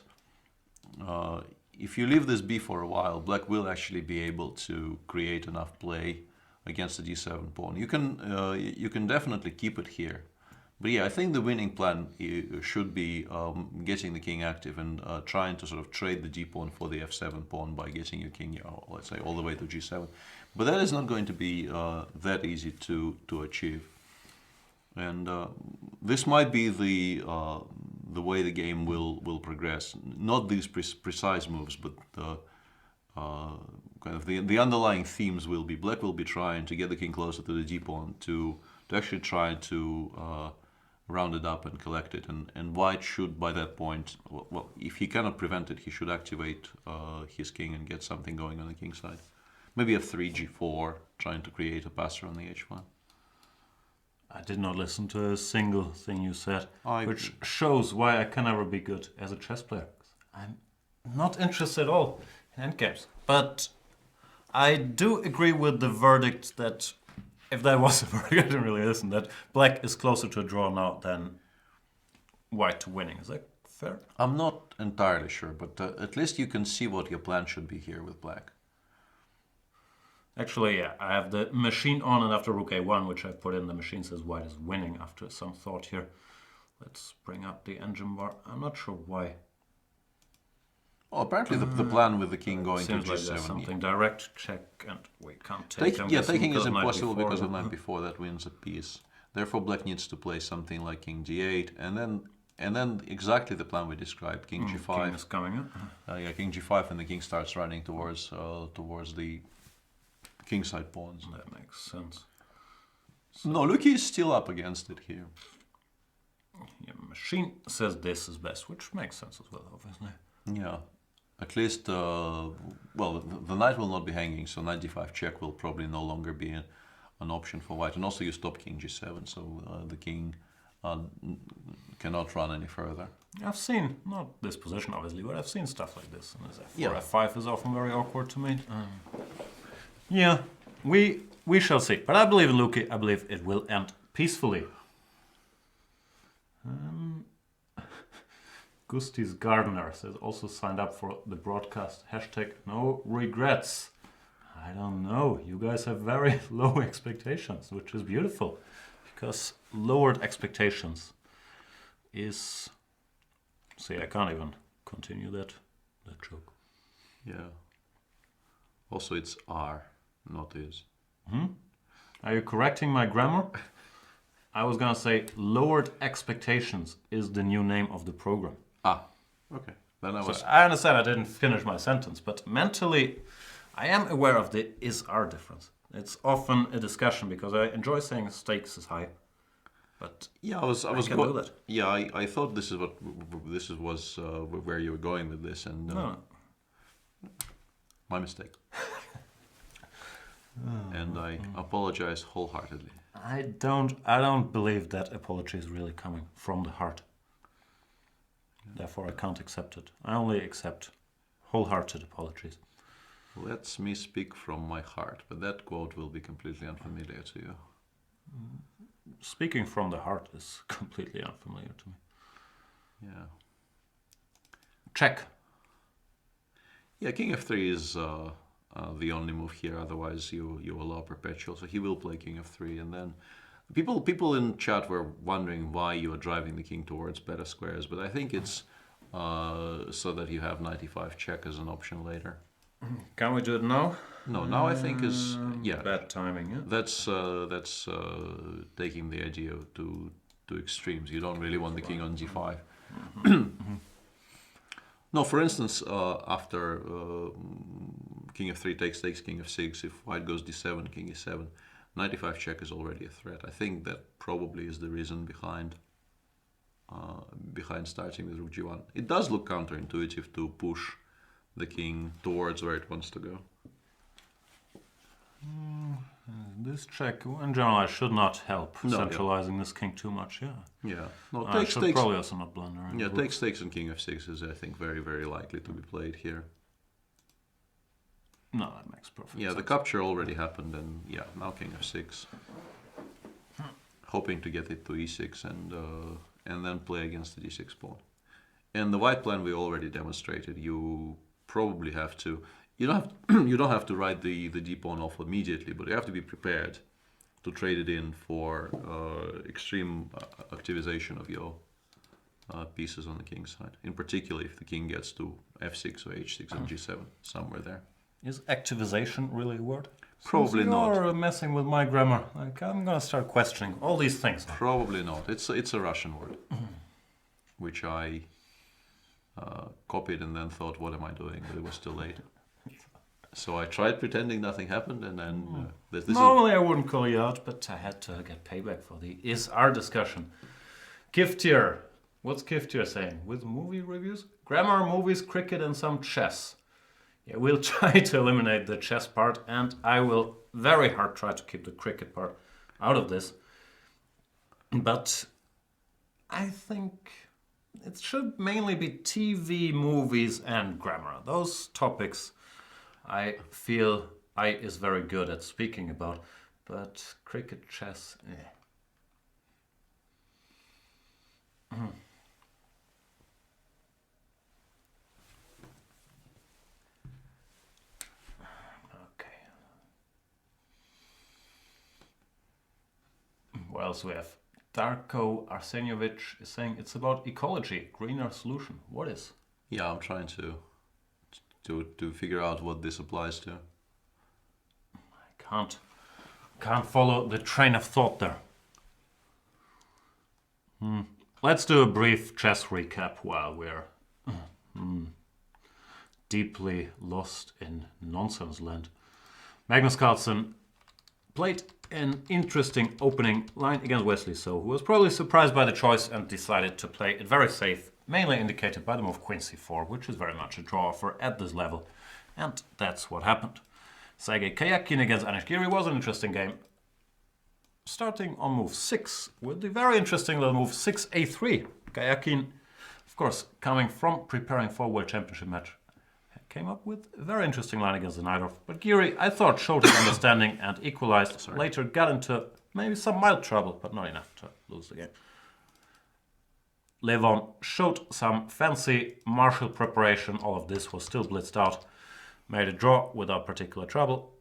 if you leave this b for a while, black will actually be able to create enough play against the d7 pawn. You can definitely keep it here. But yeah, I think the winning plan should be getting the king active and trying to sort of trade the d pawn for the f7 pawn by getting your king, let's say, all the way to g7. But that is not going to be that easy to achieve. And this might be the way the game will progress. Not these precise moves, but kind of the underlying themes will be: black will be trying to get the king closer to the d pawn to actually try to round it up and collect it. And white should, by that point, well, if he cannot prevent it, he should activate his king and get something going on the king side. Maybe f3, g4, trying to create a passer on the h1. I did not listen to a single thing you said, which shows why I can never be good as a chess player. I'm not interested at all in endgames. But I do agree with the verdict that, if that was a verdict, I didn't really listen, that black is closer to a draw now than white to winning. Is that fair? I'm not entirely sure, but at least you can see what your plan should be here with black. Actually, yeah, I have the machine on, and after rook a1, which I put in, the machine says white is winning after some thought here. Let's bring up the engine bar. I'm not sure why. Well, apparently the plan with the king going to Seems like g7. there's something direct check, and we can't take. Taking is impossible because of knight before that wins a piece. Therefore, black needs to play something like king d8, and then exactly the plan we described: king g5. King is coming up. Yeah, king g5, and the king starts running towards the kingside pawns. That makes sense. So, no, look, he's still up against it here. Yeah, machine says this is best, which makes sense as well, obviously. Yeah. At least, well, the knight will not be hanging, so 95 check will probably no longer be an option for white. And also you stop king g7, so the king cannot run any further. I've seen, not this position obviously, but I've seen stuff like this. And this f4, Yeah. f5 is often very awkward to me. Yeah, we shall see. But I believe in Luki. I believe it will end peacefully. Gusti's Gardener says also signed up for the broadcast. Hashtag no regrets. I don't know. You guys have very low expectations, which is beautiful. Because lowered expectations is... See, I can't even continue that joke. Yeah. Also, it's R, not is. Are you correcting my grammar? I was gonna say lowered expectations is the new name of the program. Ah, okay. Then I So was... I understand I didn't finish my sentence, but mentally I am aware of the is-are difference. It's often a discussion because I enjoy saying stakes is high. But Yeah, I was can do that. Yeah, I thought this was where you were going with this, and no, my mistake. And I apologize wholeheartedly. I don't believe that apology is really coming from the heart. Therefore I can't accept it. I only accept wholehearted apologies. Let me speak from my heart, but that quote will be completely unfamiliar to you. Speaking from the heart is completely unfamiliar to me. Yeah. Check. Yeah, king f3 is the only move here. Otherwise, you allow perpetual. So he will play king f3, and then people in chat were wondering why you are driving the king towards better squares. But I think it's so that you have 95 check as an option later. Can we do it now? No, now I think is Bad timing. Yeah? that's taking the idea to extremes. You don't really want the king on g5. No, for instance, after king f3 takes king f6, if white goes d7, king e7, 95 check is already a threat. I think that probably is the reason behind starting with rook g1. It does look counterintuitive to push the king towards where it wants to go. This check, in general, I should not help No, centralizing this king too much. Yeah. Yeah, no, I should probably also not blunder. Yeah, takes and king f6 is, I think, very, very likely to be played here. No, that makes perfect sense. Yeah, the capture already happened, and yeah, now king f6. Hoping to get it to e6 and then play against the d6 pawn. And the white plan we already demonstrated. You probably have to. You don't have to write the d pawn off immediately, but you have to be prepared to trade it in for extreme activization of your pieces on the king's side. In particular, if the king gets to f6 or h6 and g7, somewhere there. Is activization really a word? Probably Since not. You're messing with my grammar. Like, I'm gonna start questioning all these things. Probably not. It's a Russian word, which I copied and then thought, what am I doing? But it was too late. So I tried pretending nothing happened, and then this Normally I wouldn't call you out, but I had to get payback for the is-our discussion. Giftier. What's Giftier saying? With movie reviews? Grammar, movies, cricket, and some chess. Yeah, we'll try to eliminate the chess part, and I will very hard try to keep the cricket part out of this. But I think it should mainly be TV, movies, and grammar. Those topics I feel I is very good at speaking about, but cricket, chess, Okay. What else we have? Darko Arseniovic is saying it's about ecology, greener solution. What is? Yeah, I'm trying to figure out what this applies to. I can't follow the train of thought there. Let's do a brief chess recap while we're deeply lost in nonsense land. Magnus Carlsen played an interesting opening line against Wesley So, who was probably surprised by the choice and decided to play it very safe, mainly indicated by the move queen c4, which is very much a draw offer at this level. And that's what happened. Sergei Karyakin against Anish Giri was an interesting game. Starting on move 6 with the very interesting little move 6a3. Karyakin, of course, coming from preparing for a World Championship match, came up with a very interesting line against the Naidorf. But Giri, I thought, showed his understanding and equalized. Later got into maybe some mild trouble, but not enough to lose the game. Levon showed some fancy martial preparation. All of this was still blitzed out. Made a draw without particular trouble.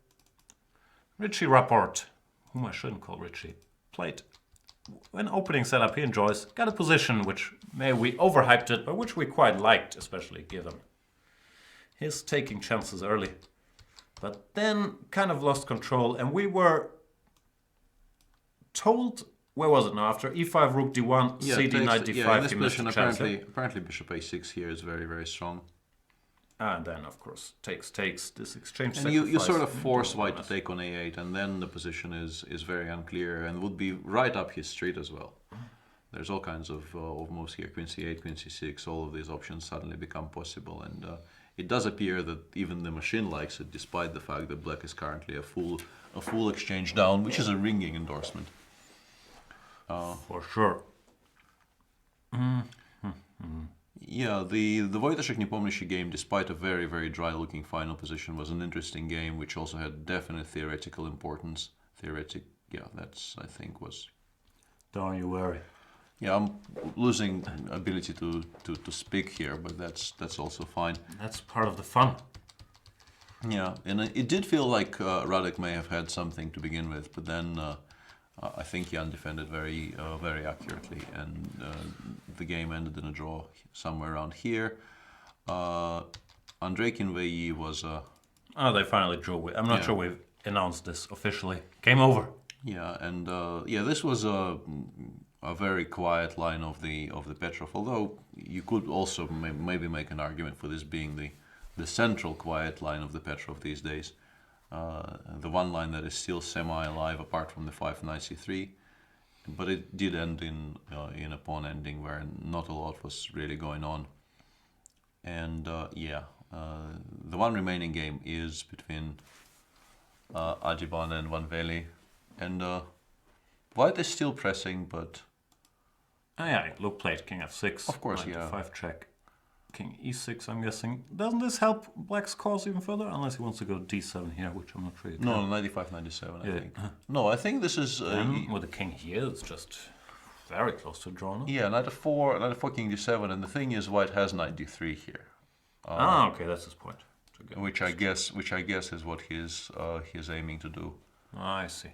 Richie Rapport, whom I shouldn't call Richie, played an opening setup he enjoys. Got a position which maybe we overhyped it, but which we quite liked, especially given his taking chances early. But then kind of lost control, and we were told, where was it now? After e5, rook d1, cd, knight d5, in this he missed position, a chance. apparently bishop a6 here is very, very strong. And then, of course, takes this exchange. And you sort of force white to take on a8, and then the position is very unclear and would be right up his street as well. There's all kinds of moves here, queen c8, queen c6, all of these options suddenly become possible. And it does appear that even the machine likes it, despite the fact that black is currently a full exchange down, which is a ringing endorsement. For sure. Yeah, the Wojciech Niepomniachtchi game, despite a very, very dry-looking final position, was an interesting game, which also had definite theoretical importance. That's, I think, was... Don't you worry. Yeah, I'm losing ability to speak here, but that's also fine. That's part of the fun. Yeah, and it did feel like Radek may have had something to begin with, but then I think Jan defended very accurately, and the game ended in a draw somewhere around here. Andrei Kinvei was... they finally drew. I'm not sure we've announced this officially. Game over. Yeah, and this was a very quiet line of the Petrov, although you could also maybe make an argument for this being the central quiet line of the Petrov these days. The one line that is still semi-alive apart from the 5 knight c3, but it did end in a pawn ending where not a lot was really going on. And the one remaining game is between Ajiban and Van Veli, and white is still pressing, but... Luke played king f6. Of course, knight f5 check. King e6, I'm guessing. Doesn't this help black's cause even further? Unless he wants to go d7 here, which I'm not sure. No, 95, 97, I think. No, I think this is... with the king here, it's just very close to a draw, no? Yeah, knight f4, king d7, and the thing is, white has knight d3 here. Okay, that's his point. Which I guess is what he's aiming to do. I see.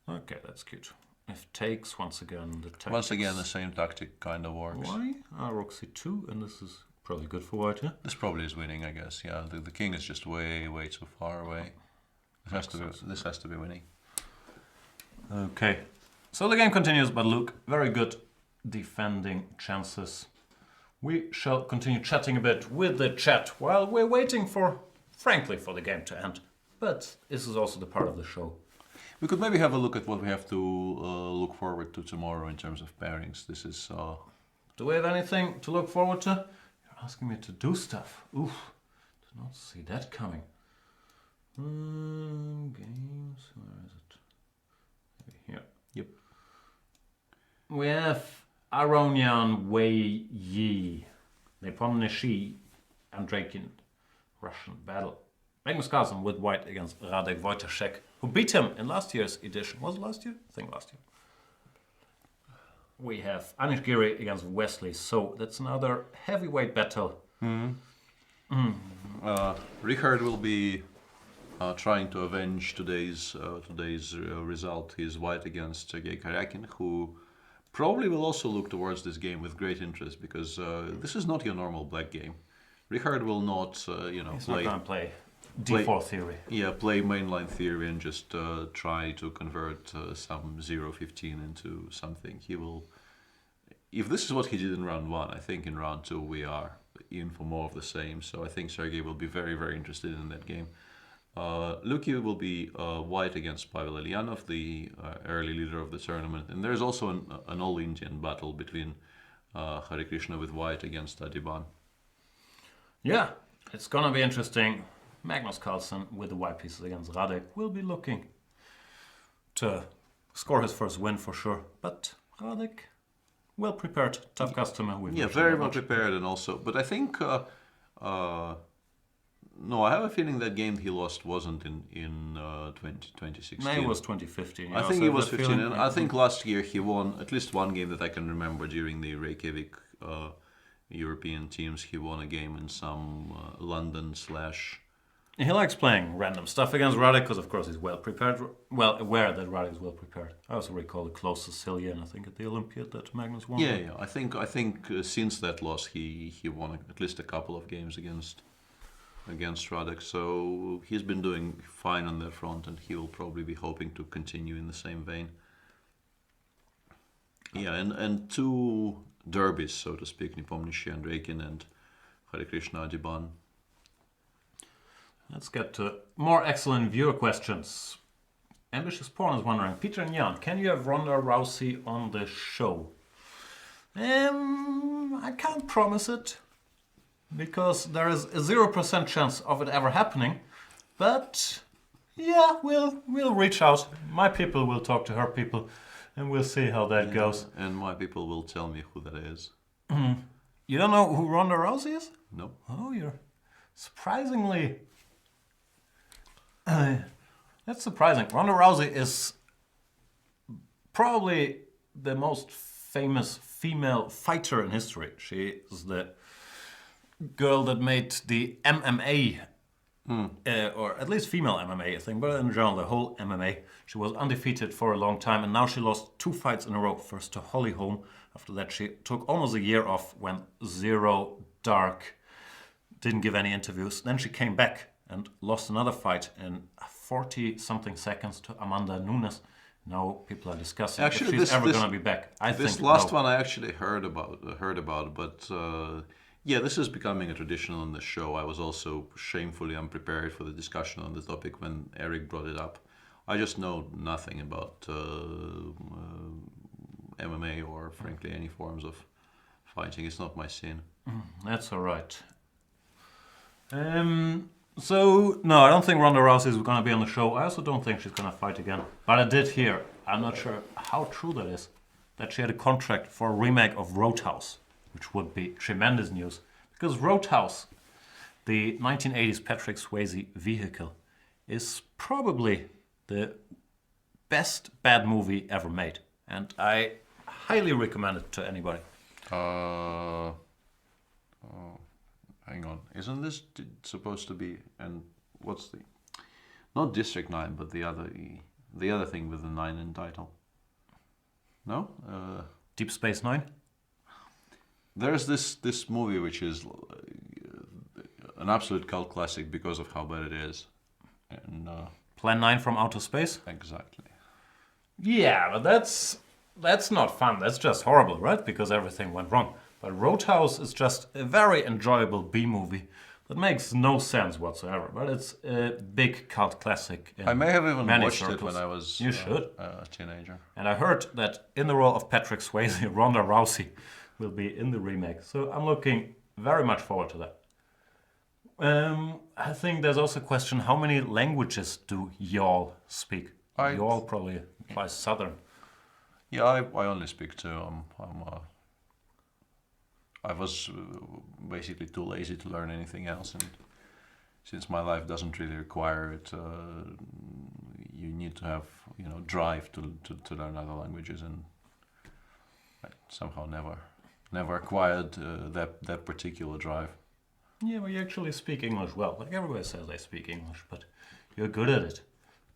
Okay, that's cute. If takes, once again, the tactics. Once again, the same tactic kind of works. Why? Rook c2, and this is probably good for white, yeah? This probably is winning, I guess. Yeah, the king is just way too far away. This has to be winning. Okay, so the game continues, but Luke, very good defending chances. We shall continue chatting a bit with the chat while we're waiting frankly, for the game to end. But this is also the part of the show. We could maybe have a look at what we have to look forward to tomorrow in terms of pairings. This is... Do we have anything to look forward to? You're asking me to do stuff. Oof, did not see that coming. Games, where is it? Maybe here. Yep. We have Aronian Wei Yi, Niepomniachtchi, Andreikin, Russian battle. Magnus Carlsen with white against Radek Wojciech, who beat him in last year's edition. Was it last year? I think last year. We have Anish Giri against Wesley, so that's another heavyweight battle. Richard will be trying to avenge today's result. He's white against Sergei Karyakin, who probably will also look towards this game with great interest, because this is not your normal black game. Richard will not, He's not going to play d4 theory. Yeah, play mainline theory and just try to convert some 0-15 into something. He will... If this is what he did in round 1, I think in round 2 we are in for more of the same. So I think Sergei will be very, very interested in that game. Luki will be white against Pavel Elyanov, the early leader of the tournament. And there's also an all-Indian battle between Hare Krishna with white against Adiban. Yeah, it's gonna be interesting. Magnus Carlsen with the white pieces against Radek will be looking to score his first win for sure. But Radek, well prepared, tough customer. Yeah, very well prepared, and also, but I think no, I have a feeling that game he lost wasn't in 2016. Maybe it was 2015. I yeah, think so it was that 15, feeling, and yeah. I think last year he won at least one game that I can remember during the Reykjavik European teams. He won a game in some London slash. He likes playing random stuff against Radek because, of course, he's well prepared. Well, aware that Radek is well prepared. I also recall the close Sicilian, I think, at the Olympiad that Magnus won. Yeah, yeah. I think since that loss, he won at least a couple of games against Radek. So he's been doing fine on that front, and he will probably be hoping to continue in the same vein. Yeah, and two derbies, so to speak, Nepomniachtchi and Reikin and Hare Krishna Adiban. Let's get to more excellent viewer questions. Ambitious Porn is wondering, Peter and Jan, can you have Ronda Rousey on the show? I can't promise it, because there is a 0% chance of it ever happening. But yeah, we'll reach out. My people will talk to her people, and we'll see how that goes. And my people will tell me who that is. You don't know who Ronda Rousey is? No. Oh, you're surprisingly. That's surprising. Ronda Rousey is probably the most famous female fighter in history. She is the girl that made the MMA, or at least female MMA, I think, but in general, the whole MMA. She was undefeated for a long time, and now she lost 2 fights in a row. First to Holly Holm. After that, she took almost a year off, went zero dark, didn't give any interviews. Then she came back and lost another fight in 40-something seconds to Amanda Nunes. Now people are discussing if she's ever going to be back. I think this last no. one I actually heard about, but yeah, this is becoming a tradition on the show. I was also shamefully unprepared for the discussion on the topic when Eric brought it up. I just know nothing about MMA or, frankly, any forms of fighting. It's not my scene. That's all right. So, no, I don't think Ronda Rousey is going to be on the show. I also don't think she's going to fight again. But I did hear, I'm not sure how true that is, that she had a contract for a remake of Roadhouse, which would be tremendous news. Because Roadhouse, the 1980s Patrick Swayze vehicle, is probably the best bad movie ever made. And I highly recommend it to anybody. Hang on, isn't this supposed to be? And what's the? Not District 9, but the other thing with the 9 in title. No. Deep Space Nine. There's this movie which is an absolute cult classic because of how bad it is. And Plan 9 from Outer Space. exactly. Yeah, but that's not fun. That's just horrible, right? Because everything went wrong. But Roadhouse is just a very enjoyable B-movie that makes no sense whatsoever. But it's a big cult classic. I may have even many watched circles. it when I was You should. A teenager. And I heard that in the role of Patrick Swayze, Ronda Rousey will be in the remake. So I'm looking very much forward to that. I think there's also a question, how many languages do y'all speak? Y'all probably implies Southern. Yeah, I only speak two. I was basically too lazy to learn anything else, and since my life doesn't really require it, you need to have drive to learn other languages, and I somehow never acquired that particular drive. Yeah, well, you actually speak English well. Like everybody says they speak English, but you're good at it.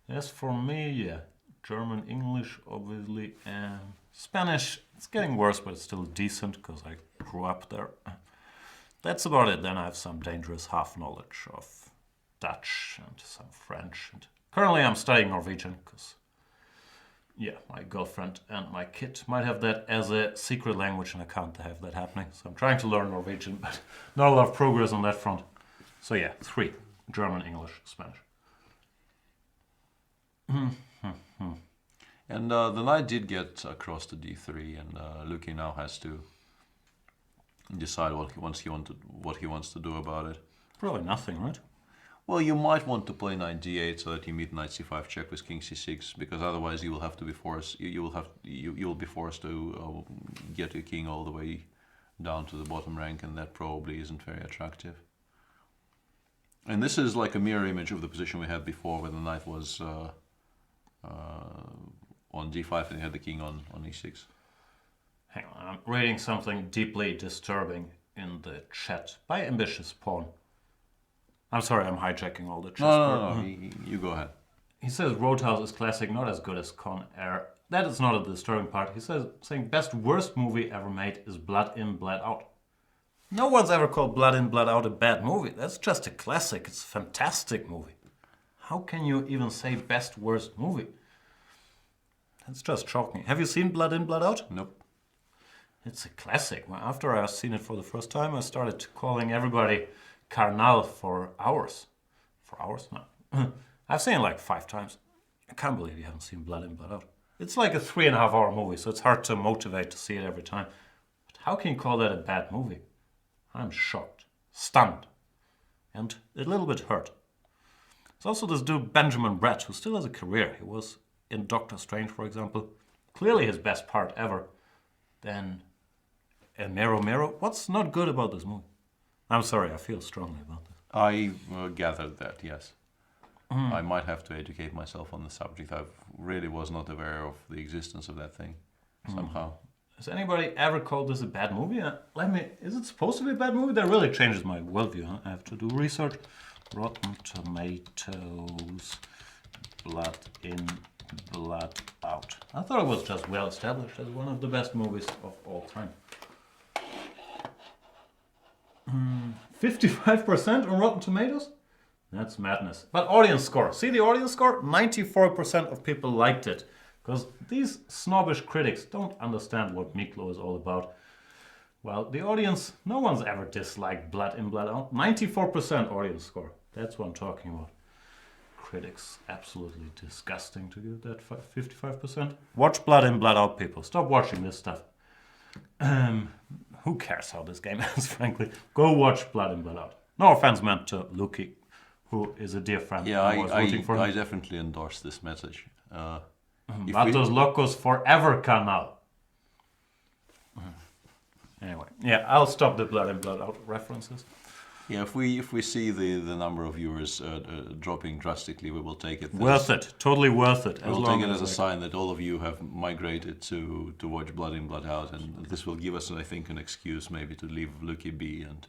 As for me, yeah, German, English, obviously, and Spanish. It's getting worse, but it's still decent because I grew up there. That's about it. Then I have some dangerous half knowledge of Dutch and some French. And currently, I'm studying Norwegian because, yeah, my girlfriend and my kid might have that as a secret language, and I can't have that happening. So I'm trying to learn Norwegian, but not a lot of progress on that front. So yeah, 3: German, English, Spanish. And the knight did get across to d3, and Luki now has to decide what he wants to do about it. Probably nothing, right? Well, you might want to play knight d8 so that you meet knight c5 check with king c6, because otherwise you will have to be forced. You will be forced to get your king all the way down to the bottom rank, and that probably isn't very attractive. And this is like a mirror image of the position we had before, where the knight was on d5 and you had the king on e6. Hang on, I'm reading something deeply disturbing in the chat by Ambitious Pawn. I'm sorry, I'm hijacking all the chat. No. You go ahead. He says Roadhouse is classic, not as good as Con Air. That is not a disturbing part. He says, saying best worst movie ever made is Blood In, Blood Out. No one's ever called Blood In, Blood Out a bad movie. That's just a classic. It's a fantastic movie. How can you even say best worst movie? That's just shocking. Have you seen Blood In, Blood Out? Nope. It's a classic. After I seen it for the first time, I started calling everybody Carnal for hours. For hours? No. I've seen it like 5 times. I can't believe you haven't seen Blood In, Blood Out. It's like a 3.5 hour movie, so it's hard to motivate to see it every time. But how can you call that a bad movie? I'm shocked, stunned, and a little bit hurt. There's also this dude Benjamin Brett, who still has a career. He was in Doctor Strange, for example. Clearly his best part ever. Then Mero. What's not good about this movie? I'm sorry, I feel strongly about this. I gathered that, yes. I might have to educate myself on the subject. I really was not aware of the existence of that thing, somehow. Has anybody ever called this a bad movie? Is it supposed to be a bad movie? That really changes my worldview. Huh? I have to do research. Rotten Tomatoes, Blood In, Blood Out. I thought it was just well established as one of the best movies of all time. 55% on Rotten Tomatoes? That's madness. But audience score. See the audience score? 94% of people liked it. Because these snobbish critics don't understand what Miklo is all about. Well, the audience, no one's ever disliked Blood In, Blood Out. 94% audience score. That's what I'm talking about. Critics, absolutely disgusting to give that 55%. Watch Blood In, Blood Out, people. Stop watching this stuff. Who cares how this game ends, frankly? Go watch Blood In, Blood Out. No offense meant to Luki, who is a dear friend. Yeah, I definitely endorse this message. Vatos Locos forever, Canal. Anyway, yeah, I'll stop the Blood In, Blood Out references. Yeah, if we see the number of viewers dropping drastically, we will take it. Worth it, totally worth it. We'll take it as a sign that all of you have migrated to watch Blood In, Blood Out, and this will give us, I think, an excuse maybe to leave Luki be. And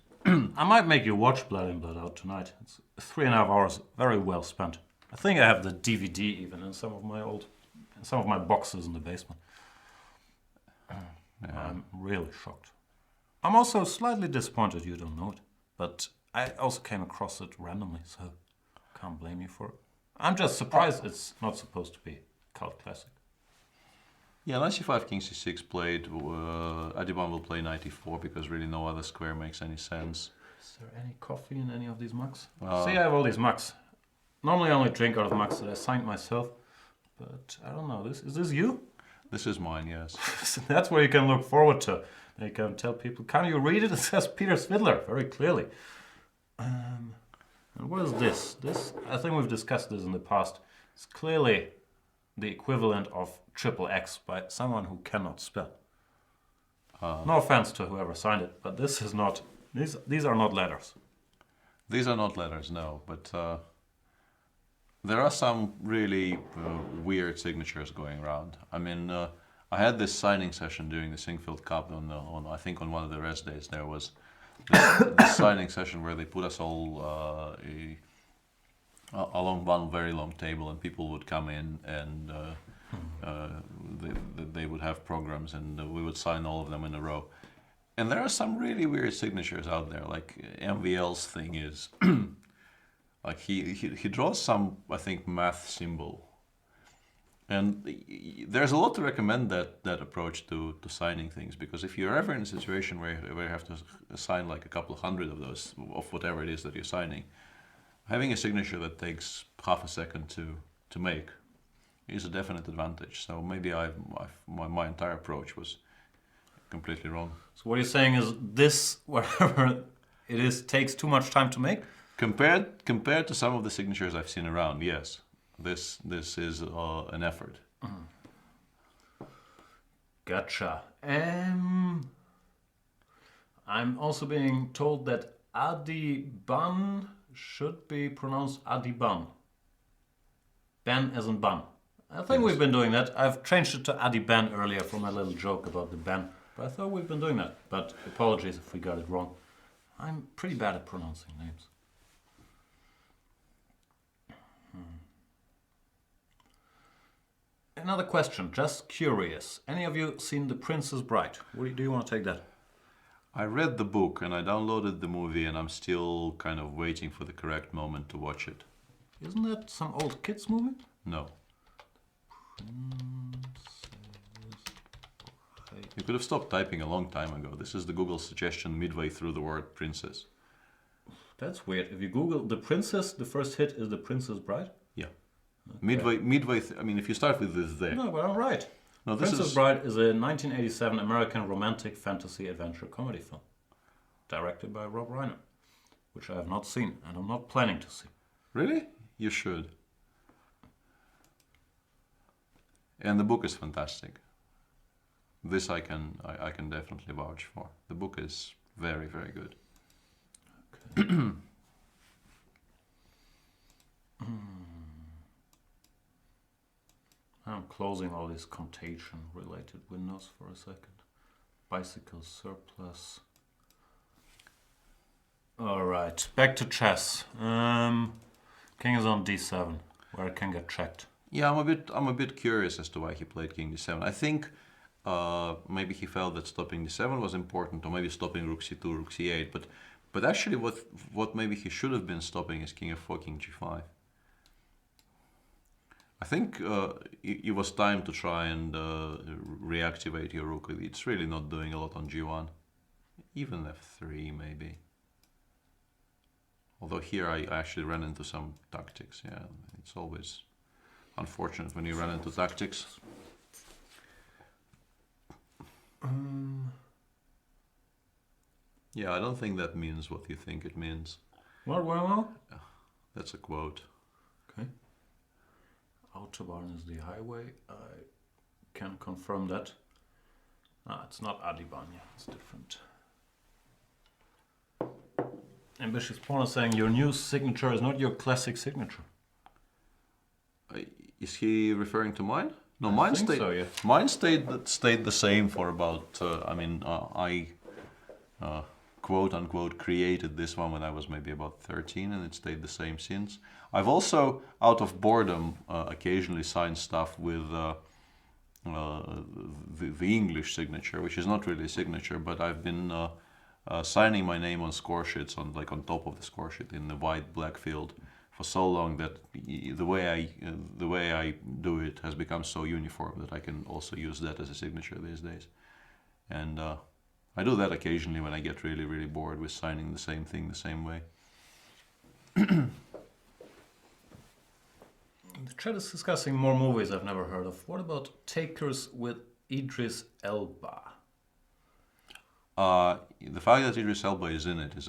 I might make you watch Blood In, Blood Out tonight. It's 3.5 hours, very well spent. I think I have the DVD even in some of my boxes in the basement. yeah. I'm really shocked. I'm also slightly disappointed you don't know it, but I also came across it randomly, so can't blame you for it. I'm just surprised it's not supposed to be cult classic. Yeah, knight c5, king c6 played. Adiban will play knight e4 because really no other square makes any sense. Is there any coffee in any of these mugs? See, I have all these mugs. Normally I only drink out of mugs that I signed myself, but I don't know. Is this you? This is mine, yes. That's what you can look forward to. You can tell people, can you read it? It says Peter Svidler very clearly. And what is this? This, I think we've discussed this in the past. It's clearly the equivalent of XXX by someone who cannot spell. No offense to whoever signed it, but this is not. These are not letters. These are not letters, no, but there are some really weird signatures going around. I mean, I had this signing session during the Singfield Cup I think on one of the rest days. There was this signing session where they put us all along one very long table, and people would come in and they would have programs, and we would sign all of them in a row. And there are some really weird signatures out there. Like MVL's thing is, like he draws some, I think, math symbol. And there's a lot to recommend that approach to signing things, because if you're ever in a situation where you have to sign like a couple of hundred of those, of whatever it is that you're signing, having a signature that takes half a second to make is a definite advantage. So maybe my entire approach was completely wrong. So what you're saying is this, whatever it is, takes too much time to make? Compared to some of the signatures I've seen around, yes, this is an effort. Gotcha. I'm also being told that Adiban should be pronounced Adiban. Ben as in bun. I think we've been doing that. I've changed it to Adiban earlier for my little joke about the Ben. But I thought we've been doing that. But apologies if we got it wrong. I'm pretty bad at pronouncing names. Another question, just curious. Any of you seen The Princess Bride? Do you want to take that? I read the book and I downloaded the movie, and I'm still kind of waiting for the correct moment to watch it. Isn't that some old kids movie? No. You could have stopped typing a long time ago. This is the Google suggestion midway through the word princess. That's weird. If you Google The Princess, the first hit is The Princess Bride? Yeah. Okay. I mean, if you start with this there. No, but I'm right. No, this Princess is Bride is a 1987 American romantic fantasy adventure comedy film. Directed by Rob Reiner. Which I have not seen, and I'm not planning to see. Really? You should. And the book is fantastic. This I can definitely vouch for. The book is very, very good. Okay. I'm closing all these contagion-related windows for a second. Bicycle surplus. All right, back to chess. King is on d7, where it can get checked. Yeah, I'm a bit curious as to why he played King d7. I think maybe he felt that stopping d7 was important, or maybe stopping rook c2, rook c8. But actually, what maybe he should have been stopping is King f4, King g5. I think it was time to try and reactivate your rook. It's really not doing a lot on g1. Even f3 maybe. Although here I actually ran into some tactics. Yeah, it's always unfortunate when you run into tactics. Yeah, I don't think that means what you think it means. Well. That's a quote. Okay. Autobahn is the highway. I can confirm that. It's not Adibanya. It's different. Ambitious Pawn is saying your new signature is not your classic signature. Is he referring to mine? No, I think so, yeah. Mine stayed the same for about. I quote unquote created this one when I was maybe about 13, and it stayed the same since. I've also, out of boredom, occasionally signed stuff with the English signature, which is not really a signature, but I've been signing my name on score sheets, on top of the score sheet in the white black field for so long that the way I do it has become so uniform that I can also use that as a signature these days. And I do that occasionally when I get really, really bored with signing the same thing the same way. The chat is discussing more movies I've never heard of. What about Takers with Idris Elba? The fact that Idris Elba is in it is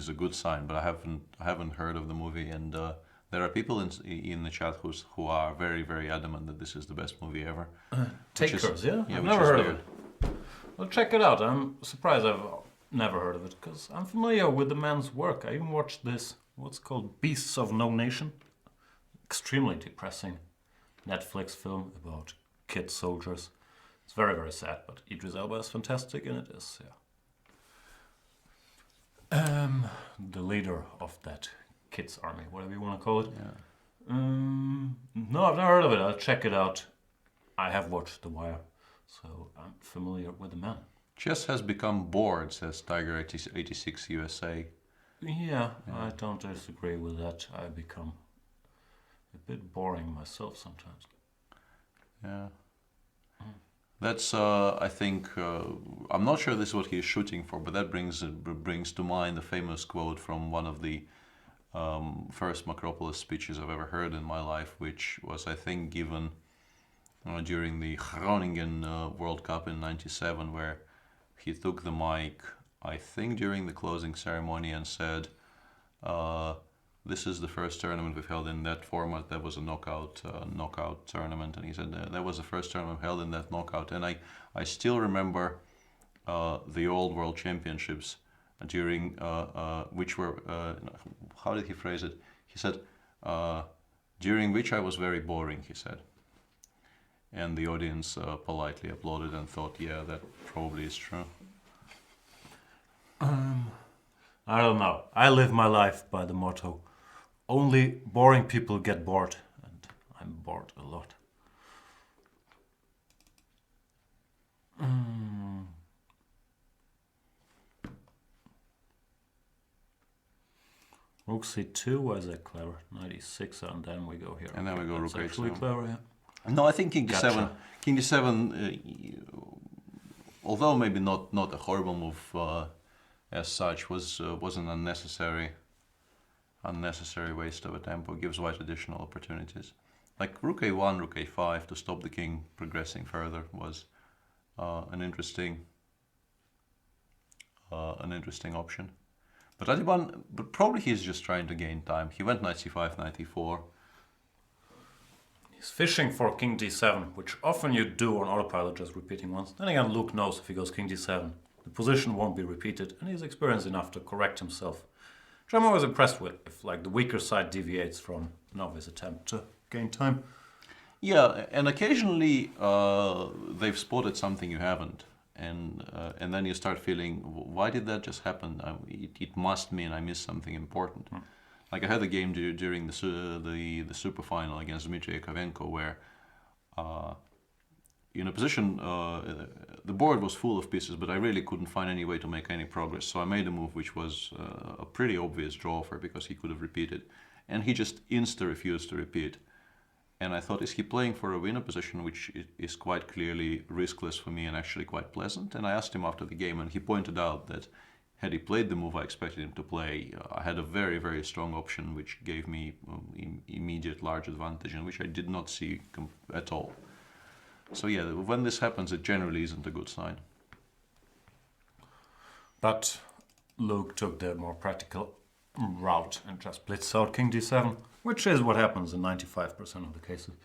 a good sign, but I haven't heard of the movie, and there are people in the chat who are very, very adamant that this is the best movie ever. Takers, yeah? I've never heard of it. Well, check it out. I'm surprised I've never heard of it, because I'm familiar with the man's work. I even watched this, what's called Beasts of No Nation. Extremely depressing Netflix film about kid soldiers. It's very, very sad, but Idris Elba is fantastic, and it is, yeah. The leader of that kids army, whatever you want to call it. Yeah. No, I've never heard of it. I'll check it out. I have watched The Wire, so I'm familiar with the man. Chess has become bored, says Tiger 86 USA. Yeah, I don't disagree with that. I become a bit boring myself sometimes. Yeah. That's, I think, I'm not sure this is what he's shooting for, but that brings to mind a famous quote from one of the first Macropolis speeches I've ever heard in my life, which was, I think, given during the Groningen World Cup in '97, where he took the mic, I think during the closing ceremony, and said, "This is the first tournament we've held in that format. That was a knockout tournament." And he said that was the first tournament held in that knockout. And I still remember the old World Championships during which were how did he phrase it? He said during which I was very boring. He said. And the audience politely applauded and thought, yeah, that probably is true. I don't know. I live my life by the motto, only boring people get bored, and I'm bored a lot. Rook c2, why is that clever? 96, and then we go here. And then we go That's rook actually h7. clever, yeah. No, I think king d7. Gotcha. King d7, although maybe not a horrible move as such, was an unnecessary waste of a tempo. Gives white additional opportunities. Like rook a1, rook a5 to stop the king progressing further was an interesting option. But but probably he's just trying to gain time. He went knight c5, knight e4. He's fishing for king d7, which often you do on autopilot, just repeating once. Then again, Luke knows if he goes king d7, the position won't be repeated, and he's experienced enough to correct himself. Which I'm always impressed with, if like the weaker side deviates from an obvious attempt to gain time. Yeah, and occasionally they've spotted something you haven't, and then you start feeling, why did that just happen? It must mean I missed something important. Like I had a game during the super final against Dmitry Yakovenko where in a position the board was full of pieces, but I really couldn't find any way to make any progress. So I made a move which was a pretty obvious draw for because he could have repeated, and he just refused to repeat. And I thought, is he playing for a winner position, which is quite clearly riskless for me and actually quite pleasant? And I asked him after the game, and he pointed out that had he played the move I expected him to play, I had a very, very strong option, which gave me immediate large advantage, and which I did not see at all. So yeah, when this happens, it generally isn't a good sign. But Luke took the more practical route and just blitzed out king d7, which is what happens in 95% of the cases.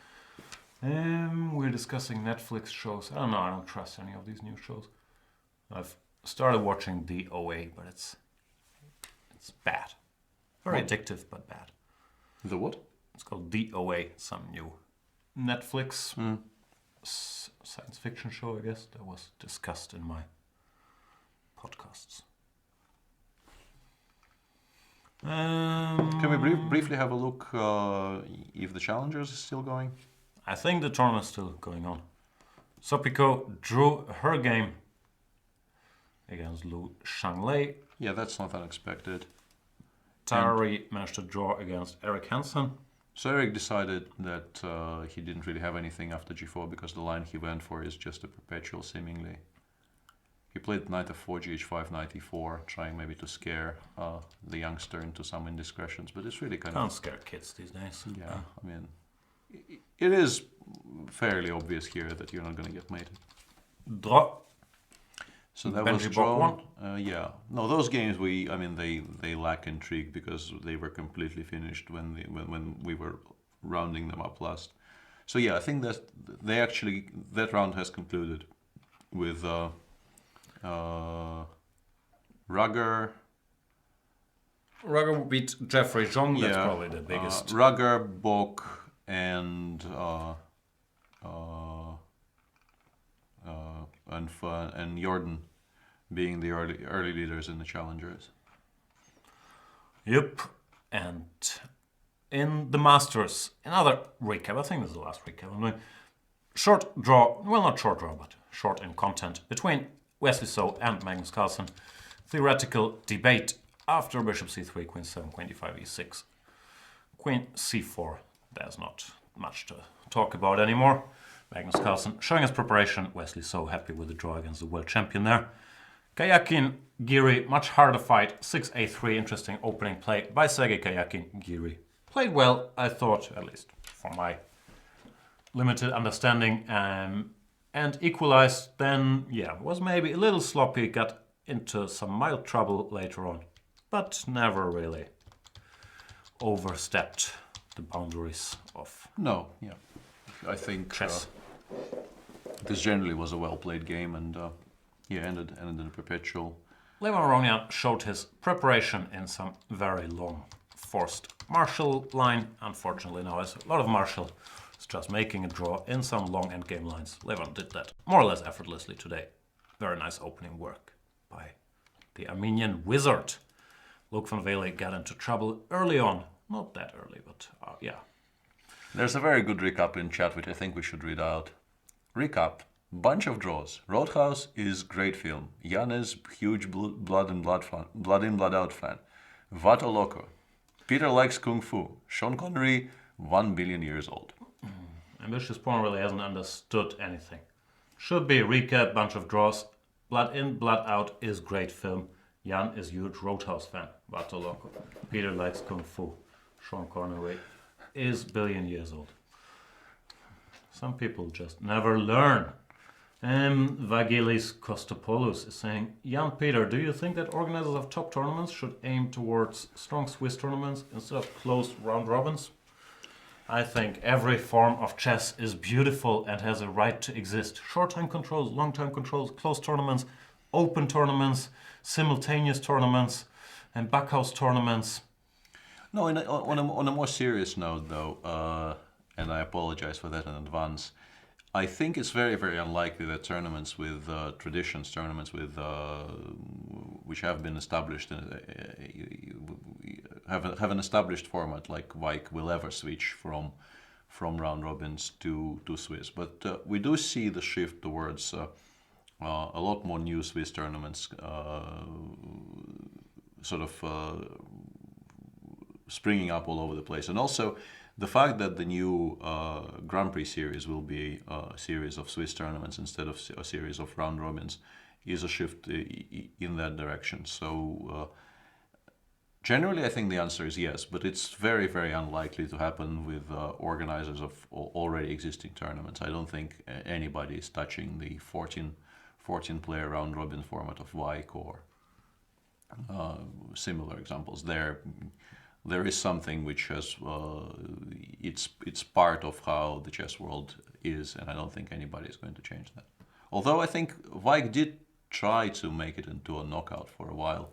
We're discussing Netflix shows. I don't know, I don't trust any of these new shows. I've started watching the OA, but it's bad. Very addictive, but bad. The what? It's called the OA, some new Netflix science fiction show, I guess, that was discussed in my podcasts. Can we briefly have a look if the Challengers is still going? I think the tournament is still going on. Sopiko drew her game against Lu Shanglei. Yeah, that's not unexpected. Tari managed to draw against Eric Hansen. So Eric decided that he didn't really have anything after g4 because the line he went for is just a perpetual, seemingly. He played knight f4, gh5, knight e4, trying maybe to scare the youngster into some indiscretions, but it's really kind Can't of... scare kids these days. Yeah, I mean, it is fairly obvious here that you're not going to get mated. Draw. So that Benji was drawn. one? Yeah. No, those games they lack intrigue because they were completely finished when we were rounding them up last. So yeah, I think that that round has concluded with Rugger. Rugger beat Jeffrey Zhong. That's probably the biggest. Rugger, Bok, and Jordan being the early leaders in the challengers. Yep. And in the Masters, another recap. I think this is the last recap I'm doing. Short draw. Well, not short draw, but short in content between Wesley So and Magnus Carlsen. Theoretical debate after bishop c3, queen 7, queen d5, e6, queen c4. There's not much to talk about anymore. Magnus Carlsen showing his preparation. Wesley So happy with the draw against the world champion there. Kayakin, Giri, much harder fight. 6a3, interesting opening play by Sergei Kayakin. Giri played well, I thought, at least for my limited understanding. and equalized, then yeah, was maybe a little sloppy, got into some mild trouble later on, but never really overstepped the boundaries of No, yeah. I think chess. this generally was a well-played game, and ended in a perpetual. Levon Aronian showed his preparation in some very long forced martial line. Unfortunately now it's a lot of martial. It's just making a draw in some long endgame lines. Levon did that more or less effortlessly today. Very nice opening work by the Armenian wizard. Luke van Vele got into trouble early on. Not that early, but yeah. There's a very good recap in chat, which I think we should read out. Recap. Bunch of draws. Roadhouse is great film. Jan is huge blood in blood out fan. Vato Loco. Peter likes Kung Fu. Sean Connery, 1 billion years old. Ambitious Porn really hasn't understood anything. Should be recap, bunch of draws. Blood in, blood out is great film. Jan is huge Roadhouse fan. Vato Loco. Peter likes Kung Fu. Sean Connery is billion years old. Some people just never learn. Vagelis Kostopoulos is saying, Jan Peter, do you think that organizers of top tournaments should aim towards strong Swiss tournaments instead of closed round robins? I think every form of chess is beautiful and has a right to exist. Short time controls, long time controls, closed tournaments, open tournaments, simultaneous tournaments, and backhouse tournaments. No, on a more serious note, though, and I apologize for that in advance, I think it's very, very unlikely that tournaments with tournaments with which have been established, have an established format like Vike will ever switch from round robins to Swiss. But we do see the shift towards a lot more new Swiss tournaments, sort of springing up all over the place, and also the fact that the new Grand Prix series will be a series of Swiss tournaments instead of a series of round robins is a shift in that direction. So generally, I think the answer is yes, but it's very, very unlikely to happen with organizers of already existing tournaments. I don't think anybody is touching the 14-player round robin format of Vike or similar examples. There is something which has it's part of how the chess world is, and I don't think anybody is going to change that. Although I think Vike did try to make it into a knockout for a while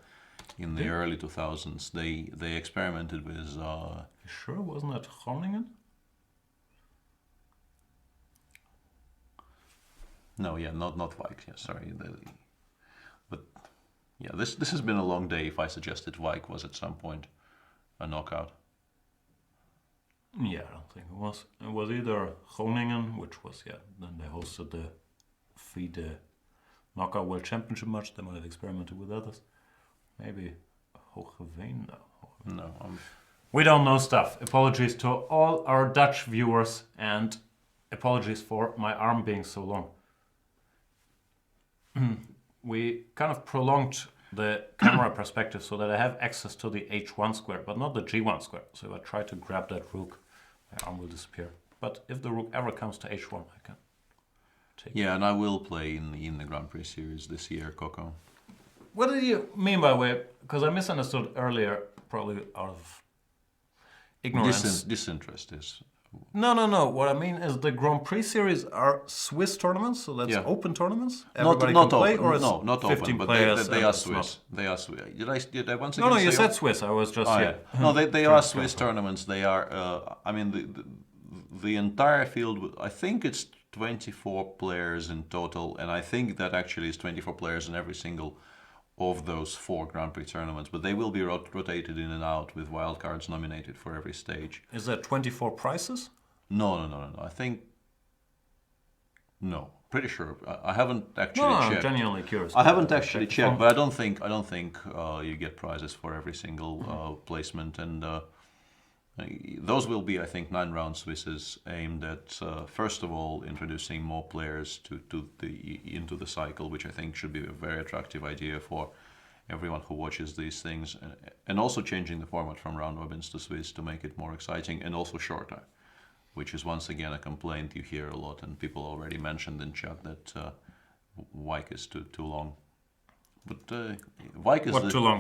in the early 2000s. They experimented with. Sure, wasn't it Groningen? No, yeah, not Vike. Yeah, sorry, but yeah, this has been a long day. If I suggested Vike was at some point a knockout. Yeah, I don't think it was. It was either Groningen, which was, yeah, then they hosted the FIDE Knockout World Championship match. They might have experimented with others. Maybe Hoogeveen, no. No, we don't know stuff. Apologies to all our Dutch viewers, and apologies for my arm being so long. We kind of prolonged the camera perspective so that I have access to the H1 square, but not the G1 square. So if I try to grab that rook, my arm will disappear. But if the rook ever comes to H1, I can take it. Yeah, and I will play in the Grand Prix series this year, Coco. What do you mean by way? Because I misunderstood earlier, probably out of ignorance. Disinterest is. No. What I mean is the Grand Prix series are Swiss tournaments, so that's open tournaments. Everybody not can play, open. Or no, not 15 open, but players they are Swiss. They are Swiss. Did I once again? No, you said Swiss. I was just No, they are Swiss tournaments. They are. I mean, the entire field. I think it's 24 players in total, and I think that actually is 24 players in every single of those 4 Grand Prix tournaments, but they will be rotated in and out with wildcards nominated for every stage. Is there 24 prizes? No. I think no. Pretty sure. I haven't actually checked. I'm genuinely curious. I haven't actually checked, but I don't think you get prizes for every single placement, and those will be, I think, 9-round Swisses aimed at first of all introducing more players into the cycle, which I think should be a very attractive idea for everyone who watches these things, and also changing the format from round robins to Swiss to make it more exciting and also shorter. which is once again a complaint you hear a lot, and people already mentioned in chat that White is too long. But White is What too long?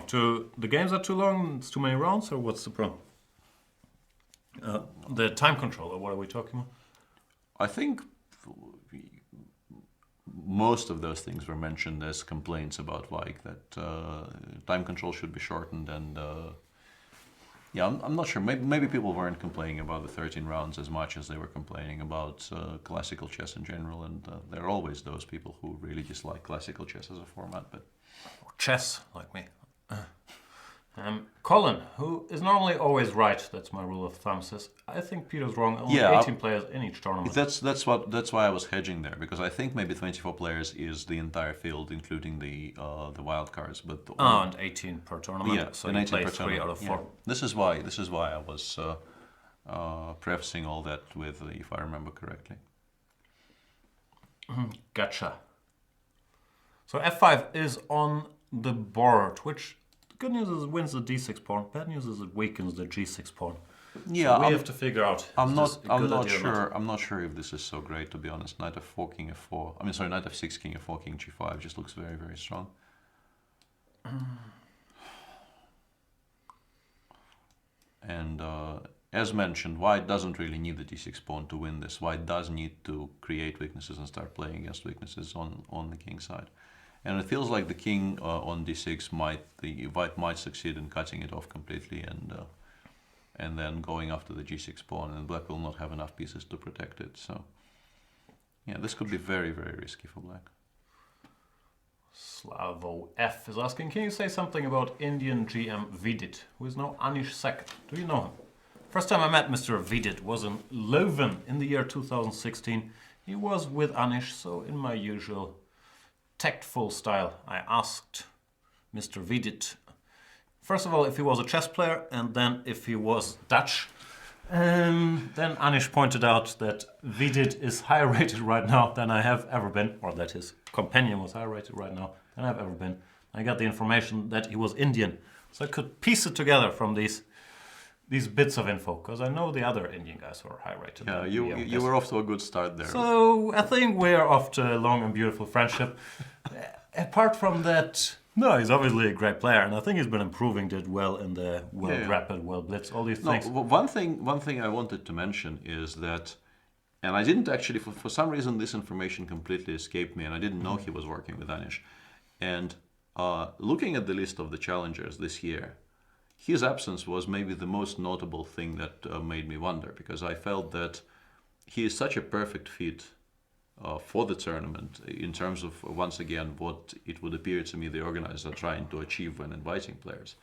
The games are too long? It's too many rounds, or what's the problem? The time control, or what are we talking about? I think most of those things were mentioned as complaints about Vike, that time control should be shortened, and yeah, I'm not sure. Maybe people weren't complaining about the 13 rounds as much as they were complaining about classical chess in general, and there are always those people who really dislike classical chess as a format. But chess, like me. Colin, who is normally always right, that's my rule of thumb, says, I think Peter's wrong, only 18 players in each tournament. That's why I was hedging there, because I think maybe 24 players is the entire field, including the wild cards. But and 18 per tournament. Yeah, so you play 3 out of 4. Yeah. This is why I was prefacing all that with, if I remember correctly. Gotcha. So f5 is on the board, which good news is it wins the d6 pawn. Bad news is it weakens the g6 pawn. Yeah, so we have to figure out. I'm not sure. I'm not sure if this is so great, to be honest. Knight f4, king f4. I mean, sorry, knight f6, king f4, king g5 just looks very, very strong. And as mentioned, White doesn't really need the d6 pawn to win this. White does need to create weaknesses and start playing against weaknesses on the king side. And it feels like the king on d6 White might succeed in cutting it off completely and then going after the g6 pawn, and Black will not have enough pieces to protect it. So yeah, this could be very, very risky for Black. Slavo F is asking, can you say something about Indian GM Vidit, who is now Anish second? Do you know him? First time I met Mr. Vidit was in Leuven in the year 2016. He was with Anish, so in my usual tactful style, I asked Mr. Vidit, first of all, if he was a chess player, and then if he was Dutch. Then Anish pointed out that Vidit is higher rated right now than I have ever been, or that his companion was higher rated right now than I've ever been. I got the information that he was Indian, so I could piece it together from these bits of info, because I know the other Indian guys who are high rated. Yeah, you were off to a good start there. So I think we're off to a long and beautiful friendship. Apart from that, no, he's obviously a great player, and I think he's been improving, did well in the World Rapid, World Blitz, all these things. One thing I wanted to mention is that, and I didn't actually, for some reason this information completely escaped me, and I didn't know he was working with Anish. And looking at the list of the challengers this year, his absence was maybe the most notable thing that made me wonder, because I felt that he is such a perfect fit for the tournament in terms of, once again, what it would appear to me the organizers are trying to achieve when inviting players.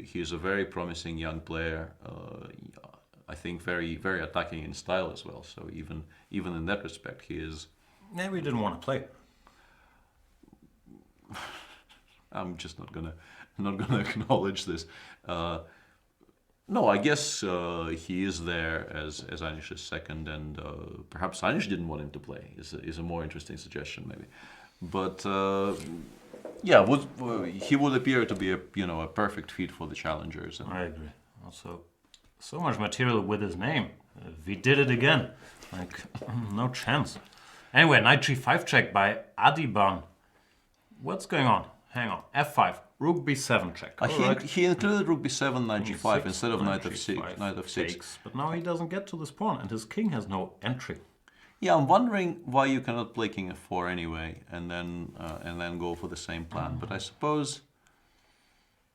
He is a very promising young player. I think very, very attacking in style as well. So even in that respect, he is. Maybe he didn't want to play. I'm just not gonna acknowledge this. No, I guess he is there as Anish's second, and perhaps Anish didn't want him to play. Is a more interesting suggestion, maybe. But yeah, he would appear to be a perfect fit for the challengers. And I agree. Also, so much material with his name. We did it again. Like, no chance. Anyway, knight g5 check by Adiban. What's going on? Hang on. f5. Rook b7 check. He included rook b7, knight g5 instead of knight f6. Knight f6. But now he doesn't get to this pawn, and his king has no entry. Yeah, I'm wondering why you cannot play king f4 anyway, and then go for the same plan. But I suppose,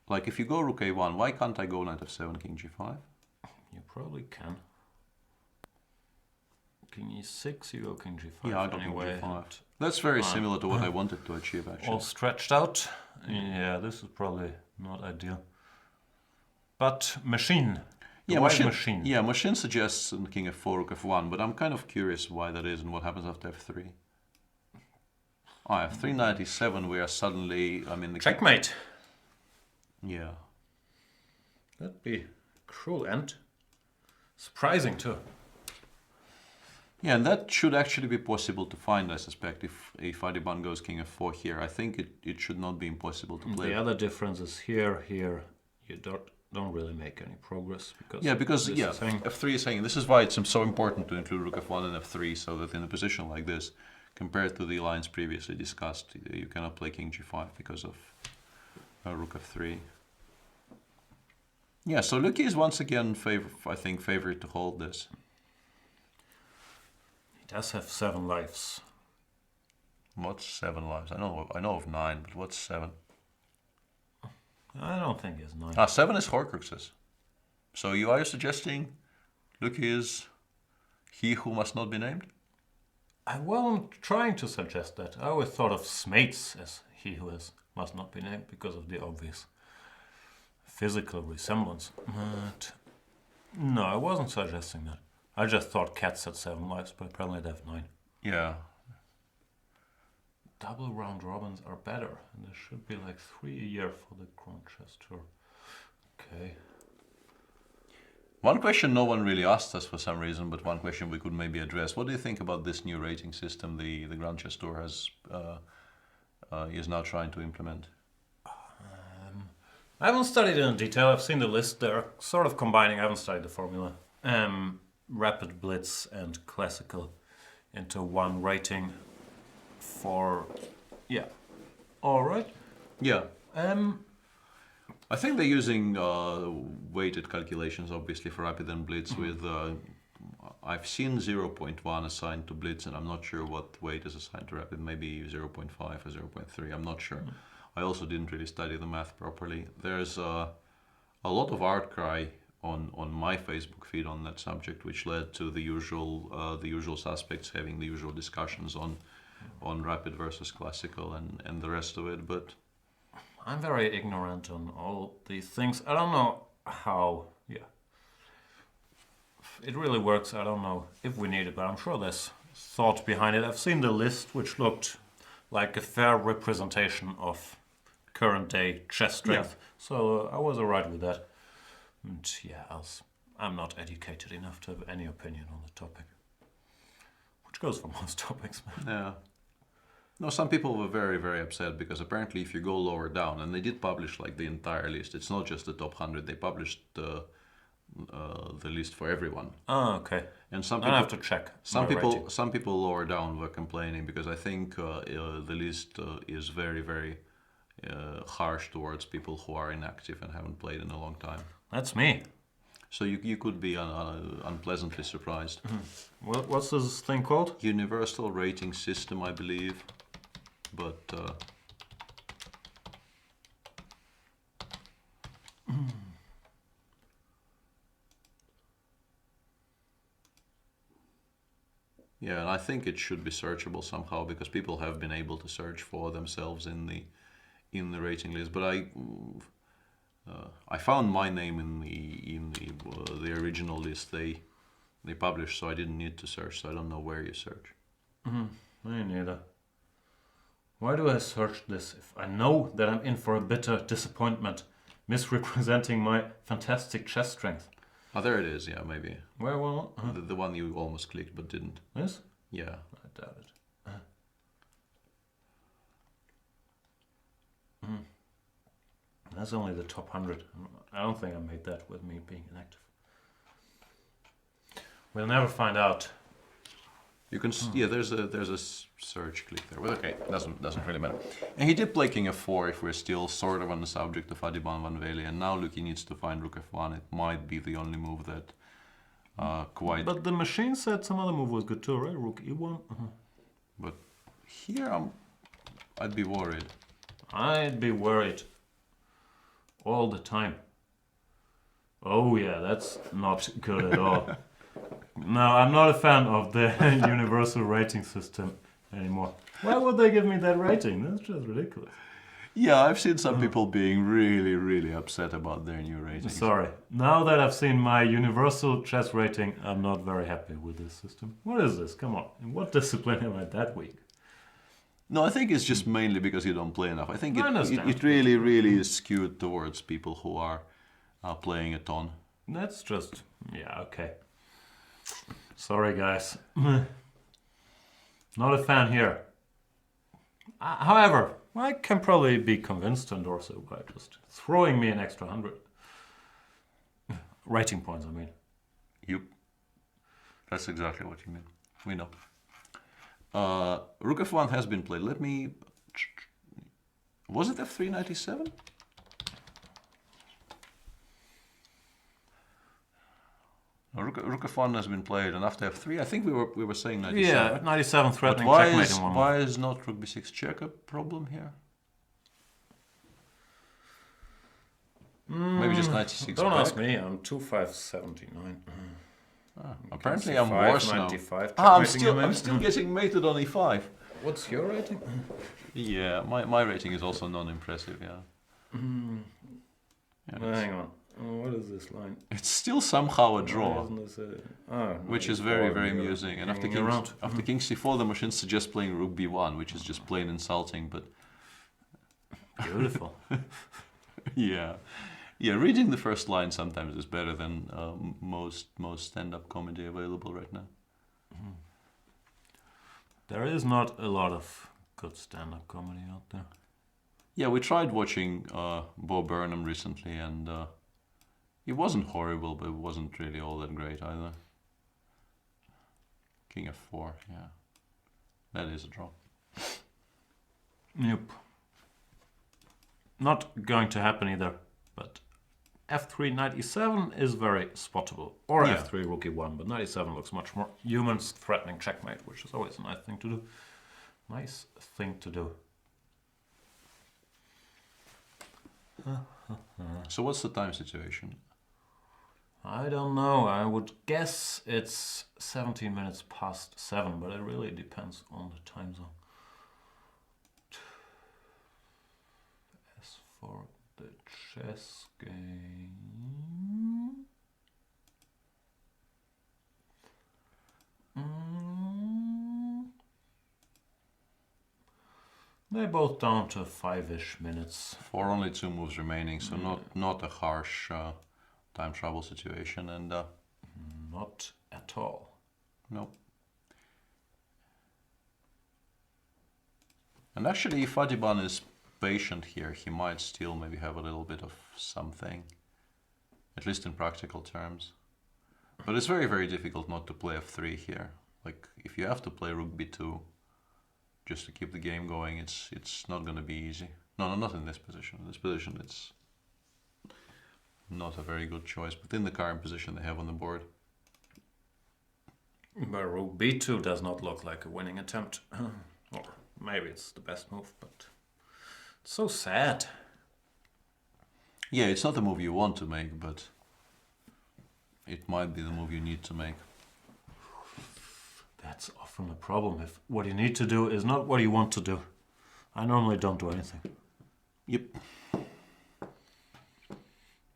like, if you go rook a1, why can't I go knight f7, king g5? You probably can. King e6, you go king g5. Yeah, I go anyway. king g5. That's very similar to what I wanted to achieve, actually. All stretched out. Yeah, this is probably not ideal. But machine. Yeah, machine. Yeah, machine suggests king f4, rook f1, but I'm kind of curious why that is and what happens after f3. Oh, f3, knight e7, we are suddenly, I mean... Checkmate. Yeah. That'd be cruel and surprising too. Yeah, and that should actually be possible to find, I suspect, if Adiban goes king f4 here. I think it should not be impossible to play. The other difference is here, you don't don't really make any progress because because this is hanging. f3 is hanging. This is why it's so important to include rook f1 and f3, so that in a position like this, compared to the lines previously discussed, you cannot play king g5 because of rook f3. Yeah, so Luki is once again favored to hold this. He does have 7 lives. What's 7 lives? I know of 9, but what's 7? I don't think he has 9. 7 is Horcruxes. So you are suggesting Luki is he who must not be named? I'm trying to suggest that. I always thought of Smates as he who must not be named because of the obvious physical resemblance. But no, I wasn't suggesting that. I just thought cats had 7 lives, but apparently they have 9. Yeah. Double round robins are better, and there should be like 3 a year for the Grand Chess Tour. Okay. One question no one really asked us for some reason, but one question we could maybe address. What do you think about this new rating system the Grand Chess Tour is now trying to implement? I haven't studied it in detail. I've seen the list. They're sort of combining. I haven't studied the formula. Rapid Blitz and Classical into one rating for... Yeah. All right. Yeah. I think they're using weighted calculations, obviously, for Rapid and Blitz with... I've seen 0.1 assigned to Blitz, and I'm not sure what weight is assigned to Rapid. Maybe 0.5 or 0.3. I'm not sure. I also didn't really study the math properly. There's a lot of outcry on my Facebook feed on that subject, which led to the usual suspects having the usual discussions on Rapid versus Classical and the rest of it. But I'm very ignorant on all these things. I don't know how. Yeah, it really works. I don't know if we need it, but I'm sure there's thought behind it. I've seen the list, which looked like a fair representation of current day chess strength. Yeah. So I was alright with that. And yeah, I'm not educated enough to have any opinion on the topic. Which goes for most topics. Yeah. No, some people were very, very upset because apparently if you go lower down, and they did publish like the entire list, it's not just the top 100, they published the list for everyone. Oh, okay. And some people I have to check. Some people lower down were complaining because I think the list is very, very harsh towards people who are inactive and haven't played in a long time. That's me. So you could be unpleasantly surprised. Mm-hmm. What's this thing called? Universal rating system, I believe. But yeah, and I think it should be searchable somehow because people have been able to search for themselves in the rating list. But I found my name in the original list they published, so I didn't need to search. So I don't know where you search. Me neither. Why do I search this if I know that I'm in for a bitter disappointment, misrepresenting my fantastic chess strength? Oh, there it is. Yeah, maybe. Where? Well, the one you almost clicked but didn't. This? Yeah. I doubt it. That's only the top 100. I don't think I made that with me being inactive. We'll never find out. You can yeah. There's a search click there. Well, okay, doesn't really matter. And he did play King f4 if we're still sort of on the subject of Adiban Van Vele, and now Luki needs to find Rook f1. It might be the only move that quite. But the machine said some other move was good too, right? Rook e1. But here I'd be worried. I'd be worried all the time. Oh yeah, that's not good at all. No, I'm not a fan of the universal rating system anymore. Why would they give me that rating? That's just ridiculous. Yeah, I've seen some people being really, really upset about their new ratings. Sorry. Now that I've seen my universal chess rating, I'm not very happy with this system. What is this? Come on. In what discipline am I that weak? No, I think it's just mainly because you don't play enough. I think it really, really is skewed towards people who are playing a ton. That's just... Yeah, okay. Sorry, guys. Not a fan here. However, I can probably be convinced and also by just throwing me an extra 100. Rating points, I mean. Yep. That's exactly what you mean. We know. Rook f1 has been played. Let me... Was it f397? Rook f1 has been played, and after f3, I think we were saying 97. Yeah, 97 But threatening checkmate in one move. why is not rook b6 check a problem here? Maybe just 96 Don't back? ask me, I'm 2-5-79. Apparently I'm worse now. 95, I'm checkmating him. still getting mated on e5. What's your rating? Yeah, my rating is also non-impressive, yeah. Yeah, Hang on. What is this line? it's still somehow a draw, Why isn't this no, which is very, very amusing. And after king c4, the machine suggests playing rook b1, which is just plain insulting, but... Beautiful. Yeah. Yeah, reading the first line sometimes is better than most stand-up comedy available right now. There is not a lot of good stand-up comedy out there. Yeah, we tried watching Bo Burnham recently, and it wasn't horrible, but it wasn't really all that great either. King f4, yeah. That is a draw. Yep. Not going to happen either, but f3 97 is very spottable. Or Yeah. f3 rook e1, but 97 looks much more human, threatening checkmate, which is always a nice thing to do. Nice thing to do. So what's the time situation? I don't know. I would guess it's 17 minutes past 7, but it really depends on the time zone. As for the chess game... They're both down to 5-ish minutes. For only 2 moves remaining, so not a harsh time trouble situation, and Not at all. no. And actually, if Adiban is patient here, he might still maybe have a little bit of something, at least in practical terms. But it's very, very difficult not to play f3 here. Like, if you have to play rook b2 just to keep the game going, it's not going to be easy. No, not in this position. In this position, it's not a very good choice, but in the current position they have on the board. But rook b2 does not look like a winning attempt. Or maybe it's the best move, but it's so sad. Yeah, it's not the move you want to make, but it might be the move you need to make. That's often a problem if what you need to do is not what you want to do. I normally don't do anything. Yep.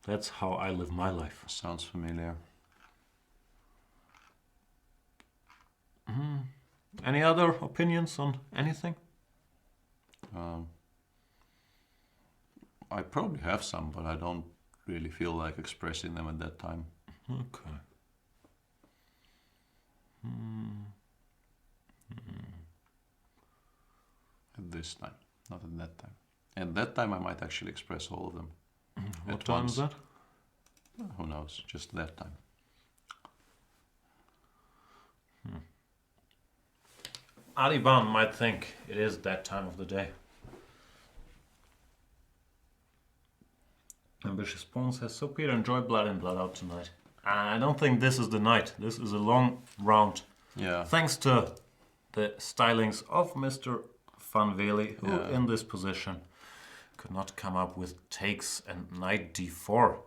That's how I live my life. Sounds familiar. Any other opinions on anything? I probably have some, but I don't really feel like expressing them at that time. Okay. At this time, not at that time. At that time I might actually express all of them. What at time once. is that? Who knows, just that time. Adiban might think it is that time of the day. Ambitious Pawn says, so Peter, enjoy Blood in, Blood out tonight. I don't think this is the night. This is a long round. Yeah. Thanks to the stylings of Mr. Van Veli, who in this position could not come up with takes and knight d4.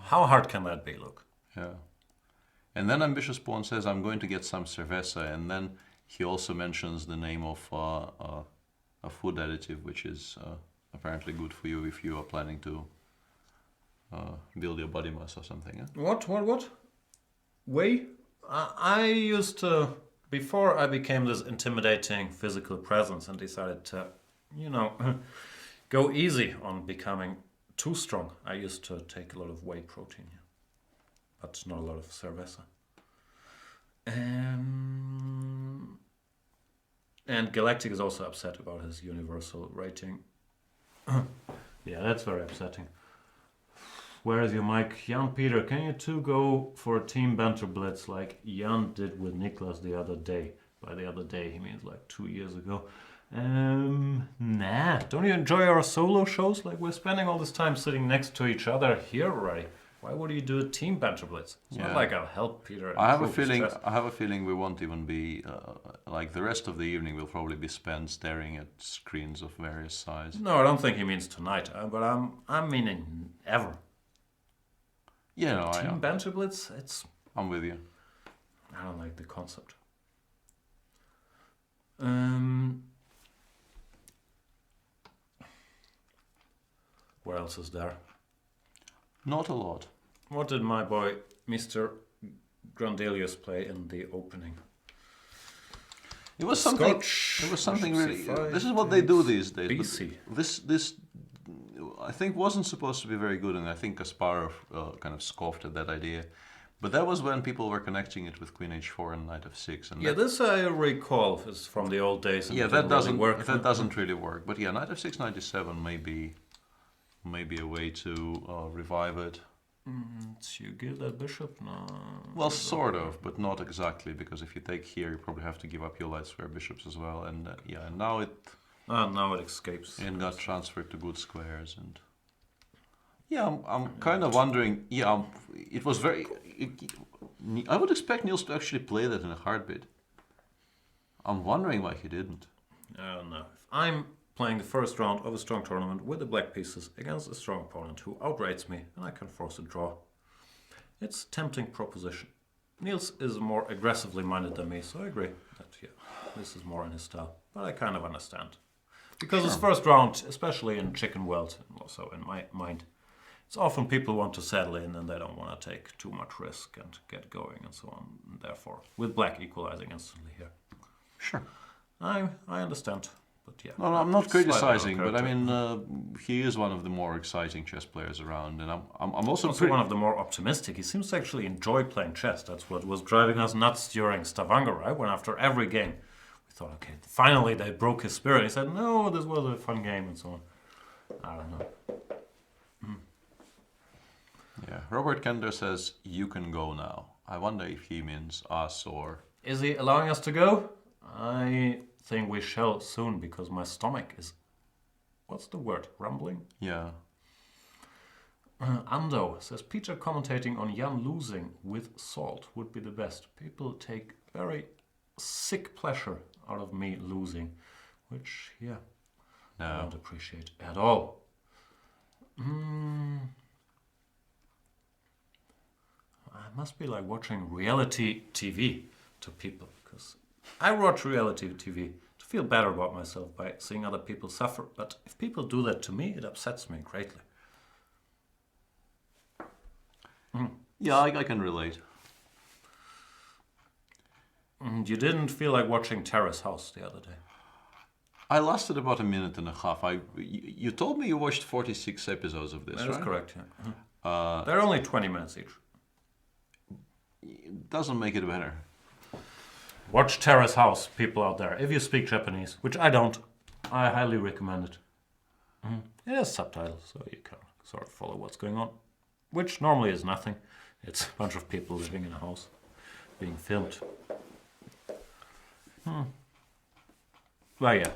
How hard can that be, look? Yeah. And then Ambitious Pawn says, I'm going to get some cerveza, and then he also mentions the name of a food additive, which is apparently good for you if you are planning to build your body mass or something. Yeah? What? Whey? I used to, before I became this intimidating physical presence and decided to, go easy on becoming too strong, I used to take a lot of whey protein, but not a lot of cerveza. And Galactic is also upset about his universal rating. Yeah, that's very upsetting. Where is your mic? Jan Peter, can you two go for a team banter blitz like Jan did with Niklas the other day? By the other day, he means like 2 years ago. Nah. Don't you enjoy our solo shows? Like, we're spending all this time sitting next to each other here already. Why would you do a team banter blitz? It's not like I'll help Peter. I have a feeling we won't even be like the rest of the evening. Will probably be spent staring at screens of various sizes. No, I don't think he means tonight. But I'm meaning ever. Yeah, no, Team banter blitz. I'm with you. I don't like the concept. What else is there? Not a lot. What did my boy Mr. Grandelius play in the opening? It was something. It was something really. This is what they do these days. BC. This I think wasn't supposed to be very good, and I think Kasparov kind of scoffed at that idea. But that was when people were connecting it with Queen H4 and Knight F6. And yeah, this I recall is from the old days. And yeah, that doesn't really work. That doesn't really work. But yeah, Knight F6, Knight E7 may be a way to revive it. So you give that bishop? No. Well, sort of, but not exactly, because if you take here, you probably have to give up your light square bishops as well. And yeah, and now it escapes. And got transferred to good squares. And yeah, I'm kind of wondering. Yeah, it was very. I would expect Niels to actually play that in a heartbeat. I'm wondering why he didn't. I don't know. If I'm playing the first round of a strong tournament with the black pieces against a strong opponent who outrates me, and I can force a draw. It's a tempting proposition. Niels is more aggressively minded than me, so I agree that this is more in his style. But I kind of understand. Because his first round, especially in Chicken World, and also in my mind, it's often people want to settle in and they don't want to take too much risk and get going and so on. And therefore, with black equalizing instantly here. Sure. I understand. But yeah, no, I'm not criticizing, but I mean, he is one of the more exciting chess players around, and I'm also one of the more optimistic. He seems to actually enjoy playing chess. That's what was driving us nuts during Stavanger, right? When after every game, we thought, okay, finally they broke his spirit. He said, no, this was a fun game, and so on. I don't know. Yeah, Robert Kender says, you can go now. I wonder if he means us or... Is he allowing us to go? I think we shall soon, because my stomach is... What's the word? Rumbling? Yeah. Ando says, Peter commentating on Jan losing with salt would be the best. People take very sick pleasure out of me losing, which, yeah, no. I don't appreciate at all. I must be like watching reality TV to people, because I watch reality TV to feel better about myself by seeing other people suffer, but if people do that to me, it upsets me greatly. Yeah, I can relate. You didn't feel like watching Terrace House the other day? I lasted about a minute and a half. You told me you watched 46 episodes of this, right? That's correct, yeah. They're only 20 minutes each. It doesn't make it better. Watch Terrace House, people out there. If you speak Japanese, which I don't, I highly recommend it. It has subtitles, so you can sort of follow what's going on. Which normally is nothing. It's a bunch of people living in a house, being filmed. Well, yeah.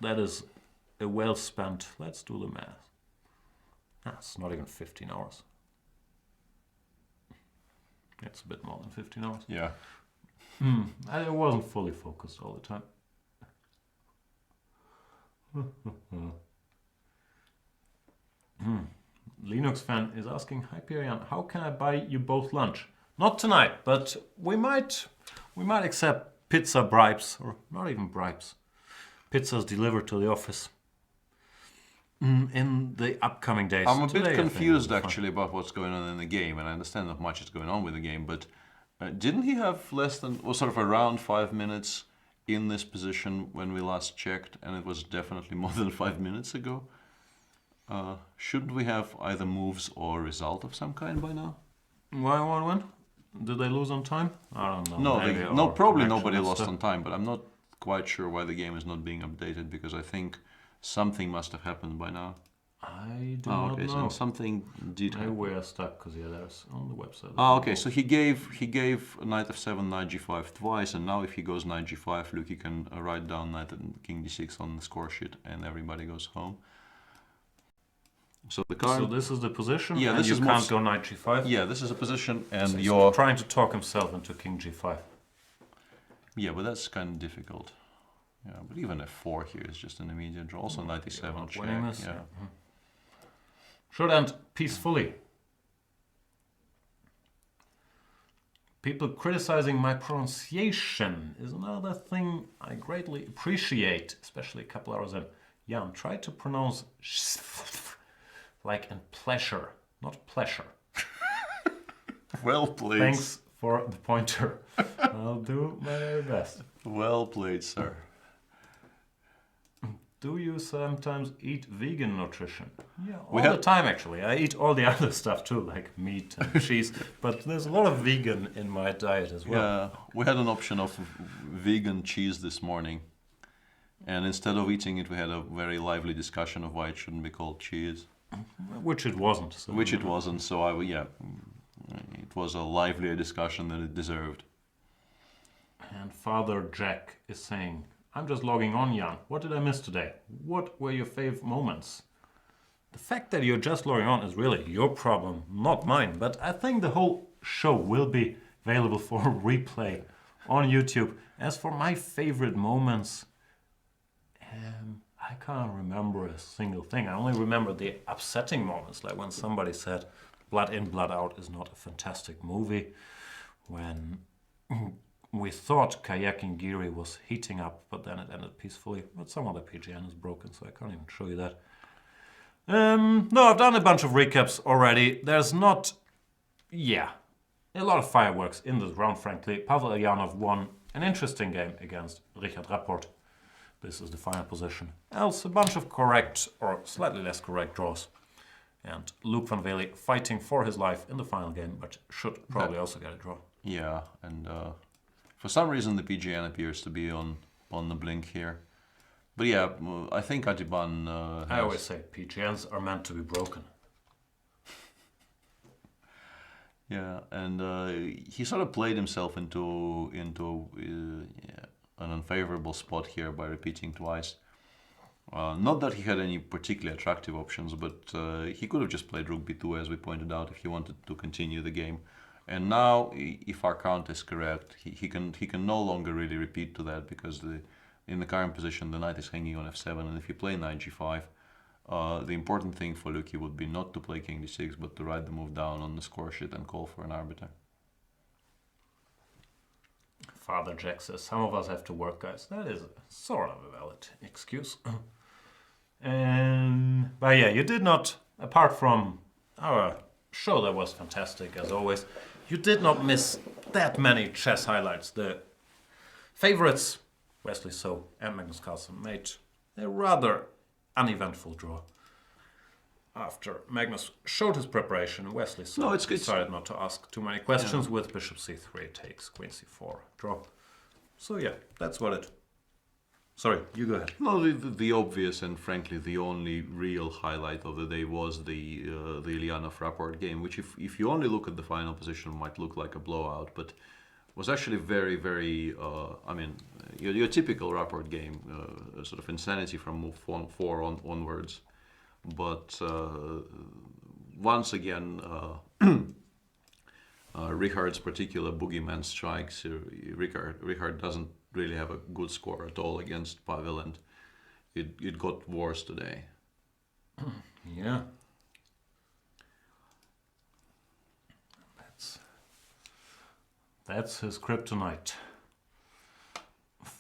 That is a well spent, let's do the math. It's not even 15 hours. It's a bit more than 15 hours. Yeah. I wasn't fully focused all the time. Linux fan is asking, hi Pirian, how can I buy you both lunch? Not tonight, but we might accept pizza bribes, or not even bribes. Pizzas delivered to the office in the upcoming days. I'm a bit confused actually about what's going on in the game, and I understand not much is going on with the game, but didn't he have less than, or sort of around 5 minutes in this position when we last checked, and it was definitely more than 5 minutes ago? Shouldn't we have either moves or result of some kind by now? Why, when? Did they lose on time? I don't know. No, probably nobody lost on time, but I'm not quite sure why the game is not being updated, because I think something must have happened by now. I do Oh, not okay. know. So something did Maybe happen. we're stuck because there's on the website. Oh, okay. So he gave knight f7, knight g5 twice, and now if he goes knight g5, Luki can write down knight and king d6 on the score sheet, and everybody goes home. So the So current. this is the position, Yeah, and this you is can't most- go knight g5. Yeah, this is a position, and So he's you're. trying to talk himself into king g5. Yeah, but that's kind of difficult. Yeah, but even f4 here is just an immediate draw. Also knight e7 Not check. winning this. Yeah. Mhm. Should end peacefully. People criticizing my pronunciation is another thing I greatly appreciate, especially a couple hours in. Jan, try to pronounce like in pleasure, not pleasure. Well played. Thanks for the pointer. I'll do my very best. Well played, sir. Do you sometimes eat vegan nutrition? Yeah, all We the have- time actually. I eat all the other stuff too, like meat and cheese, but there's a lot of vegan in my diet as well. Yeah, we had an option of vegan cheese this morning, and instead of eating it, we had a very lively discussion of why it shouldn't be called cheese, Which it wasn't. So which it wasn't. So it was a livelier discussion than it deserved. And Father Jack is saying, I'm just logging on, Jan. What did I miss today? What were your fave moments? The fact that you're just logging on is really your problem, not mine. But I think the whole show will be available for replay on YouTube. As for my favorite moments, I can't remember a single thing. I only remember the upsetting moments, like when somebody said Blood In, Blood Out is not a fantastic movie. When we thought Kayaking Giri was heating up, but then it ended peacefully. But some other PGN is broken, so I can't even show you that. No, I've done a bunch of recaps already. There's not, a lot of fireworks in this round, frankly. Pavel Elyanov won an interesting game against Richard Rapport. This is the final position. Else, a bunch of correct or slightly less correct draws. And Luke van Vele fighting for his life in the final game, but should probably also get a draw. Yeah, and for some reason the PGN appears to be on the blink here. But yeah, I think Adiban I always say PGNs are meant to be broken. Yeah, and he sort of played himself into an unfavorable spot here by repeating twice. Not that he had any particularly attractive options, but he could have just played rook b2, as we pointed out, if he wanted to continue the game. And now, if our count is correct, he can no longer really repeat to that, because in the current position the knight is hanging on f7, and if you play knight g5, the important thing for Luki would be not to play king d6, but to write the move down on the score sheet and call for an arbiter. Father Jack says, some of us have to work, guys. That is sort of a valid excuse. But yeah, you did not, apart from our show that was fantastic as always, you did not miss that many chess highlights. The favorites, Wesley So and Magnus Carlsen, made a rather uneventful draw. After Magnus showed his preparation, Wesley So decided not to ask too many questions. With bishop c3 takes queen c4 draw. So yeah, that's what it. Sorry, you go ahead. No, the obvious and frankly the only real highlight of the day was the Ilyanov Rapport game, which if you only look at the final position might look like a blowout, but was actually very, very. I mean, your typical Rapport game, sort of insanity from move 4 onwards. But once again, Richard's particular boogeyman strikes. Richard doesn't really have a good score at all against Pavel, and it got worse today. Yeah. That's his kryptonite.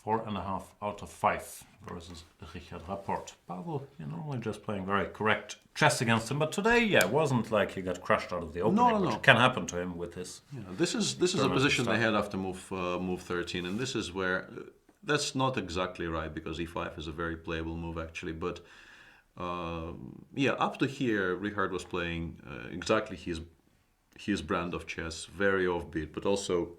4.5 out of 5 versus Richard Rapport. Pavel, you're normally just playing very correct chess against him, but today, it wasn't like he got crushed out of the opening, which can happen to him with his. Yeah, this is a position they had after move 13, and this is where that's not exactly right, because e5 is a very playable move actually, but up to here Richard was playing exactly his brand of chess, very offbeat, but also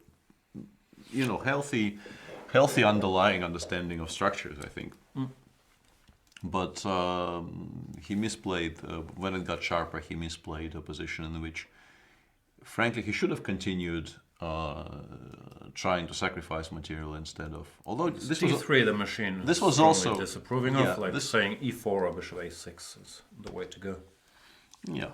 healthy underlying understanding of structures, I think. But he misplayed, when it got sharper, he misplayed a position in which, frankly, he should have continued trying to sacrifice material instead of. Although this was D3 the machine this is was strongly also disapproving yeah, of, like this saying E4 or bishop A6 is the way to go. yeah.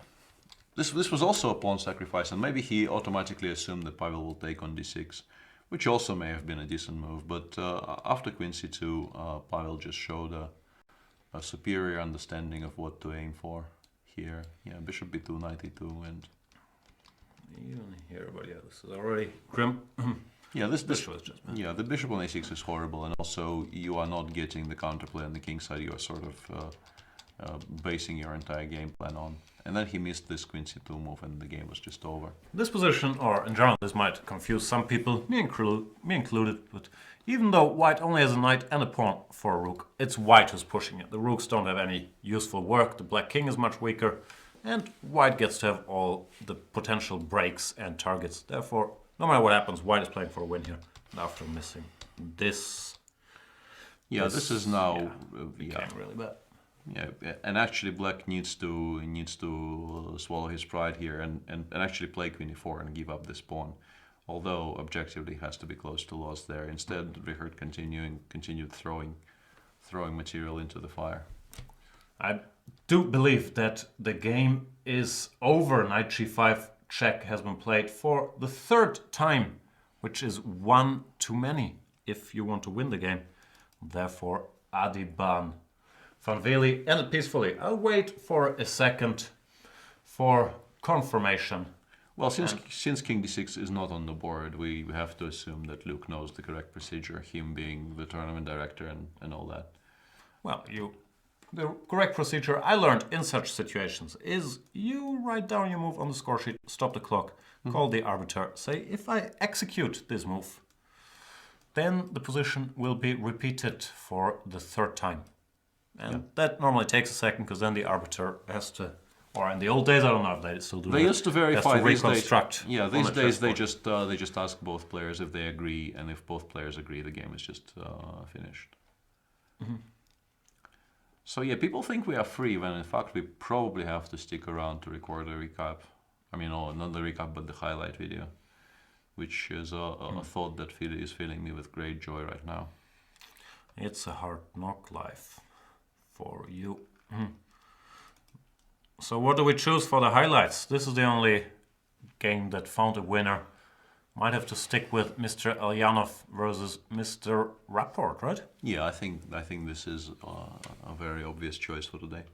This was also a pawn sacrifice, and maybe he automatically assumed that Pavel will take on d6, which also may have been a decent move. But after queen c2, Pavel just showed a superior understanding of what to aim for here. Yeah, bishop b2, knight e2, and Even here, but yeah, this is already grim. yeah, this was just bad. yeah, the bishop on a6 is horrible, and also you are not getting the counterplay on the king side. You are sort of basing your entire game plan on. And then he missed this queen c2 move, and the game was just over. This position, or in general, this might confuse some people, me included, but even though white only has a knight and a pawn for a rook, it's white who's pushing it. The rooks don't have any useful work, the black king is much weaker, and white gets to have all the potential breaks and targets. Therefore, no matter what happens, white is playing for a win here. And after missing this... Yeah, this is now... became really bad. Yeah, and actually black needs to swallow his pride here and actually play queen e4 and give up this pawn. Although objectively has to be close to loss there. Instead, Richard continued throwing material into the fire. I do believe that the game is over. Knight g5 check has been played for the third time, which is one too many if you want to win the game. Therefore, Adiban. Van Veli ended peacefully. I'll wait for a second for confirmation. Well, since king d6 is not on the board, we have to assume that Luke knows the correct procedure, him being the tournament director and all that. Well, the correct procedure I learned in such situations is you write down your move on the score sheet, stop the clock, call the arbiter, say, if I execute this move, then the position will be repeated for the third time. And that normally takes a second, because then the arbiter has to, or in the old days, I don't know if they still do They that, used to verify has to reconstruct. Yeah, these days they just ask both players if they agree, and if both players agree, the game is just finished. So yeah, people think we are free when in fact we probably have to stick around to record a recap. I mean, not the recap, but the highlight video, which is a thought that is filling me with great joy right now. It's a hard knock life for you. So what do we choose for the highlights? This is the only game that found a winner. Might have to stick with Mr. Elyanov versus Mr. Rapport, right? Yeah, I think this is a very obvious choice for today.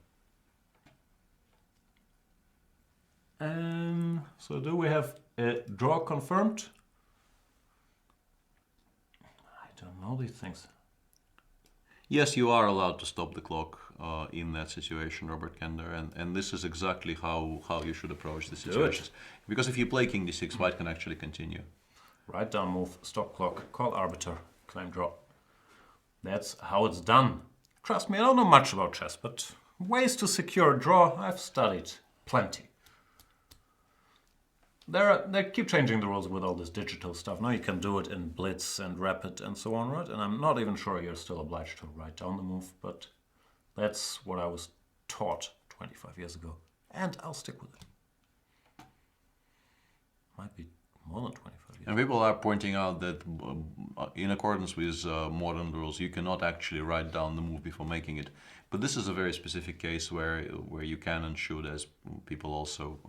So do we have a draw confirmed? I don't know these things. Yes, you are allowed to stop the clock in that situation, Robert Kender, and this is exactly how you should approach the situations. Because if you play king d6, white can actually continue. Write down move, stop clock, call arbiter, claim draw. That's how it's done. Trust me, I don't know much about chess, but ways to secure a draw, I've studied plenty. They keep changing the rules with all this digital stuff. Now you can do it in blitz and rapid and so on, right? And I'm not even sure you're still obliged to write down the move, but that's what I was taught 25 years ago. And I'll stick with it. Might be more than 25 years. And people are pointing out that in accordance with modern rules, you cannot actually write down the move before making it. But this is a very specific case where you can and should, as people also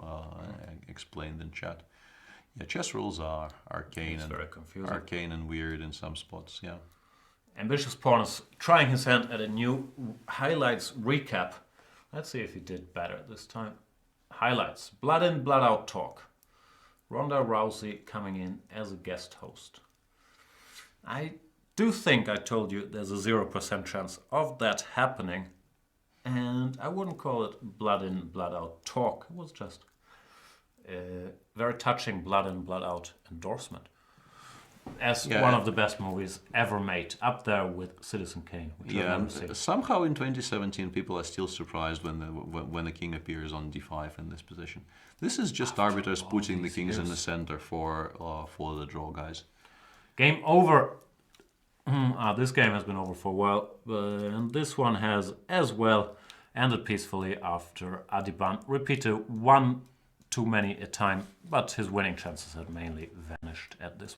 explained in chat. Yeah, chess rules are arcane and weird in some spots. Yeah. Ambitious Pawn is trying his hand at a new highlights recap. Let's see if he did better this time. Highlights: blood in, blood out talk. Ronda Rousey coming in as a guest host. I do think I told you there's a 0% chance of that happening, and I wouldn't call it blood in, blood out talk. It was just a very touching blood in, blood out endorsement as one of the best movies ever made, up there with Citizen Kane, which I've never seen. Somehow in 2017 people are still surprised when the king appears on d5 in this position. This is just arbiters putting the kings in the center for the draw, guys. Game over. This game has been over for a while, and this one has as well ended peacefully after Adiban repeated one too many a time, but his winning chances had mainly vanished at this.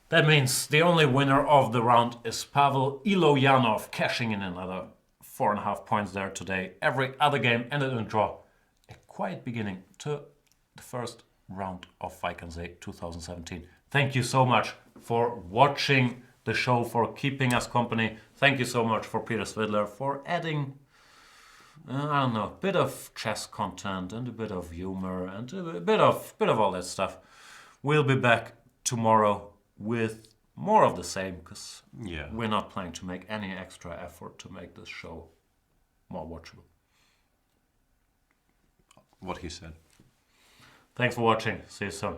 That means the only winner of the round is Pavel Iloyanov, cashing in another 4.5 points there today. Every other game ended in a draw. A quiet beginning to the first round of Vikensay 2017. Thank you so much for watching the show, for keeping us company. Thank you so much for Peter Svidler for adding, I don't know, a bit of chess content and a bit of humor and a bit of all that stuff. We'll be back tomorrow with more of the same, because we're not planning to make any extra effort to make this show more watchable. What he said. Thanks for watching. See you soon.